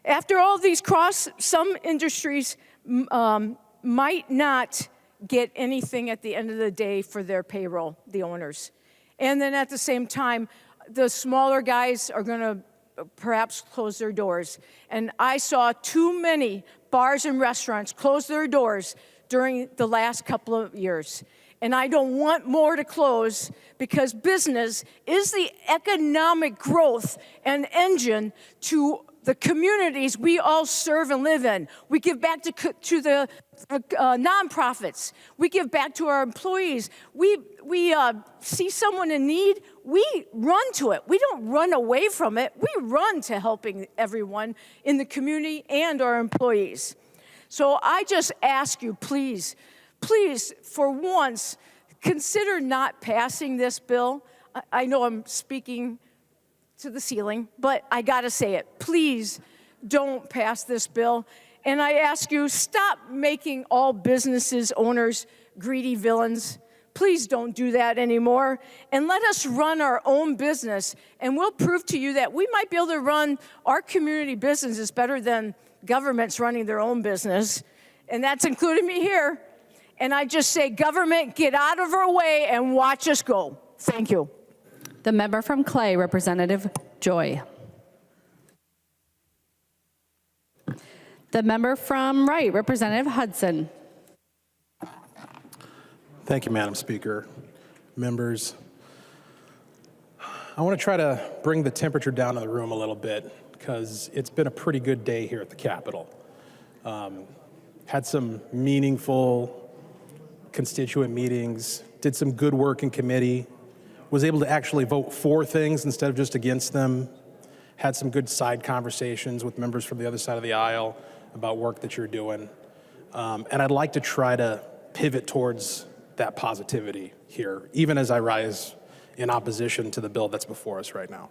After all these costs, some industries might not get anything at the end of the day for their payroll, the owners. And then at the same time, the smaller guys are going to perhaps close their doors. And I saw too many bars and restaurants close their doors during the last couple of years. And I don't want more to close, because business is the economic growth and engine to the communities we all serve and live in. We give back to the nonprofits. We give back to our employees. We see someone in need, we run to it. We don't run away from it. We run to helping everyone in the community and our employees. So I just ask you, please, for once, consider not passing this bill. I know I'm speaking to the ceiling, but I gotta say it. Please don't pass this bill. And I ask you, stop making all businesses owners greedy villains. Please don't do that anymore. And let us run our own business. And we'll prove to you that we might be able to run our community businesses better than government's running their own business. And that's including me here. And I just say, government, get out of our way and watch us go. Thank you. The member from Clay, Representative Joy. The member from Wright, Representative Hudson. Thank you, Madam Speaker. Members, I want to try to bring the temperature down in the room a little bit, because it's been a pretty good day here at the Capitol. Had some meaningful constituent meetings, did some good work in committee, was able to actually vote for things instead of just against them, had some good side conversations with members from the other side of the aisle about work that you're doing. And I'd like to try to pivot towards that positivity here, even as I rise in opposition to the bill that's before us right now.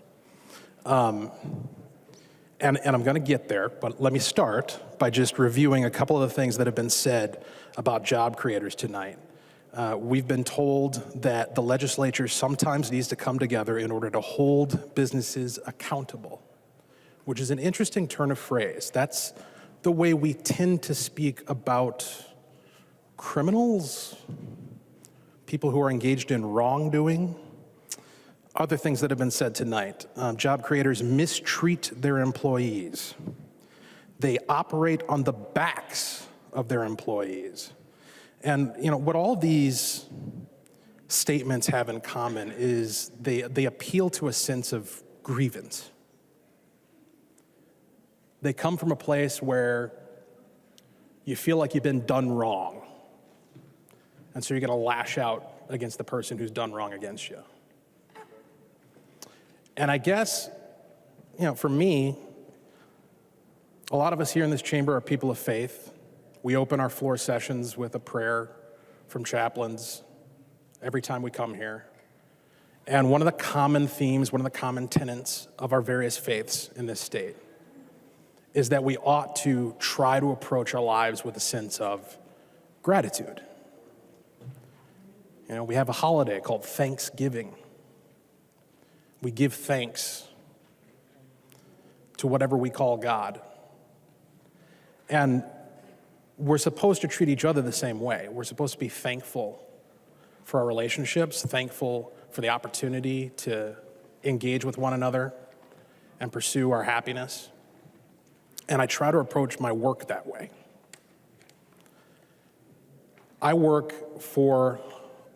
And I'm going to get there, but let me start by just reviewing a couple of the things that have been said about job creators tonight. We've been told that the legislature sometimes needs to come together in order to hold businesses accountable, which is an interesting turn of phrase. That's the way we tend to speak about criminals, people who are engaged in wrongdoing, other things that have been said tonight. Job creators mistreat their employees. They operate on the backs of their employees. And what all these statements have in common is they appeal to a sense of grievance. They come from a place where you feel like you've been done wrong. And so you're going to lash out against the person who's done wrong against you. And I guess, for me, a lot of us here in this chamber are people of faith. We open our floor sessions with a prayer from chaplains every time we come here. And one of the common themes, one of the common tenets of our various faiths in this state is that we ought to try to approach our lives with a sense of gratitude. We have a holiday called Thanksgiving. We give thanks to whatever we call God. And we're supposed to treat each other the same way. We're supposed to be thankful for our relationships, thankful for the opportunity to engage with one another and pursue our happiness. And I try to approach my work that way. I work for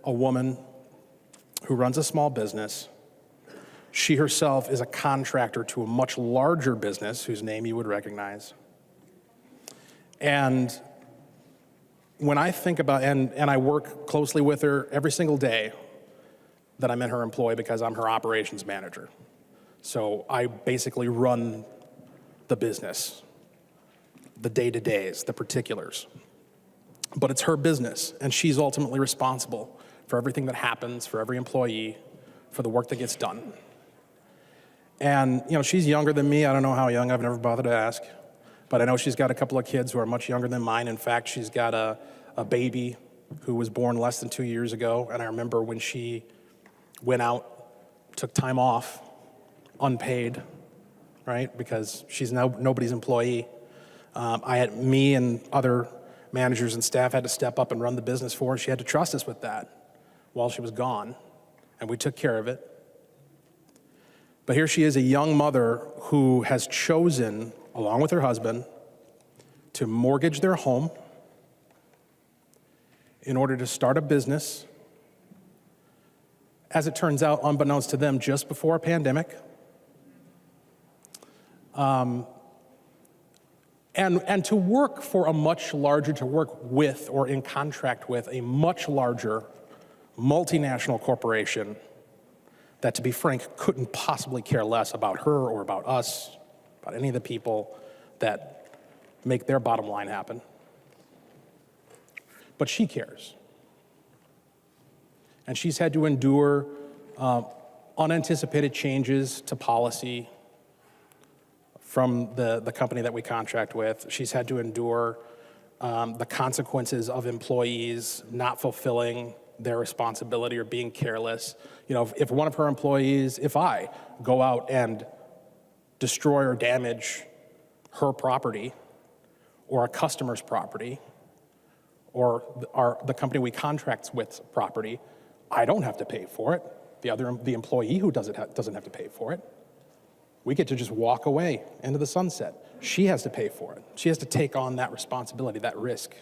a woman who runs a small business. She herself is a contractor to a much larger business whose name you would recognize. And when I think about, and I work closely with her every single day that I'm in her employ because I'm her operations manager. So I basically run the business, the day-to-days, the particulars. But it's her business, and she's ultimately responsible for everything that happens, for every employee, for the work that gets done. And, you know, she's younger than me. I don't know how young, I've never bothered to ask. But I know she's got a couple of kids who are much younger than mine. In fact, she's got a baby who was born less than 2 years ago. And I remember when she went out, took time off, unpaid, right? Because she's now nobody's employee. Me and other managers and staff had to step up and run the business for her. She had to trust us with that while she was gone. And we took care of it. But here she is, a young mother who has chosen, along with her husband, to mortgage their home in order to start a business, as it turns out, unbeknownst to them, just before a pandemic. And to work for a much larger, to work with or in contract with a much larger multinational corporation that, to be frank, couldn't possibly care less about her or about us, about any of the people that make their bottom line happen. But she cares. And she's had to endure unanticipated changes to policy from the company that we contract with. She's had to endure the consequences of employees not fulfilling their responsibility or being careless. You know, if one of her employees, if I go out and destroy or damage her property or a customer's property or the company we contract with property, I don't have to pay for it. The employee who doesn't have to pay for it. We get to just walk away into the sunset. She has to pay for it. She has to take on that responsibility, that risk,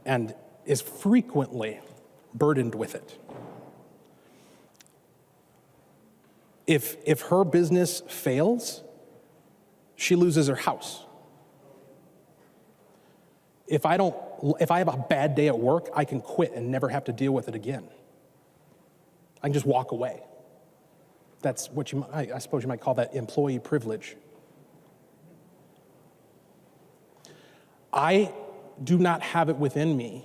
and is frequently burdened with it. If her business fails, she loses her house. If I have a bad day at work, I can quit and never have to deal with it again. I can just walk away. That's what I suppose you might call that employee privilege. I do not have it within me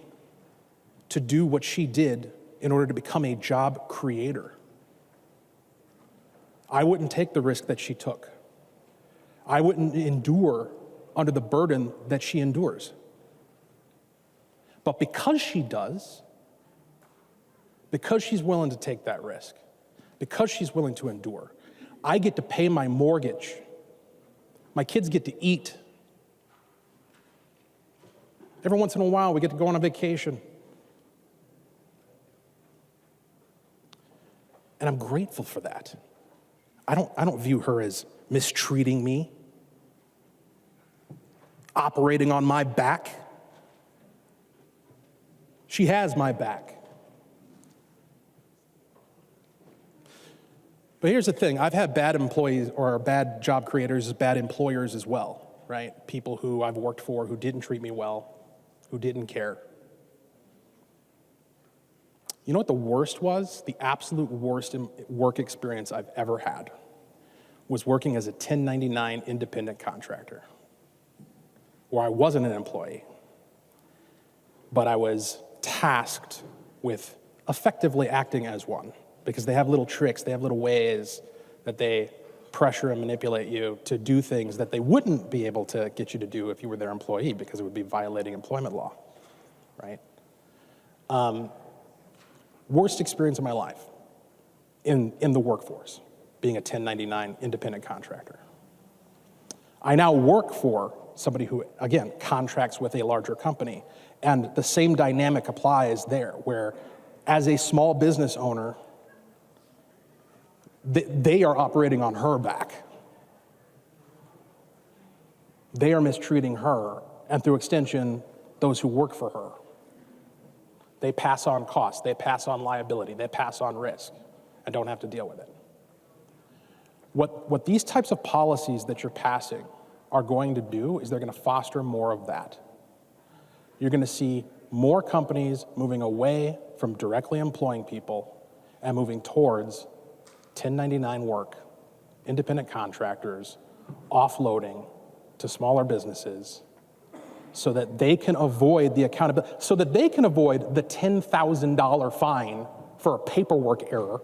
to do what she did in order to become a job creator. I wouldn't take the risk that she took. I wouldn't endure under the burden that she endures. But because she does, because she's willing to take that risk, because she's willing to endure, I get to pay my mortgage. My kids get to eat. Every once in a while, we get to go on a vacation. And I'm grateful for that. I don't view her as mistreating me, operating on my back. She has my back. But here's the thing, I've had bad employees or bad job creators as bad employers as well, right? People who I've worked for who didn't treat me well, who didn't care. You know what the worst was? The absolute worst work experience I've ever had was working as a 1099 independent contractor, where I wasn't an employee, but I was tasked with effectively acting as one, because they have little tricks, they have little ways that they pressure and manipulate you to do things that they wouldn't be able to get you to do if you were their employee, because it would be violating employment law, right? Worst experience of my life in the workforce, being a 1099 independent contractor. I now work for somebody who, again, contracts with a larger company, and the same dynamic applies there, where as a small business owner, they are operating on her back. They are mistreating her, and through extension, those who work for her. They pass on costs, they pass on liability, they pass on risk, and don't have to deal with it. What these types of policies that you're passing are going to do is they're going to foster more of that. You're going to see more companies moving away from directly employing people and moving towards 1099 work independent contractors offloading to smaller businesses so that they can avoid the accountability, so that they can avoid the $10,000 fine for a paperwork error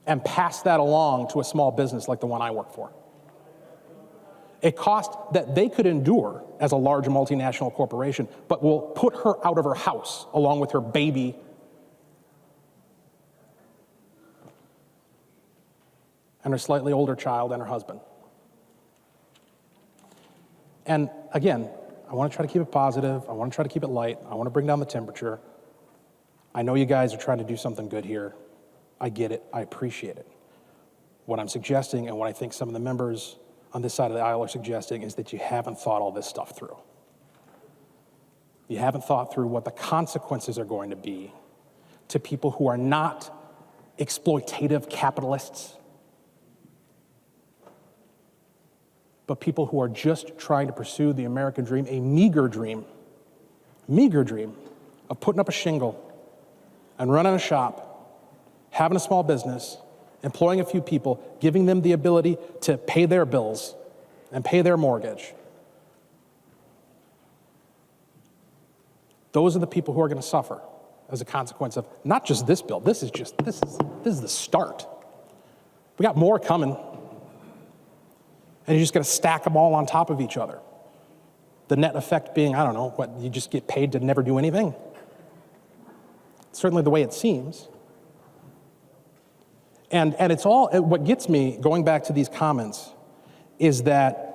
and pass that along to a small business like the one I work for. A cost that they could endure as a large multinational corporation, but will put her out of her house along with her baby and her slightly older child and her husband. And again, I want to try to keep it positive. I want to try to keep it light. I want to bring down the temperature. I know you guys are trying to do something good here. I get it. I appreciate it. What I'm suggesting, and what I think some of the members on this side of the aisle are suggesting, is that you haven't thought all this stuff through. You haven't thought through what the consequences are going to be to people who are not exploitative capitalists, but people who are just trying to pursue the American dream, a meager dream of putting up a shingle and running a shop, having a small business, employing a few people, giving them the ability to pay their bills and pay their mortgage. Those are the people who are going to suffer as a consequence of not just this bill. This is the start. We got more coming. And you're just going to stack them all on top of each other. The net effect being, I don't know, what, you just get paid to never do anything? Certainly the way it seems. And it's all, what gets me, going back to these comments, is that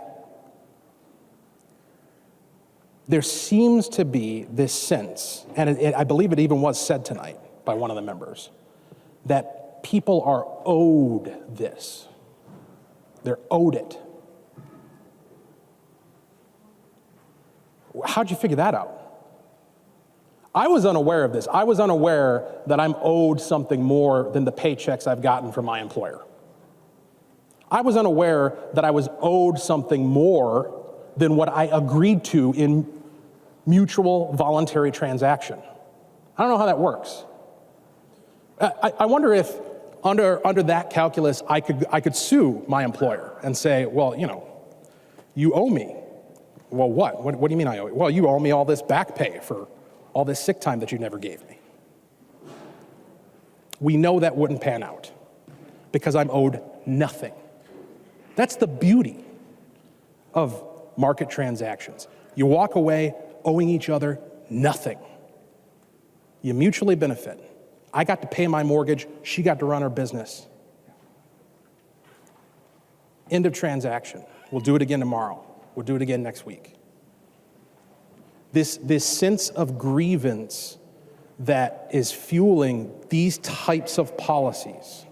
there seems to be this sense, and I believe it even was said tonight by one of the members, that people are owed this. They're owed it. How'd you figure that out? I was unaware of this. I was unaware that I'm owed something more than the paychecks I've gotten from my employer. I was unaware that I was owed something more than what I agreed to in mutual voluntary transaction. I don't know how that works. I wonder if under that calculus, I could sue my employer and say, well, you owe me. Well, what? What do you mean I owe you? Well, you owe me all this back pay for all this sick time that you never gave me. We know that wouldn't pan out because I'm owed nothing. That's the beauty of market transactions. You walk away owing each other nothing. You mutually benefit. I got to pay my mortgage. She got to run her business. End of transaction. We'll do it again tomorrow. We'll do it again next week. This sense of grievance that is fueling these types of policies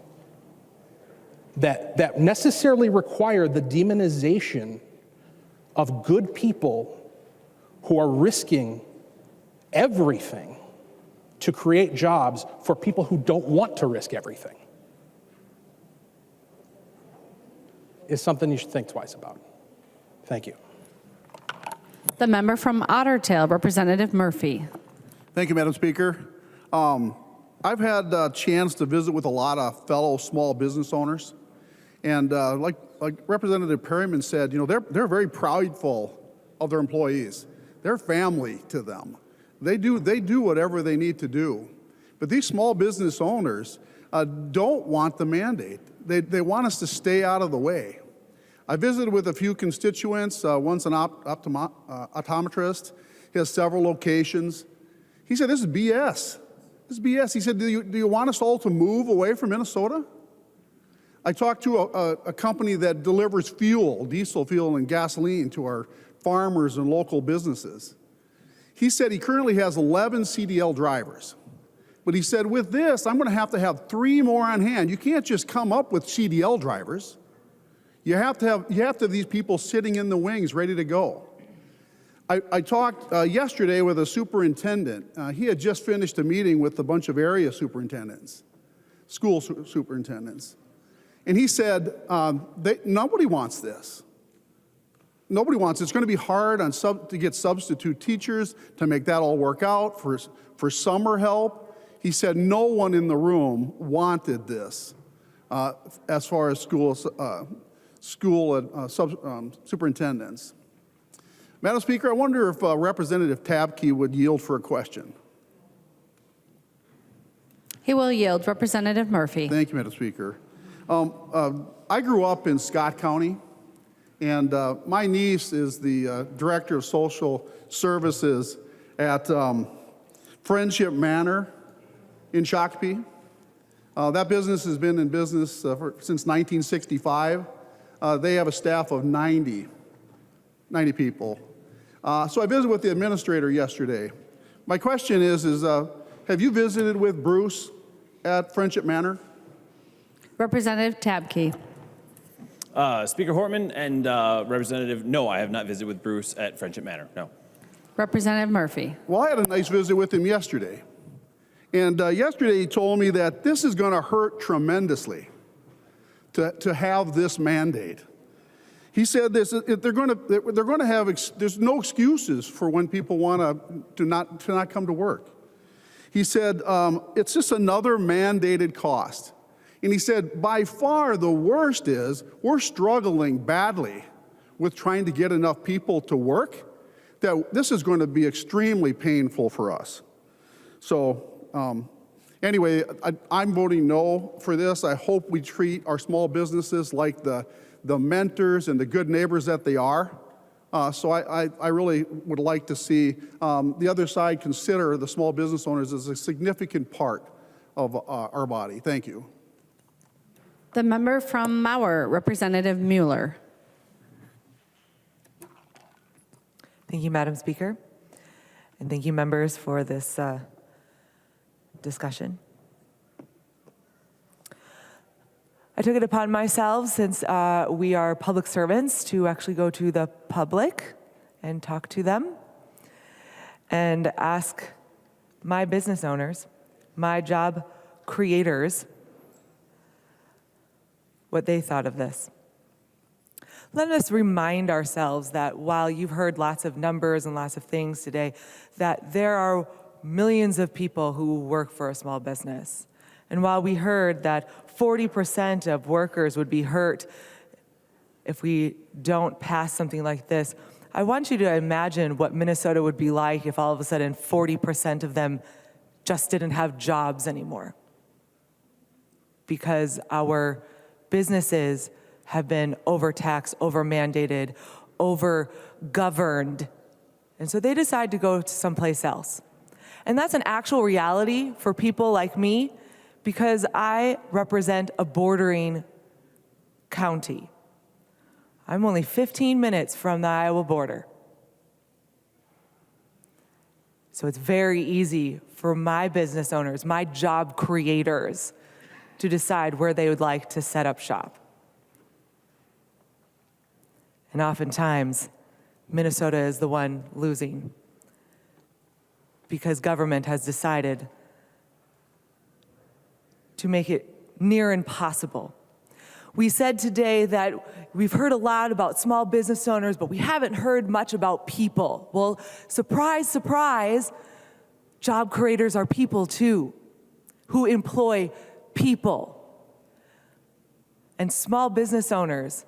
that necessarily require the demonization of good people who are risking everything to create jobs for people who don't want to risk everything is something you should think twice about. Thank you. The member from Otter Tail, Representative Murphy. Thank you, Madam Speaker. I've had a chance to visit with a lot of fellow small business owners, and like Representative Perryman said, they're very proudful of their employees. They're family to them. They do whatever they need to do. But these small business owners don't want the mandate. They want us to stay out of the way. I visited with a few constituents. One's an optometrist. He has several locations. He said, this is BS. This is BS. He said, do you want us all to move away from Minnesota? I talked to a company that delivers fuel, diesel fuel and gasoline to our farmers and local businesses. He said he currently has 11 CDL drivers. But he said, with this, I'm going to have 3 more on hand. You can't just come up with CDL drivers. You have to have these people sitting in the wings ready to go. I talked yesterday with a superintendent. He had just finished a meeting with a bunch of area superintendents, school superintendents. And he said, nobody wants this. Nobody wants it. It's going to be hard to get substitute teachers, to make that all work out, for summer help. He said no one in the room wanted this. as far as school and superintendents. Madam Speaker, I wonder if Representative Tabke would yield for a question. He will yield. Representative Murphy. Thank you, Madam Speaker. I grew up in Scott County, and my niece is the Director of Social Services at Friendship Manor in Shakopee. That business has been in business since 1965. They have a staff of 90 people. So I visited with the administrator yesterday. My question is have you visited with Bruce at Friendship Manor? Representative Tabke. Speaker Hortman and Representative, no, I have not visited with Bruce at Friendship Manor, no. Representative Murphy. Well, I had a nice visit with him yesterday. And yesterday he told me that this is going to hurt tremendously to have this mandate. He said this, they're going to have, there's no excuses for when people want to not come to work. He said, it's just another mandated cost. And he said, by far the worst is we're struggling badly with trying to get enough people to work, that this is going to be extremely painful for us. So anyway, I'm voting no for this. I hope we treat our small businesses like the mentors and the good neighbors that they are. So I really would like to see the other side consider the small business owners as a significant part of our body. Thank you. The member from Mauer, Representative Mueller. Thank you, Madam Speaker. And thank you, members, for this discussion. I took it upon myself, since we are public servants, to actually go to the public and talk to them and ask my business owners, my job creators, what they thought of this. Let us remind ourselves that while you've heard lots of numbers and lots of things today, that there are millions of people who work for a small business. And while we heard that 40% of workers would be hurt if we don't pass something like this, I want you to imagine what Minnesota would be like if all of a sudden 40% of them just didn't have jobs anymore. Because our businesses have been overtaxed, over-mandated, over-governed. And so they decide to go to someplace else. And that's an actual reality for people like me, because I represent a bordering county. I'm only 15 minutes from the Iowa border. So it's very easy for my business owners, my job creators, to decide where they would like to set up shop. And oftentimes, Minnesota is the one losing, because government has decided to make it near impossible. We said today that we've heard a lot about small business owners, but we haven't heard much about people. Well, surprise, surprise, job creators are people too, who employ people. And small business owners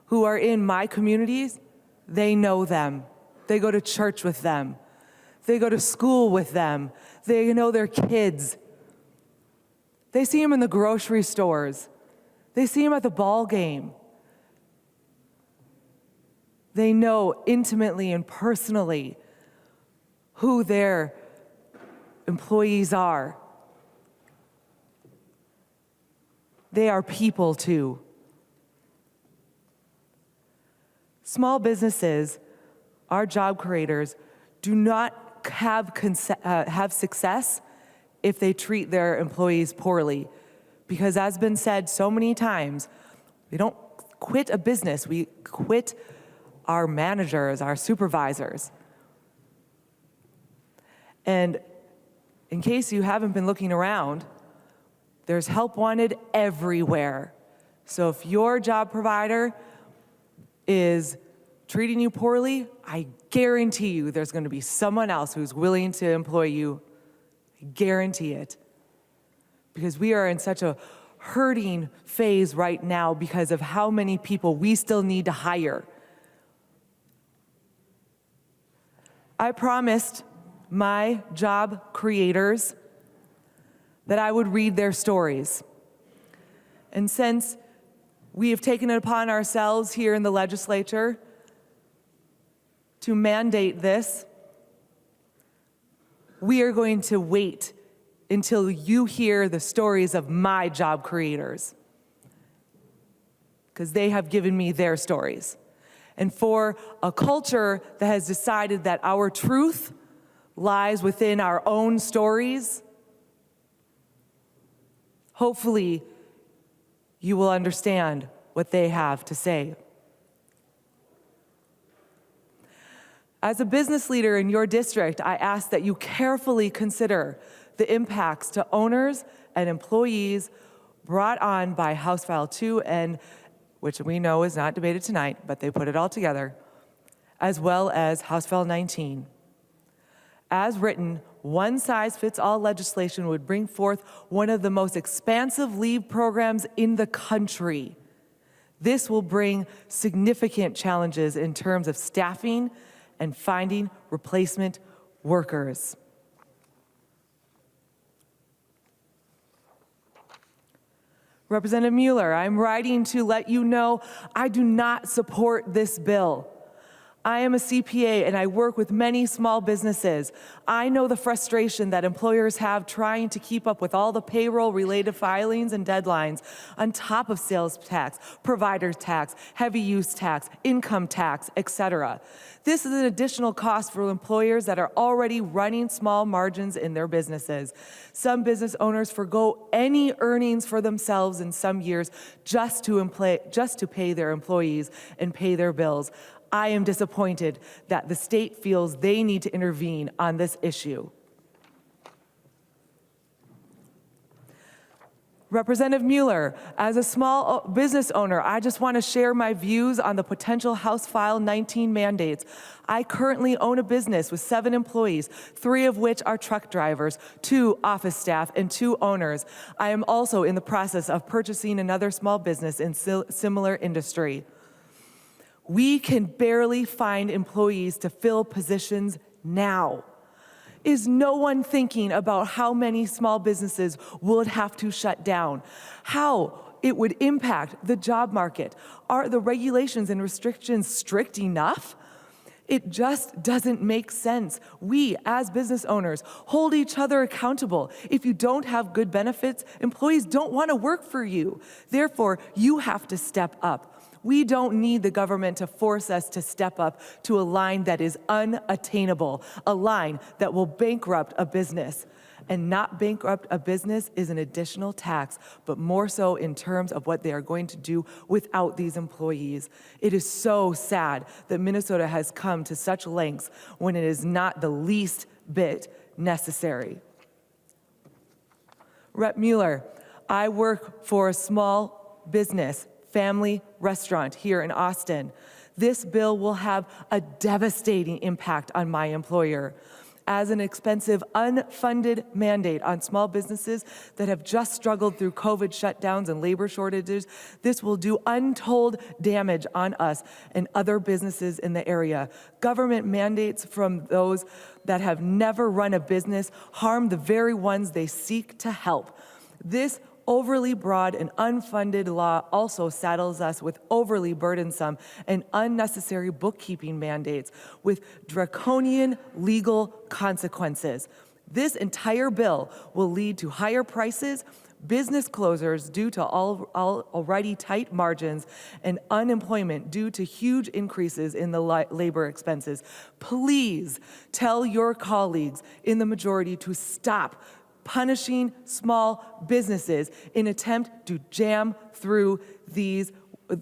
who are in my communities, they know them. They go to church with them. They go to school with them. They know their kids. They see them in the grocery stores. They see them at the ball game. They know intimately and personally who their employees are. They are people too. Small businesses, our job creators, do not have success if they treat their employees poorly. Because as been said so many times, we don't quit a business, we quit our managers, our supervisors. And in case you haven't been looking around, there's help wanted everywhere. So if your job provider is treating you poorly, I guarantee you there's going to be someone else who's willing to employ you. I guarantee it. Because we are in such a hurting phase right now because of how many people we still need to hire. I promised my job creators that I would read their stories. And since we have taken it upon ourselves here in the legislature to mandate this, we are going to wait until you hear the stories of my job creators, because they have given me their stories. And for a culture that has decided that our truth lies within our own stories, hopefully you will understand what they have to say. As a business leader in your district, I ask that you carefully consider the impacts to owners and employees brought on by House File 2N, which we know is not debated tonight, but they put it all together, as well as House File 19. As written, one-size-fits-all legislation would bring forth one of the most expansive leave programs in the country. This will bring significant challenges in terms of staffing and finding replacement workers. Representative Mueller, I'm writing to let you know I do not support this bill. I am a CPA and I work with many small businesses. I know the frustration that employers have trying to keep up with all the payroll-related filings and deadlines on top of sales tax, provider tax, heavy use tax, income tax, etc. This is an additional cost for employers that are already running small margins in their businesses. Some business owners forgo any earnings for themselves in some years just to pay their employees and pay their bills. I am disappointed that the state feels they need to intervene on this issue. Representative Mueller, as a small business owner, I just want to share my views on the potential House File 19 mandates. I currently own a business with 7 employees, 3 of which are truck drivers, 2 office staff, and 2 owners. I am also in the process of purchasing another small business in similar industry. We can barely find employees to fill positions now. Is no one thinking about how many small businesses would have to shut down? How it would impact the job market? Are the regulations and restrictions strict enough? It just doesn't make sense. We, as business owners, hold each other accountable. If you don't have good benefits, employees don't want to work for you. Therefore, you have to step up. We don't need the government to force us to step up to a line that is unattainable, a line that will bankrupt a business. And not bankrupt a business is an additional tax, but more so in terms of what they are going to do without these employees. It is so sad that Minnesota has come to such lengths when it is not the least bit necessary. Rep. Mueller, I work for a small business, family restaurant here in Austin. This bill will have a devastating impact on my employer. As an expensive, unfunded mandate on small businesses that have just struggled through COVID shutdowns and labor shortages, this will do untold damage on us and other businesses in the area. Government mandates from those that have never run a business harm the very ones they seek to help. This overly broad and unfunded law also saddles us with overly burdensome and unnecessary bookkeeping mandates with draconian legal consequences. This entire bill will lead to higher prices, business closures due to already tight margins, and unemployment due to huge increases in the labor expenses. Please tell your colleagues in the majority to stop punishing small businesses in attempt to jam through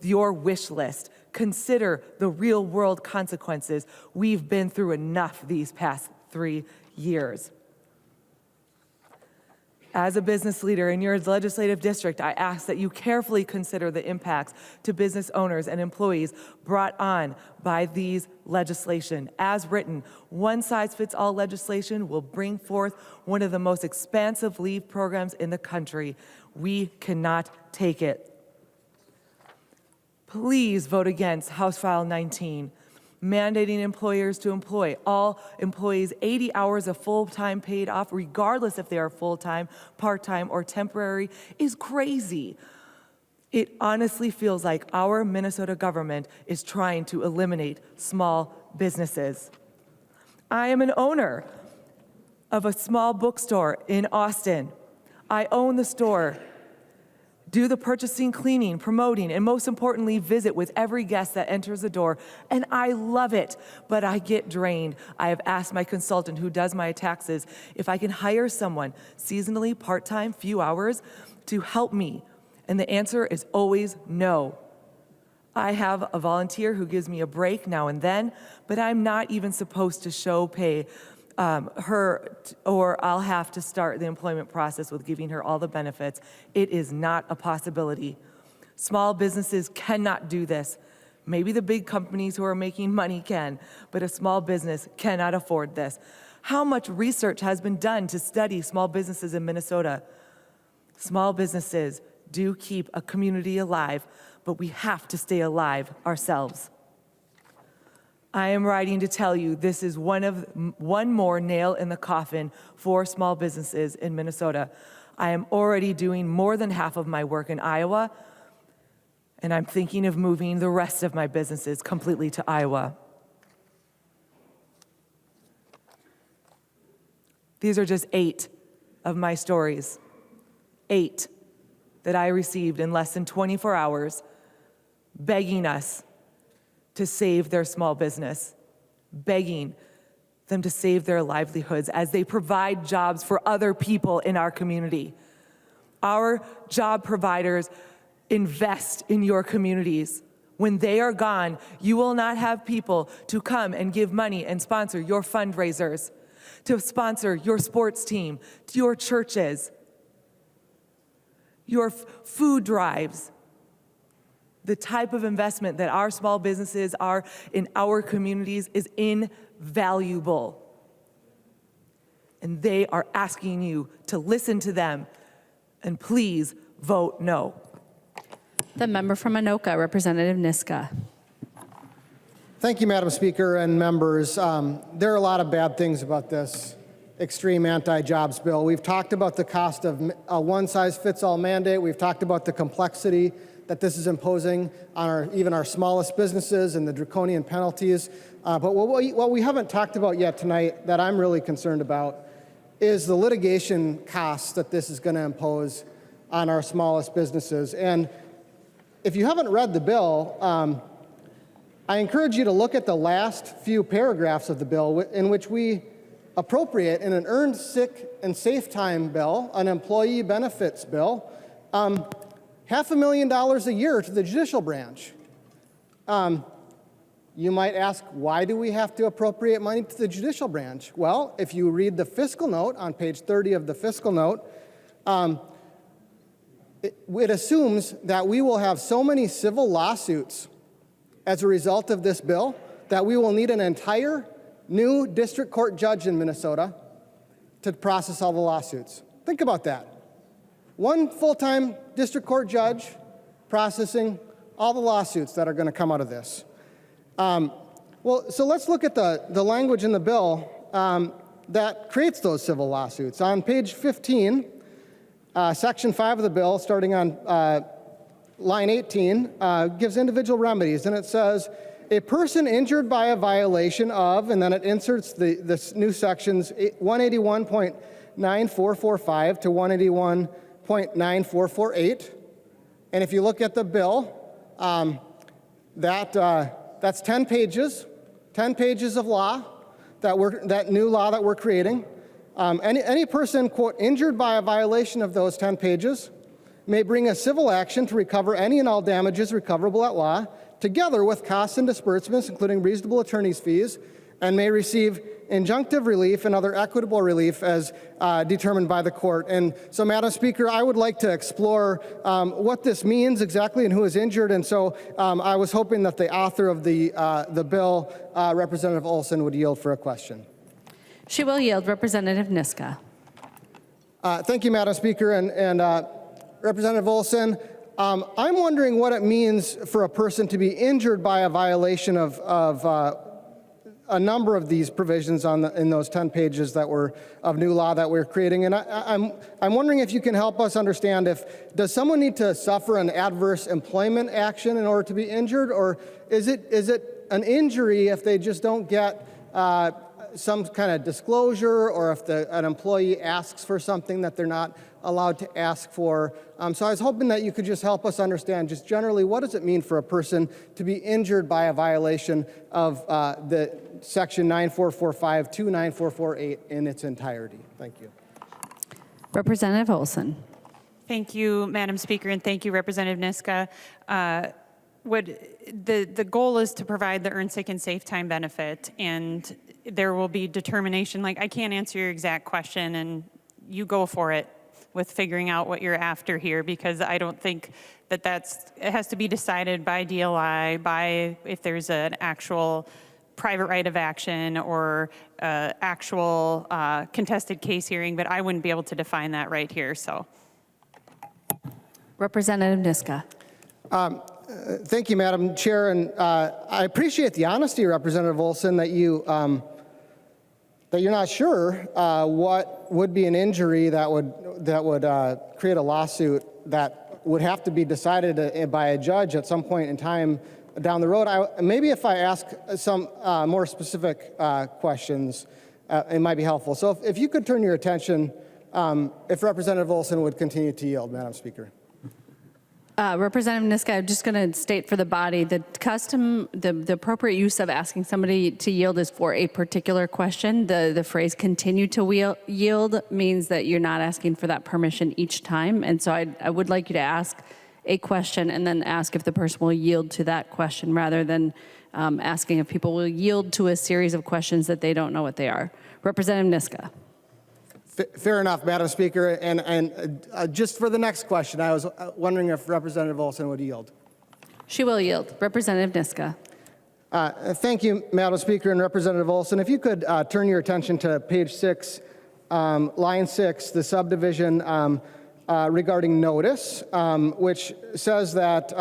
your wish list. Consider the real world consequences. We've been through enough these past 3 years. As a business leader in your legislative district, I ask that you carefully consider the impacts to business owners and employees brought on by these legislation. As written, one-size-fits-all legislation will bring forth one of the most expansive leave programs in the country. We cannot take it. Please vote against House File 19. Mandating employers to employ all employees 80 hours of full-time paid off, regardless if they are full-time, part-time, or temporary, is crazy. It honestly feels like our Minnesota government is trying to eliminate small businesses. I am an owner of a small bookstore in Austin. I own the store, do the purchasing, cleaning, promoting, and most importantly, visit with every guest that enters the door. And I love it, but I get drained. I have asked my consultant who does my taxes if I can hire someone seasonally, part-time, few hours to help me. And the answer is always no. I have a volunteer who gives me a break now and then, but I'm not even supposed to show pay her, or I'll have to start the employment process with giving her all the benefits. It is not a possibility. Small businesses cannot do this. Maybe the big companies who are making money can, but a small business cannot afford this. How much research has been done to study small businesses in Minnesota? Small businesses do keep a community alive, but we have to stay alive ourselves. I am writing to tell you this is one more nail in the coffin for small businesses in Minnesota. I am already doing more than half of my work in Iowa, and I'm thinking of moving the rest of my businesses completely to Iowa. These are just 8 of my stories. 8 that I received in less than 24 hours, begging us to save their small business, begging them to save their livelihoods as they provide jobs for other people in our community. Our job providers invest in your communities. When they are gone, you will not have people to come and give money and sponsor your fundraisers, to sponsor your sports team, to your churches, your food drives. The type of investment that our small businesses are in our communities is invaluable. And they are asking you to listen to them, and please vote no. The member from Anoka, Representative Niska. Thank you, Madam Speaker and members. There are a lot of bad things about this extreme anti-jobs bill. We've talked about the cost of a one-size-fits-all mandate. We've talked about the complexity that this is imposing on even our smallest businesses and the draconian penalties. But what we haven't talked about yet tonight that I'm really concerned about is the litigation costs that this is going to impose on our smallest businesses. And if you haven't read the bill, I encourage you to look at the last few paragraphs of the bill in which we appropriate in an earned sick and safe time bill, an employee benefits bill, $500,000 a year to the judicial branch. You might ask, why do we have to appropriate money to the judicial branch? Well, if you read the fiscal note on page 30 of the fiscal note, it assumes that we will have so many civil lawsuits as a result of this bill that we will need an entire new district court judge in Minnesota to process all the lawsuits. Think about that. One full-time district court judge processing all the lawsuits that are going to come out of this. So let's look at the language in the bill that creates those civil lawsuits. On page 15, section 5 of the bill, starting on line 18, gives individual remedies, and it says, a person injured by a violation of, and then it inserts the new sections 181.9445 to 181.9448. And if you look at the bill, that's 10 pages of law, that new law that we're creating. Any person, quote, injured by a violation of those 10 pages may bring a civil action to recover any and all damages recoverable at law, together with costs and disbursements, including reasonable attorney's fees, and may receive injunctive relief and other equitable relief as determined by the court. And so, Madam Speaker, I would like to explore what this means exactly and who is injured. And so I was hoping that the author of the bill, Representative Olson, would yield for a question. She will yield. Representative Niska. Thank you, Madam Speaker. And Representative Olson, I'm wondering what it means for a person to be injured by a violation of a number of these provisions in those 10 pages that were of new law that we're creating. And I'm wondering if you can help us understand does someone need to suffer an adverse employment action in order to be injured, or is it an injury if they just don't get some kind of disclosure, or if an employee asks for something that they're not allowed to ask for? So I was hoping that you could just help us understand just generally what does it mean for a person to be injured by a violation of the section 9445 to 9448 in its entirety. Thank you. Representative Olson. Thank you, Madam Speaker, and thank you, Representative Niska. The goal is to provide the earned sick and safe time benefit, and there will be determination. Like, I can't answer your exact question, and you go for it with figuring out what you're after here, because I don't think that it has to be decided by DLI, by if there's an actual private right of action or actual contested case hearing, but I wouldn't be able to define that right here. So, Representative Niska. Thank you, Madam Chair, and I appreciate the honesty, Representative Olson, that you're not sure what would be an injury that would create a lawsuit that would have to be decided by a judge at some point in time down the road. Maybe if I ask some more specific questions, it might be helpful. So if you could turn your attention, if Representative Olson would continue to yield, Madam Speaker. Representative Niska, I'm just going to state for the body, the appropriate use of asking somebody to yield is for a particular question. The phrase continue to yield means that you're not asking for that permission each time. And so I would like you to ask a question and then ask if the person will yield to that question, rather than asking if people will yield to a series of questions that they don't know what they are. Representative Niska. Fair enough, Madam Speaker. And just for the next question, I was wondering if Representative Olson would yield. She will yield. Representative Niska. Thank you, Madam Speaker, and Representative Olson. If you could turn your attention to page 6, line 6, the subdivision regarding notice, which says that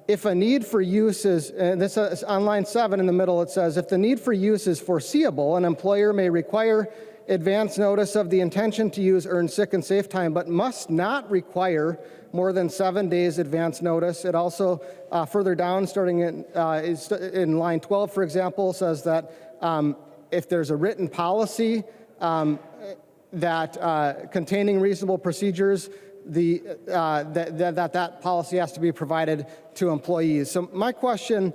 if a need for use is, this is on line 7 in the middle, it says, if the need for use is foreseeable, an employer may require advance notice of the intention to use earned sick and safe time, but must not require more than 7 days advance notice. It also, further down, starting in line 12, for example, says that if there's a written policy that containing reasonable procedures, that policy has to be provided to employees. So my question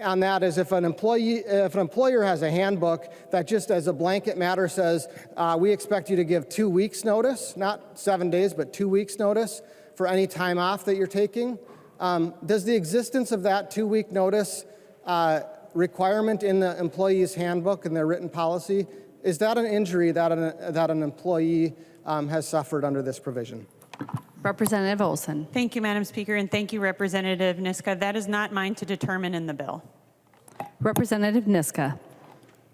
on that is, if an employer has a handbook that just as a blanket matter says, we expect you to give 2 weeks notice, not 7 days, but 2 weeks notice for any time off that you're taking, does the existence of that 2-week notice requirement in the employee's handbook and their written policy, is that an injury that an employee has suffered under this provision? Representative Olson. Thank you, Madam Speaker, and thank you, Representative Niska. That is not mine to determine in the bill. Representative Niska.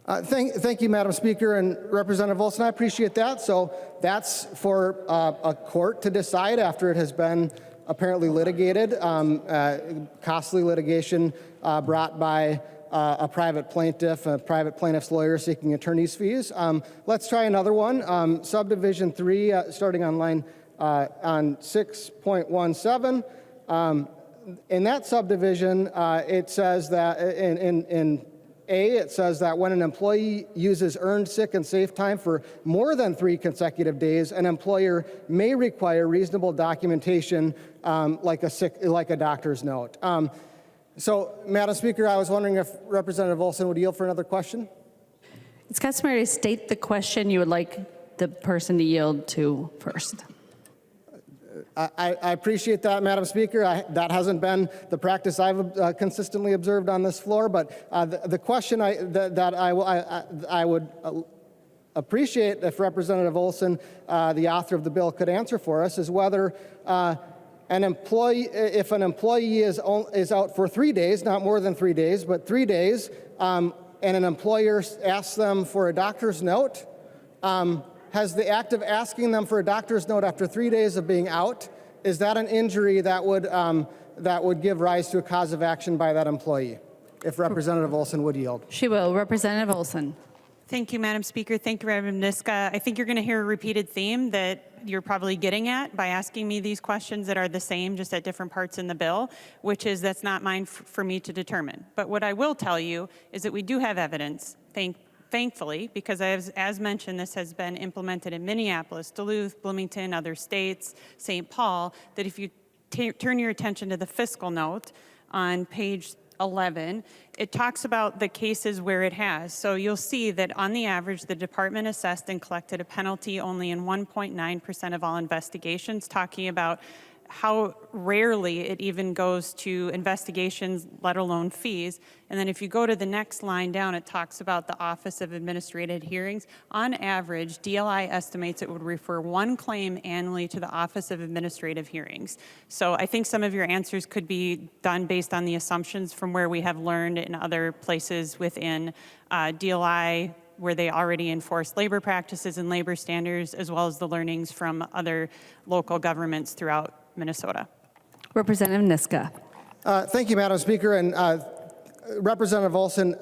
Thank you, Madam Speaker, and Representative Olson. I appreciate that. So that's for a court to decide after it has been apparently litigated, costly litigation brought by a private plaintiff's lawyer seeking attorney's fees. Let's try another one. Subdivision 3, starting on line on 6.17. In that subdivision, it says that in A, it says that when an employee uses earned sick and safe time for more than 3 consecutive days, an employer may require reasonable documentation like a doctor's note. So, Madam Speaker, I was wondering if Representative Olson would yield for another question. It's customary to state the question you would like the person to yield to first. I appreciate that, Madam Speaker. That hasn't been the practice I've consistently observed on this floor, but the question I would appreciate if Representative Olson, the author of the bill, could answer for us is whether if an employee is out for 3 days, not more than 3 days, but 3 days, and an employer asks them for a doctor's note, has the act of asking them for a doctor's note after 3 days of being out, is that an injury that would give rise to a cause of action by that employee? If Representative Olson would yield. She will. Representative Olson. Thank you, Madam Speaker. Thank you, Representative Niska. I think you're going to hear a repeated theme that you're probably getting at by asking me these questions that are the same, just at different parts in the bill, which is that's not mine for me to determine. But what I will tell you is that we do have evidence, thankfully, because as mentioned, this has been implemented in Minneapolis, Duluth, Bloomington, other states, St. Paul, that if you turn your attention to the fiscal note on page 11, it talks about the cases where it has. So you'll see that on the average, the department assessed and collected a penalty only in 1.9% of all investigations, talking about how rarely it even goes to investigations, let alone fees. And then if you go to the next line down, it talks about the Office of Administrative Hearings. On average, DLI estimates it would refer 1 claim annually to the Office of Administrative Hearings. So I think some of your answers could be done based on the assumptions from where we have learned in other places within DLI, where they already enforce labor practices and labor standards, as well as the learnings from other local governments throughout Minnesota. Representative Niska. Thank you, Madam Speaker. And Representative Olson,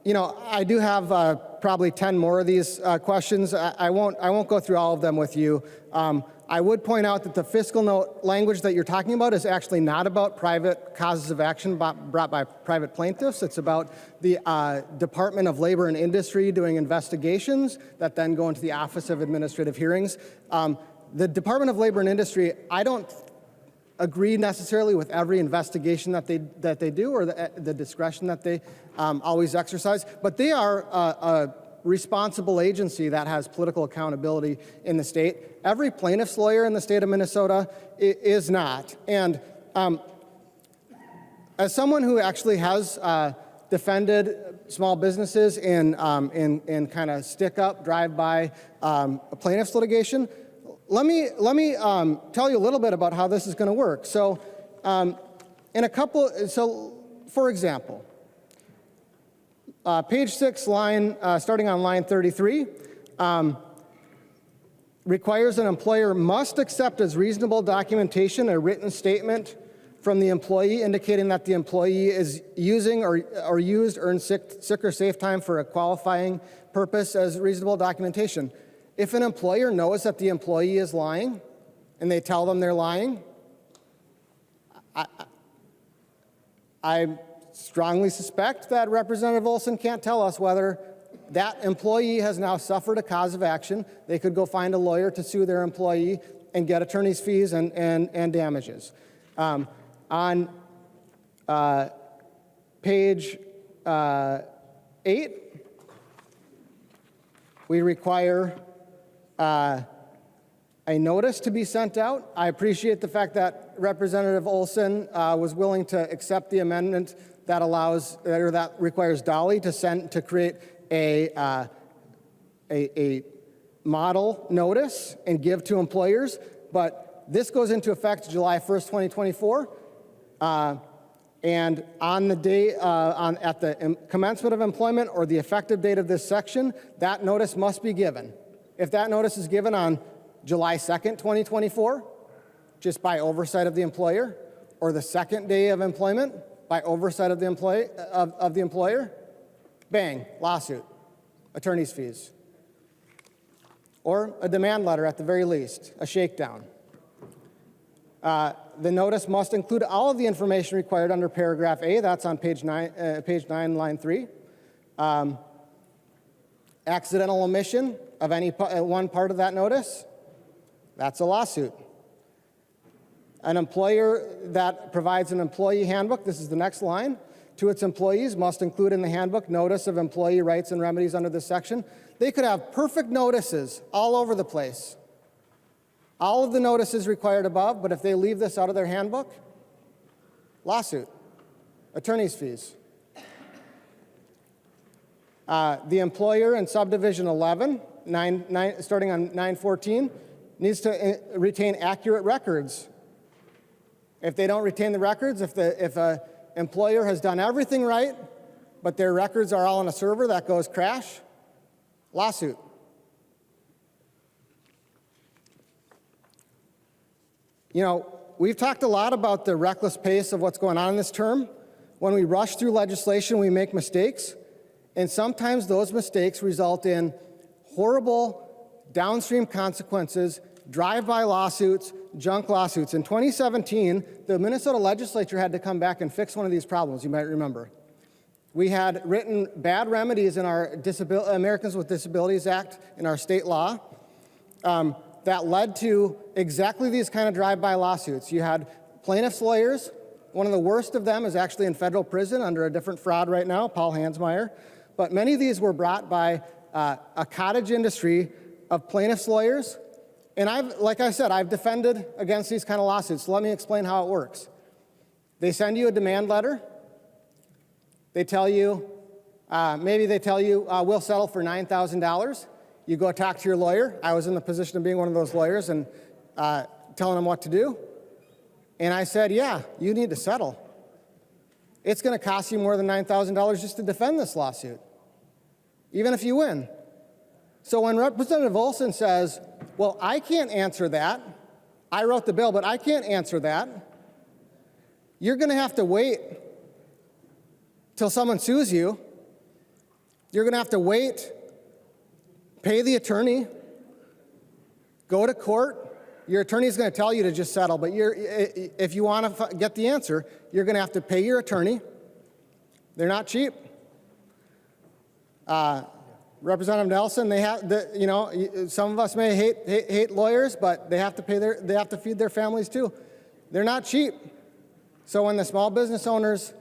you know, I do have probably 10 more of these questions. I won't go through all of them with you. I would point out that the fiscal note language that you're talking about is actually not about private causes of action brought by private plaintiffs. It's about the Department of Labor and Industry doing investigations that then go into the Office of Administrative Hearings. The Department of Labor and Industry, I don't agree necessarily with every investigation that they do or the discretion that they always exercise, but they are a responsible agency that has political accountability in the state. Every plaintiff's lawyer in the state of Minnesota is not. And as someone who actually has defended small businesses in kind of stick-up, drive-by plaintiff's litigation, let me tell you a little bit about how this is going to work. So, for example, page 6, starting on line 33, requires an employer must accept as reasonable documentation a written statement from the employee indicating that the employee is using or used earned sick or safe time for a qualifying purpose as reasonable documentation. If an employer knows that the employee is lying and they tell them they're lying, I strongly suspect that Representative Olson can't tell us whether that employee has now suffered a cause of action. They could go find a lawyer to sue their employee and get attorney's fees and damages. On page 8, we require a notice to be sent out. I appreciate the fact that Representative Olson was willing to accept the amendment that requires Dolly to create a model notice and give to employers. But this goes into effect July 1st, 2024. And on the day, at the commencement of employment or the effective date of this section, that notice must be given. If that notice is given on July 2nd, 2024, just by oversight of the employer, or the second day of employment by oversight of the employer, bang, lawsuit, attorney's fees, or a demand letter at the very least, a shakedown. The notice must include all of the information required under paragraph A. That's on page 9, line 3. Accidental omission of any one part of that notice, that's a lawsuit. An employer that provides an employee handbook, this is the next line, to its employees must include in the handbook notice of employee rights and remedies under this section. They could have perfect notices all over the place All of the notices required above, but if they leave this out of their handbook, lawsuit, attorney's fees. The employer in subdivision 11, starting on 914, needs to retain accurate records. If they don't retain the records, if an employer has done everything right, but their records are all on a server that goes crash, lawsuit. You know, we've talked a lot about the reckless pace of what's going on in this term. When we rush through legislation, we make mistakes, and sometimes those mistakes result in horrible downstream consequences, drive-by lawsuits, junk lawsuits. In 2017, the Minnesota legislature had to come back and fix one of these problems, you might remember. We had written bad remedies in our Americans with Disabilities Act in our state law that led to exactly these kind of drive-by lawsuits. You had plaintiffs' lawyers. One of the worst of them is actually in federal prison under a different fraud right now, Paul Hansmeier. But many of these were brought by a cottage industry of plaintiffs' lawyers. And like I said, I've defended against these kind of lawsuits. So let me explain how it works. They send you a demand letter. They tell you, maybe they tell you, we'll settle for $9,000. You go talk to your lawyer. I was in the position of being one of those lawyers and telling them what to do. And I said, yeah, you need to settle. It's going to cost you more than $9,000 just to defend this lawsuit, even if you win. So when Representative Olson says, well, I can't answer that. I wrote the bill, but I can't answer that. You're going to have to wait till someone sues you. You're going to have to wait, pay the attorney, go to court. Your attorney's going to tell you to just settle, but if you want to get the answer, you're going to have to pay your attorney. They're not cheap. Representative Nelson, they have, some of us may hate lawyers, but they have to feed their families too. They're not cheap. So when the small business owners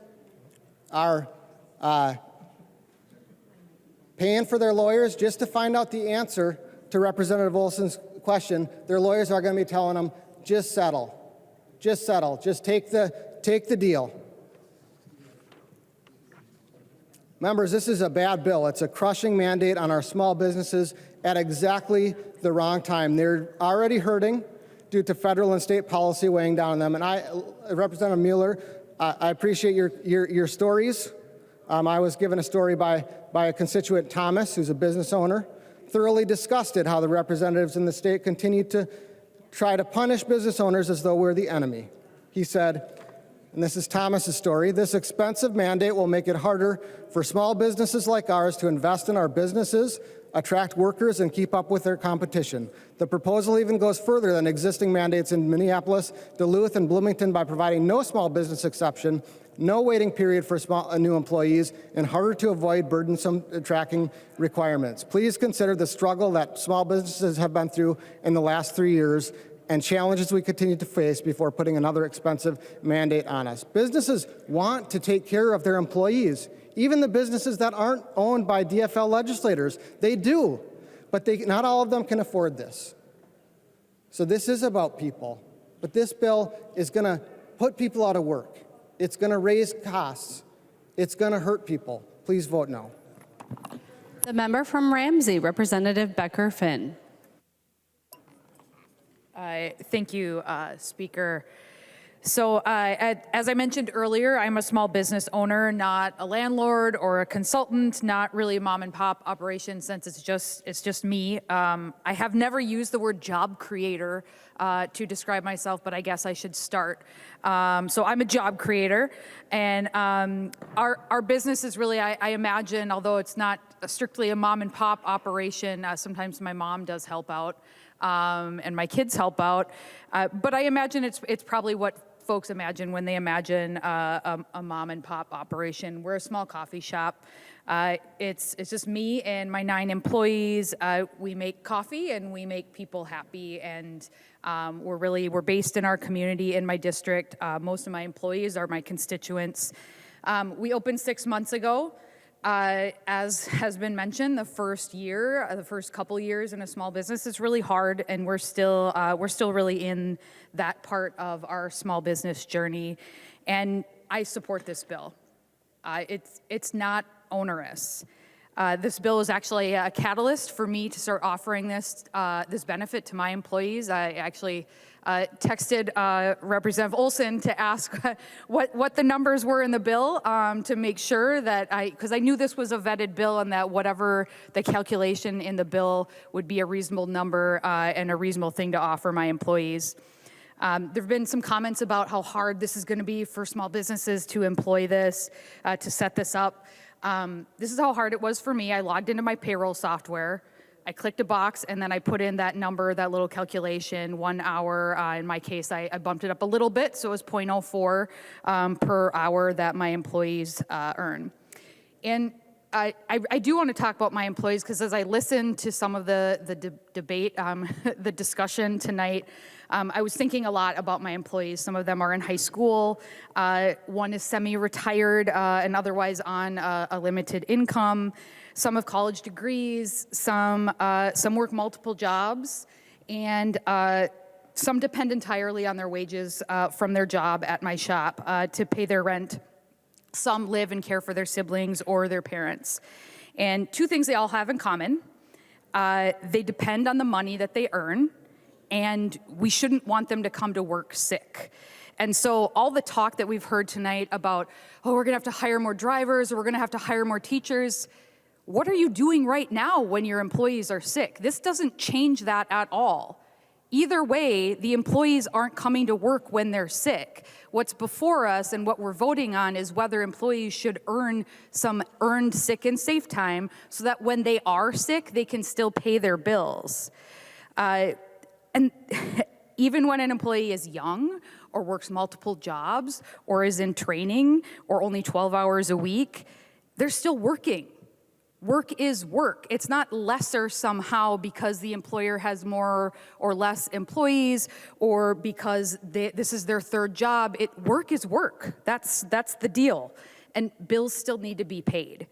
are paying for their lawyers just to find out the answer to Representative Olson's question, their lawyers are going to be telling them, just settle, just take the deal. Members, this is a bad bill. It's a crushing mandate on our small businesses at exactly the wrong time. They're already hurting due to federal and state policy weighing down on them. And Representative Mueller, I appreciate your stories. I was given a story by a constituent, Thomas, who's a business owner, thoroughly disgusted how the representatives in the state continue to try to punish business owners as though we're the enemy. He said, and this is Thomas's story, this expensive mandate will make it harder for small businesses like ours to invest in our businesses, attract workers, and keep up with their competition. The proposal even goes further than existing mandates in Minneapolis, Duluth, and Bloomington by providing no small business exception, no waiting period for new employees, and harder to avoid burdensome tracking requirements. Please consider the struggle that small businesses have been through in the last 3 years and challenges we continue to face before putting another expensive mandate on us. Businesses want to take care of their employees, even the businesses that aren't owned by DFL legislators. They do, but not all of them can afford this. So this is about people, but this bill is going to put people out of work. It's going to raise costs. It's going to hurt people. Please vote no. The member from Ramsey, Representative Becker Finn. Thank you, Speaker. So as I mentioned earlier, I'm a small business owner, not a landlord or a consultant, not really a mom and pop operation since it's just me. I have never used the word job creator to describe myself, but I guess I should start. So I'm a job creator, and our business is really, I imagine, although it's not strictly a mom and pop operation, sometimes my mom does help out. And my kids help out, but I imagine it's probably what folks imagine when they imagine a mom and pop operation. We're a small coffee shop. It's just me and my 9 employees. We make coffee and we make people happy, and we're based in our community in my district. Most of my employees are my constituents. We opened 6 months ago. As has been mentioned, the first couple years in a small business is really hard, and we're still really in that part of our small business journey. And I support this bill. It's not onerous. This bill is actually a catalyst for me to start offering this benefit to my employees. I actually texted Representative Olson to ask what the numbers were in the bill to make sure that because I knew this was a vetted bill and that whatever the calculation in the bill would be a reasonable number and a reasonable thing to offer my employees. There have been some comments about how hard this is going to be for small businesses to employ this, to set this up. This is how hard it was for me. I logged into my payroll software. I clicked a box, and then I put in that number, that little calculation, 1 hour. In my case, I bumped it up a little bit, so it was 0.04 per hour that my employees earn. And I do want to talk about my employees, because as I listened to some of the debate, the discussion tonight, I was thinking a lot about my employees. Some of them are in high school. One is semi-retired and otherwise on a limited income. Some have college degrees. Some work multiple jobs. And some depend entirely on their wages from their job at my shop to pay their rent. Some live and care for their siblings or their parents. And two things they all have in common. They depend on the money that they earn, and we shouldn't want them to come to work sick. And so all the talk that we've heard tonight about, oh, we're gonna have to hire more drivers, or we're gonna have to hire more teachers, what are you doing right now when your employees are sick? This doesn't change that at all. Either way, the employees aren't coming to work when they're sick. What's before us and what we're voting on is whether employees should earn some earned sick and safe time so that when they are sick, they can still pay their bills. And even when an employee is young or works multiple jobs or is in training or only 12 hours a week, they're still working. Work is work. It's not lesser somehow because the employer has more or less employees or because this is their third job. Work is work. That's the deal. And bills still need to be paid.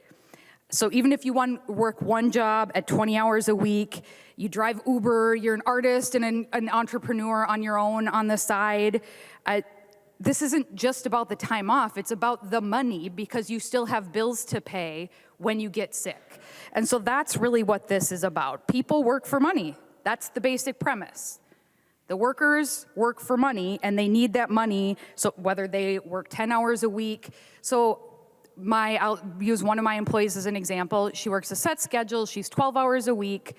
So even if you work one job at 20 hours a week, you drive Uber, you're an artist and an entrepreneur on your own on the side, this isn't just about the time off, it's about the money because you still have bills to pay when you get sick. And so that's really what this is about. People work for money. That's the basic premise. The workers work for money and they need that money, so whether they work 10 hours a week. So I'll use one of my employees as an example. She works a set schedule, she's 12 hours a week.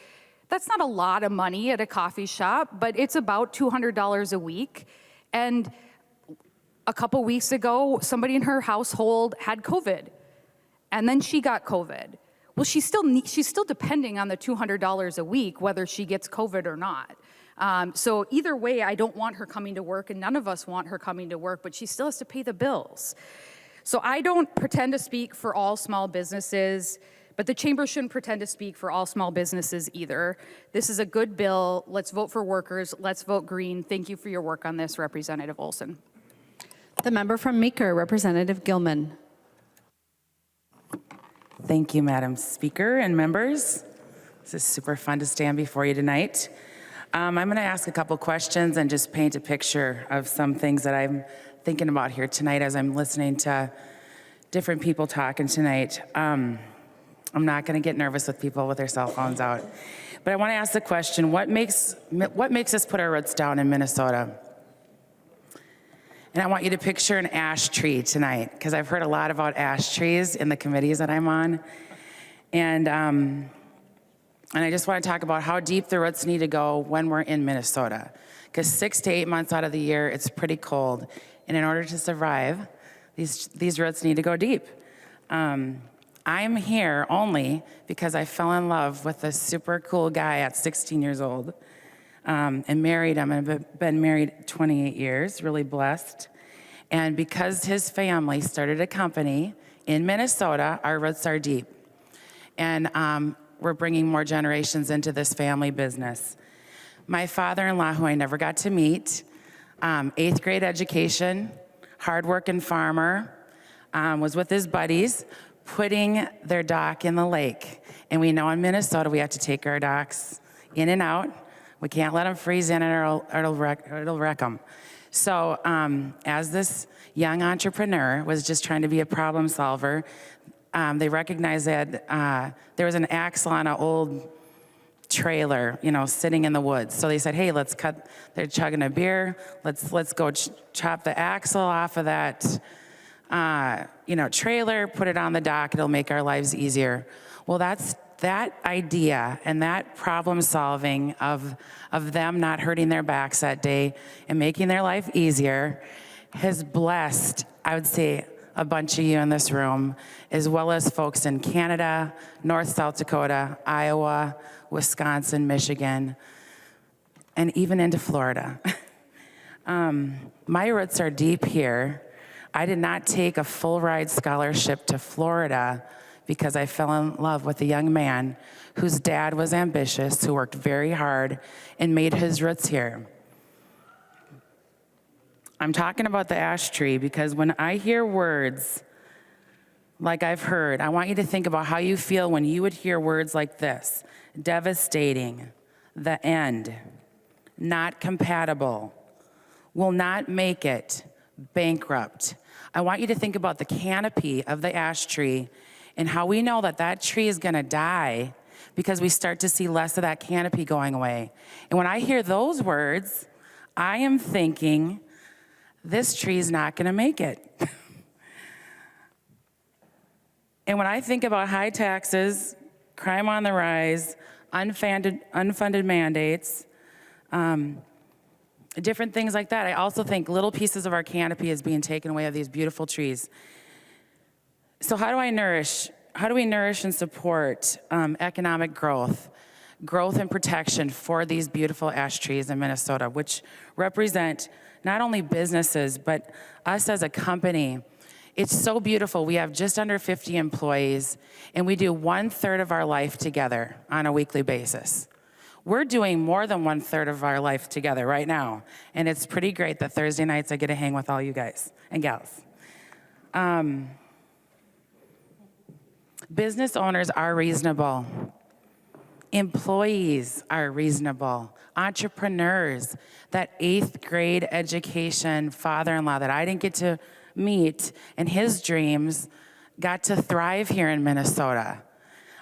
That's not a lot of money at a coffee shop, but it's about $200 a week. And a couple weeks ago, somebody in her household had COVID, and then she got COVID. Well, she's still depending on the $200 a week, whether she gets COVID or not. So either way, I don't want her coming to work, and none of us want her coming to work, but she still has to pay the bills. So I don't pretend to speak for all small businesses, but the chamber shouldn't pretend to speak for all small businesses either. This is a good bill. Let's vote for workers. Let's vote green. Thank you for your work on this, Representative Olson. The member from Meeker, Representative Gilman. Thank you, Madam Speaker and members. This is super fun to stand before you tonight. I'm going to ask a couple questions and just paint a picture of some things that I'm thinking about here tonight as I'm listening to different people talking tonight. I'm not going to get nervous with people with their cell phones out. But I want to ask the question, what makes us put our roots down in Minnesota? And I want you to picture an ash tree tonight, because I've heard a lot about ash trees in the committees that I'm on. And I just want to talk about how deep the roots need to go when we're in Minnesota. Because 6 to 8 months out of the year, it's pretty cold. And in order to survive, these roots need to go deep. I'm here only because I fell in love with a super cool guy at 16 years old. And married him, and I've been married 28 years, really blessed. And because his family started a company in Minnesota, our roots are deep. And we're bringing more generations into this family business. My father-in-law, who I never got to meet, 8th grade education, hardworking farmer, was with his buddies, putting their dock in the lake. And we know in Minnesota we have to take our docks in and out. We can't let them freeze in or it'll wreck them. So as this young entrepreneur was just trying to be a problem solver, they recognized that there was an axle on an old trailer, sitting in the woods. So they said, hey, let's cut, they're chugging a beer, let's go chop the axle off of that trailer, put it on the dock, it'll make our lives easier. Well, that idea and that problem solving of them not hurting their backs that day and making their life easier has blessed, I would say, a bunch of you in this room, as well as folks in Canada, North, South Dakota, Iowa, Wisconsin, Michigan, and even into Florida. My roots are deep here. I did not take a full ride scholarship to Florida because I fell in love with a young man whose dad was ambitious, who worked very hard and made his roots here. I'm talking about the ash tree because when I hear words like I've heard, I want you to think about how you feel when you would hear words like this: devastating, the end, not compatible, will not make it, bankrupt. I want you to think about the canopy of the ash tree and how we know that that tree is gonna die because we start to see less of that canopy going away. And when I hear those words, I am thinking, this tree is not gonna make it. And when I think about high taxes, crime on the rise, unfunded mandates, different things like that, I also think little pieces of our canopy is being taken away of these beautiful trees. So how do we nourish and support economic growth and protection for these beautiful ash trees in Minnesota, which represent not only businesses, but us as a company? It's so beautiful. We have just under 50 employees, and we do 1/3 of our life together on a weekly basis. We're doing more than 1/3 of our life together right now, and it's pretty great that Thursday nights I get to hang with all you guys and gals. Business owners are reasonable. Employees are reasonable. Entrepreneurs, that 8th grade education father-in-law that I didn't get to meet and his dreams got to thrive here in Minnesota.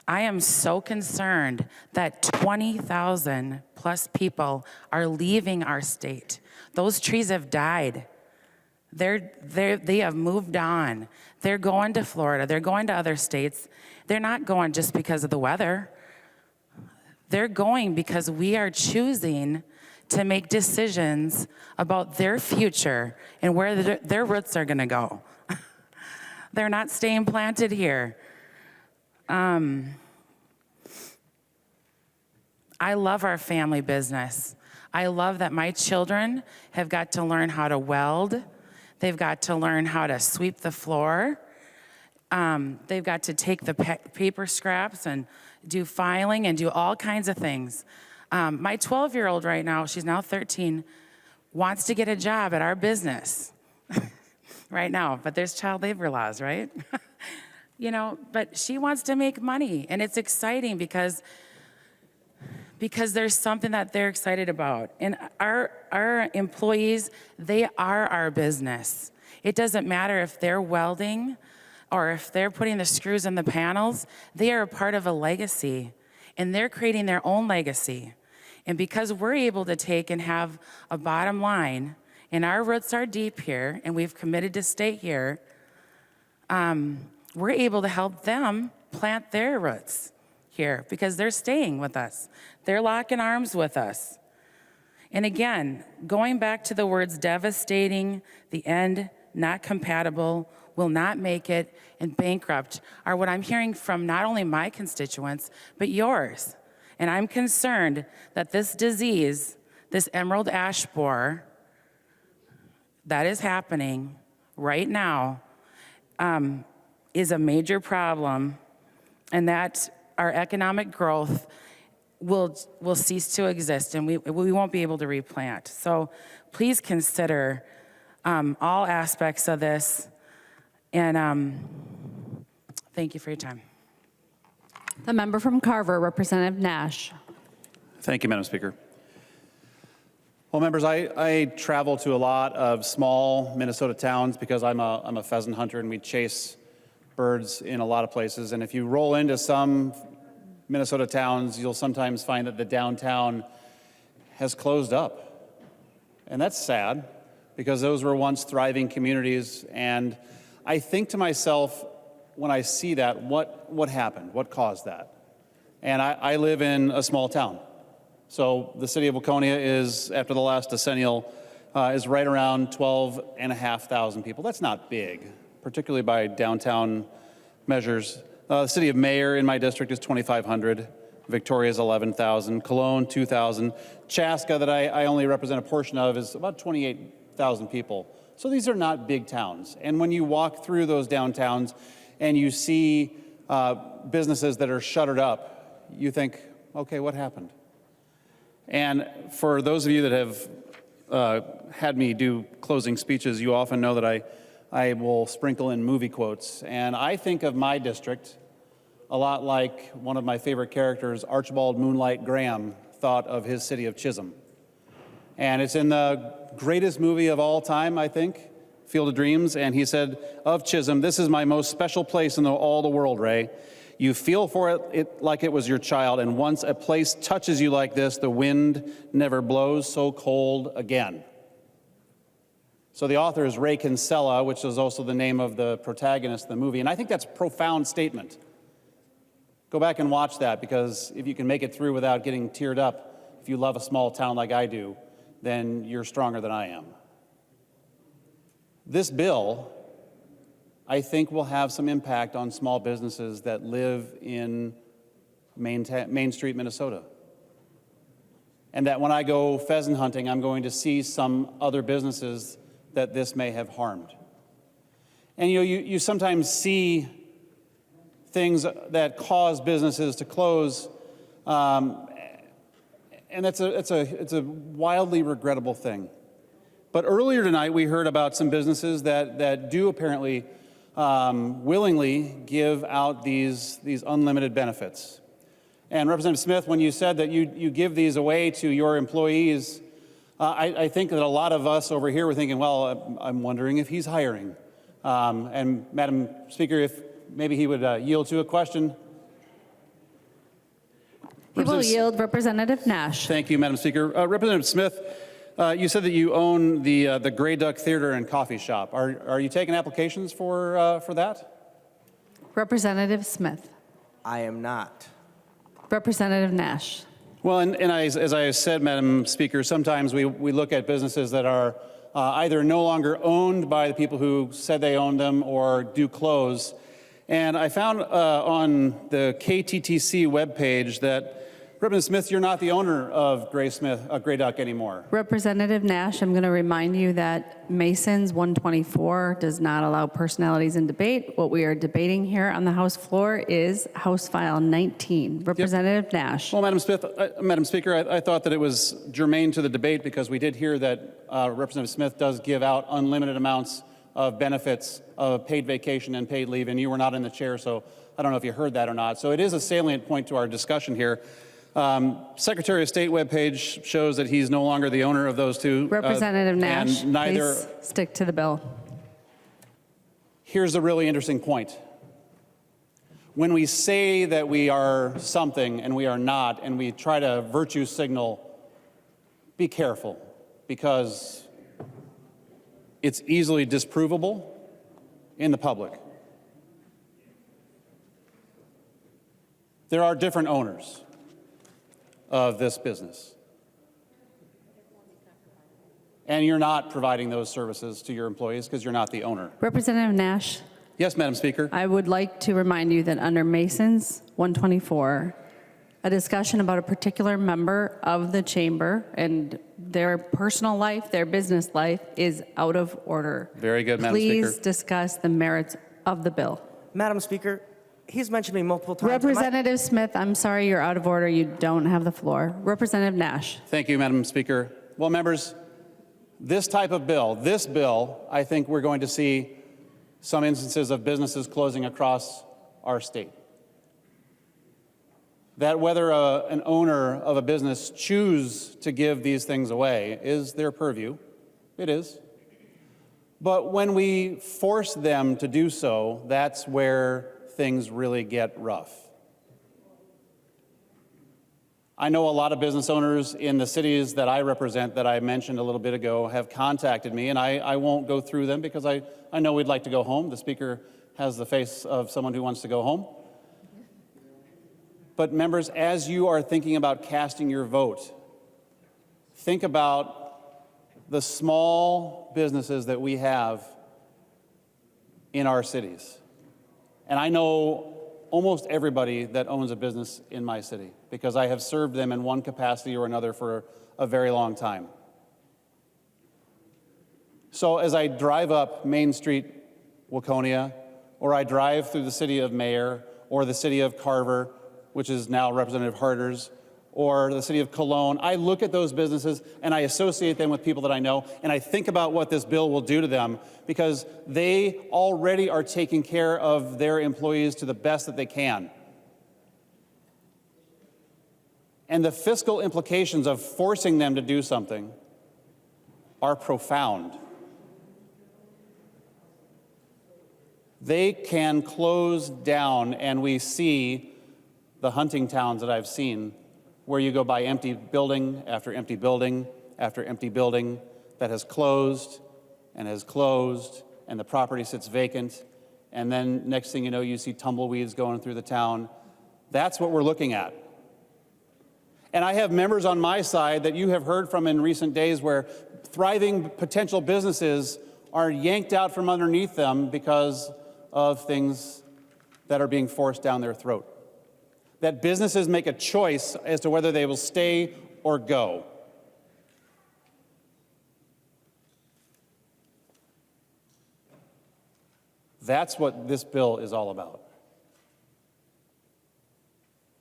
I am so concerned that 20,000 plus people are leaving our state. Those trees have died. They have moved on. They're going to Florida. They're going to other states. They're not going just because of the weather. They're going because we are choosing to make decisions about their future and where their roots are going to go. They're not staying planted here. I love our family business. I love that my children have got to learn how to weld. They've got to learn how to sweep the floor. They've got to take the paper scraps and do filing and do all kinds of things. My 12-year-old right now, she's now 13, wants to get a job at our business right now, but there's child labor laws, right? But she wants to make money, and it's exciting because there's something that they're excited about. And our employees, they are our business. It doesn't matter if they're welding or if they're putting the screws in the panels, they are a part of a legacy, and they're creating their own legacy. And because we're able to take and have a bottom line, and our roots are deep here, and we've committed to stay here, we're able to help them plant their roots here because they're staying with us. They're locking arms with us. And again, going back to the words devastating, the end, not compatible, will not make it, and bankrupt are what I'm hearing from not only my constituents, but yours. And I'm concerned that this disease, this emerald ash borer, that is happening right now, is a major problem, and that our economic growth will cease to exist, and we won't be able to replant. So please consider all aspects of this. And Thank you for your time. The member from Carver, Representative Nash. Thank you, Madam Speaker. Well, members, I travel to a lot of small Minnesota towns because I'm a pheasant hunter and we chase birds in a lot of places. And if you roll into some Minnesota towns, you'll sometimes find that the downtown has closed up. And that's sad because those were once thriving communities. And I think to myself, when I see that, what happened? What caused that? And I live in a small town. So the city of Waconia is, after the last decennial, is right around 12,500 people. That's not big, particularly by downtown measures. The city of Mayer in my district is 2,500. Victoria is 11,000. Cologne, 2,000. Chaska, that I only represent a portion of, is about 28,000 people. So these are not big towns. And when you walk through those downtowns and you see businesses that are shuttered up, you think, okay, what happened? And for those of you that have had me do closing speeches, you often know that I will sprinkle in movie quotes. And I think of my district a lot like one of my favorite characters, Archibald Moonlight Graham, thought of his city of Chisholm. And it's in the greatest movie of all time, I think, Field of Dreams. And he said of Chisholm, "This is my most special place in all the world, Ray. You feel for it like it was your child, and once a place touches you like this, the wind never blows so cold again." So the author is Ray Kinsella, which is also the name of the protagonist of the movie. And I think that's a profound statement. Go back and watch that, because if you can make it through without getting teared up, if you love a small town like I do, then you're stronger than I am. This bill, I think, will have some impact on small businesses that live in Main Street, Minnesota. And that when I go pheasant hunting, I'm going to see some other businesses that this may have harmed. And you sometimes see things that cause businesses to close, and it's a wildly regrettable thing. But earlier tonight, we heard about some businesses that do apparently willingly give out these unlimited benefits. And Representative Smith, when you said that you give these away to your employees, I think that a lot of us over here were thinking, well, I'm wondering if he's hiring. And Madam Speaker, if maybe he would yield to a question. He will yield. Representative Nash. Thank you, Madam Speaker. Representative Smith, you said that you own the Grey Duck Theater and Coffee Shop. Are you taking applications for that? Representative Smith. I am not. Representative Nash. Well, and as I said, Madam Speaker, sometimes we look at businesses that are either no longer owned by the people who said they owned them or do close. And I found on the KTTC webpage that, Representative Smith, you're not the owner of Grey Duck anymore. Representative Nash, I'm going to remind you that Masons 124 does not allow personalities in debate. What we are debating here on the House floor is House File 19. Representative Nash. Well, Madam Speaker, I thought that it was germane to the debate because we did hear that Representative Smith does give out unlimited amounts of benefits of paid vacation and paid leave, and you were not in the chair, so I don't know if you heard that or not. So it is a salient point to our discussion here. Secretary of State webpage shows that he's no longer the owner of those two. Representative Nash, and neither. please stick to the bill. Here's a really interesting point. When we say that we are something and we are not, and we try to virtue signal, be careful, because it's easily disprovable in the public. There are different owners of this business. And you're not providing those services to your employees because you're not the owner. Representative Nash. Yes, Madam Speaker. I would like to remind you that under Masons 124, a discussion about a particular member of the chamber and their personal life, their business life, is out of order. Very good, Madam Speaker. Please discuss the merits of the bill. Madam Speaker, he's mentioned me multiple times. Representative Smith, I'm sorry, you're out of order. You don't have the floor. Representative Nash. Thank you, Madam Speaker. Well, members, this type of bill, I think we're going to see some instances of businesses closing across our state. That whether an owner of a business choose to give these things away is their purview. It is. But when we force them to do so, that's where things really get rough. I know a lot of business owners in the cities that I represent that I mentioned a little bit ago have contacted me, and I won't go through them because I know we'd like to go home. The speaker has the face of someone who wants to go home. But members, as you are thinking about casting your vote, think about the small businesses that we have in our cities. And I know almost everybody that owns a business in my city because I have served them in one capacity or another for a very long time. So as I drive up Main Street, Waconia, or I drive through the city of Mayer or the city of Carver, which is now Representative Harder's, or the city of Cologne, I look at those businesses and I associate them with people that I know, and I think about what this bill will do to them because they already are taking care of their employees to the best that they can. And the fiscal implications of forcing them to do something are profound. They can close down, and we see the hunting towns that I've seen where you go by empty building after empty building after empty building that has closed, and the property sits vacant, and then next thing you know, you see tumbleweeds going through the town. That's what we're looking at. And I have members on my side that you have heard from in recent days where thriving potential businesses are yanked out from underneath them because of things that are being forced down their throat. That businesses make a choice as to whether they will stay or go. That's what this bill is all about.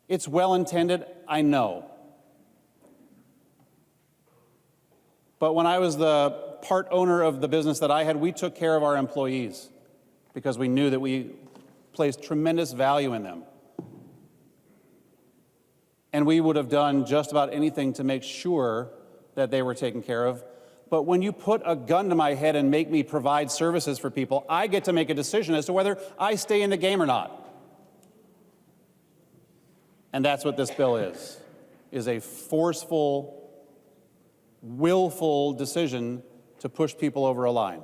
It's well-intended, I know. But when I was the part owner of the business that I had, we took care of our employees because we knew that we placed tremendous value in them. And we would have done just about anything to make sure that they were taken care of. But when you put a gun to my head and make me provide services for people, I get to make a decision as to whether I stay in the game or not. And that's what this bill is a forceful, willful decision to push people over a line.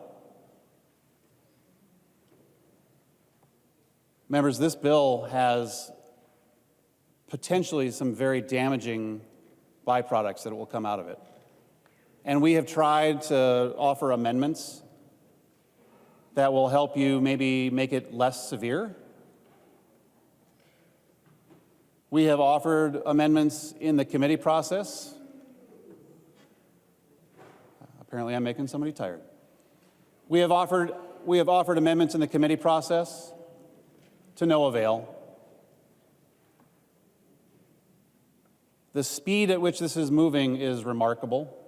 Members, this bill has potentially some very damaging byproducts that will come out of it. And we have tried to offer amendments that will help you maybe make it less severe. We have offered amendments in the committee process. Apparently I'm making somebody tired. We have offered amendments in the committee process to no avail. The speed at which this is moving is remarkable.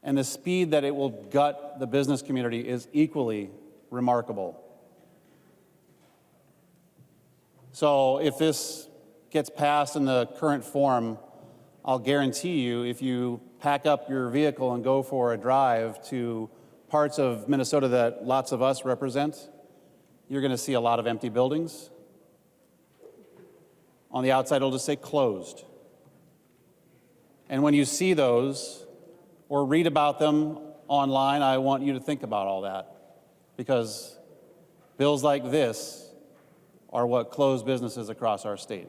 And the speed that it will gut the business community is equally remarkable. So if this gets passed in the current form, I'll guarantee you, if you pack up your vehicle and go for a drive to parts of Minnesota that lots of us represent, you're going to see a lot of empty buildings. On the outside, it'll just say closed. And when you see those or read about them online, I want you to think about all that, because bills like this are what close businesses across our state.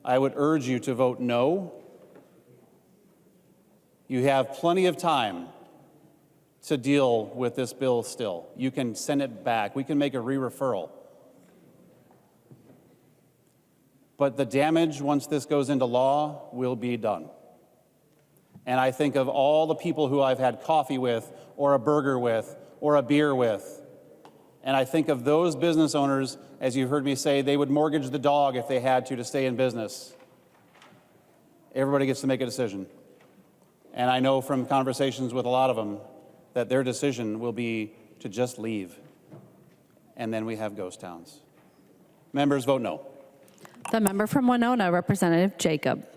I would urge you to vote no. You have plenty of time to deal with this bill still. You can send it back. We can make a re-referral. But the damage, once this goes into law, will be done. And I think of all the people who I've had coffee with, or a burger with, or a beer with, and I think of those business owners, as you've heard me say, they would mortgage the dog if they had to stay in business. Everybody gets to make a decision. And I know from conversations with a lot of them that their decision will be to just leave. and then we have ghost towns. Members vote no. The member from Winona, Representative Jacob.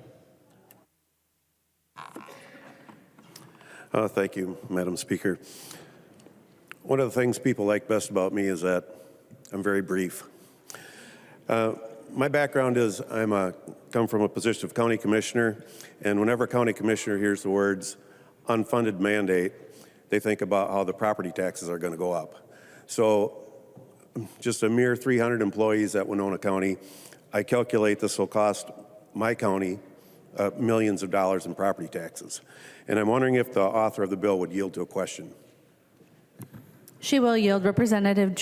Thank you, Madam Speaker. One of the things people like best about me is that I'm very brief. My background is come from a position of county commissioner, and whenever a county commissioner hears the words unfunded mandate, they think about how the property taxes are going to go up. So just a mere 300 employees at Winona County, I calculate this will cost my county millions of dollars in property taxes. And I'm wondering if the author of the bill would yield to a question. She will yield. Representative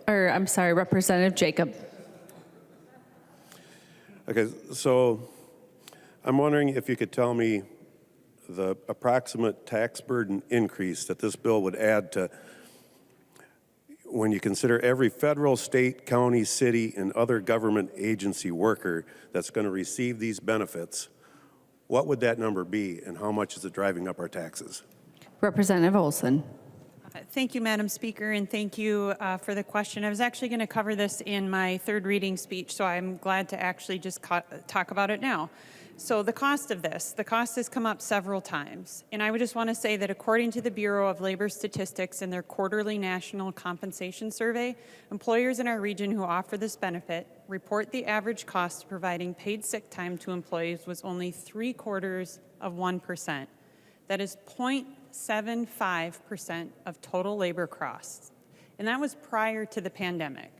Representative Jacob. Okay, so I'm wondering if you could tell me the approximate tax burden increase that this bill would add to when you consider every federal, state, county, city, and other government agency worker that's going to receive these benefits. What would that number be, and how much is it driving up our taxes? Representative Olson. Thank you, Madam Speaker, and thank you for the question. I was actually going to cover this in my third reading speech, so I'm glad to actually just talk about it now. So the cost of this, the cost has come up several times, and I would just want to say that according to the Bureau of Labor Statistics in their quarterly national compensation survey, employers in our region who offer this benefit report the average cost of providing paid sick time to employees was only 0.75%. That is 0.75% of total labor costs, and that was prior to the pandemic.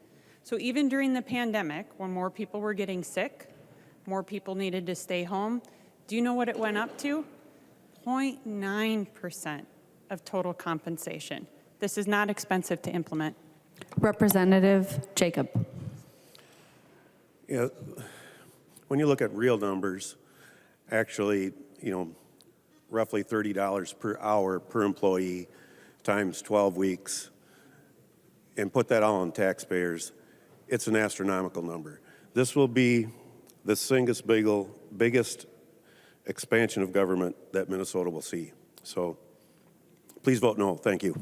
So even during the pandemic, when more people were getting sick, more people needed to stay home, do you know what it went up to? 0.9% of total compensation. This is not expensive to implement. Representative Jacob. Yeah, when you look at real numbers, actually, roughly $30 per hour per employee times 12 weeks, and put that all on taxpayers, it's an astronomical number. This will be the biggest expansion of government that Minnesota will see. So please vote no. Thank you.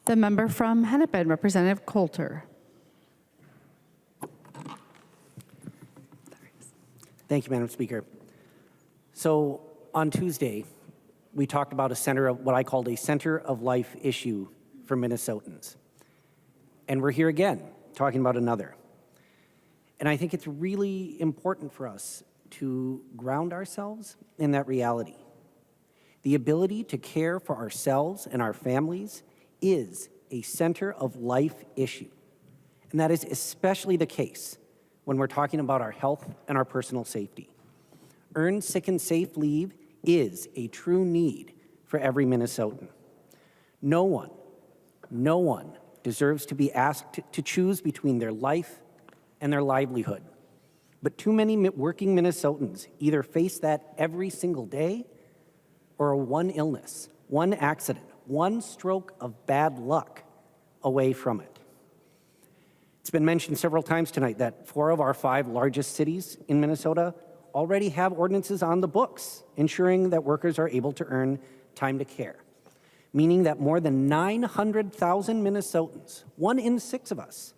The member from Hennepin, Representative Coulter. Thank you, Madam Speaker. So on Tuesday, we talked about what I called a center of life issue for Minnesotans. And we're here again, talking about another. And I think it's really important for us to ground ourselves in that reality. The ability to care for ourselves and our families is a center of life issue. And that is especially the case when we're talking about our health and our personal safety. Earned sick and safe leave is a true need for every Minnesotan. No one deserves to be asked to choose between their life and their livelihood. But too many working Minnesotans either face that every single day or one illness, one accident, one stroke of bad luck away from it. It's been mentioned several times tonight that 4 of our 5 largest cities in Minnesota already have ordinances on the books ensuring that workers are able to earn time to care, meaning that more than 900,000 Minnesotans, 1 in 6 of us,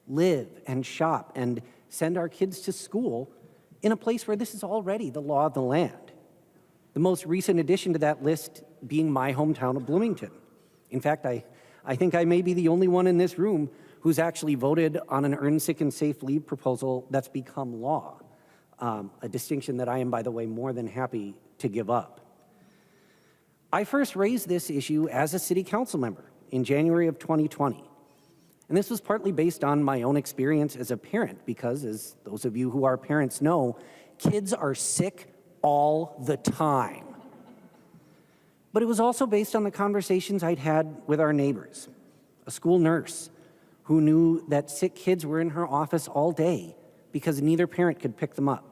live and shop and send our kids to school in a place where this is already the law of the land. The most recent addition to that list being my hometown of Bloomington. In fact, I think I may be the only one in this room who's actually voted on an earned sick and safe leave proposal that's become law, a distinction that I am, by the way, more than happy to give up. I first raised this issue as a city council member in January of 2020. And this was partly based on my own experience as a parent, because as those of you who are parents know, kids are sick all the time. But it was also based on the conversations I'd had with our neighbors, a school nurse who knew that sick kids were in her office all day because neither parent could pick them up.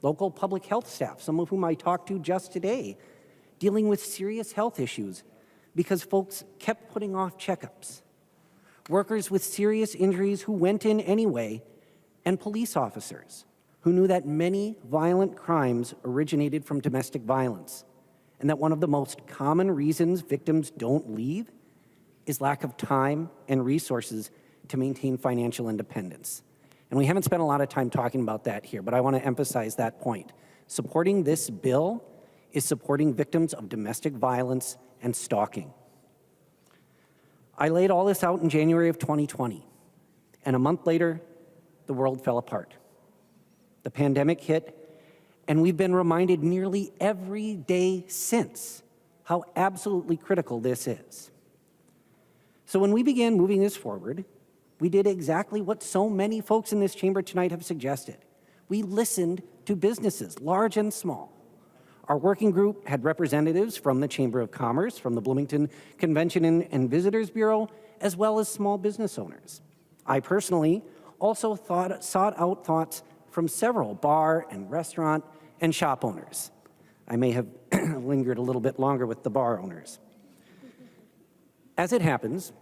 Local public health staff, some of whom I talked to just today, dealing with serious health issues because folks kept putting off checkups. Workers with serious injuries who went in anyway, and police officers who knew that many violent crimes originated from domestic violence, and that one of the most common reasons victims don't leave is lack of time and resources to maintain financial independence. And we haven't spent a lot of time talking about that here, but I want to emphasize that point. Supporting this bill is supporting victims of domestic violence and stalking. I laid all this out in January of 2020, and a month later, the world fell apart. The pandemic hit, and we've been reminded nearly every day since how absolutely critical this is. So when we began moving this forward, we did exactly what so many folks in this chamber tonight have suggested. We listened to businesses, large and small. Our working group had representatives from the Chamber of Commerce, from the Bloomington Convention and Visitors Bureau, as well as small business owners. I personally also sought out thoughts from several bar and restaurant and shop owners. I may have lingered a little bit longer with the bar owners. As it happens,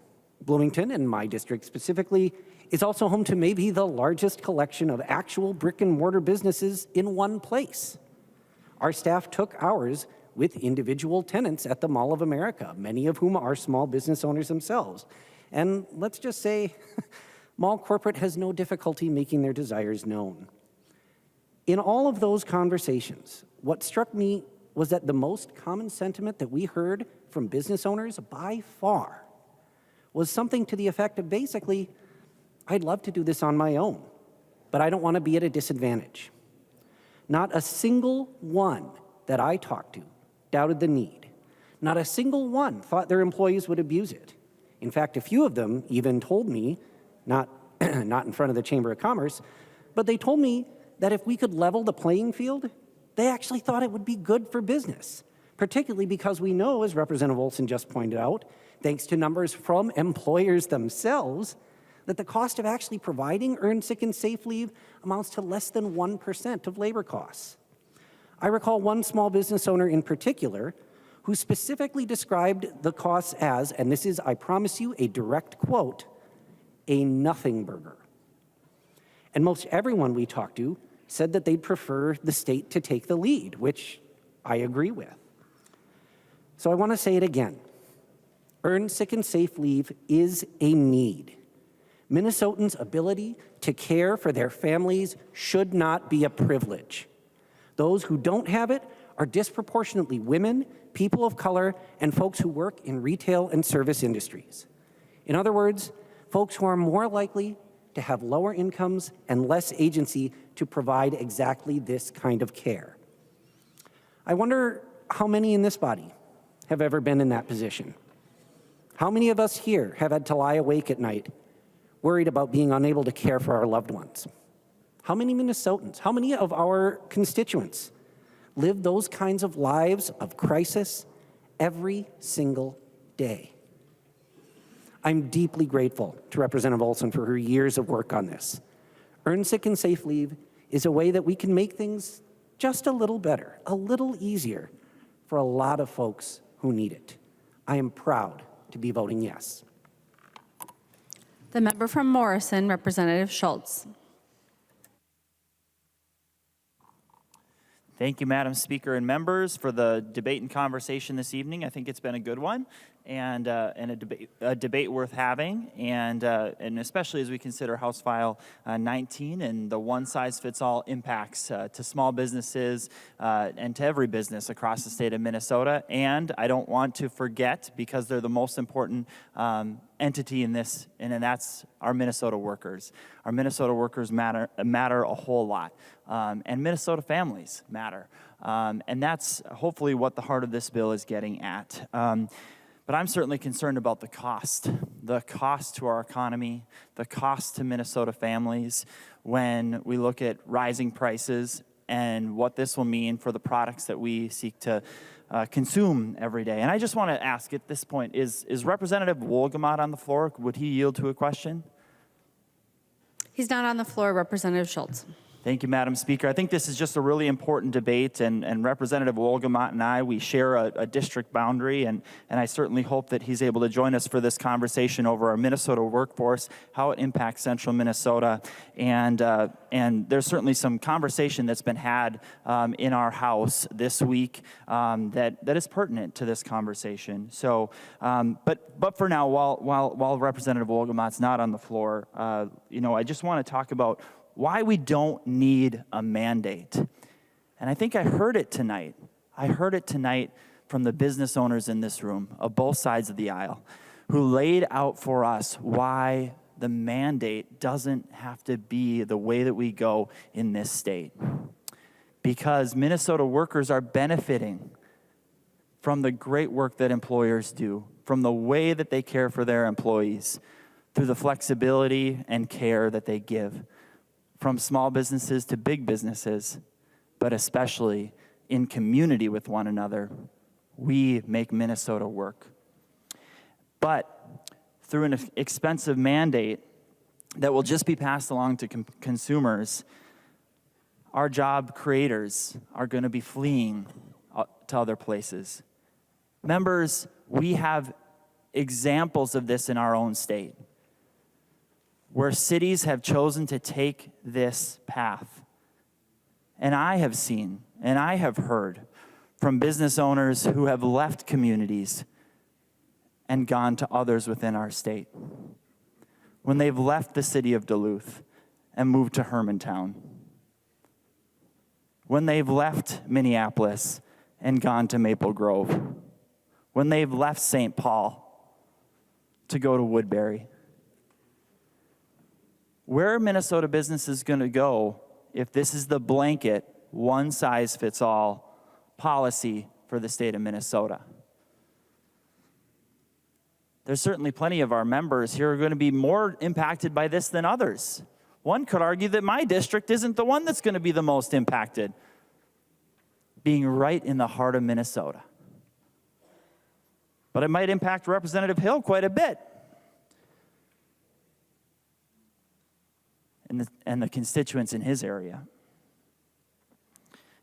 Bloomington, and my district specifically, is also home to maybe the largest collection of actual brick and mortar businesses in one place. Our staff took hours with individual tenants at the Mall of America, many of whom are small business owners themselves. And let's just say, mall corporate has no difficulty making their desires known. In all of those conversations, what struck me was that the most common sentiment that we heard from business owners by far was something to the effect of basically, I'd love to do this on my own, but I don't want to be at a disadvantage. Not a single one that I talked to doubted the need. Not a single one thought their employees would abuse it. In fact, a few of them even told me, not in front of the Chamber of Commerce, but they told me that if we could level the playing field, they actually thought it would be good for business, particularly because we know, as Representative Olson just pointed out, thanks to numbers from employers themselves, that the cost of actually providing earned sick and safe leave amounts to less than 1% of labor costs. I recall one small business owner in particular who specifically described the costs as, and this is, I promise you, a direct quote, a nothing burger. And most everyone we talked to said that they'd prefer the state to take the lead, which I agree with. So I want to say it again. Earned sick and safe leave is a need. Minnesotans' ability to care for their families should not be a privilege. Those who don't have it are disproportionately women, people of color, and folks who work in retail and service industries. In other words, folks who are more likely to have lower incomes and less agency to provide exactly this kind of care. I wonder how many in this body have ever been in that position. How many of us here have had to lie awake at night worried about being unable to care for our loved ones? How many Minnesotans, how many of our constituents live those kinds of lives of crisis every single day? I'm deeply grateful to Representative Olson for her years of work on this. Earned sick and safe leave is a way that we can make things just a little better, a little easier for a lot of folks who need it. I am proud to be voting yes. The member from Morrison, Representative Schultz. Thank you, Madam Speaker and members, for the debate and conversation this evening. I think it's been a good one and a debate worth having, and especially as we consider House File 19 and the one-size-fits-all impacts to small businesses and to every business across the state of Minnesota. And I don't want to forget, because they're the most important entity in this, and that's our Minnesota workers. Our Minnesota workers matter a whole lot, and Minnesota families matter. And that's hopefully what the heart of this bill is getting at. But I'm certainly concerned about the cost to our economy, the cost to Minnesota families when we look at rising prices and what this will mean for the products that we seek to consume every day. And I just want to ask at this point, is Representative Wolgamott on the floor? Would he yield to a question? He's not on the floor, Representative Schultz. Thank you, Madam Speaker. I think this is just a really important debate, and Representative Wolgamott and I, we share a district boundary, and I certainly hope that he's able to join us for this conversation over our Minnesota workforce, how it impacts central Minnesota, and there's certainly some conversation that's been had in our House this week that is pertinent to this conversation. So, but for now, while Representative Wolgamott's not on the floor, I just want to talk about why we don't need a mandate. And I think I heard it tonight. I heard it tonight from the business owners in this room of both sides of the aisle who laid out for us why the mandate doesn't have to be the way that we go in this state. Because Minnesota workers are benefiting from the great work that employers do, from the way that they care for their employees, through the flexibility and care that they give, from small businesses to big businesses, but especially in community with one another. We make Minnesota work. But through an expensive mandate that will just be passed along to consumers, our job creators are going to be fleeing to other places. Members, we have examples of this in our own state, where cities have chosen to take this path. And I have seen, and I have heard from business owners who have left communities and gone to others within our state. When they've left the city of Duluth and moved to Hermantown. When they've left Minneapolis and gone to Maple Grove. When they've left St. Paul to go to Woodbury. Where are Minnesota businesses going to go if this is the blanket, one-size-fits-all policy for the state of Minnesota? There's certainly plenty of our members here who are going to be more impacted by this than others. One could argue that my district isn't the one that's going to be the most impacted, being right in the heart of Minnesota. But it might impact Representative Hill quite a bit. And the constituents in his area.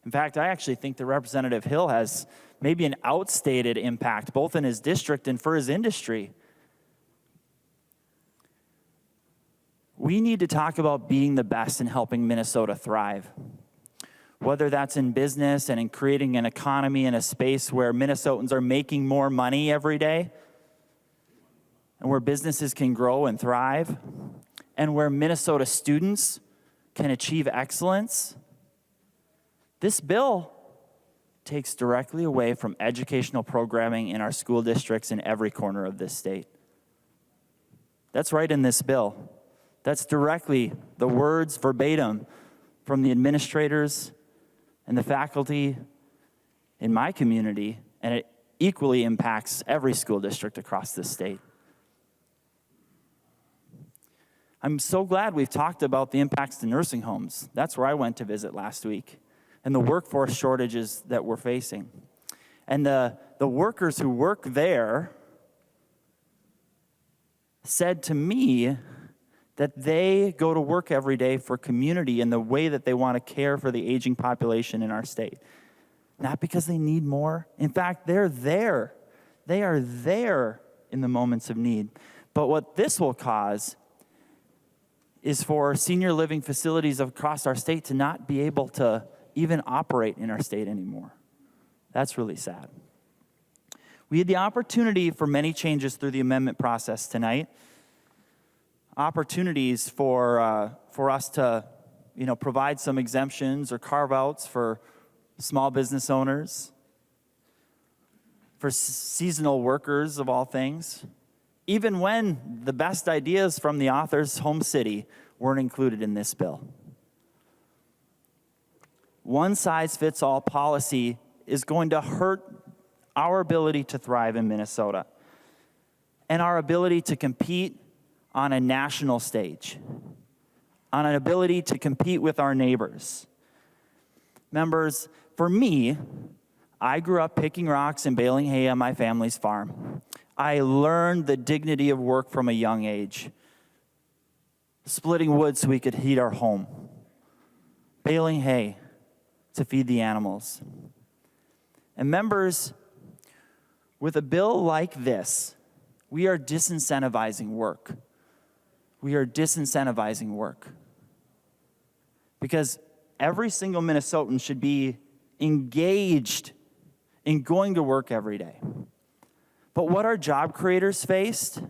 In fact, I actually think that Representative Hill has maybe an outstated impact, both in his district and for his industry. We need to talk about being the best in helping Minnesota thrive. Whether that's in business and in creating an economy in a space where Minnesotans are making more money every day, and where businesses can grow and thrive, and where Minnesota students can achieve excellence. This bill takes directly away from educational programming in our school districts in every corner of this state. That's right in this bill. That's directly the words verbatim from the administrators and the faculty in my community, and it equally impacts every school district across this state. I'm so glad we've talked about the impacts to nursing homes. That's where I went to visit last week, and the workforce shortages that we're facing. And the workers who work there said to me that they go to work every day for community in the way that they want to care for the aging population in our state. Not because they need more. In fact, they're there. They are there in the moments of need. But what this will cause is for senior living facilities across our state to not be able to even operate in our state anymore. That's really sad. We had the opportunity for many changes through the amendment process tonight. Opportunities for us to, provide some exemptions or carve-outs for small business owners, for seasonal workers of all things, even when the best ideas from the author's home city weren't included in this bill. One-size-fits-all policy is going to hurt our ability to thrive in Minnesota and our ability to compete on a national stage, on an ability to compete with our neighbors. Members, for me, I grew up picking rocks and baling hay on my family's farm. I learned the dignity of work from a young age, splitting wood so we could heat our home, baling hay to feed the animals. And members, with a bill like this, we are disincentivizing work. We are disincentivizing work. Because every single Minnesotan should be engaged in going to work every day. But what our job creators faced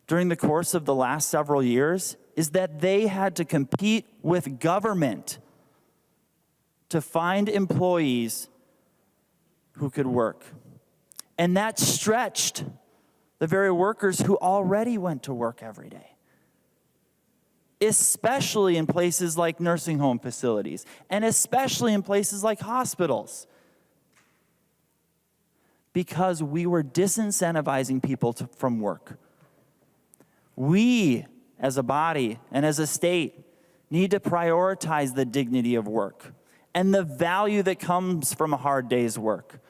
during the course of the last several years is that they had to compete with government to find employees who could work. And that stretched the very workers who already went to work every day, especially in places like nursing home facilities, and especially in places like hospitals, because we were disincentivizing people from work. We, as a body and as a state, need to prioritize the dignity of work and the value that comes from a hard day's work.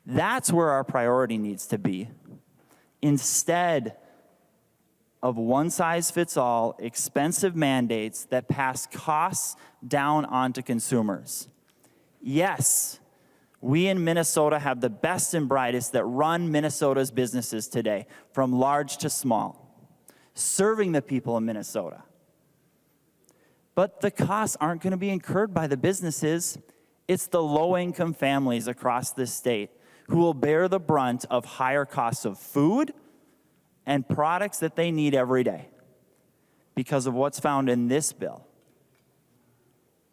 That's where our priority needs to be, instead of one-size-fits-all expensive mandates that pass costs down onto consumers. Yes, we in Minnesota have the best and brightest that run Minnesota's businesses today, from large to small, serving the people of Minnesota. But the costs aren't going to be incurred by the businesses. It's the low-income families across this state who will bear the brunt of higher costs of food and products that they need every day because of what's found in this bill.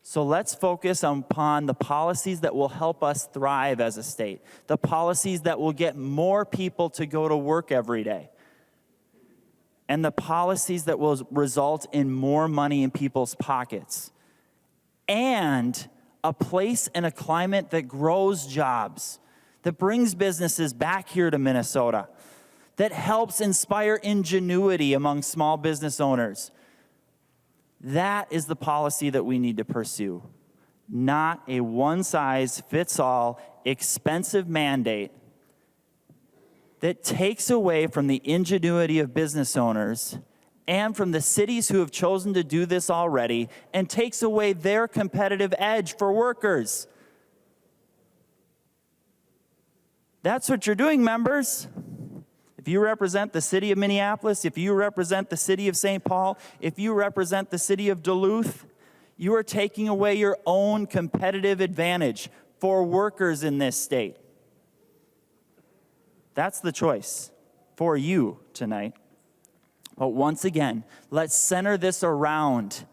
So let's focus upon the policies that will help us thrive as a state, the policies that will get more people to go to work every day, and the policies that will result in more money in people's pockets, and a place and a climate that grows jobs, that brings businesses back here to Minnesota, that helps inspire ingenuity among small business owners. That is the policy that we need to pursue, not a one-size-fits-all expensive mandate that takes away from the ingenuity of business owners and from the cities who have chosen to do this already and takes away their competitive edge for workers. That's what you're doing, members. If you represent the city of Minneapolis, if you represent the city of St. Paul, if you represent the city of Duluth, you are taking away your own competitive advantage for workers in this state. That's the choice for you tonight. But once again, let's center this around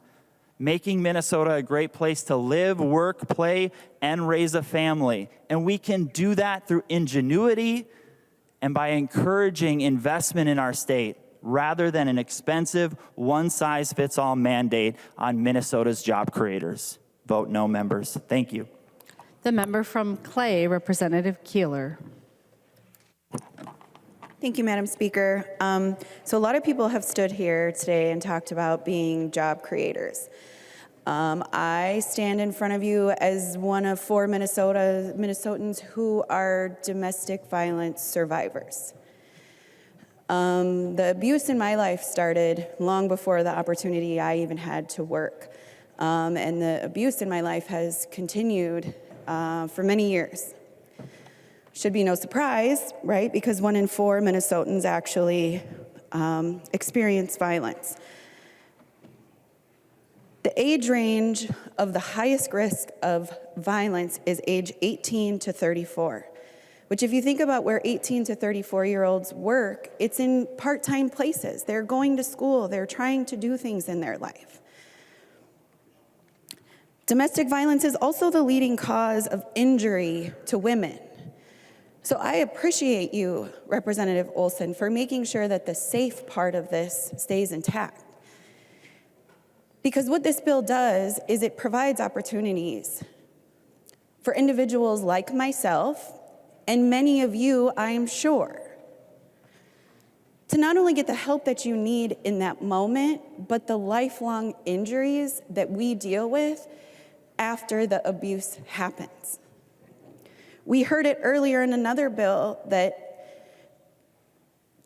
making Minnesota a great place to live, work, play, and raise a family. And we can do that through ingenuity and by encouraging investment in our state rather than an expensive one-size-fits-all mandate on Minnesota's job creators. Vote no, members. Thank you. The member from Clay, Representative Keeler. Thank you, Madam Speaker. So a lot of people have stood here today and talked about being job creators. I stand in front of you as one of 4 Minnesotans who are domestic violence survivors. The abuse in my life started long before the opportunity I even had to work. And the abuse in my life has continued for many years. Should be no surprise, right? Because 1 in 4 Minnesotans actually experience violence. The age range of the highest risk of violence is age 18 to 34, which if you think about where 18 to 34-year-olds work, it's in part-time places. They're going to school, they're trying to do things in their life. Domestic violence is also the leading cause of injury to women. So I appreciate you, Representative Olson, for making sure that the safe part of this stays intact. Because what this bill does is it provides opportunities for individuals like myself, and many of you, I am sure, to not only get the help that you need in that moment, but the lifelong injuries that we deal with after the abuse happens. We heard it earlier in another bill that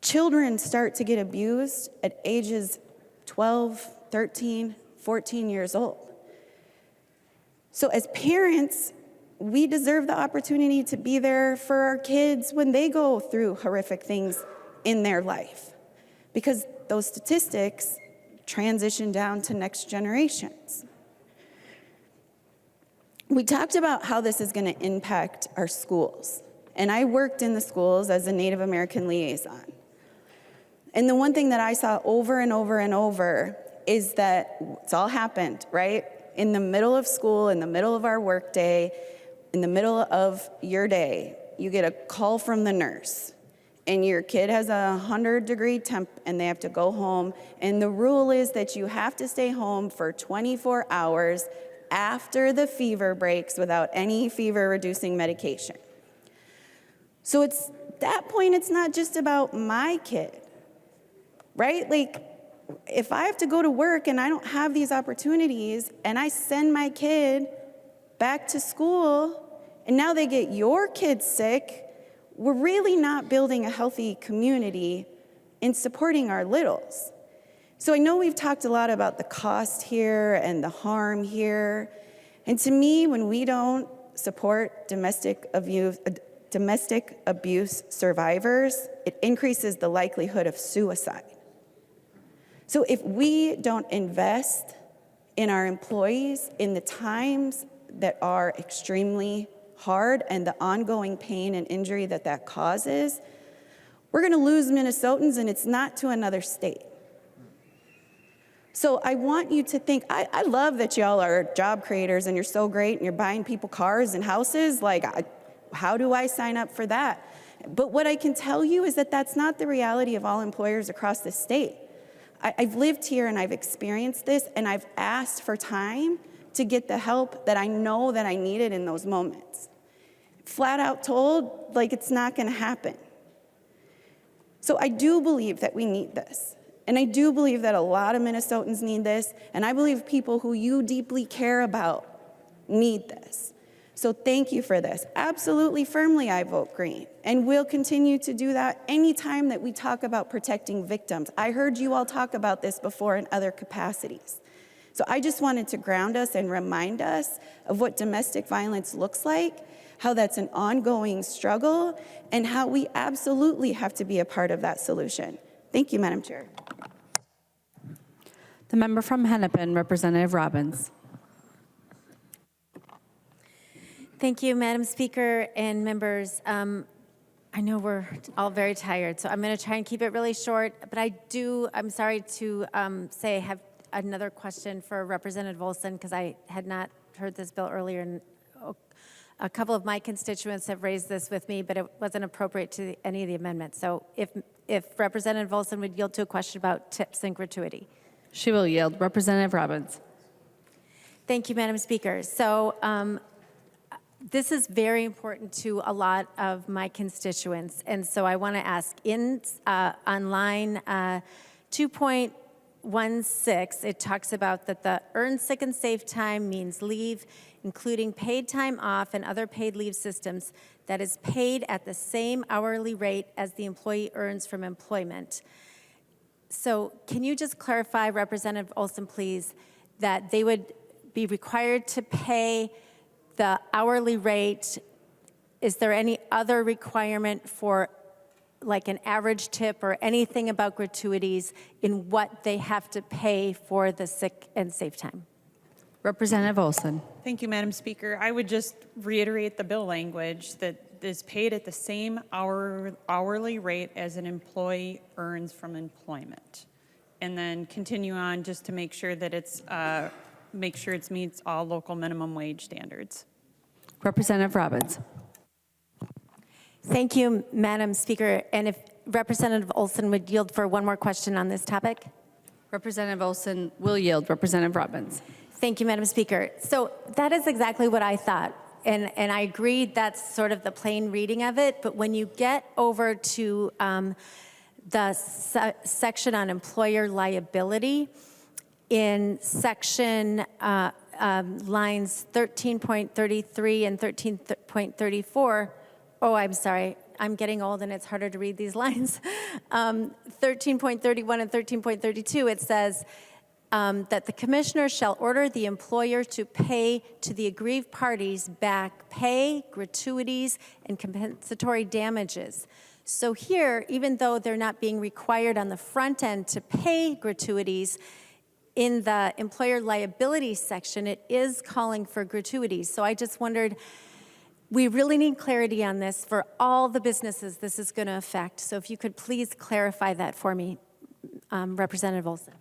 children start to get abused at ages 12, 13, 14 years old. So as parents, we deserve the opportunity to be there for our kids when they go through horrific things in their life, because those statistics transition down to next generations. We talked about how this is going to impact our schools, and I worked in the schools as a Native American liaison. And the one thing that I saw over and over and over is that it's all happened, right? In the middle of school, in the middle of our work day, in the middle of your day, you get a call from the nurse, and your kid has a 100-degree temp and they have to go home. And the rule is that you have to stay home for 24 hours after the fever breaks without any fever-reducing medication. So it's that point, it's not just about my kid, right? Like, if I have to go to work and I don't have these opportunities and I send my kid back to school and now they get your kids sick, we're really not building a healthy community in supporting our littles. So I know we've talked a lot about the cost here and the harm here. And to me, when we don't support domestic abuse survivors, it increases the likelihood of suicide. So if we don't invest in our employees in the times that are extremely hard and the ongoing pain and injury that that causes, we're going to lose Minnesotans, and it's not to another state. So I want you to think, I love that y'all are job creators and you're so great and you're buying people cars and houses. Like, how do I sign up for that? But what I can tell you is that that's not the reality of all employers across the state. I've lived here and I've experienced this, and I've asked for time to get the help that I know that I needed in those moments. Flat out told, like, it's not going to happen. So I do believe that we need this. And I do believe that a lot of Minnesotans need this. And I believe people who you deeply care about need this. So thank you for this. Absolutely, firmly, I vote green. And we'll continue to do that anytime that we talk about protecting victims. I heard you all talk about this before in other capacities. So I just wanted to ground us and remind us of what domestic violence looks like, how that's an ongoing struggle, and how we absolutely have to be a part of that solution. Thank you, Madam Chair. The member from Hennepin, Representative Robbins. Thank you, Madam Speaker and members. I know we're all very tired, so I'm going to try and keep it really short, but I'm sorry to say I have another question for Representative Olson, because I had not heard this bill earlier, and a couple of my constituents have raised this with me, but it wasn't appropriate to any of the amendments. So if Representative Olson would yield to a question about tips and gratuity. She will yield. Representative Robbins. Thank you, Madam Speaker. So this is very important to a lot of my constituents, and so I want to ask, on line 2.16, it talks about that the earned sick and safe time means leave, including paid time off and other paid leave systems, that is paid at the same hourly rate as the employee earns from employment. So can you just clarify, Representative Olson, please, that they would be required to pay the hourly rate? Is there any other requirement for like an average tip or anything about gratuities in what they have to pay for the sick and safe time? Representative Olson. Thank you, Madam Speaker. I would just reiterate the bill language that is paid at the same hourly rate as an employee earns from employment. And then continue on just to make sure that it meets all local minimum wage standards. Representative Robbins. Thank you, Madam Speaker. And if Representative Olson would yield for one more question on this topic. Representative Olson will yield. Representative Robbins. Thank you, Madam Speaker. So that is exactly what I thought. And I agree that's sort of the plain reading of it. But when you get over to the section on employer liability, in section lines 13.33 and 13.34, oh, I'm sorry, I'm getting old and it's harder to read these lines. 13.31 and 13.32, it says, that the commissioner shall order the employer to pay to the aggrieved parties back pay, gratuities, and compensatory damages. So here, even though they're not being required on the front end to pay gratuities, in the employer liability section, it is calling for gratuities. So I just wondered, we really need clarity on this for all the businesses this is going to affect. So if you could please clarify that for me, Representative Olson.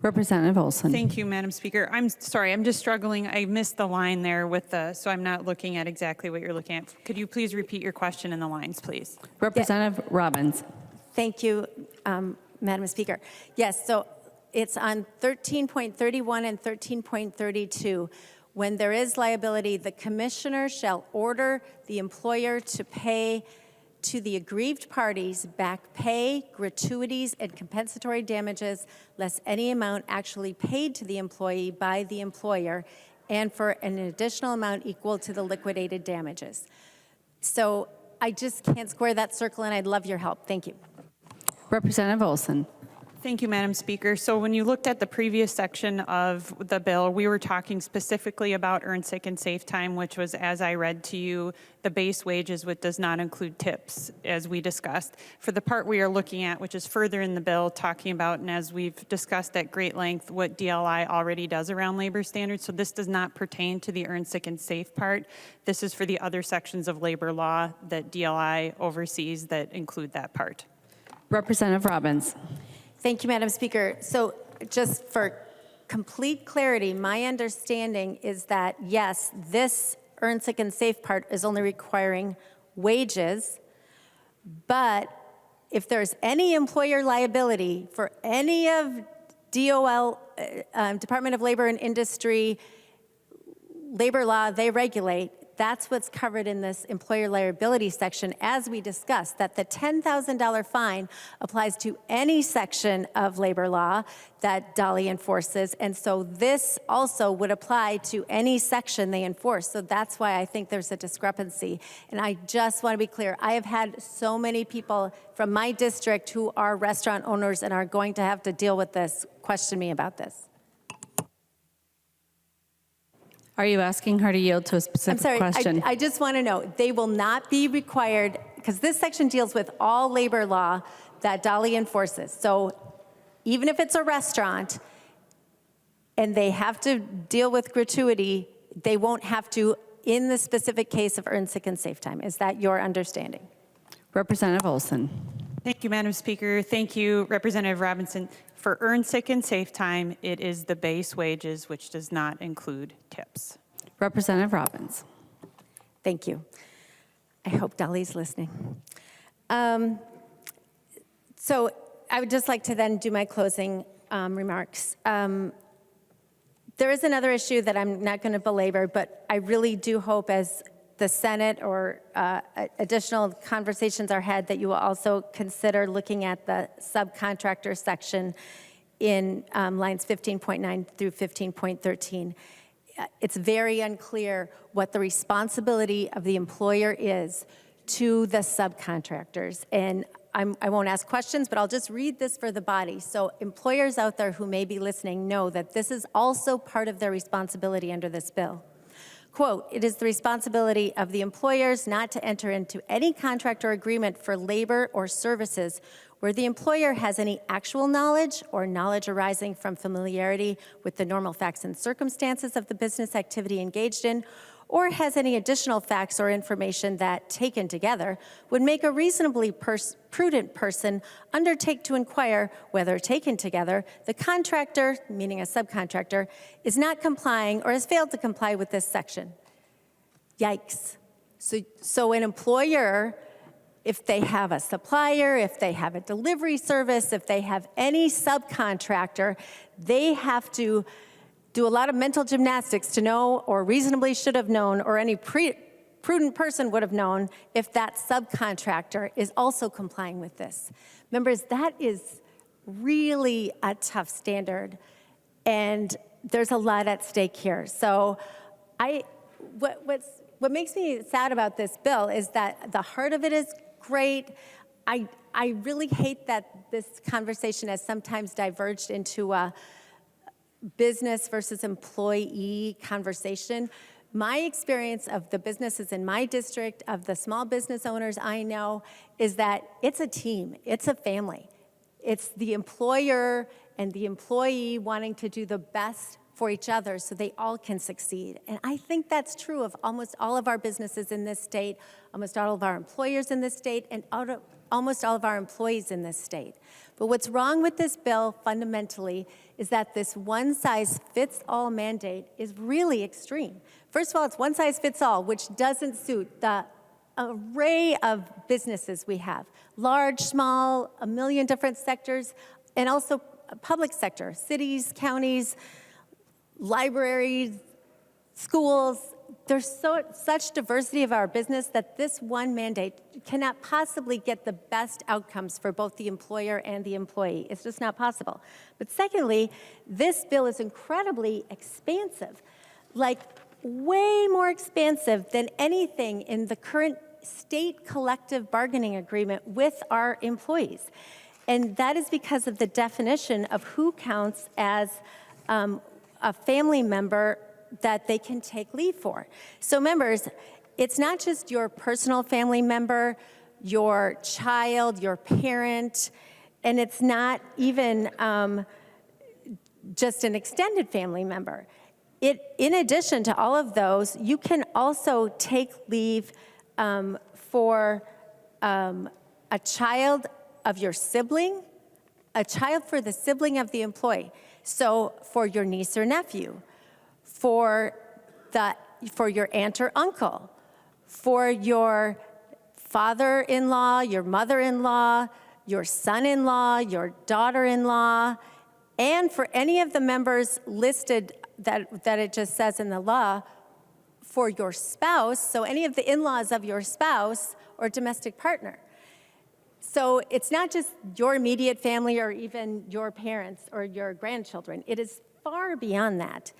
Representative Olson. Thank you, Madam Speaker. I'm sorry, I'm just struggling. I missed the line there with the, so I'm not looking at exactly what you're looking at. Could you please repeat your question in the lines, please? Representative Robbins. Thank you, Madam Speaker. Yes, so it's on 13.31 and 13.32. When there is liability, the commissioner shall order the employer to pay to the aggrieved parties back pay, gratuities, and compensatory damages, less any amount actually paid to the employee by the employer, and for an additional amount equal to the liquidated damages. So I just can't square that circle, and I'd love your help. Thank you. Representative Olson. Thank you, Madam Speaker. So when you looked at the previous section of the bill, we were talking specifically about earned sick and safe time, which was, as I read to you, the base wages, which does not include tips, as we discussed. For the part we are looking at, which is further in the bill, talking about, and as we've discussed at great length, what DLI already does around labor standards. So this does not pertain to the earned sick and safe part. This is for the other sections of labor law that DLI oversees that include that part. Representative Robbins. Thank you, Madam Speaker. So just for complete clarity, my understanding is that, yes, this earned sick and safe part is only requiring wages, but if there's any employer liability for any of DOL, Department of Labor and Industry, labor law they regulate, that's what's covered in this employer liability section, as we discussed, that the $10,000 fine applies to any section of labor law that DOLI enforces. And so this also would apply to any section they enforce. So that's why I think there's a discrepancy. And I just want to be clear, I have had so many people from my district who are restaurant owners and are going to have to deal with this question me about this. Are you asking her to yield to a specific question? I just want to know, they will not be required, because this section deals with all labor law that DOLI enforces. So even if it's a restaurant and they have to deal with gratuity, they won't have to in the specific case of earned sick and safe time. Is that your understanding? Representative Olson. Thank you, Madam Speaker. Thank you, Representative Robinson. For earned sick and safe time, it is the base wages, which does not include tips. Representative Robbins. Thank you. I hope Dolly's listening. So I would just like to then do my closing remarks. There is another issue that I'm not going to belabor, but I really do hope as the Senate or additional conversations are had that you will also consider looking at the subcontractor section in lines 15.9 through 15.13. It's very unclear what the responsibility of the employer is to the subcontractors. And I won't ask questions, but I'll just read this for the body. So employers out there who may be listening know that this is also part of their responsibility under this bill. Quote, it is the responsibility of the employers not to enter into any contract or agreement for labor or services where the employer has any actual knowledge or knowledge arising from familiarity with the normal facts and circumstances of the business activity engaged in, or has any additional facts or information that, taken together, would make a reasonably prudent person undertake to inquire whether, taken together, the contractor, meaning a subcontractor, is not complying or has failed to comply with this section. Yikes. So an employer, if they have a supplier, if they have a delivery service, if they have any subcontractor, they have to do a lot of mental gymnastics to know, or reasonably should have known, or any prudent person would have known if that subcontractor is also complying with this. Members, that is really a tough standard, and there's a lot at stake here. So what makes me sad about this bill is that the heart of it is great. I really hate that this conversation has sometimes diverged into a business versus employee conversation. My experience of the businesses in my district, of the small business owners I know, is that it's a team, it's a family. It's the employer and the employee wanting to do the best for each other so they all can succeed. And I think that's true of almost all of our businesses in this state, almost all of our employers in this state, and almost all of our employees in this state. But what's wrong with this bill fundamentally is that this one-size-fits-all mandate is really extreme. First of all, it's one-size-fits-all, which doesn't suit the array of businesses we have. Large, small, a million different sectors, and also public sector, cities, counties, libraries, schools. There's such diversity of our business that this one mandate cannot possibly get the best outcomes for both the employer and the employee. It's just not possible. But secondly, this bill is incredibly expansive, like way more expansive than anything in the current state collective bargaining agreement with our employees. And that is because of the definition of who counts as a family member that they can take leave for. So members, it's not just your personal family member, your child, your parent, and it's not even just an extended family member. In addition to all of those, you can also take leave for a child of your sibling, a child for the sibling of the employee. So for your niece or nephew, for your aunt or uncle, for your father-in-law, your mother-in-law, your son-in-law, your daughter-in-law, and for any of the members listed that it just says in the law, for your spouse, so any of the in-laws of your spouse or domestic partner. So it's not just your immediate family or even your parents or your grandchildren. It is far beyond that.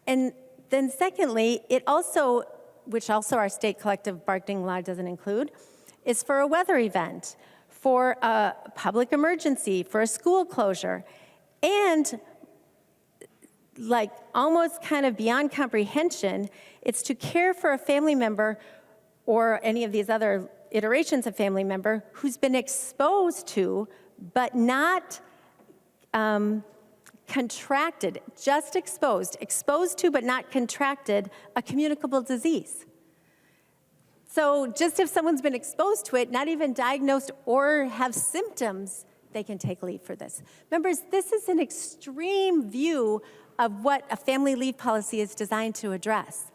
And then secondly, it also, which also our state collective bargaining law doesn't include, is for a weather event, for a public emergency, for a school closure, and like almost kind of beyond comprehension, it's to care for a family member or any of these other iterations of family member who's been exposed to, but not contracted, just exposed to but not contracted a communicable disease. So just if someone's been exposed to it, not even diagnosed or have symptoms, they can take leave for this. Members, this is an extreme view of what a family leave policy is designed to address.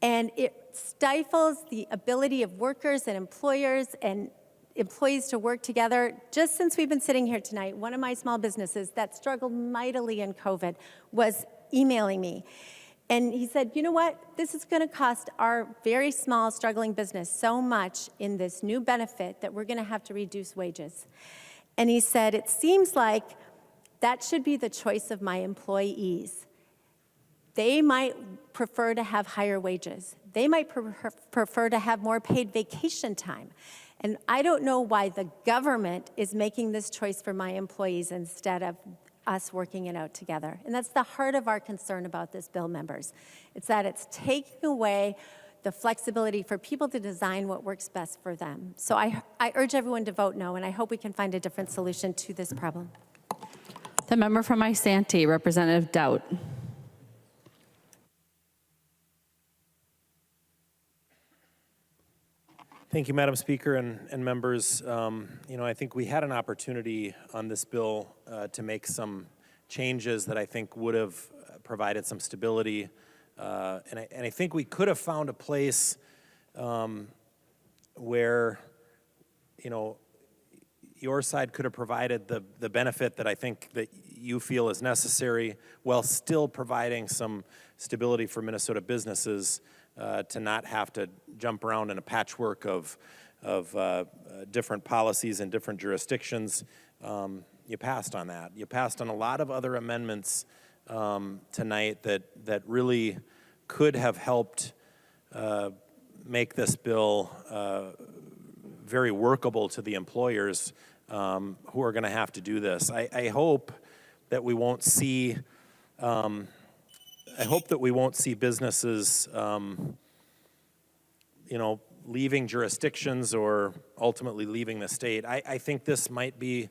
And it stifles the ability of workers and employers and employees to work together. Just since we've been sitting here tonight, one of my small businesses that struggled mightily in COVID was emailing me. And he said, you know what, this is gonna cost our very small struggling business so much in this new benefit that we're gonna have to reduce wages. And he said, it seems like that should be the choice of my employees. They might prefer to have higher wages. They might prefer to have more paid vacation time. And I don't know why the government is making this choice for my employees instead of us working it out together. And that's the heart of our concern about this bill, members. It's that it's taking away the flexibility for people to design what works best for them. So I urge everyone to vote no, and I hope we can find a different solution to this problem. The member from Isanti, Representative Dowd. Thank you, Madam Speaker and members. You know, I think we had an opportunity on this bill to make some changes that I think would have provided some stability. And I think we could have found a place where, you know, your side could have provided the benefit that I think that you feel is necessary while still providing some stability for Minnesota businesses to not have to jump around in a patchwork of different policies in different jurisdictions. You passed on that. You passed on a lot of other amendments tonight that really could have helped make this bill very workable to the employers who are going to have to do this. I hope that we won't see. I hope that we won't see businesses, leaving jurisdictions or ultimately leaving the state. I think this might be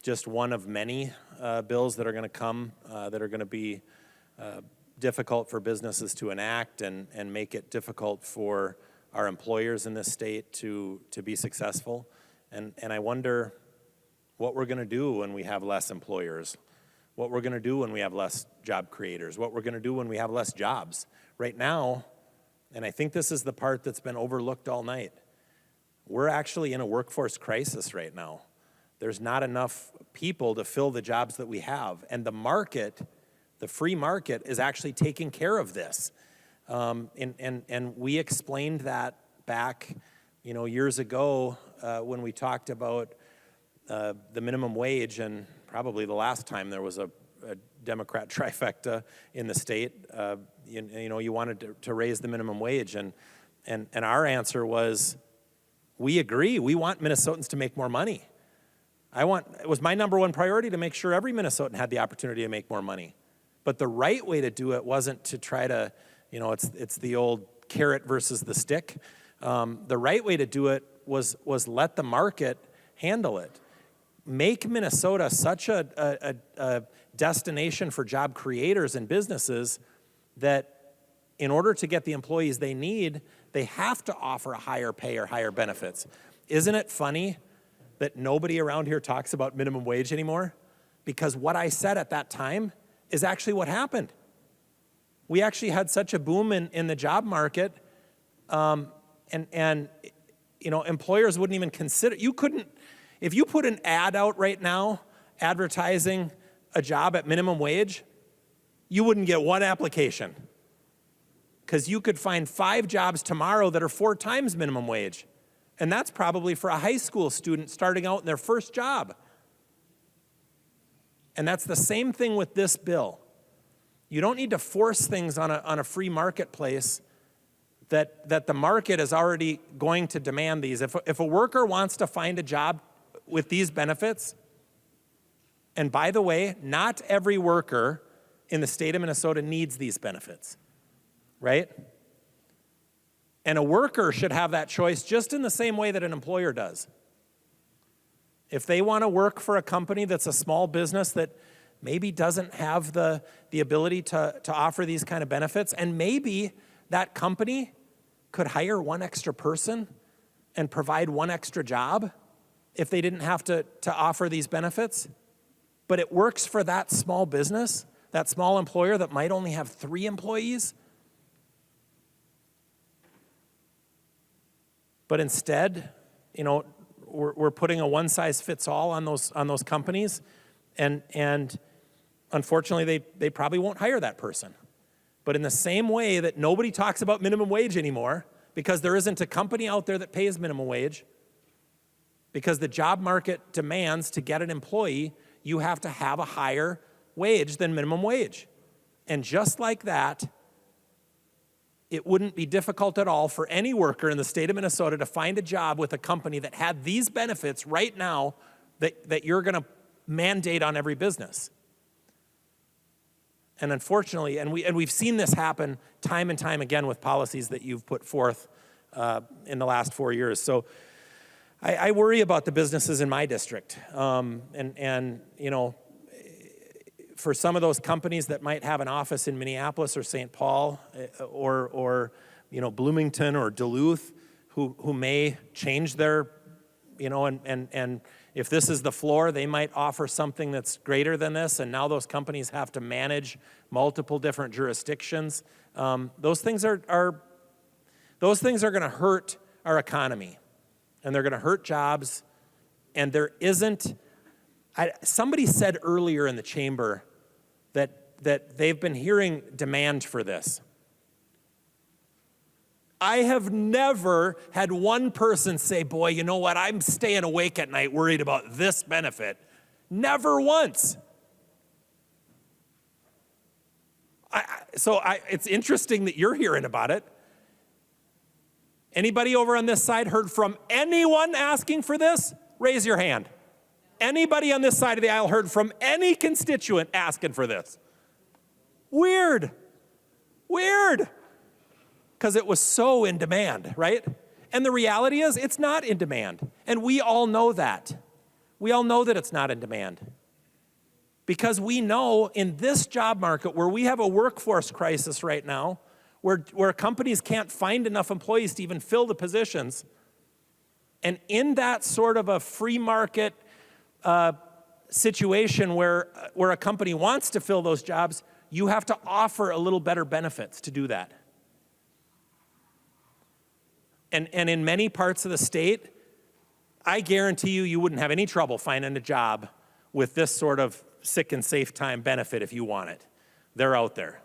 just one of many bills that are going to come that are going to be difficult for businesses to enact and make it difficult for our employers in this state to be successful. And I wonder what we're going to do when we have less employers, what we're going to do when we have less job creators, what we're going to do when we have less jobs. Right now, and I think this is the part that's been overlooked all night, we're actually in a workforce crisis right now. There's not enough people to fill the jobs that we have. And the market, the free market, is actually taking care of this. And we explained that back, years ago when we talked about the minimum wage, and probably the last time there was a Democrat trifecta in the state. You wanted to raise the minimum wage, and our answer was, we agree. We want Minnesotans to make more money. It was my number one priority to make sure every Minnesotan had the opportunity to make more money. But the right way to do it wasn't to try to, it's the old carrot versus the stick. The right way to do it was let the market handle it. Make Minnesota such a destination for job creators and businesses that in order to get the employees they need, they have to offer a higher pay or higher benefits. Isn't it funny that nobody around here talks about minimum wage anymore? Because what I said at that time is actually what happened. We actually had such a boom in the job market, and employers wouldn't even consider, if you put an ad out right now advertising a job at minimum wage, you wouldn't get one application. Because you could find 5 jobs tomorrow that are 4 times minimum wage. And that's probably for a high school student starting out in their first job. And that's the same thing with this bill. You don't need to force things on a free marketplace that the market is already going to demand these. If a worker wants to find a job with these benefits, and by the way, not every worker in the state of Minnesota needs these benefits, right? And a worker should have that choice just in the same way that an employer does. If they want to work for a company that's a small business that maybe doesn't have the ability to offer these kind of benefits, and maybe that company could hire 1 extra person and provide 1 extra job if they didn't have to offer these benefits, but it works for that small business, that small employer that might only have 3 employees. But instead, we're putting a one-size-fits-all on those companies, and unfortunately, they probably won't hire that person. But in the same way that nobody talks about minimum wage anymore, because there isn't a company out there that pays minimum wage, because the job market demands to get an employee, you have to have a higher wage than minimum wage. And just like that, it wouldn't be difficult at all for any worker in the state of Minnesota to find a job with a company that had these benefits right now that you're going to mandate on every business. And unfortunately, and we've seen this happen time and time again with policies that you've put forth in the last 4 years. So I worry about the businesses in my district. For some of those companies that might have an office in Minneapolis or St. Paul or Bloomington or Duluth, who may change their, and if this is the floor, they might offer something that's greater than this, and now those companies have to manage multiple different jurisdictions. Those things are going to hurt our economy, and they're going to hurt jobs, and there isn't. Somebody said earlier in the chamber that they've been hearing demand for this. I have never had one person say, boy, you know what, I'm staying awake at night worried about this benefit. Never once. It's interesting that you're hearing about it. Anybody over on this side heard from anyone asking for this? Raise your hand. Anybody on this side of the aisle heard from any constituent asking for this? Weird. Weird. Because it was so in demand, right? And the reality is it's not in demand. And we all know that. We all know that it's not in demand. Because we know in this job market where we have a workforce crisis right now, where companies can't find enough employees to even fill the positions, and in that sort of a free market situation where a company wants to fill those jobs, you have to offer a little better benefits to do that. And in many parts of the state, I guarantee you wouldn't have any trouble finding a job with this sort of sick and safe time benefit if you want it. They're out there.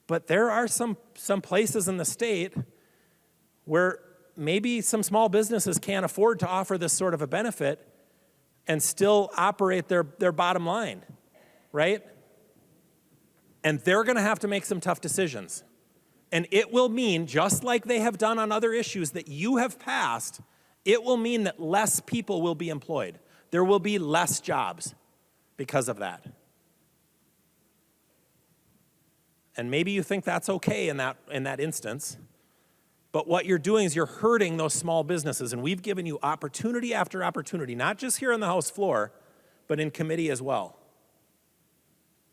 But there are some places in the state where maybe some small businesses can't afford to offer this sort of a benefit and still operate their bottom line, right? And they're going to have to make some tough decisions. And it will mean, just like they have done on other issues that you have passed, it will mean that less people will be employed. There will be less jobs because of that. And maybe you think that's okay in that instance, but what you're doing is you're hurting those small businesses, and we've given you opportunity after opportunity, not just here on the House floor, but in committee as well,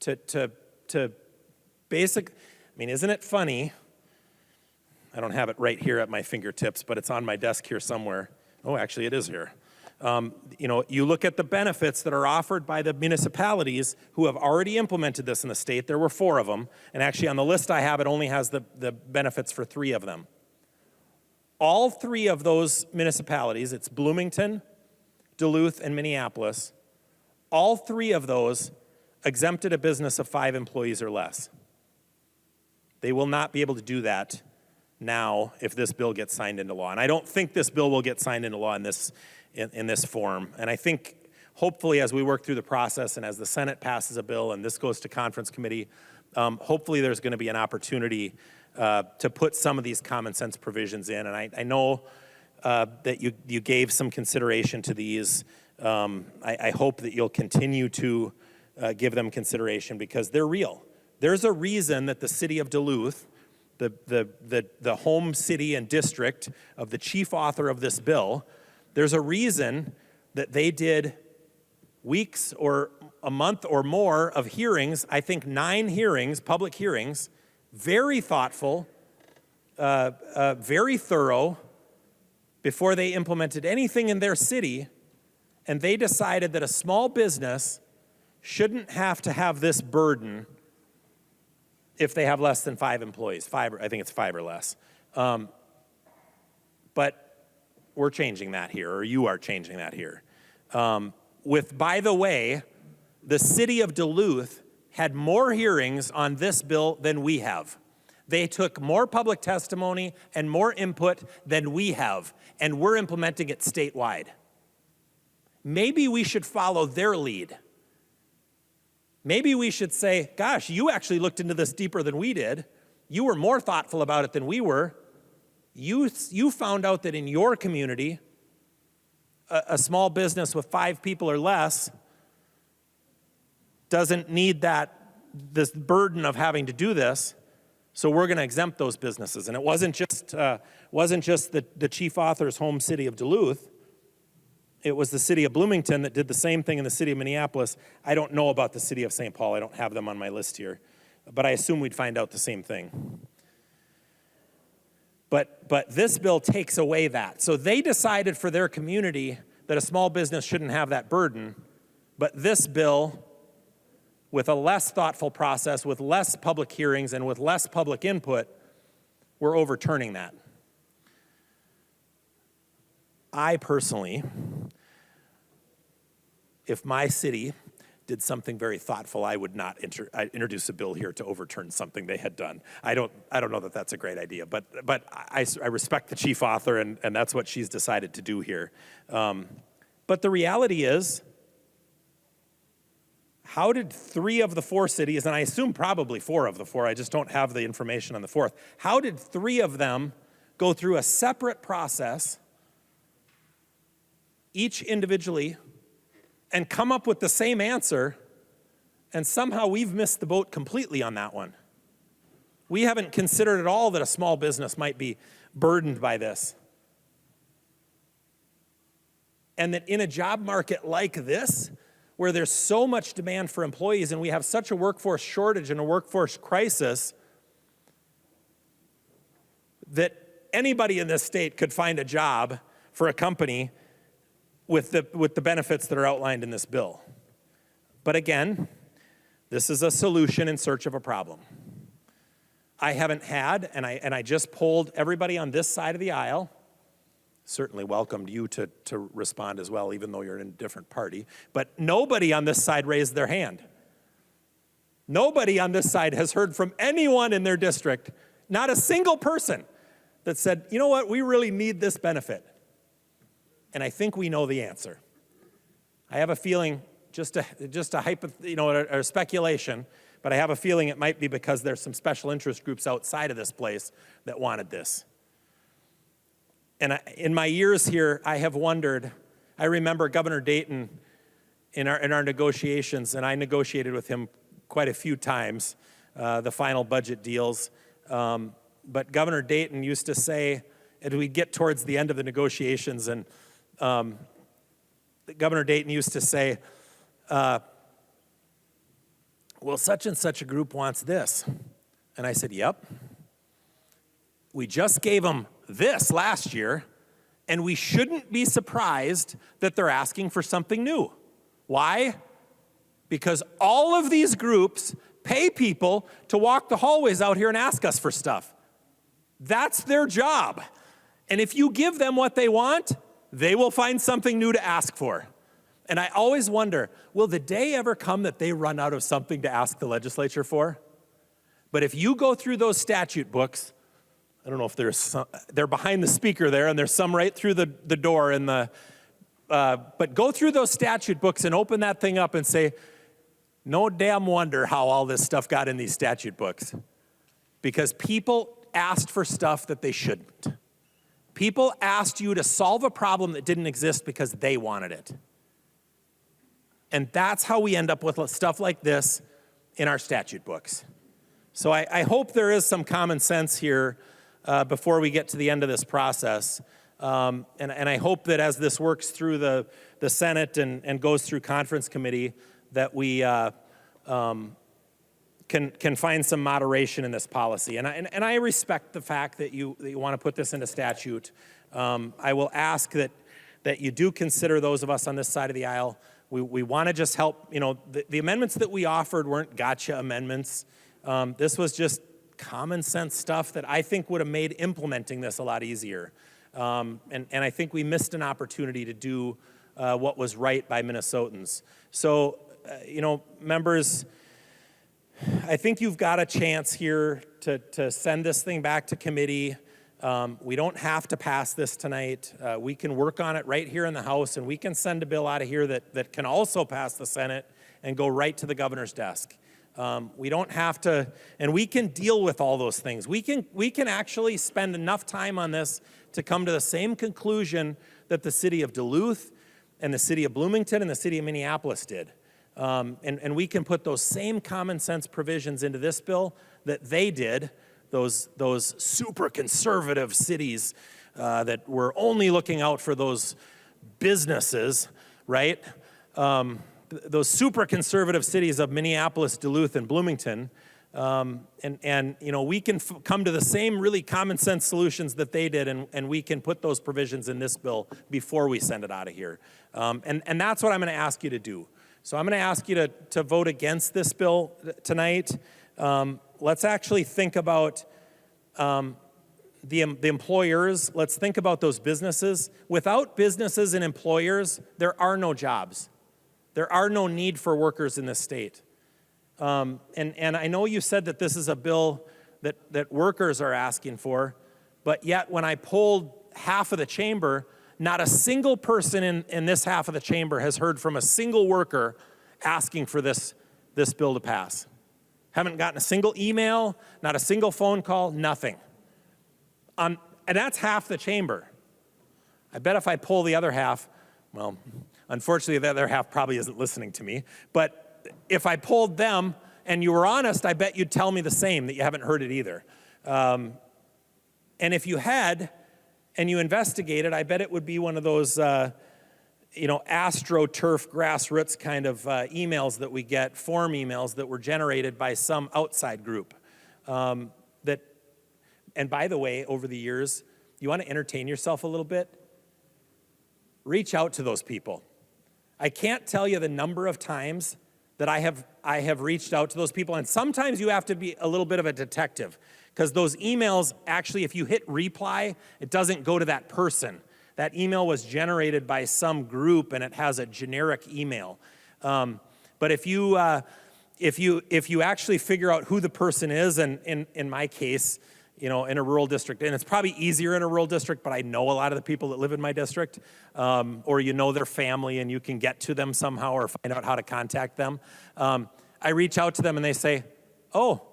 to basic, I mean, isn't it funny? I don't have it right here at my fingertips, but it's on my desk here somewhere. Oh, actually, it is here. You look at the benefits that are offered by the municipalities who have already implemented this in the state. There were 4 of them, and actually on the list I have, it only has the benefits for 3 of them. All 3 of those municipalities, it's Bloomington, Duluth, and Minneapolis, all 3 of those exempted a business of 5 employees or less. They will not be able to do that now if this bill gets signed into law. And I don't think this bill will get signed into law in this form. And I think hopefully as we work through the process and as the Senate passes a bill and this goes to conference committee, hopefully there's going to be an opportunity to put some of these common sense provisions in. And I know that you gave some consideration to these. I hope that you'll continue to give them consideration because they're real. There's a reason that the city of Duluth, the home city and district of the chief author of this bill, there's a reason that they did weeks or a month or more of hearings, I think 9 hearings, public hearings, very thoughtful, very thorough, before they implemented anything in their city, and they decided that a small business shouldn't have to have this burden if they have less than 5 employees. I think it's 5 or less. But we're changing that here, or you are changing that here. By the way, the city of Duluth had more hearings on this bill than we have. They took more public testimony and more input than we have, and we're implementing it statewide. Maybe we should follow their lead. Maybe we should say, gosh, you actually looked into this deeper than we did. You were more thoughtful about it than we were. You found out that in your community, a small business with 5 people or less doesn't need this burden of having to do this, so we're going to exempt those businesses. And it wasn't just the chief author's home city of Duluth. It was the city of Bloomington that did the same thing in the city of Minneapolis. I don't know about the city of St. Paul. I don't have them on my list here. But I assume we'd find out the same thing. But this bill takes away that. So they decided for their community that a small business shouldn't have that burden. But this bill, with a less thoughtful process, with less public hearings, and with less public input, we're overturning that. I personally, if my city did something very thoughtful, I would not introduce a bill here to overturn something they had done. I don't know that that's a great idea, but I respect the chief author, and that's what she's decided to do here. But the reality is, how did 3 of the 4 cities, and I assume probably 4 of the 4, I just don't have the information on the 4th, how did 3 of them go through a separate process, each individually, and come up with the same answer, and somehow we've missed the boat completely on that one. We haven't considered at all that a small business might be burdened by this. And that in a job market like this, where there's so much demand for employees and we have such a workforce shortage and a workforce crisis, that anybody in this state could find a job for a company with the benefits that are outlined in this bill. But again, this is a solution in search of a problem. I haven't had, and I just polled everybody on this side of the aisle, certainly welcomed you to respond as well, even though you're in a different party, but nobody on this side raised their hand. Nobody on this side has heard from anyone in their district, not a single person, that said, you know what, we really need this benefit. And I think we know the answer. I have a feeling, just a speculation, but I have a feeling it might be because there's some special interest groups outside of this place that wanted this. And in my years here, I have wondered, I remember Governor Dayton in our negotiations, and I negotiated with him quite a few times, the final budget deals. But Governor Dayton used to say, and we'd get towards the end of the negotiations, and Governor Dayton used to say, well, such and such a group wants this. And I said, yep. We just gave them this last year, and we shouldn't be surprised that they're asking for something new. Why? Because all of these groups pay people to walk the hallways out here and ask us for stuff. That's their job. And if you give them what they want, they will find something new to ask for. And I always wonder, will the day ever come that they run out of something to ask the legislature for? But if you go through those statute books, I don't know if there's some, they're behind the speaker there, and there's some right through the door in the, but go through those statute books and open that thing up and say, no damn wonder how all this stuff got in these statute books. Because people asked for stuff that they shouldn't. People asked you to solve a problem that didn't exist because they wanted it. And that's how we end up with stuff like this in our statute books. So I hope there is some common sense here before we get to the end of this process. And I hope that as this works through the Senate and goes through conference committee, that we can find some moderation in this policy. And I respect the fact that you want to put this into statute. I will ask that you do consider those of us on this side of the aisle. We want to just help, the amendments that we offered weren't gotcha amendments. This was just common sense stuff that I think would have made implementing this a lot easier. And I think we missed an opportunity to do what was right by Minnesotans. So, members, I think you've got a chance here to send this thing back to committee. We don't have to pass this tonight. We can work on it right here in the House, and we can send a bill out of here that can also pass the Senate and go right to the governor's desk. We don't have to, and we can deal with all those things. We can actually spend enough time on this to come to the same conclusion that the city of Duluth and the city of Bloomington and the city of Minneapolis did. And we can put those same common sense provisions into this bill that they did, those super conservative cities that were only looking out for those businesses, right? Those super conservative cities of Minneapolis, Duluth, and Bloomington. We can come to the same really common sense solutions that they did, and we can put those provisions in this bill before we send it out of here. And that's what I'm going to ask you to do. So I'm going to ask you to vote against this bill tonight. Let's actually think about the employers. Let's think about those businesses. Without businesses and employers, there are no jobs. There are no need for workers in this state. And I know you said that this is a bill that workers are asking for, but yet when I polled half of the chamber, not a single person in this half of the chamber has heard from a single worker asking for this bill to pass. Haven't gotten a single email, not a single phone call, nothing. And that's half the chamber. I bet if I poll the other half, well, unfortunately, the other half probably isn't listening to me, but if I polled them and you were honest, I bet you'd tell me the same, that you haven't heard it either. And if you had, and you investigated, I bet it would be one of those, AstroTurf grassroots kind of emails that we get, form emails that were generated by some outside group. And by the way, over the years, you want to entertain yourself a little bit? Reach out to those people. I can't tell you the number of times that I have reached out to those people, and sometimes you have to be a little bit of a detective, because those emails, actually, if you hit reply, it doesn't go to that person. That email was generated by some group, and it has a generic email. But if you actually figure out who the person is, and in my case, in a rural district, and it's probably easier in a rural district, but I know a lot of the people that live in my district, or their family, and you can get to them somehow or find out how to contact them. I reach out to them, and they say, "Oh,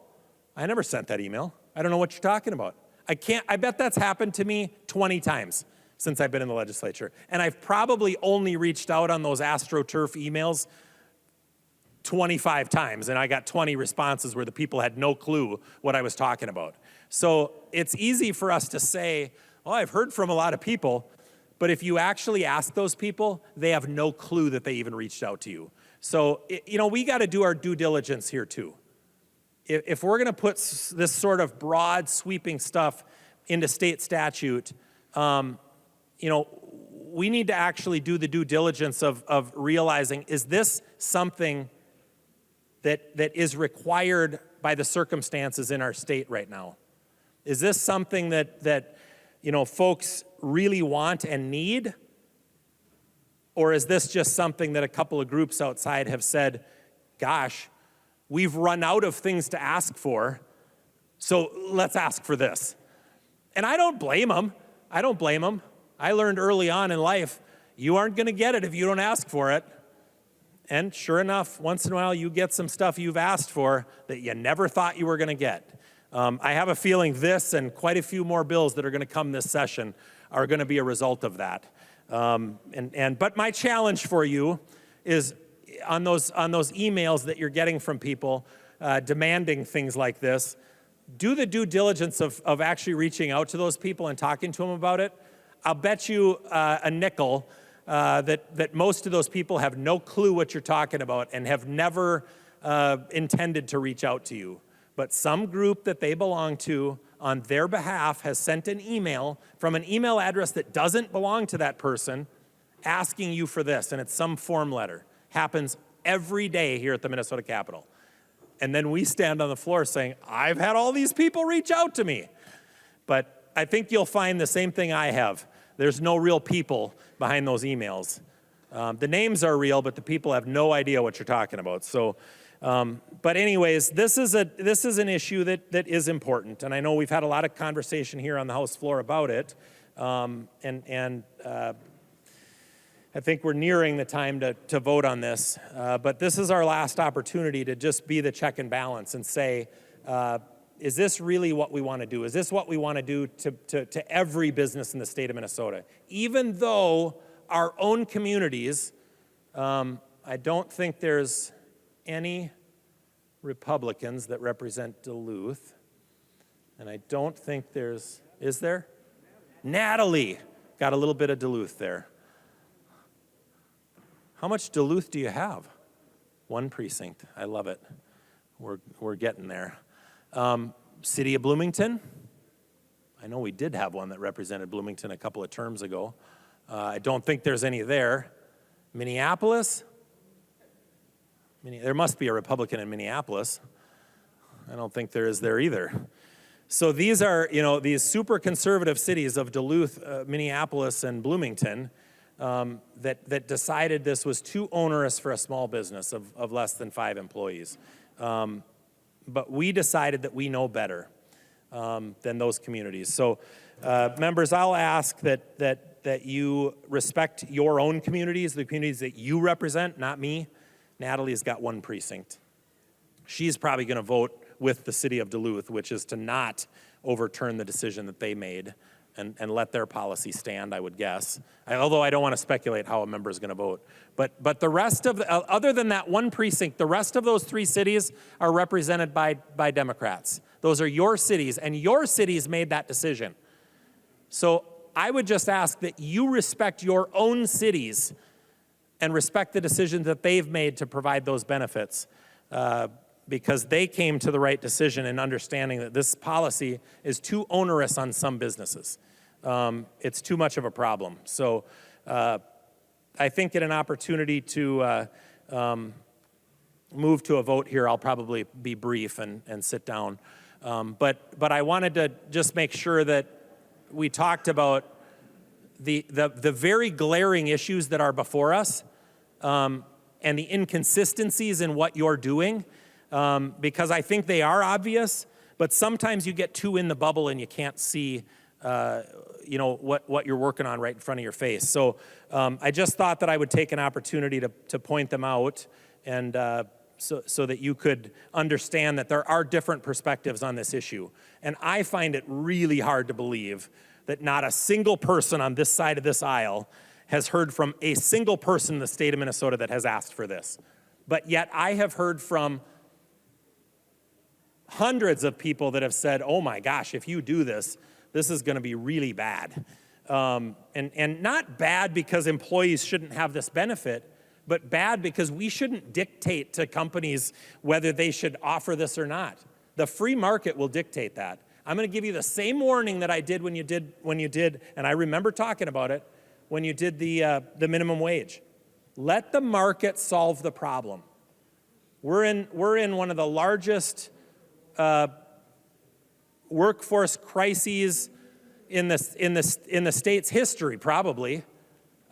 I never sent that email. I don't know what you're talking about." I bet that's happened to me 20 times since I've been in the legislature. And I've probably only reached out on those AstroTurf emails 25 times, and I got 20 responses where the people had no clue what I was talking about. So it's easy for us to say, "Oh, I've heard from a lot of people," but if you actually ask those people, they have no clue that they even reached out to you. So, we got to do our due diligence here too. If we're going to put this sort of broad, sweeping stuff into state statute, we need to actually do the due diligence of realizing, is this something that is required by the circumstances in our state right now? Is this something that folks really want and need? Or is this just something that a couple of groups outside have said, "Gosh, we've run out of things to ask for, so let's ask for this"? And I don't blame them. I learned early on in life, you aren't going to get it if you don't ask for it. And sure enough, once in a while, you get some stuff you've asked for that you never thought you were going to get. I have a feeling this and quite a few more bills that are going to come this session are going to be a result of that. But my challenge for you is on those emails that you're getting from people demanding things like this, do the due diligence of actually reaching out to those people and talking to them about it. I'll bet you a nickel that most of those people have no clue what you're talking about and have never intended to reach out to you. But some group that they belong to on their behalf has sent an email from an email address that doesn't belong to that person asking you for this, and it's some form letter. Happens every day here at the Minnesota Capitol. And then we stand on the floor saying, "I've had all these people reach out to me." But I think you'll find the same thing I have. There's no real people behind those emails. The names are real, but the people have no idea what you're talking about. So, but anyways, this is an issue that is important, and I know we've had a lot of conversation here on the House floor about it, I think we're nearing the time to vote on this, but this is our last opportunity to just be the check and balance and say, is this really what we want to do? Is this what we want to do to every business in the state of Minnesota? Even though our own communities, I don't think there's any Republicans that represent Duluth, and I don't think is there? Natalie got a little bit of Duluth there. How much Duluth do you have? One precinct. I love it. We're getting there. City of Bloomington. I know we did have one that represented Bloomington a couple of terms ago. I don't think there's any there. Minneapolis. There must be a Republican in Minneapolis. I don't think there is there either. So these are, these super conservative cities of Duluth, Minneapolis, and Bloomington that decided this was too onerous for a small business of less than 5 employees. But we decided that we know better than those communities. So members, I'll ask that you respect your own communities, the communities that you represent, not me. Natalie's got 1 precinct. She's probably going to vote with the city of Duluth, which is to not overturn the decision that they made. and let their policy stand, I would guess. Although I don't want to speculate how a member is going to vote. But the rest of, other than that one precinct, the rest of those 3 cities are represented by Democrats. Those are your cities, and your cities made that decision. So I would just ask that you respect your own cities and respect the decisions that they've made to provide those benefits, because they came to the right decision in understanding that this policy is too onerous on some businesses. It's too much of a problem. So I think in an opportunity to move to a vote here, I'll probably be brief and sit down. But I wanted to just make sure that we talked about the very glaring issues that are before us, and the inconsistencies in what you're doing, because I think they are obvious, but sometimes you get too in the bubble and you can't see what you're working on right in front of your face. So I just thought that I would take an opportunity to point them out, and so that you could understand that there are different perspectives on this issue. And I find it really hard to believe that not a single person on this side of this aisle has heard from a single person in the state of Minnesota that has asked for this. But yet I have heard from hundreds of people that have said, oh my gosh, if you do this, this is going to be really bad. And not bad because employees shouldn't have this benefit, but bad because we shouldn't dictate to companies whether they should offer this or not. The free market will dictate that. I'm going to give you the same warning that I did when you did, and I remember talking about it, when you did the minimum wage. Let the market solve the problem. We're in one of the largest workforce crises in the state's history, probably,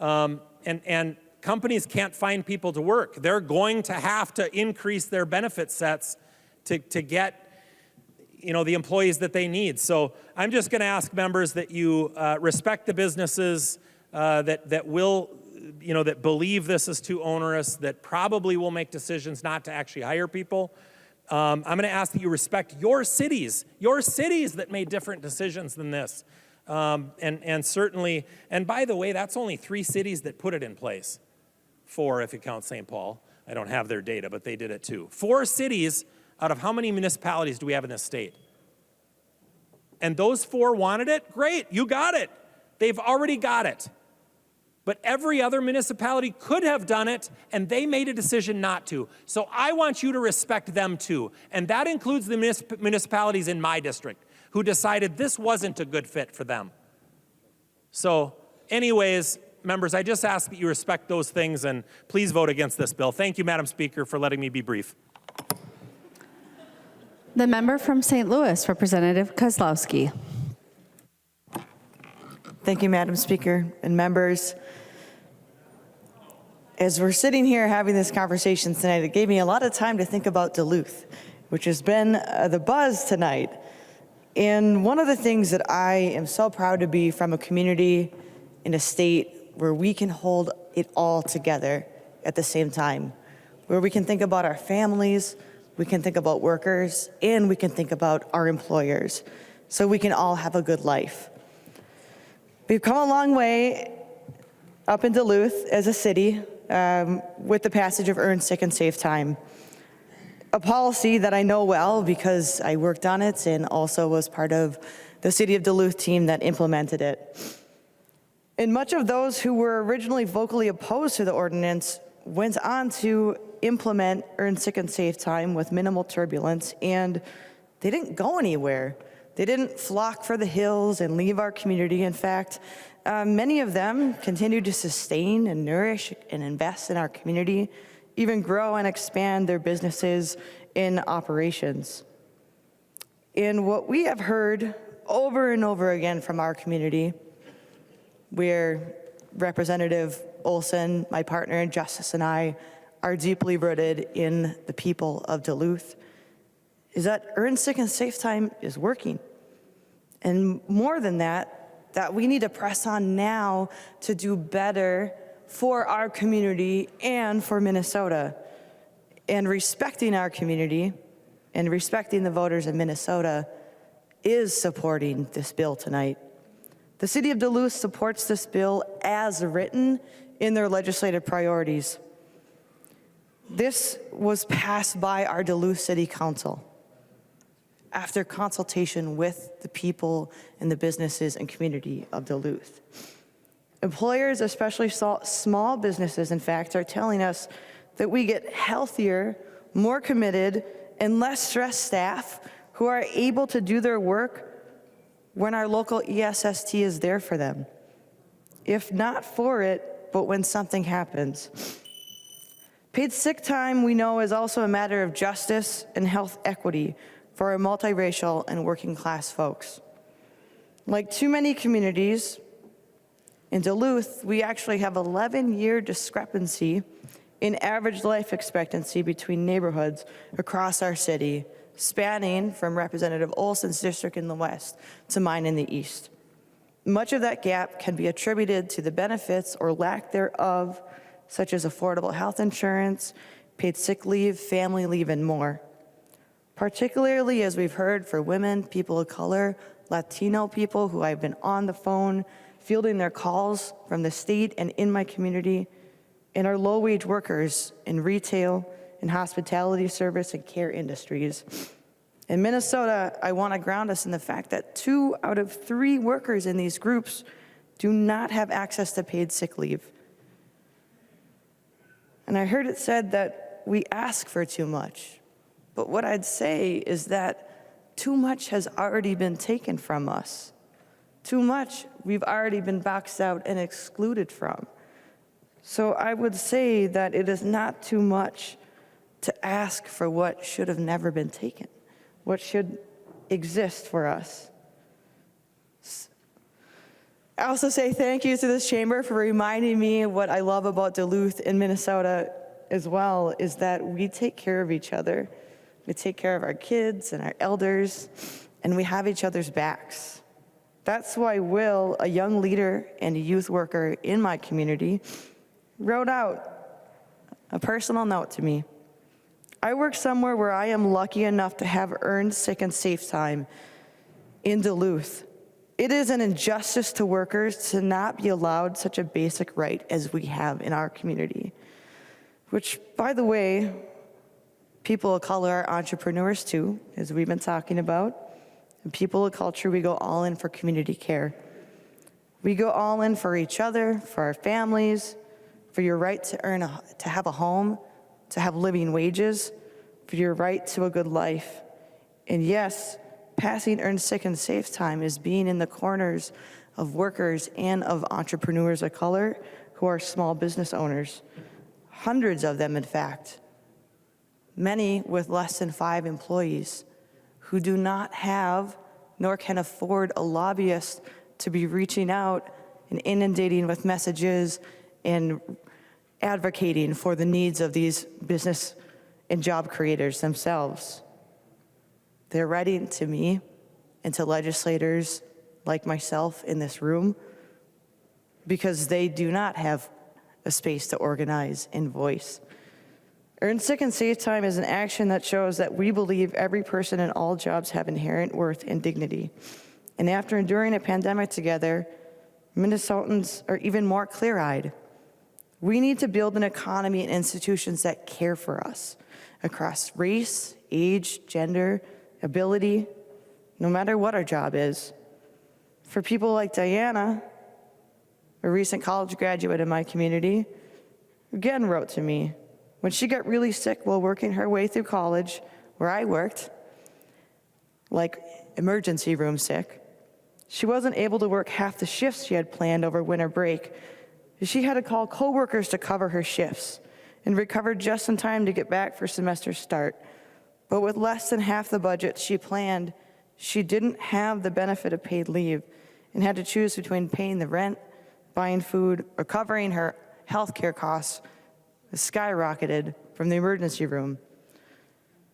and companies can't find people to work. They're going to have to increase their benefit sets to get the employees that they need. So I'm just going to ask members that you respect the businesses that believe this is too onerous, that probably will make decisions not to actually hire people. I'm going to ask that you respect your cities that made different decisions than this. And certainly, and by the way, that's only 3 cities that put it in place. 4 if you count St. Paul. I don't have their data, but they did it too. 4 cities out of how many municipalities do we have in this state? And those 4 wanted it? Great, you got it. They've already got it. But every other municipality could have done it, and they made a decision not to. So I want you to respect them too. And that includes the municipalities in my district who decided this wasn't a good fit for them. So anyways, members, I just ask that you respect those things and please vote against this bill. Thank you, Madam Speaker, for letting me be brief. The member from St. Louis, Representative Kozlowski. Thank you, Madam Speaker and members. As we're sitting here having this conversation tonight, it gave me a lot of time to think about Duluth, which has been the buzz tonight. And one of the things that I am so proud to be from a community in a state where we can hold it all together at the same time, where we can think about our families, we can think about workers, and we can think about our employers, so we can all have a good life. We've come a long way up in Duluth as a city with the passage of Earned Sick and Safe Time, a policy that I know well because I worked on it and also was part of the City of Duluth team that implemented it. And much of those who were originally vocally opposed to the ordinance went on to implement Earned Sick and Safe Time with minimal turbulence, and they didn't go anywhere. They didn't flock for the hills and leave our community. In fact, many of them continued to sustain and nourish and invest in our community, even grow and expand their businesses in operations. And what we have heard over and over again from our community, where Representative Olson, my partner in justice, and I are deeply rooted in the people of Duluth, is that Earned Sick and Safe Time is working. And more than that, that we need to press on now to do better for our community and for Minnesota. And respecting our community and respecting the voters in Minnesota is supporting this bill tonight. The City of Duluth supports this bill as written in their legislative priorities. This was passed by our Duluth City Council after consultation with the people and the businesses and community of Duluth. Employers, especially small businesses, in fact, are telling us that we get healthier, more committed, and less stressed staff who are able to do their work when our local ESST is there for them. If not for it, but when something happens. Paid sick time, we know, is also a matter of justice and health equity for our multiracial and working class folks. Like too many communities, in Duluth, we actually have 11-year discrepancy in average life expectancy between neighborhoods across our city, spanning from Representative Olson's district in the west to mine in the east. Much of that gap can be attributed to the benefits or lack thereof, such as affordable health insurance, paid sick leave, family leave, and more. Particularly, as we've heard, for women, people of color, Latino people who I've been on the phone fielding their calls from the state and in my community, and our low-wage workers in retail, in hospitality service, and care industries. In Minnesota, I want to ground us in the fact that 2 out of 3 workers in these groups do not have access to paid sick leave. And I heard it said that we ask for too much. But what I'd say is that too much has already been taken from us. Too much we've already been boxed out and excluded from. So I would say that it is not too much to ask for what should have never been taken, what should exist for us. I also say thank you to this chamber for reminding me what I love about Duluth in Minnesota as well, is that we take care of each other. We take care of our kids and our elders, and we have each other's backs. That's why Will, a young leader and a youth worker in my community, wrote out a personal note to me. I work somewhere where I am lucky enough to have earned sick and safe time in Duluth. It is an injustice to workers to not be allowed such a basic right as we have in our community. Which, by the way, people of color are entrepreneurs too, as we've been talking about. And people of culture, we go all in for community care. We go all in for each other, for our families, for your right to have a home, to have living wages, for your right to a good life. And yes, passing earned sick and safe time is being in the corners of workers and of entrepreneurs of color who are small business owners. Hundreds of them, in fact. Many with less than 5 employees who do not have nor can afford a lobbyist to be reaching out and inundating with messages and advocating for the needs of these business and job creators themselves. They're writing to me and to legislators like myself in this room because they do not have a space to organize and voice. Earned sick and safe time is an action that shows that we believe every person in all jobs have inherent worth and dignity. And after enduring a pandemic together, Minnesotans are even more clear-eyed. We need to build an economy and institutions that care for us across race, age, gender, ability, no matter what our job is. For people like Diana, a recent college graduate in my community, again wrote to me. When she got really sick while working her way through college, where I worked, like emergency room sick, she wasn't able to work half the shifts she had planned over winter break. She had to call coworkers to cover her shifts and recovered just in time to get back for semester start. But with less than half the budget she planned, she didn't have the benefit of paid leave and had to choose between paying the rent, buying food, or covering her health care costs skyrocketed from the emergency room.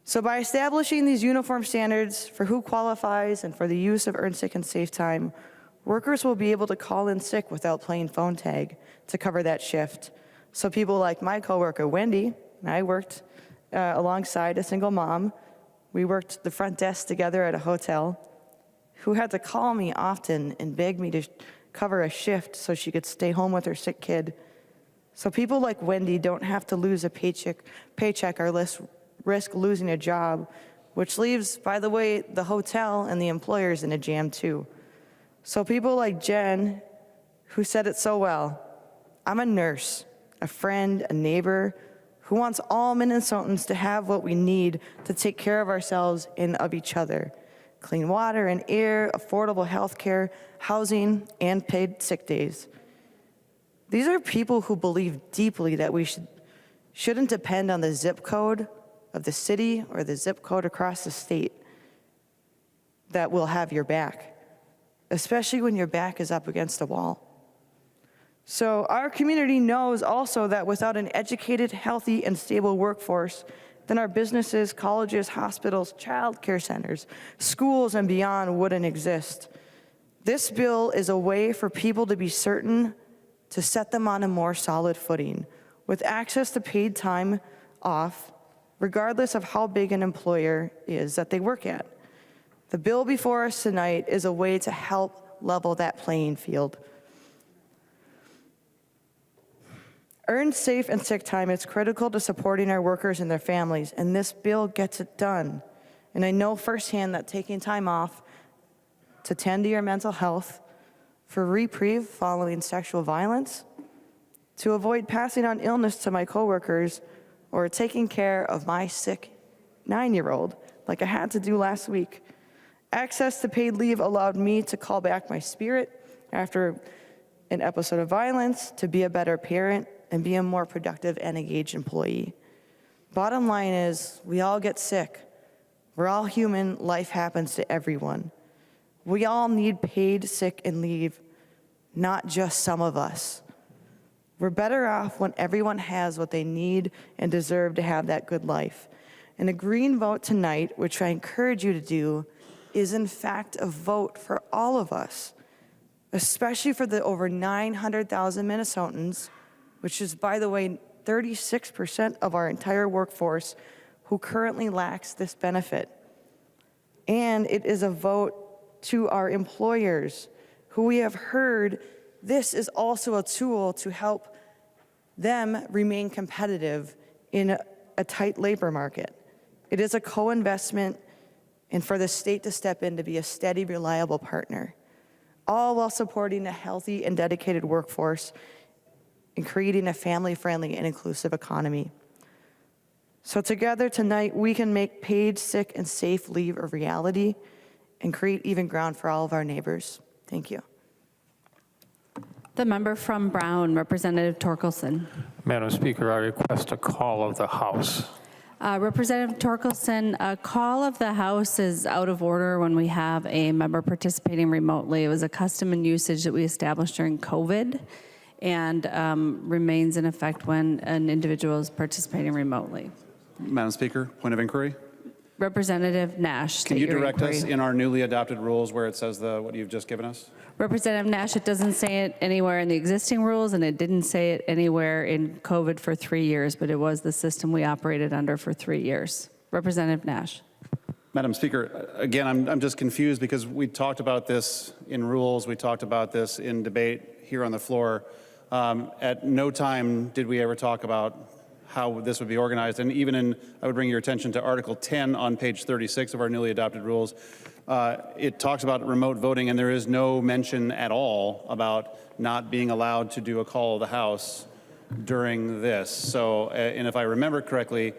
So by establishing these uniform standards for who qualifies and for the use of earned sick and safe time, workers will be able to call in sick without playing phone tag to cover that shift. So people like my coworker, Wendy, and I worked alongside a single mom. We worked the front desk together at a hotel, who had to call me often and beg me to cover a shift so she could stay home with her sick kid. So people like Wendy don't have to lose a paycheck or risk losing a job, which leaves, by the way, the hotel and the employers in a jam too. So people like Jen, who said it so well, I'm a nurse, a friend, a neighbor, who wants all Minnesotans to have what we need to take care of ourselves and of each other. Clean water and air, affordable health care, housing, and paid sick days. These are people who believe deeply that we shouldn't depend on the zip code of the city or the zip code across the state that will have your back, especially when your back is up against a wall. So our community knows also that without an educated, healthy, and stable workforce, then our businesses, colleges, hospitals, child care centers, schools, and beyond wouldn't exist. This bill is a way for people to be certain to set them on a more solid footing, with access to paid time off, regardless of how big an employer is that they work at. The bill before us tonight is a way to help level that playing field. Earned safe and sick time is critical to supporting our workers and their families, and this bill gets it done. And I know firsthand that taking time off to tend to your mental health, for reprieve following sexual violence, to avoid passing on illness to my coworkers, or taking care of my sick 9-year-old, like I had to do last week. Access to paid leave allowed me to call back my spirit after an episode of violence, to be a better parent, and be a more productive and engaged employee. Bottom line is, we all get sick. We're all human, life happens to everyone. We all need paid sick and leave, not just some of us. We're better off when everyone has what they need and deserve to have that good life. And a green vote tonight, which I encourage you to do, is in fact a vote for all of us, especially for the over 900,000 Minnesotans, which is, by the way, 36% of our entire workforce who currently lacks this benefit. And it is a vote to our employers, who we have heard this is also a tool to help them remain competitive in a tight labor market. It is a co-investment, and for the state to step in to be a steady, reliable partner, all while supporting a healthy and dedicated workforce and creating a family-friendly and inclusive economy. So together tonight, we can make paid sick and safe leave a reality and create even ground for all of our neighbors. Thank you. The member from Brown, Representative Torkelson. Madam Speaker, I request a call of the House. Representative Torkelson, a call of the House is out of order when we have a member participating remotely. It was a custom and usage that we established during COVID and remains in effect when an individual is participating remotely. Madam Speaker, point of inquiry. Representative Nash, Can you state your direct us inquiry. in our newly adopted rules where it says what you've just given us? Representative Nash, it doesn't say it anywhere in the existing rules, and it didn't say it anywhere in COVID for 3 years, but it was the system we operated under for 3 years. Representative Nash. Madam Speaker, again, I'm just confused because we talked about this in rules, we talked about this in debate here on the floor. At no time did we ever talk about how this would be organized. And even I would bring your attention to Article 10 on page 36 of our newly adopted rules. It talks about remote voting, and there is no mention at all about not being allowed to do a call of the House during this. So, and if I remember correctly,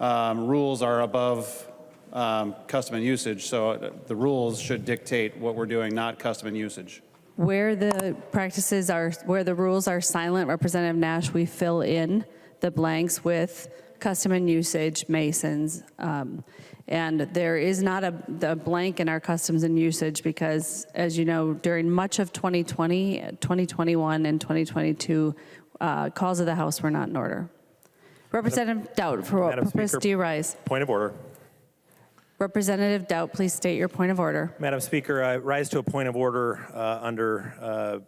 rules are above custom and usage, so the rules should dictate what we're doing, not custom and usage. Where the practices are, where the rules are silent, Representative Nash, we fill in the blanks with custom and usage, Masons. And there is not a blank in our customs and usage because, as you know, during much of 2020, 2021, and 2022, calls of the House were not in order. Representative Dowd, for what purpose do you rise? Point of order. Representative Dowd, please state your point of order. Madam Speaker, I rise to a point of order under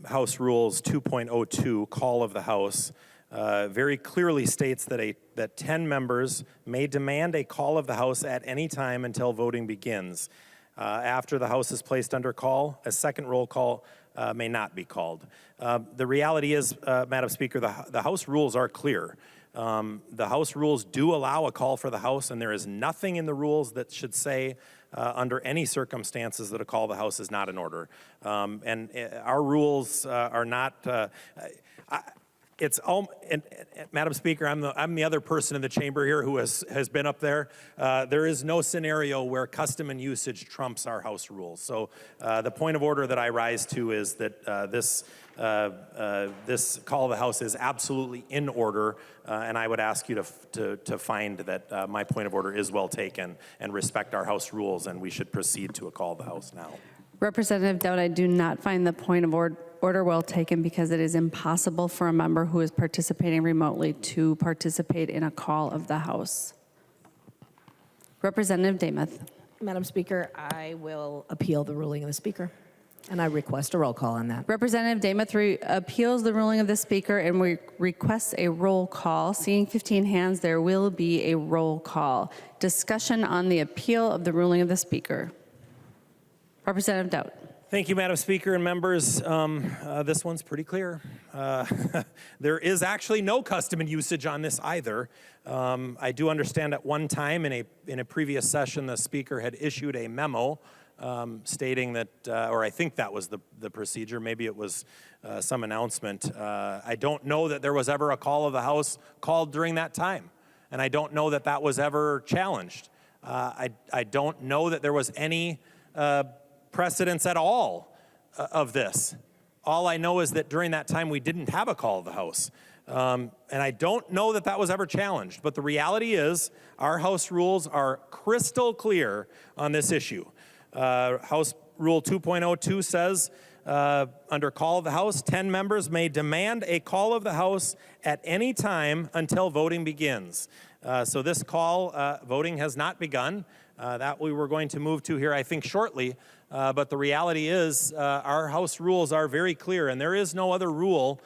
House Rules 2.02, call of the House. Very clearly states that 10 members may demand a call of the House at any time until voting begins. After the House is placed under call, a second roll call may not be called. The reality is, Madam Speaker, the House rules are clear. The House rules do allow a call for the House, and there is nothing in the rules that should say under any circumstances that a call of the House is not in order. And our rules are not, Madam Speaker, I'm the other person in the chamber here who has been up there. There is no scenario where custom and usage trumps our House rules. So the point of order that I rise to is that this call of the House is absolutely in order, and I would ask you to find that my point of order is well taken and respect our House rules, and we should proceed to a call of the House now. Representative Dowd, I do not find the point of order well taken because it is impossible for a member who is participating remotely to participate in a call of the House. Representative Demuth. Madam Speaker, I will appeal the ruling of the Speaker, and I request a roll call on that. Representative Demuth appeals the ruling of the Speaker and requests a roll call. Seeing 15 hands, there will be a roll call. Discussion on the appeal of the ruling of the Speaker. Representative Dowd. Thank you, Madam Speaker and members. This one's pretty clear. There is actually no custom and usage on this either. I do understand at one time in a previous session, the Speaker had issued a memo stating that, or I think that was the procedure, maybe it was some announcement. I don't know that there was ever a call of the House called during that time, and I don't know that that was ever challenged. I don't know that there was any precedence at all of this. All I know is that during that time we didn't have a call of the House. And I don't know that that was ever challenged, but the reality is our House rules are crystal clear on this issue. House Rule 2.02 says, under call of the House, 10 members may demand a call of the House at any time until voting begins. So this call, voting has not begun. That we were going to move to here, I think, shortly. But the reality is our House rules are very clear, and there is no other rule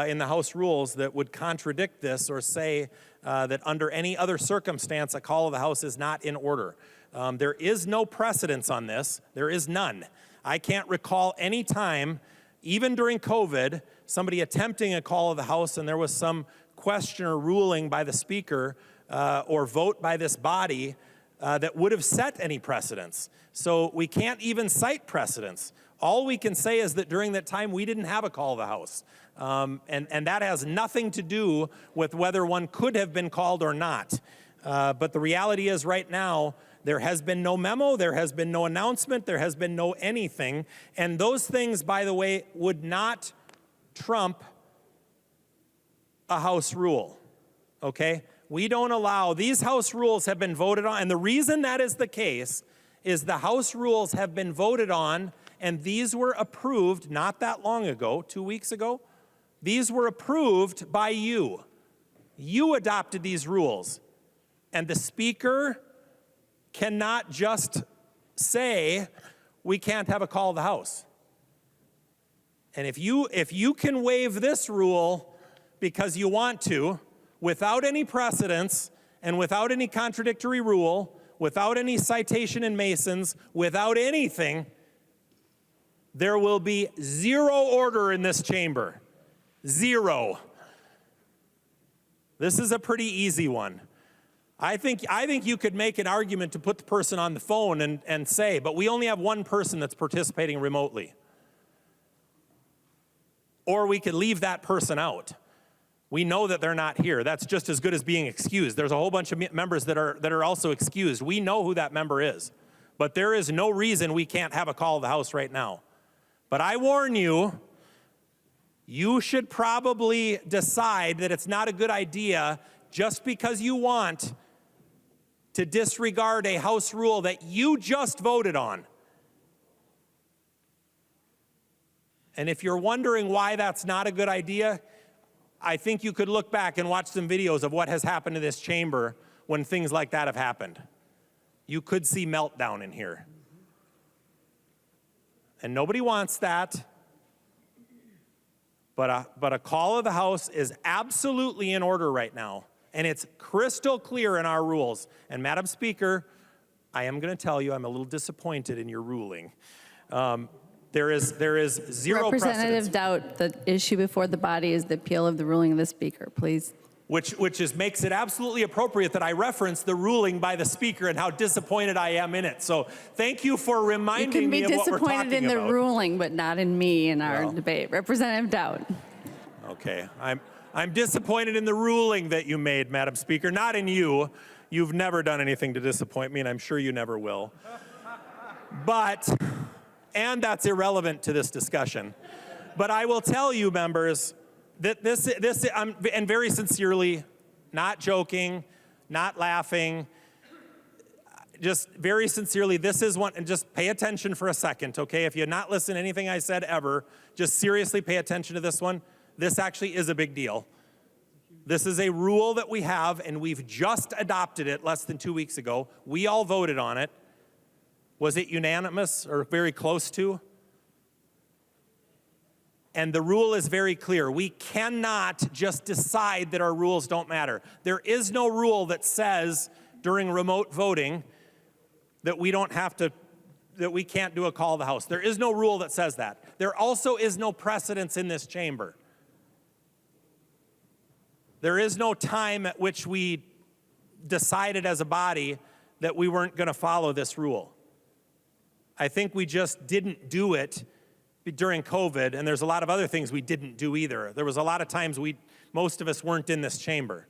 in the House rules that would contradict this or say that under any other circumstance a call of the House is not in order. There is no precedence on this. There is none. I can't recall any time, even during COVID, somebody attempting a call of the House and there was some question or ruling by the Speaker or vote by this body that would have set any precedence. So we can't even cite precedence. All we can say is that during that time we didn't have a call of the House. And that has nothing to do with whether one could have been called or not. But the reality is right now, there has been no memo, there has been no announcement, there has been no anything. And those things, by the way, would not trump a House rule, okay? We don't allow, these House rules have been voted on, and the reason that is the case is the House rules have been voted on, and these were approved not that long ago, 2 weeks ago. These were approved by you. You adopted these rules, and the Speaker cannot just say we can't have a call of the House. And if you can waive this rule because you want to, without any precedence and without any contradictory rule, without any citation in Masons, without anything, there will be zero order in this chamber. Zero. This is a pretty easy one. I think you could make an argument to put the person on the phone and say, but we only have one person that's participating remotely. Or we could leave that person out. We know that they're not here. That's just as good as being excused. There's a whole bunch of members that are also excused. We know who that member is. But there is no reason we can't have a call of the House right now. But I warn you, you should probably decide that it's not a good idea just because you want to disregard a House rule that you just voted on. And if you're wondering why that's not a good idea, I think you could look back and watch some videos of what has happened in this chamber when things like that have happened. You could see meltdown in here. And nobody wants that. But a call of the House is absolutely in order right now. And it's crystal clear in our rules. And Madam Speaker, I am going to tell you I'm a little disappointed in your ruling. There is zero Representative precedence. Doubt, the issue before the body is the appeal of the ruling of the speaker, please. Which makes it absolutely appropriate that I reference the ruling by the speaker and how disappointed I am in it. So thank you for reminding me of what we're talking about. You can be disappointed in the ruling, but not in me in our debate. Representative Doubt. Okay, I'm disappointed in the ruling that you made, Madam Speaker, not in you. You've never done anything to disappoint me, and I'm sure you never will. And that's irrelevant to this discussion. But I will tell you, members, that and very sincerely, not joking, not laughing, just very sincerely, this is one, and just pay attention for a second, okay? If you're not listening to anything I said ever, just seriously pay attention to this one. This actually is a big deal. This is a rule that we have, and we've just adopted it less than 2 weeks ago. We all voted on it. Was it unanimous or very close to? And the rule is very clear. We cannot just decide that our rules don't matter. There is no rule that says during remote voting that we can't do a call of the House. There is no rule that says that. There also is no precedence in this chamber. There is no time at which we decided as a body that we weren't going to follow this rule. I think we just didn't do it during COVID, and there's a lot of other things we didn't do either. There was a lot of times most of us weren't in this chamber.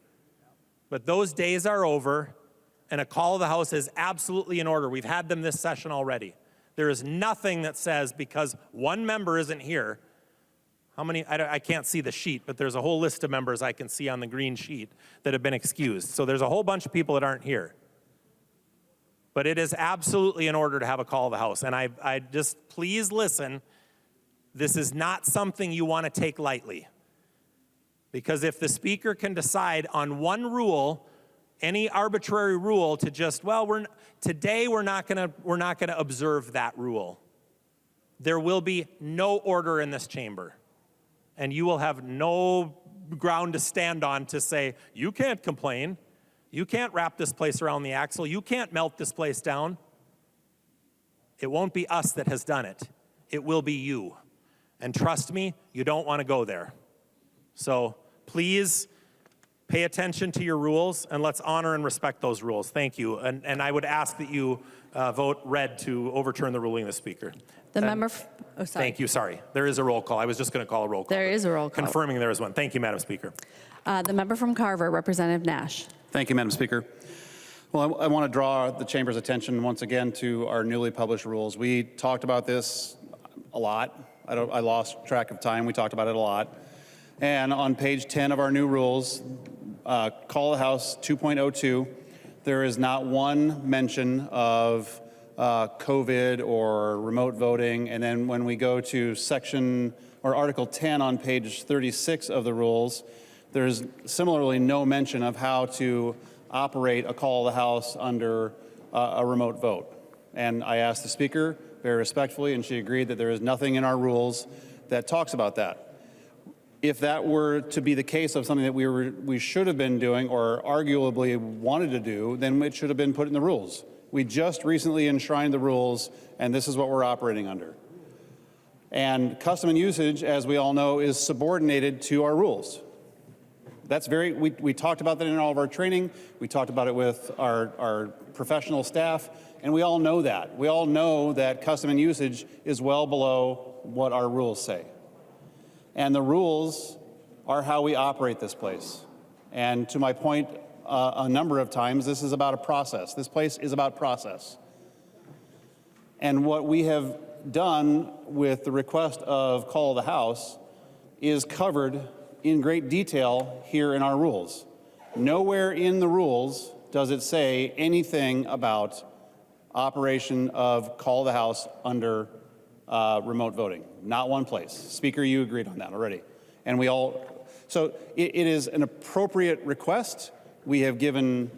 But those days are over, and a call of the House is absolutely in order. We've had them this session already. There is nothing that says because one member isn't here, how many, I can't see the sheet, but there's a whole list of members I can see on the green sheet that have been excused. So there's a whole bunch of people that aren't here. But it is absolutely in order to have a call of the House. And I just, please listen, this is not something you want to take lightly. Because if the speaker can decide on one rule, any arbitrary rule to just, well, today we're not going to observe that rule. There will be no order in this chamber. And you will have no ground to stand on to say, you can't complain. You can't wrap this place around the axle. You can't melt this place down. It won't be us that has done it. It will be you. And trust me, you don't want to go there. So please pay attention to your rules, and let's honor and respect those rules. Thank you. And I would ask that you vote red to overturn the ruling of the speaker. The member, oh, sorry. Thank you, sorry. There is a roll call. I was just going to call a roll call. There is a roll call. Confirming there is one. Thank you, Madam Speaker. The member from Carver, Representative Nash. Thank you, Madam Speaker. Well, I want to draw the chamber's attention once again to our newly published rules. We talked about this a lot. I lost track of time. We talked about it a lot. And on page 10 of our new rules, Call of the House 2.02, there is not one mention of COVID or remote voting. And then when we go to section or Article 10 on page 36 of the rules, there's similarly no mention of how to operate a call of the House under a remote vote. And I asked the Speaker very respectfully, and she agreed that there is nothing in our rules that talks about that. If that were to be the case of something that we should have been doing or arguably wanted to do, then it should have been put in the rules. We just recently enshrined the rules, and this is what we're operating under. And custom and usage, as we all know, is subordinated to our rules. That's we talked about that in all of our training. We talked about it with our professional staff, and we all know that. We all know that custom and usage is well below what our rules say. And the rules are how we operate this place. And to my point a number of times, this is about a process. This place is about process. And what we have done with the request of Call of the House is covered in great detail here in our rules. Nowhere in the rules does it say anything about operation of Call of the House under remote voting. Not one place. Speaker, you agreed on that already. And so it is an appropriate request. We have given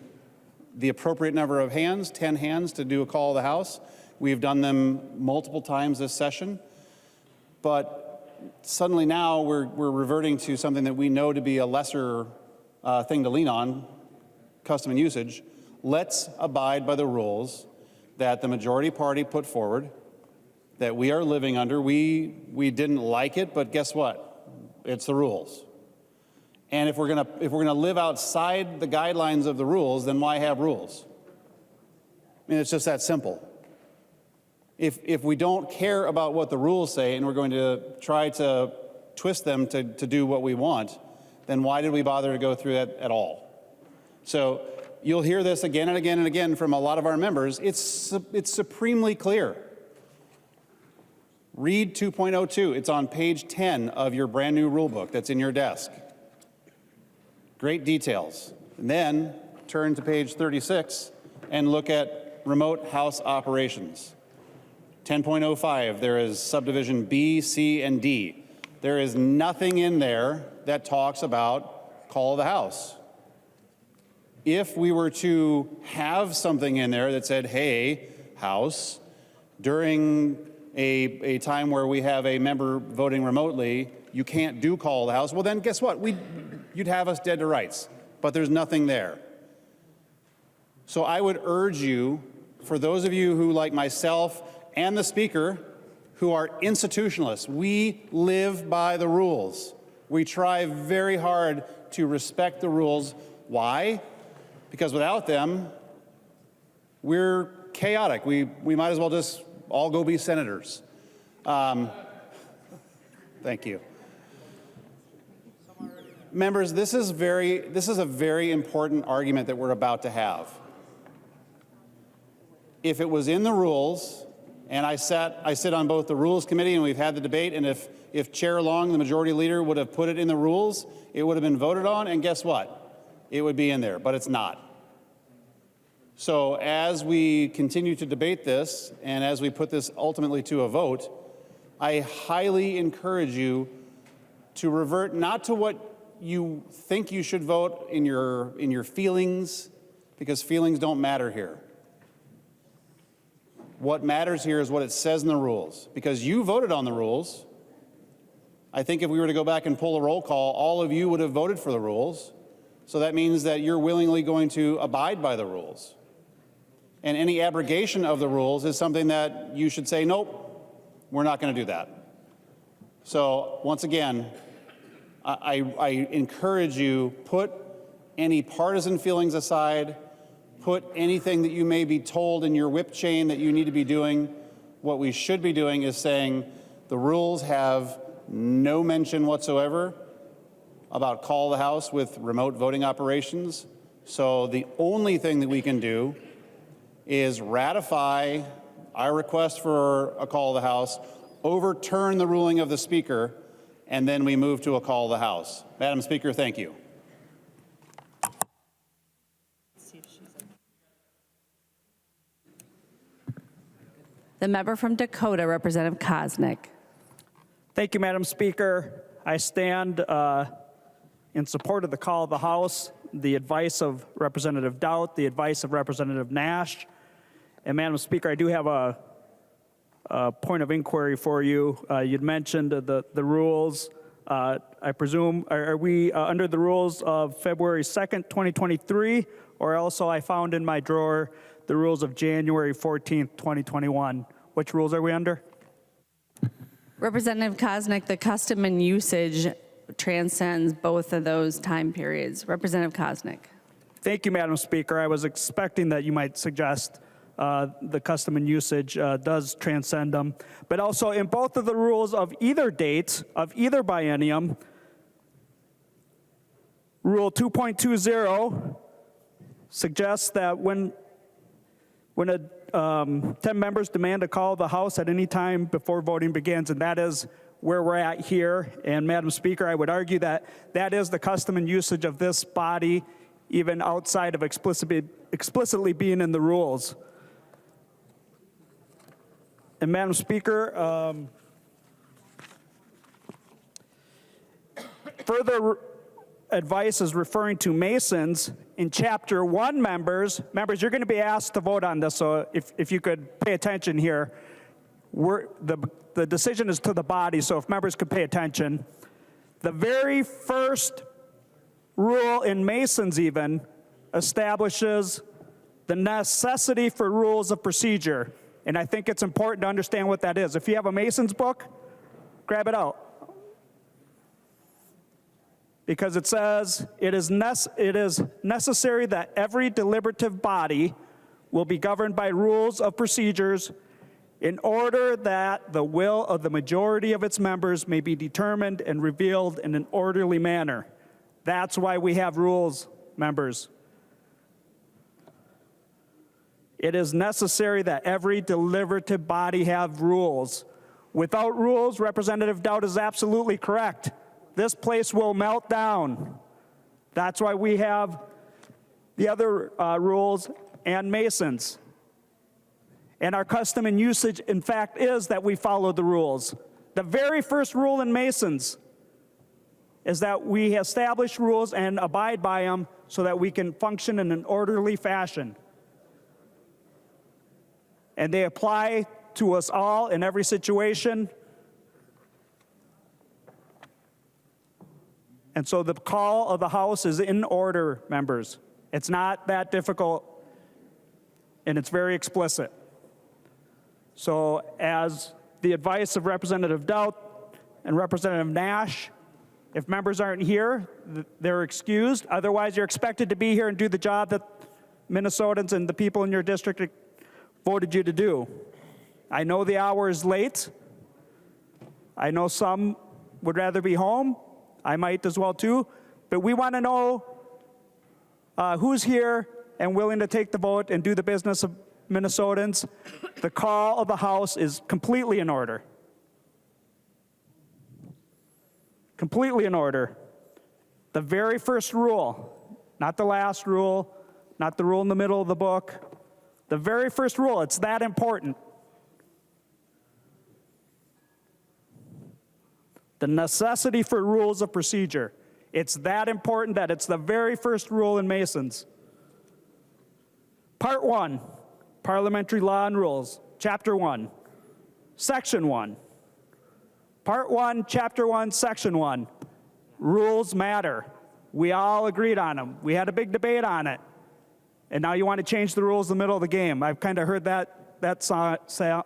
the appropriate number of hands, 10 hands, to do a Call of the House. We've done them multiple times this session. But suddenly now we're reverting to something that we know to be a lesser thing to lean on, custom and usage. Let's abide by the rules that the majority party put forward. that we are living under. We didn't like it, but guess what? It's the rules. And if we're gonna live outside the guidelines of the rules, then why have rules? I mean, it's just that simple. If we don't care about what the rules say and we're going to try to twist them to do what we want, then why did we bother to go through that at all? So you'll hear this again and again and again from a lot of our members. It's supremely clear. Read 2.02. It's on page 10 of your brand new rule book that's in your desk. Great details. And then turn to page 36 and look at remote house operations. 10.05, there is subdivision B, C, and D. There is nothing in there that talks about call of the house. If we were to have something in there that said, hey, house, during a time where we have a member voting remotely, you can't do call of the house, well then guess what? You'd have us dead to rights, but there's nothing there. So I would urge you, for those of you who, like myself and the speaker, who are institutionalists, we live by the rules. We try very hard to respect the rules. Why? Because without them, we're chaotic. We might as well just all go be senators. Thank you. Members, this is a very important argument that we're about to have. If it was in the rules, and I sit on both the Rules Committee and we've had the debate, and if Chair Long, the majority leader, would have put it in the rules, it would have been voted on, and guess what? It would be in there, but it's not. So as we continue to debate this, and as we put this ultimately to a vote, I highly encourage you to revert not to what you think you should vote in your feelings, because feelings don't matter here. What matters here is what it says in the rules, because you voted on the rules. I think if we were to go back and pull a roll call, all of you would have voted for the rules. So that means that you're willingly going to abide by the rules. And any abrogation of the rules is something that you should say, nope, we're not going to do that. So once again, I encourage you, put any partisan feelings aside, put anything that you may be told in your whip chain that you need to be doing. What we should be doing is saying the rules have no mention whatsoever about call the house with remote voting operations. So the only thing that we can do is ratify our request for a call of the house, overturn the ruling of the Speaker, and then we move to a call of the House. Madam Speaker, thank you. The member from Dakota, Representative Koznick. Thank you, Madam Speaker. I stand in support of the call of the House, the advice of Representative Doubt, the advice of Representative Nash. And Madam Speaker, I do have a point of inquiry for you. You'd mentioned the rules. I presume, are we under the rules of February 2nd, 2023? Or also I found in my drawer the rules of January 14th, 2021. Which rules are we under? Representative Koznick, the custom and usage transcends both of those time periods. Representative Koznick. Thank you, Madam Speaker. I was expecting that you might suggest the custom and usage does transcend them. But also in both of the rules of either date, of either biennium, Rule 2.20 suggests that when 10 members demand a call of the House at any time before voting begins, and that is where we're at here. And Madam Speaker, I would argue that that is the custom and usage of this body, even outside of explicitly being in the rules. And Madam Speaker, further advice is referring to Masons. In Chapter 1, members, you're going to be asked to vote on this, so if you could pay attention here. The decision is to the body, so if members could pay attention. The very first rule in Masons even establishes the necessity for rules of procedure. And I think it's important to understand what that is. If you have a Mason's book, grab it out. Because it says, it is necessary that every deliberative body will be governed by rules of procedures in order that the will of the majority of its members may be determined and revealed in an orderly manner. That's why we have rules, members. It is necessary that every deliberative body have rules. Without rules, Representative Dowd is absolutely correct. This place will melt down. That's why we have the other rules and Masons. And our custom and usage, in fact, is that we follow the rules. The very first rule in Masons is that we establish rules and abide by them so that we can function in an orderly fashion. And they apply to us all in every situation. And so the call of the House is in order, members. It's not that difficult, and it's very explicit. So as the advice of Representative Dowd and Representative Nash, if members aren't here, they're excused. Otherwise, you're expected to be here and do the job that Minnesotans and the people in your district voted you to do. I know the hour is late. I know some would rather be home. I might as well too. But we want to know who's here and willing to take the vote and do the business of Minnesotans. The call of the House is completely in order. Completely in order. The very first rule, not the last rule, not the rule in the middle of the book. The very first rule, it's that important. The necessity for rules of procedure. It's that important that it's the very first rule in Masons. Part 1, Parliamentary Law and Rules, Chapter 1, Section 1. Part 1, Chapter 1, Section 1. Rules matter. We all agreed on them. We had a big debate on it. And now you want to change the rules in the middle of the game. I've kind of heard that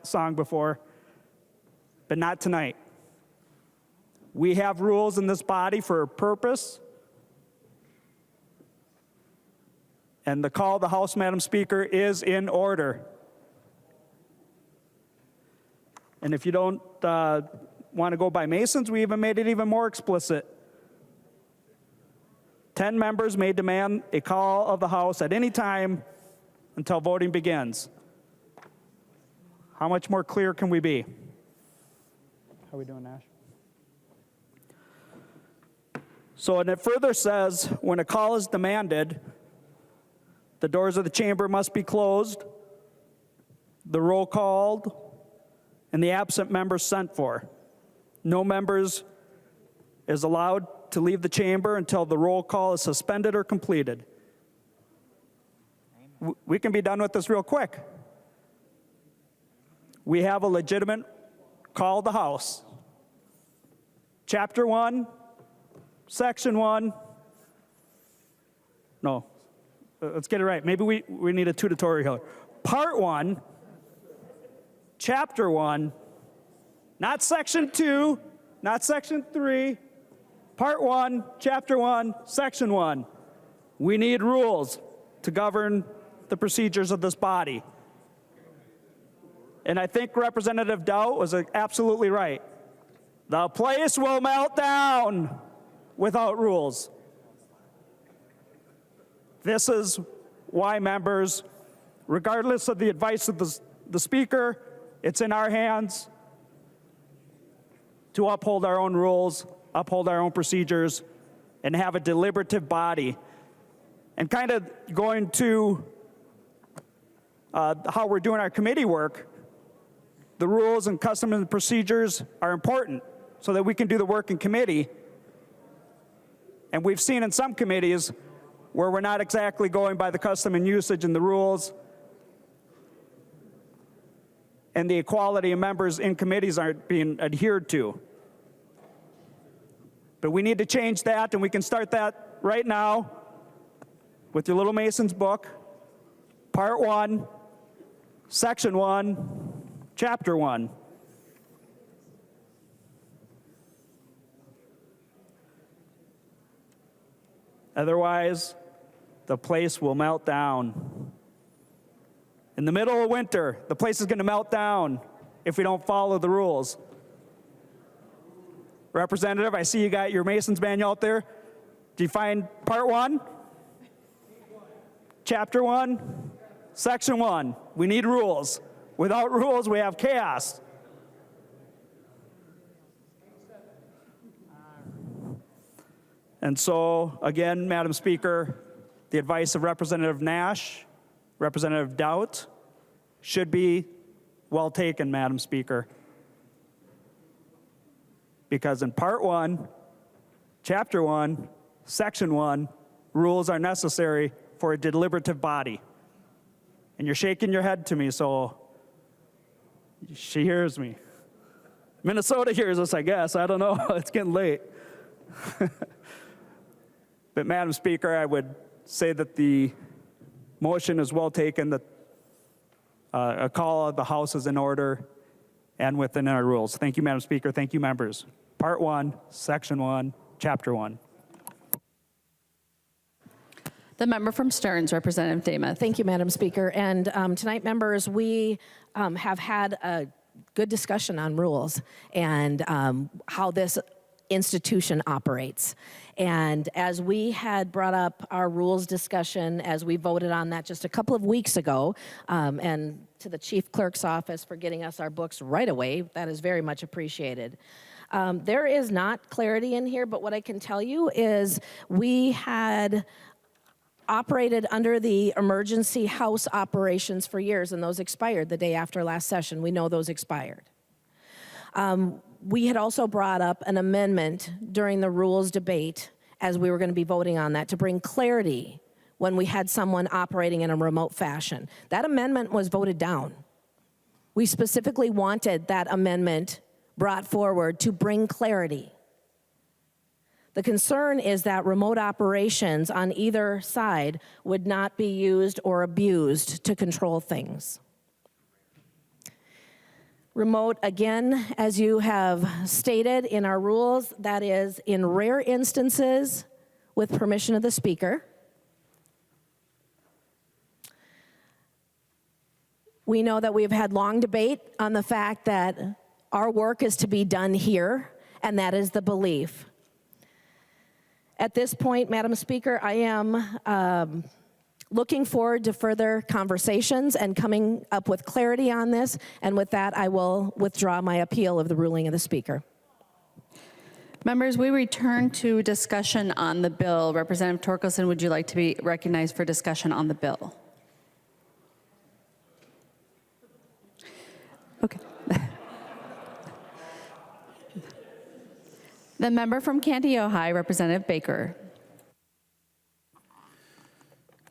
song before, but not tonight. We have rules in this body for a purpose. And the call of the House, Madam Speaker, is in order. And if you don't want to go by Masons, we even made it even more explicit. 10 members may demand a call of the House at any time until voting begins. How much more clear can we be? How are we doing, Nash? So, and it further says, when a call is demanded, the doors of the chamber must be closed, the roll called, and the absent members sent for. No members is allowed to leave the chamber until the roll call is suspended or completed. We can be done with this real quick. We have a legitimate call of the House. Chapter 1, Section 1. No, let's get it right. Maybe we need a tutorial. Part 1, Chapter 1, not Section 2, not Section 3, Part 1, Chapter 1, Section 1. We need rules to govern the procedures of this body. And I think Representative Dowd was absolutely right. The place will melt down without rules. This is why, members, regardless of the advice of the Speaker, it's in our hands to uphold our own rules, uphold our own procedures, and have a deliberative body. And kind of going to how we're doing our committee work, the rules and customs and procedures are important so that we can do the work in committee. And we've seen in some committees where we're not exactly going by the custom and usage and the rules, and the equality of members in committees aren't being adhered to. But we need to change that, and we can start that right now with your little Mason's book, Part 1, Section 1, Chapter 1. Otherwise, the place will melt down. In the middle of winter, the place is going to melt down if we don't follow the rules. Representative, I see you got your Mason's manual out there. Do you find part 1? Chapter 1, section 1. We need rules. Without rules, we have chaos. And so, again, Madam Speaker, the advice of Representative Nash, Representative Doubt, should be well taken, Madam Speaker. Because in Part 1, Chapter 1, Section 1, rules are necessary for a deliberative body. And you're shaking your head to me, so she hears me. Minnesota hears us, I guess. I don't know. It's getting late. But, Madam Speaker, I would say that the motion is well taken, that a call of the House is in order and within our rules. Thank you, Madam Speaker. Thank you, members. Part 1, Section 1, Chapter 1. The member from Stearns, Representative Demuth. Thank you, Madam Speaker. And tonight, members, we have had a good discussion on rules and how this institution operates. And as we had brought up our rules discussion, as we voted on that just a couple of weeks ago, and to the Chief Clerk's office for getting us our books right away, that is very much appreciated. There is not clarity in here, but what I can tell you is we had operated under the emergency House operations for years, and those expired the day after last session. We know those expired. We had also brought up an amendment during the rules debate as we were going to be voting on that to bring clarity when we had someone operating in a remote fashion. That amendment was voted down. We specifically wanted that amendment brought forward to bring clarity. The concern is that remote operations on either side would not be used or abused to control things. Remote, again, as you have stated in our rules, that is in rare instances with permission of the Speaker. We know that we've had long debate on the fact that our work is to be done here, and that is the belief. At this point, Madam Speaker, I am looking forward to further conversations and coming up with clarity on this. And with that, I will withdraw my appeal of the ruling of the Speaker. Members, we return to discussion on the bill. Representative Torkelson, would you like to be recognized for discussion on the bill? Okay. The member from Canty, Ohio, Representative Baker.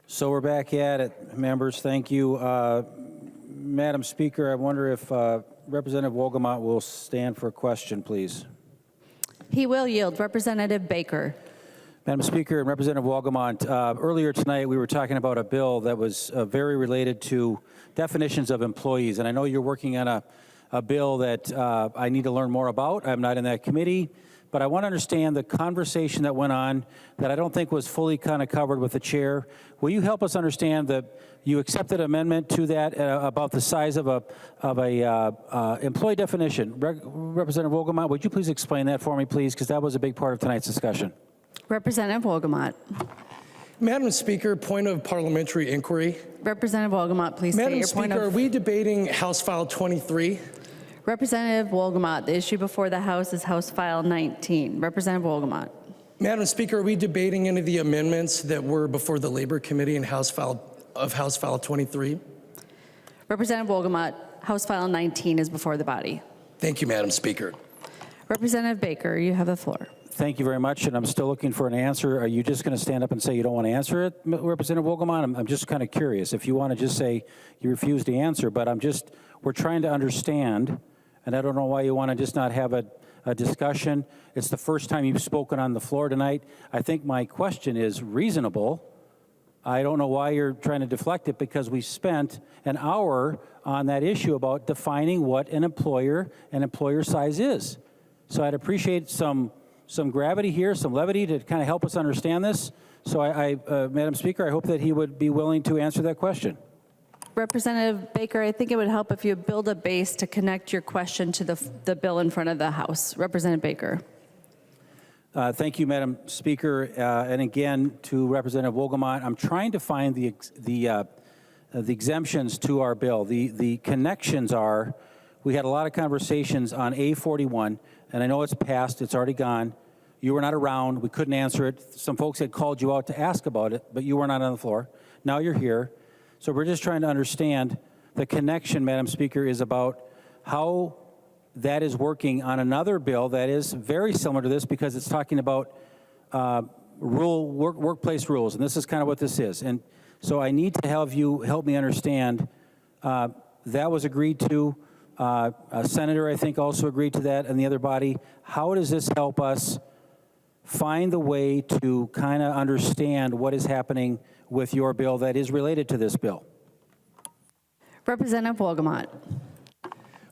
So we're back at it, members. Thank you. Madam Speaker, I wonder if Representative Wolgamott will stand for a question, please. He will yield. Representative Baker. Madam Speaker and Representative Wolgamott, earlier tonight we were talking about a bill that was very related to definitions of employees. And I know you're working on a bill that I need to learn more about. I'm not in that committee. But I want to understand the conversation that went on that I don't think was fully kind of covered with the chair. Will you help us understand that you accepted an amendment to that about the size of a employee definition? Representative Wolgamott, would you please explain that for me, please? Because that was a big part of tonight's discussion. Representative Wolgamott. Madam Speaker, point of parliamentary inquiry. Representative Wolgamott, please state your point of... Madam Speaker, are we debating House File 23? Representative Wolgamott, the issue before the House is House File 19. Representative Wolgamott. Madam Speaker, are we debating any of the amendments that were before the Labor Committee in House File 23? Representative Wolgamott, House File 19 is before the body. Thank you, Madam Speaker. Representative Baker, you have the floor. Thank you very much, and I'm still looking for an answer. Are you just going to stand up and say you don't want to answer it, Representative Wolgamott? I'm just kind of curious. If you want to just say you refuse to answer, but we're trying to understand, and I don't know why you want to just not have a discussion. It's the first time you've spoken on the floor tonight. I think my question is reasonable, I don't know why you're trying to deflect it, because we spent an hour on that issue about defining what an employer and employer size is. So I'd appreciate some gravity here, some levity to kind of help us understand this. So Madam Speaker, I hope that he would be willing to answer that question. Representative Baker, I think it would help if you build a base to connect your question to the bill in front of the House. Representative Baker. Thank you, Madam Speaker. And again, to Representative Wolgamott, I'm trying to find the exemptions to our bill. The connections are, we had a lot of conversations on A41, and I know it's passed, it's already gone. You were not around, we couldn't answer it. Some folks had called you out to ask about it, but you were not on the floor. Now you're here. So we're just trying to understand the connection, Madam Speaker, is about how that is working on another bill that is very similar to this, because it's talking about workplace rules, and this is kind of what this is. And so I need to have you help me understand. That was agreed to. A senator, I think, also agreed to that, and the other body. How does this help us find the way to kind of understand what is happening with your bill that is related to this bill? Representative Wolgamott.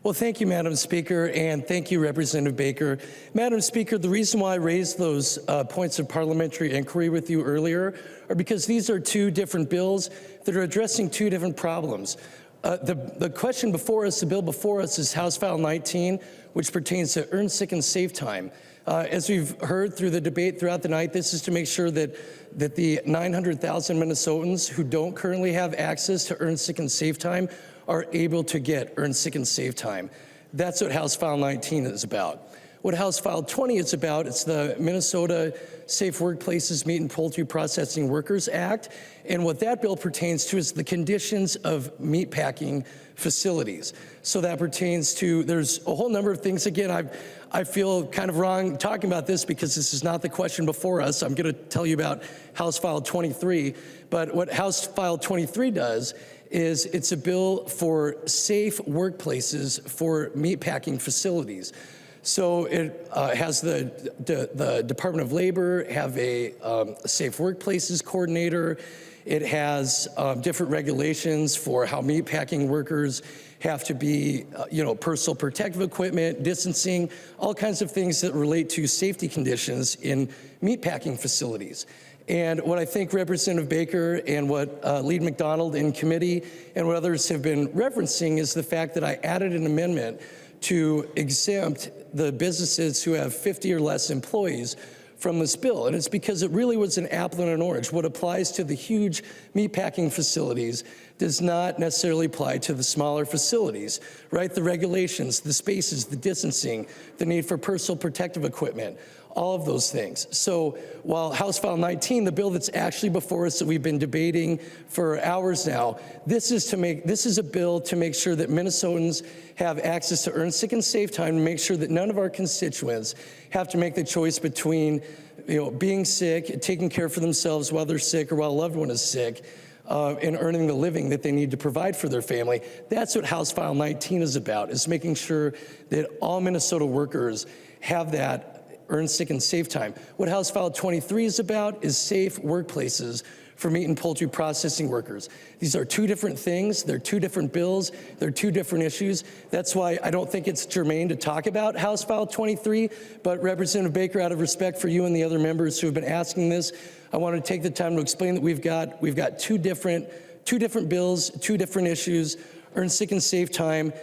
Well, thank you, Madam Speaker, and thank you, Representative Baker. Madam Speaker, the reason why I raised those points of parliamentary inquiry with you earlier are because these are two different bills that are addressing two different problems. The question before us, the bill before us, is House File 19, which pertains to earned sick and safe time. As we've heard through the debate throughout the night, this is to make sure that the 900,000 Minnesotans who don't currently have access to earned sick and safe time are able to get earned sick and safe time. That's what House File 19 is about. What House File 20 is about, it's the Minnesota Safe Workplaces Meat and Poultry Processing Workers Act. And what that bill pertains to is the conditions of meatpacking facilities. So that pertains to, there's a whole number of things. Again, I feel kind of wrong talking about this because this is not the question before us. I'm going to tell you about House File 23. But what House File 23 does is it's a bill for safe workplaces for meatpacking facilities. So it has the Department of Labor have a safe workplaces coordinator. It has different regulations for how meatpacking workers have to be, personal protective equipment, distancing, all kinds of things that relate to safety conditions in meatpacking facilities. And what I think Representative Baker and what Lead McDonald in committee and what others have been referencing is the fact that I added an amendment to exempt the businesses who have 50 or less employees from this bill. And it's because it really was an apple and an orange. What applies to the huge meatpacking facilities does not necessarily apply to the smaller facilities, right? The regulations, the spaces, the distancing, the need for personal protective equipment, all of those things. So while House File 19, the bill that's actually before us that we've been debating for hours now, this is a bill to make sure that Minnesotans have access to earned sick and safe time, to make sure that none of our constituents have to make the choice between being sick, taking care for themselves while they're sick or while a loved one is sick, and earning the living that they need to provide for their family. That's what House File 19 is about, is making sure that all Minnesota workers have that earned sick and safe time. What House File 23 is about is safe workplaces for meat and poultry processing workers. These are two different things. They're two different bills. They're two different issues. That's why I don't think it's germane to talk about House File 23, but Representative Baker, out of respect for you and the other members who have been asking this, I want to take the time to explain that we've got two different bills, two different issues, earned sick and safe time,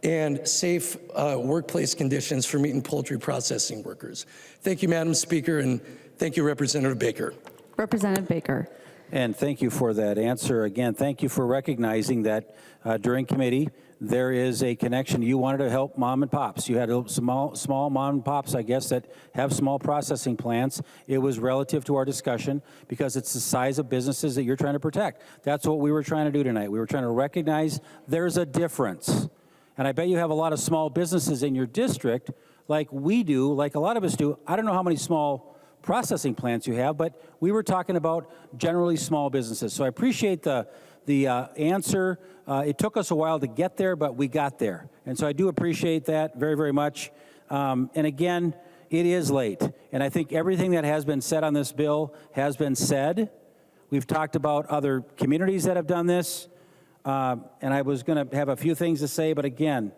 and safe workplace conditions for meat and poultry processing workers. Thank you, Madam Speaker, and thank you, Representative Baker. Representative Baker. And thank you for that answer. Again, thank you for recognizing that during committee, there is a connection. You wanted to help mom and pops. You had small mom and pops, I guess, that have small processing plants. It was relative to our discussion because it's the size of businesses that you're trying to protect. That's what we were trying to do tonight. We were trying to recognize there's a difference. And I bet you have a lot of small businesses in your district like we do, like a lot of us do. I don't know how many small processing plants you have, but we were talking about generally small businesses. So I appreciate the answer. It took us a while to get there, but we got there. And so I do appreciate that very, very much. And again, it is late. And I think everything that has been said on this bill has been said. We've talked about other communities that have done this, and I was going to have a few things to say, but again,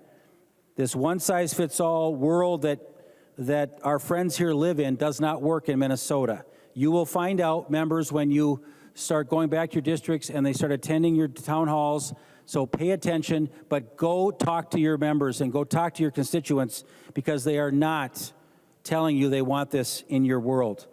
this one-size-fits-all world that our friends here live in does not work in Minnesota. You will find out, members, when you start going back to your districts and they start attending your town halls. So pay attention, but go talk to your members and go talk to your constituents, because they are not telling you they want this in your world.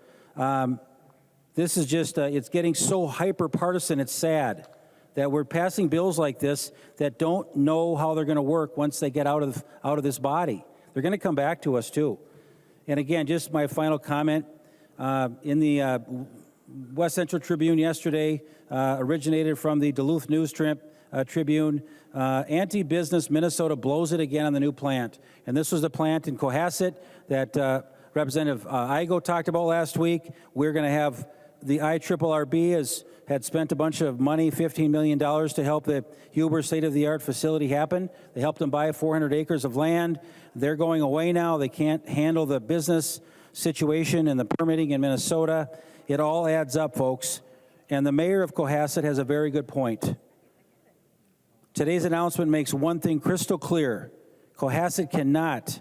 This is just, it's getting so hyper-partisan, it's sad that we're passing bills like this that don't know how they're going to work once they get out of this body. They're going to come back to us too. And again, just my final comment, in the West Central Tribune yesterday, originated from the Duluth News Tribune, anti-business Minnesota blows it again on the new plant. And this was the plant in Cohasset that Representative Igo talked about last week. We're going to have the IRRB had spent a bunch of money, $15 million, to help the Huber state-of-the-art facility happen. They helped them buy 400 acres of land. They're going away now. They can't handle the business situation and the permitting in Minnesota. It all adds up, folks. And the mayor of Cohasset has a very good point. Today's announcement makes one thing crystal clear. Cohasset cannot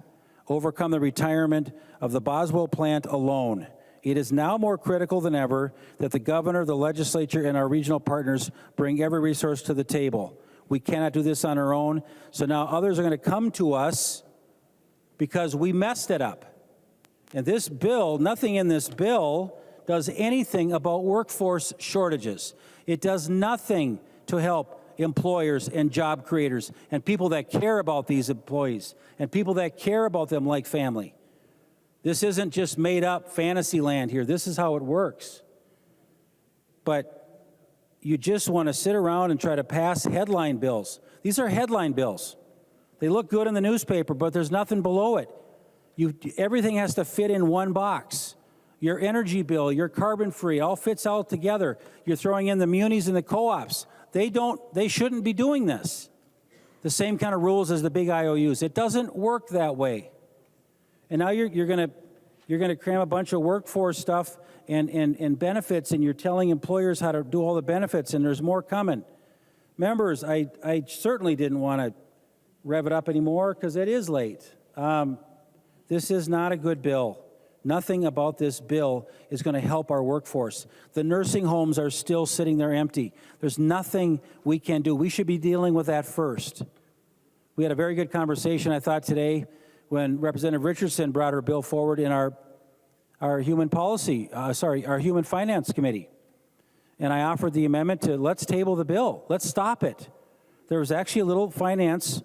overcome the retirement of the Boswell plant alone. It is now more critical than ever that the governor, the legislature, and our regional partners bring every resource to the table. We cannot do this on our own. So now others are going to come to us because we messed it up. And this bill, nothing in this bill does anything about workforce shortages. It does nothing to help employers and job creators and people that care about these employees and people that care about them like family. This isn't just made up fantasy land here. This is how it works. But you just want to sit around and try to pass headline bills. These are headline bills. They look good in the newspaper, but there's nothing below it. Everything has to fit in one box. Your energy bill, your carbon-free, all fits all together. You're throwing in the munis and the co-ops. They shouldn't be doing this. The same kind of rules as the big IOUs. It doesn't work that way. And now you're going to cram a bunch of workforce stuff and benefits, and you're telling employers how to do all the benefits, and there's more coming. Members, I certainly didn't want to rev it up anymore because it is late. This is not a good bill. Nothing about this bill is going to help our workforce. The nursing homes are still sitting there empty. There's nothing we can do. We should be dealing with that first. We had a very good conversation, I thought, today when Representative Richardson brought her bill forward in our Human Finance Committee. And I offered the amendment to let's table the bill. Let's stop it. There was actually a little finance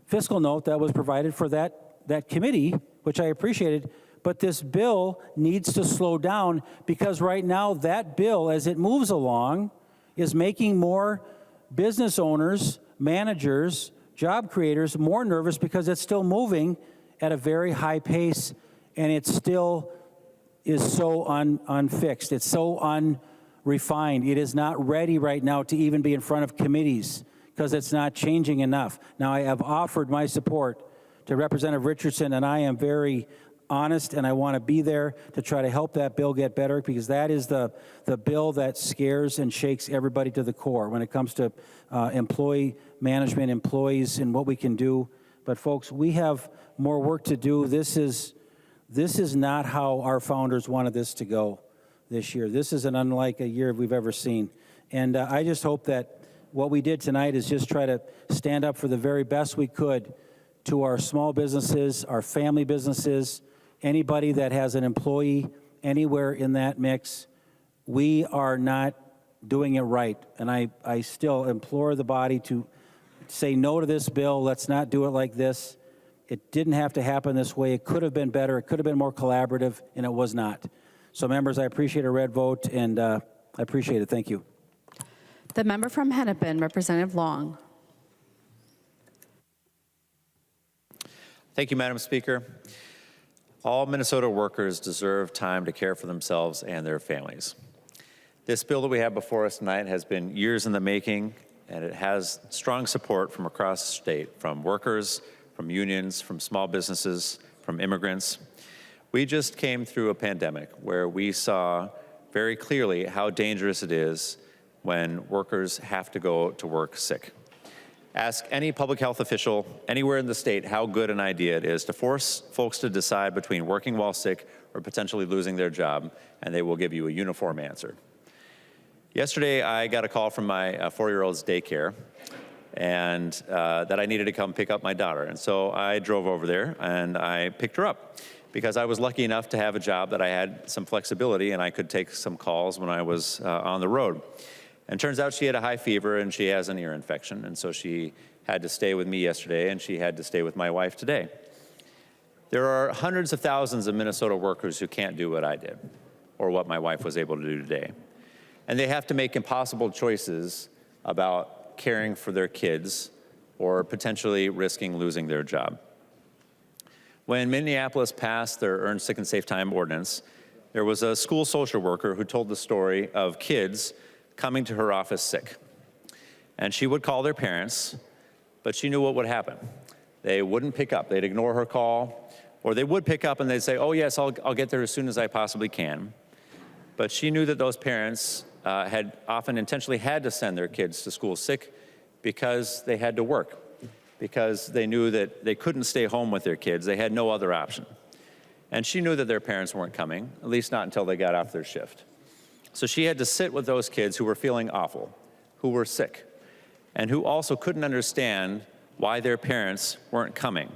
fiscal note that was provided for that committee, which I appreciated. But this bill needs to slow down because right now that bill, as it moves along, is making more business owners, managers, job creators more nervous because it's still moving at a very high pace, and it still is so unfixed. It's so unrefined. It is not ready right now to even be in front of committees because it's not changing enough. Now, I have offered my support to Representative Richardson, and I am very honest, and I want to be there to try to help that bill get better because that is the bill that scares and shakes everybody to the core when it comes to employee management, employees, and what we can do. But folks, we have more work to do. This is not how our founders wanted this to go this year. This is unlike a year we've ever seen. And I just hope that what we did tonight is just try to stand up for the very best we could to our small businesses, our family businesses, anybody that has an employee anywhere in that mix. We are not doing it right. And I still implore the body to say no to this bill. Let's not do it like this. It didn't have to happen this way. It could have been better. It could have been more collaborative, and it was not. So, members, I appreciate a red vote, and I appreciate it. Thank you. The member from Hennepin, Representative Long. Thank you, Madam Speaker. All Minnesota workers deserve time to care for themselves and their families. This bill that we have before us tonight has been years in the making, and it has strong support from across the state, from workers, from unions, from small businesses, from immigrants. We just came through a pandemic where we saw very clearly how dangerous it is when workers have to go to work sick. Ask any public health official anywhere in the state how good an idea it is to force folks to decide between working while sick or potentially losing their job, and they will give you a uniform answer. Yesterday, I got a call from my 4-year-old's daycare, and that I needed to come pick up my daughter. And so I drove over there and I picked her up because I was lucky enough to have a job that I had some flexibility and I could take some calls when I was on the road. And turns out she had a high fever and she has an ear infection. And so she had to stay with me yesterday and she had to stay with my wife today. There are hundreds of thousands of Minnesota workers who can't do what I did or what my wife was able to do today. And they have to make impossible choices about caring for their kids or potentially risking losing their job. When Minneapolis passed their Earned Sick and Safe Time ordinance, there was a school social worker who told the story of kids coming to her office sick. And she would call their parents, but she knew what would happen. They wouldn't pick up. They'd ignore her call, or they would pick up and they'd say, oh yes, I'll get there as soon as I possibly can. But she knew that those parents had often intentionally had to send their kids to school sick because they had to work, because they knew that they couldn't stay home with their kids. They had no other option. And she knew that their parents weren't coming, at least not until they got off their shift. So she had to sit with those kids who were feeling awful, who were sick, and who also couldn't understand why their parents weren't coming,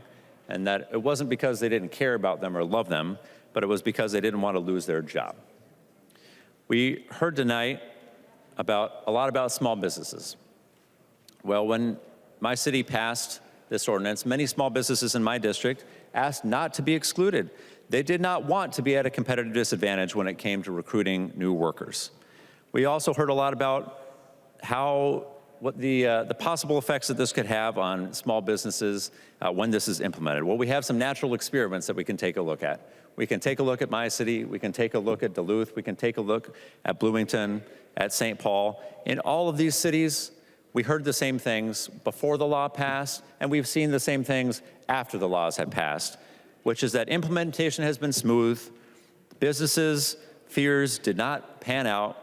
and that it wasn't because they didn't care about them or love them, but it was because they didn't want to lose their job. We heard tonight a lot about small businesses. Well, when my city passed this ordinance, many small businesses in my district asked not to be excluded. They did not want to be at a competitive disadvantage when it came to recruiting new workers. We also heard a lot about what the possible effects that this could have on small businesses when this is implemented. Well, we have some natural experiments that we can take a look at. We can take a look at my city, we can take a look at Duluth, we can take a look at Bloomington, at St. Paul. In all of these cities, we heard the same things before the law passed, and we've seen the same things after the laws have passed, which is that implementation has been smooth, businesses' fears did not pan out,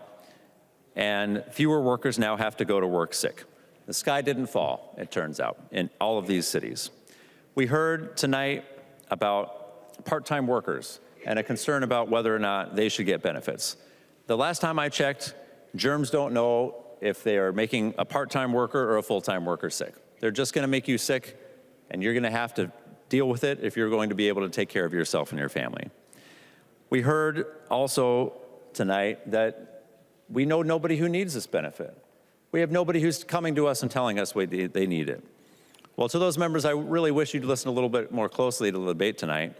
and fewer workers now have to go to work sick. The sky didn't fall, it turns out, in all of these cities. We heard tonight about part-time workers and a concern about whether or not they should get benefits. The last time I checked, germs don't know if they are making a part-time worker or a full-time worker sick. They're just gonna make you sick, and you're gonna have to deal with it if you're going to be able to take care of yourself and your family. We heard also tonight that we know nobody who needs this benefit. We have nobody who's coming to us and telling us they need it. Well, to those members, I really wish you'd listen a little bit more closely to the debate tonight,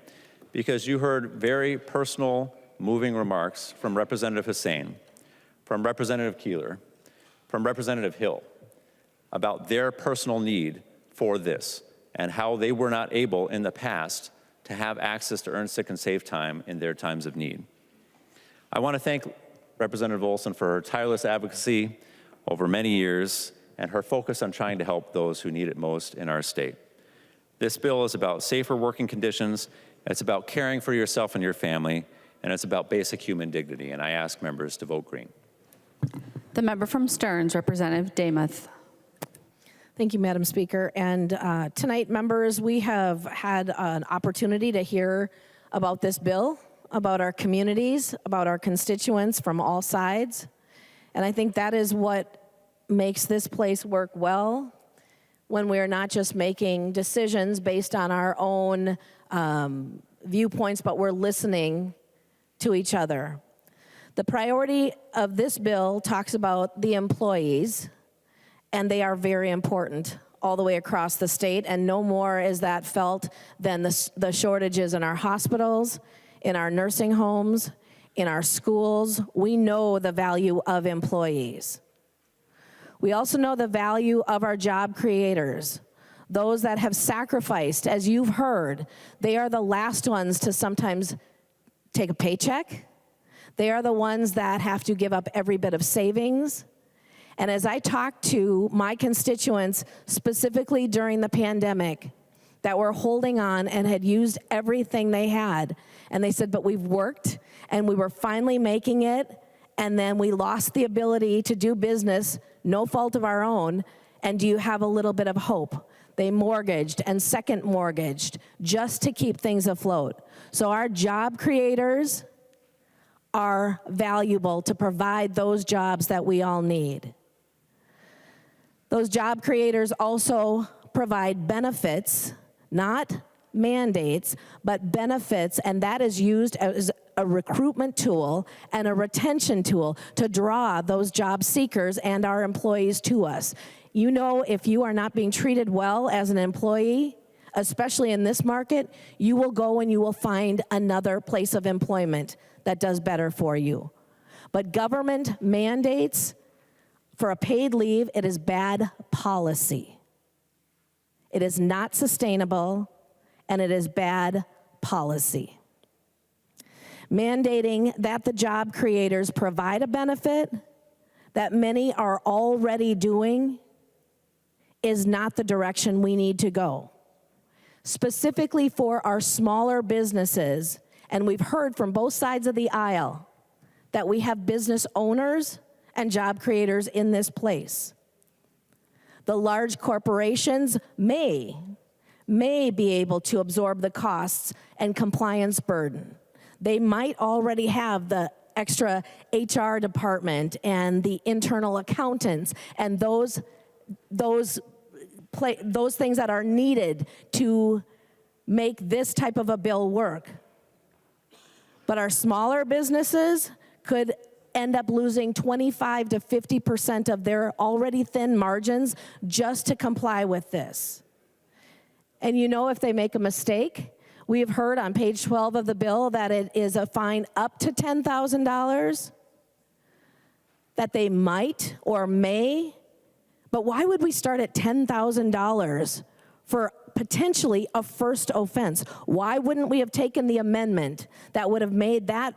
because you heard very personal, moving remarks from Representative Hussain, from Representative Keeler, from Representative Hill about their personal need for this and how they were not able in the past to have access to earn sick and safe time in their times of need. I want to thank Representative Olson for her tireless advocacy over many years and her focus on trying to help those who need it most in our state. This bill is about safer working conditions, it's about caring for yourself and your family, and it's about basic human dignity, and I ask members to vote green. The member from Stearns, Representative Damuth. Thank you, Madam Speaker. And tonight, members, we have had an opportunity to hear about this bill, about our communities, about our constituents from all sides. And I think that is what makes this place work well, when we're not just making decisions based on our own viewpoints, but we're listening to each other. The priority of this bill talks about the employees, and they are very important all the way across the state, and no more is that felt than the shortages in our hospitals, in our nursing homes, in our schools. We know the value of employees. We also know the value of our job creators, those that have sacrificed, as you've heard. They are the last ones to sometimes take a paycheck. They are the ones that have to give up every bit of savings. And as I talk to my constituents, specifically during the pandemic, that were holding on and had used everything they had, and they said, but we've worked, and we were finally making it, and then we lost the ability to do business, no fault of our own, and do you have a little bit of hope? They mortgaged and second mortgaged just to keep things afloat. So our job creators are valuable to provide those jobs that we all need. Those job creators also provide benefits, not mandates, but benefits, and that is used as a recruitment tool and a retention tool to draw those job seekers and our employees to us. You know, if you are not being treated well as an employee, especially in this market, you will go and you will find another place of employment that does better for you. But government mandates for a paid leave, it is bad policy. It is not sustainable, and it is bad policy. Mandating that the job creators provide a benefit that many are already doing is not the direction we need to go. Specifically for our smaller businesses, and we've heard from both sides of the aisle that we have business owners and job creators in this place. The large corporations may be able to absorb the costs and compliance burden. They might already have the extra HR department and the internal accountants and those things that are needed to make this type of a bill work. But our smaller businesses could end up losing 25 to 50% of their already thin margins just to comply with this. And you know, if they make a mistake, we have heard on page 12 of the bill that it is a fine up to $10,000 that they might or may. But why would we start at $10,000 for potentially a first offense? Why wouldn't we have taken the amendment that would have made that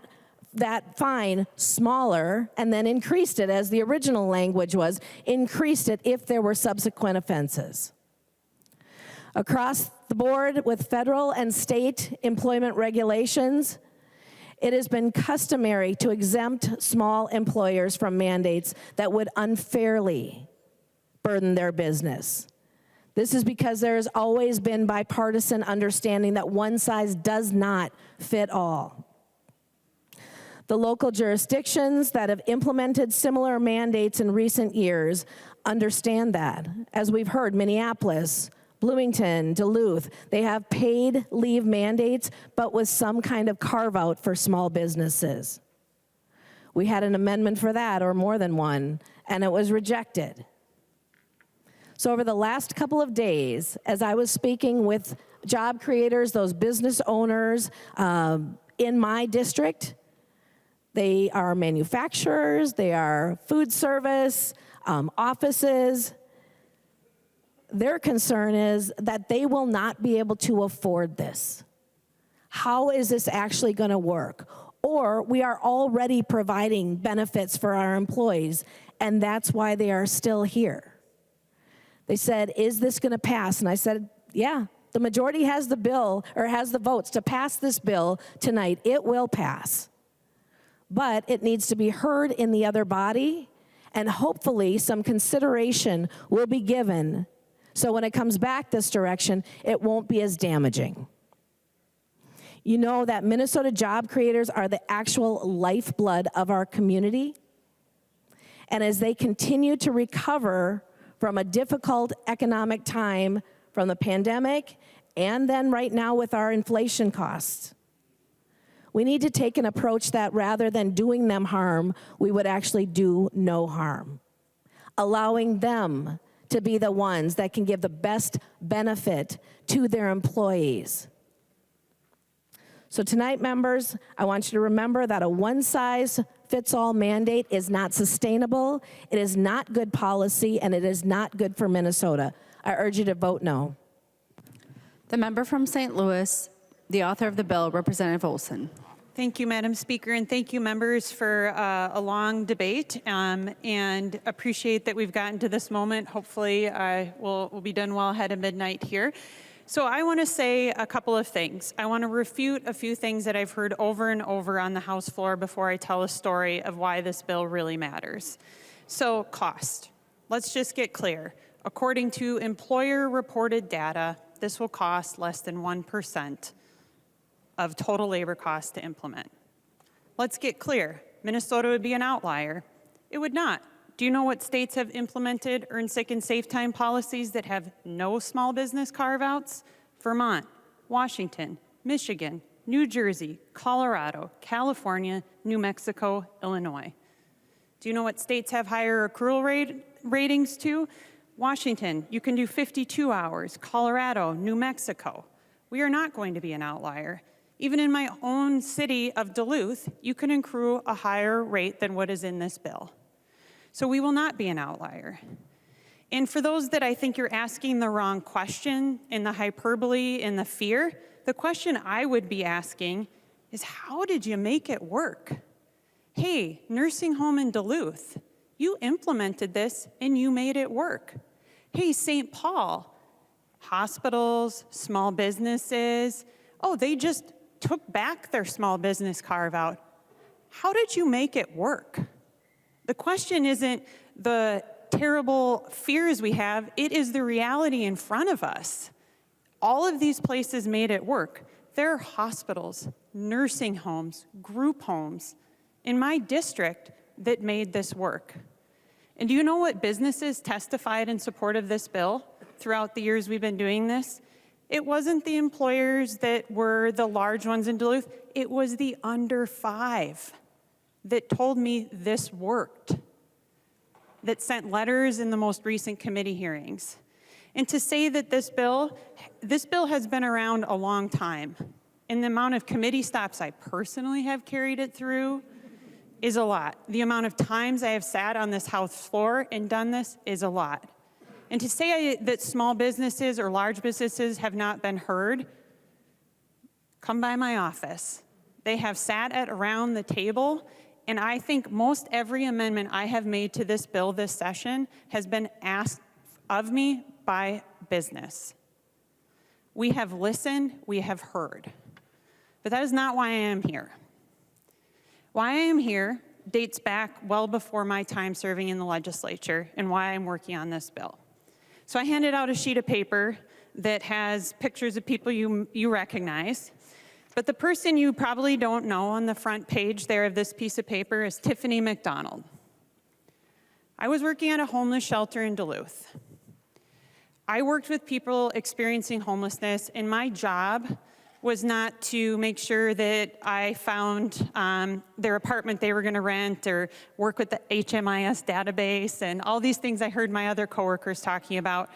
fine smaller and then increased it, as the original language was, increased it if there were subsequent offenses? Across the board with federal and state employment regulations, it has been customary to exempt small employers from mandates that would unfairly burden their business. This is because there has always been bipartisan understanding that one size does not fit all. The local jurisdictions that have implemented similar mandates in recent years understand that. As we've heard, Minneapolis, Bloomington, Duluth, they have paid leave mandates, but with some kind of carve-out for small businesses. We had an amendment for that, or more than one, and it was rejected. So over the last couple of days, as I was speaking with job creators, those business owners in my district, they are manufacturers, they are food service, offices. Their concern is that they will not be able to afford this. How is this actually going to work? Or we are already providing benefits for our employees, and that's why they are still here. They said, is this going to pass? And I said, yeah, the majority has the bill, or has the votes to pass this bill tonight. It will pass. But it needs to be heard in the other body, and hopefully some consideration will be given so when it comes back this direction, it won't be as damaging. You know that Minnesota job creators are the actual lifeblood of our community. And as they continue to recover from a difficult economic time from the pandemic, and then right now with our inflation costs, we need to take an approach that rather than doing them harm, we would actually do no harm, allowing them to be the ones that can give the best benefit to their employees. So tonight, members, I want you to remember that a one-size-fits-all mandate is not sustainable, it is not good policy, and it is not good for Minnesota. I urge you to vote no. The member from St. Louis, the author of the bill, Representative Olson. Thank you, Madam Speaker, and thank you, members, for a long debate, and appreciate that we've gotten to this moment. Hopefully, we'll be done well ahead of midnight here. So I want to say a couple of things. I want to refute a few things that I've heard over and over on the House floor before I tell a story of why this bill really matters. So cost. Let's just get clear. According to employer-reported data, this will cost less than 1% of total labor costs to implement. Let's get clear. Minnesota would be an outlier. It would not. Do you know what states have implemented earned sick and safe time policies that have no small business carve-outs? Vermont, Washington, Michigan, New Jersey, Colorado, California, New Mexico, Illinois. Do you know what states have higher accrual ratings too? Washington, you can do 52 hours. Colorado, New Mexico. We are not going to be an outlier. Even in my own city of Duluth, you can accrue a higher rate than what is in this bill. So we will not be an outlier. And for those that I think you're asking the wrong question, in the hyperbole, in the fear, the question I would be asking is, how did you make it work? Hey, nursing home in Duluth, you implemented this and you made it work. Hey, St. Paul, hospitals, small businesses, oh, they just took back their small business carve-out. How did you make it work? The question isn't the terrible fears we have, it is the reality in front of us. All of these places made it work. There are hospitals, nursing homes, group homes in my district that made this work. And do you know what businesses testified in support of this bill throughout the years we've been doing this? It wasn't the employers that were the large ones in Duluth, it was the under 5 that told me this worked, that sent letters in the most recent committee hearings. And to say that this bill has been around a long time, and the amount of committee stops I personally have carried it through is a lot. The amount of times I have sat on this House floor and done this is a lot. And to say that small businesses or large businesses have not been heard, come by my office. They have sat around the table, and I think most every amendment I have made to this bill this session has been asked of me by business. We have listened, we have heard. But that is not why I am here. Why I am here dates back well before my time serving in the legislature and why I'm working on this bill. So I handed out a sheet of paper that has pictures of people you recognize. But the person you probably don't know on the front page there of this piece of paper is Tiffany McDonald. I was working at a homeless shelter in Duluth. I worked with people experiencing homelessness, and my job was not to make sure that I found their apartment they were going to rent or work with the HMIS database and all these things I heard my other coworkers talking about.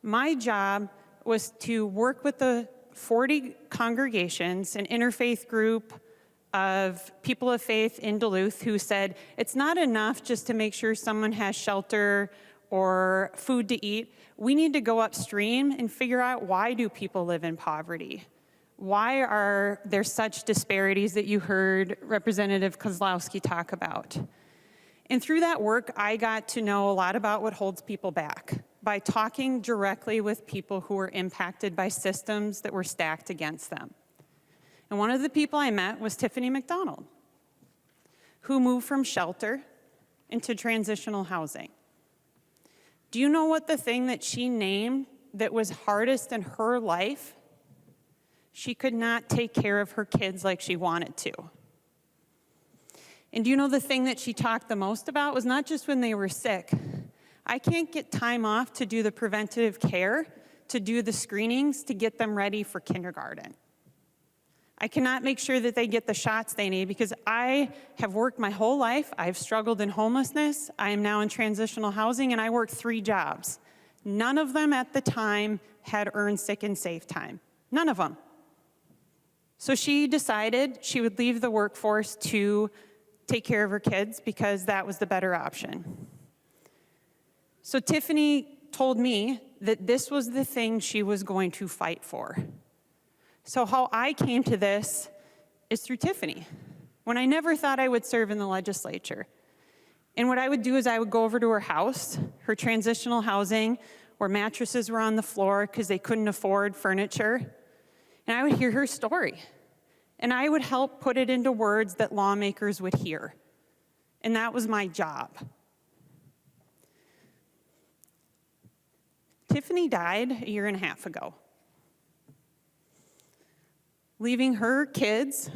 My job was to work with the 40 congregations, an interfaith group of people of faith in Duluth who said, it's not enough just to make sure someone has shelter or food to eat. We need to go upstream and figure out, why do people live in poverty? Why are there such disparities that you heard Representative Kozlowski talk about? And through that work, I got to know a lot about what holds people back by talking directly with people who were impacted by systems that were stacked against them. And one of the people I met was Tiffany McDonald, who moved from shelter into transitional housing. Do you know what the thing that she named that was hardest in her life? She could not take care of her kids like she wanted to. And do you know the thing that she talked the most about was not just when they were sick. I can't get time off to do the preventative care, to do the screenings, to get them ready for kindergarten. I cannot make sure that they get the shots they need because I have worked my whole life. I've struggled in homelessness. I am now in transitional housing, and I worked 3 jobs. None of them at the time had earned sick and safe time. None of them. So she decided she would leave the workforce to take care of her kids because that was the better option. So Tiffany told me that this was the thing she was going to fight for. So how I came to this is through Tiffany, when I never thought I would serve in the legislature. And what I would do is I would go over to her house, her transitional housing, where mattresses were on the floor because they couldn't afford furniture. And I would hear her story. And I would help put it into words that lawmakers would hear. And that was my job. Tiffany died a year and a half ago, leaving her kids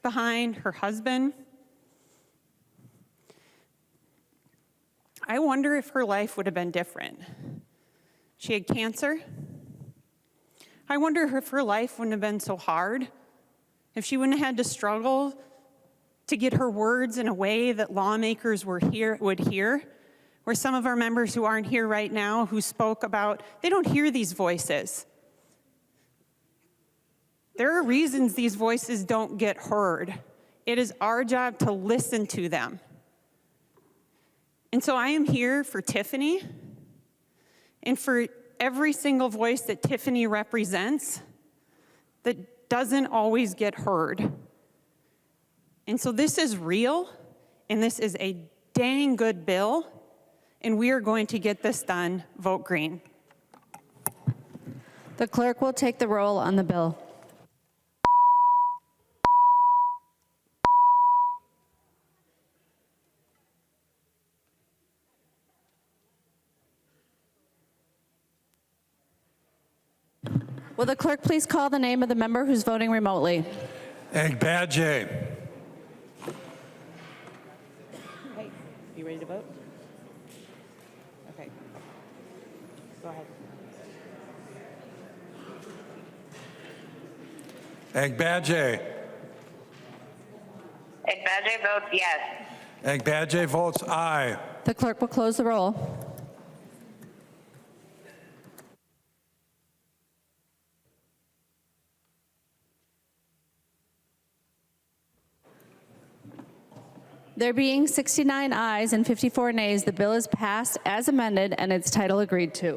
behind, her husband. I wonder if her life would have been different. She had cancer. I wonder if her life wouldn't have been so hard, if she wouldn't have had to struggle to get her words in a way that lawmakers would hear, where some of our members who aren't here right now who spoke about, they don't hear these voices. There are reasons these voices don't get heard. It is our job to listen to them. And so I am here for Tiffany and for every single voice that Tiffany represents that doesn't always get heard. And so this is real, and this is a dang good bill, and we are going to get this done. Vote green. The clerk will take the roll on the bill. Will the clerk please call the name of the member who's voting remotely? Agbadje. Hey, you ready to vote? Okay. Go ahead. Agbadje. Agbadje votes yes. Agbadje votes aye. The clerk will close the roll. There being 69 ayes and 54 nays, the bill is passed as amended and its title agreed to.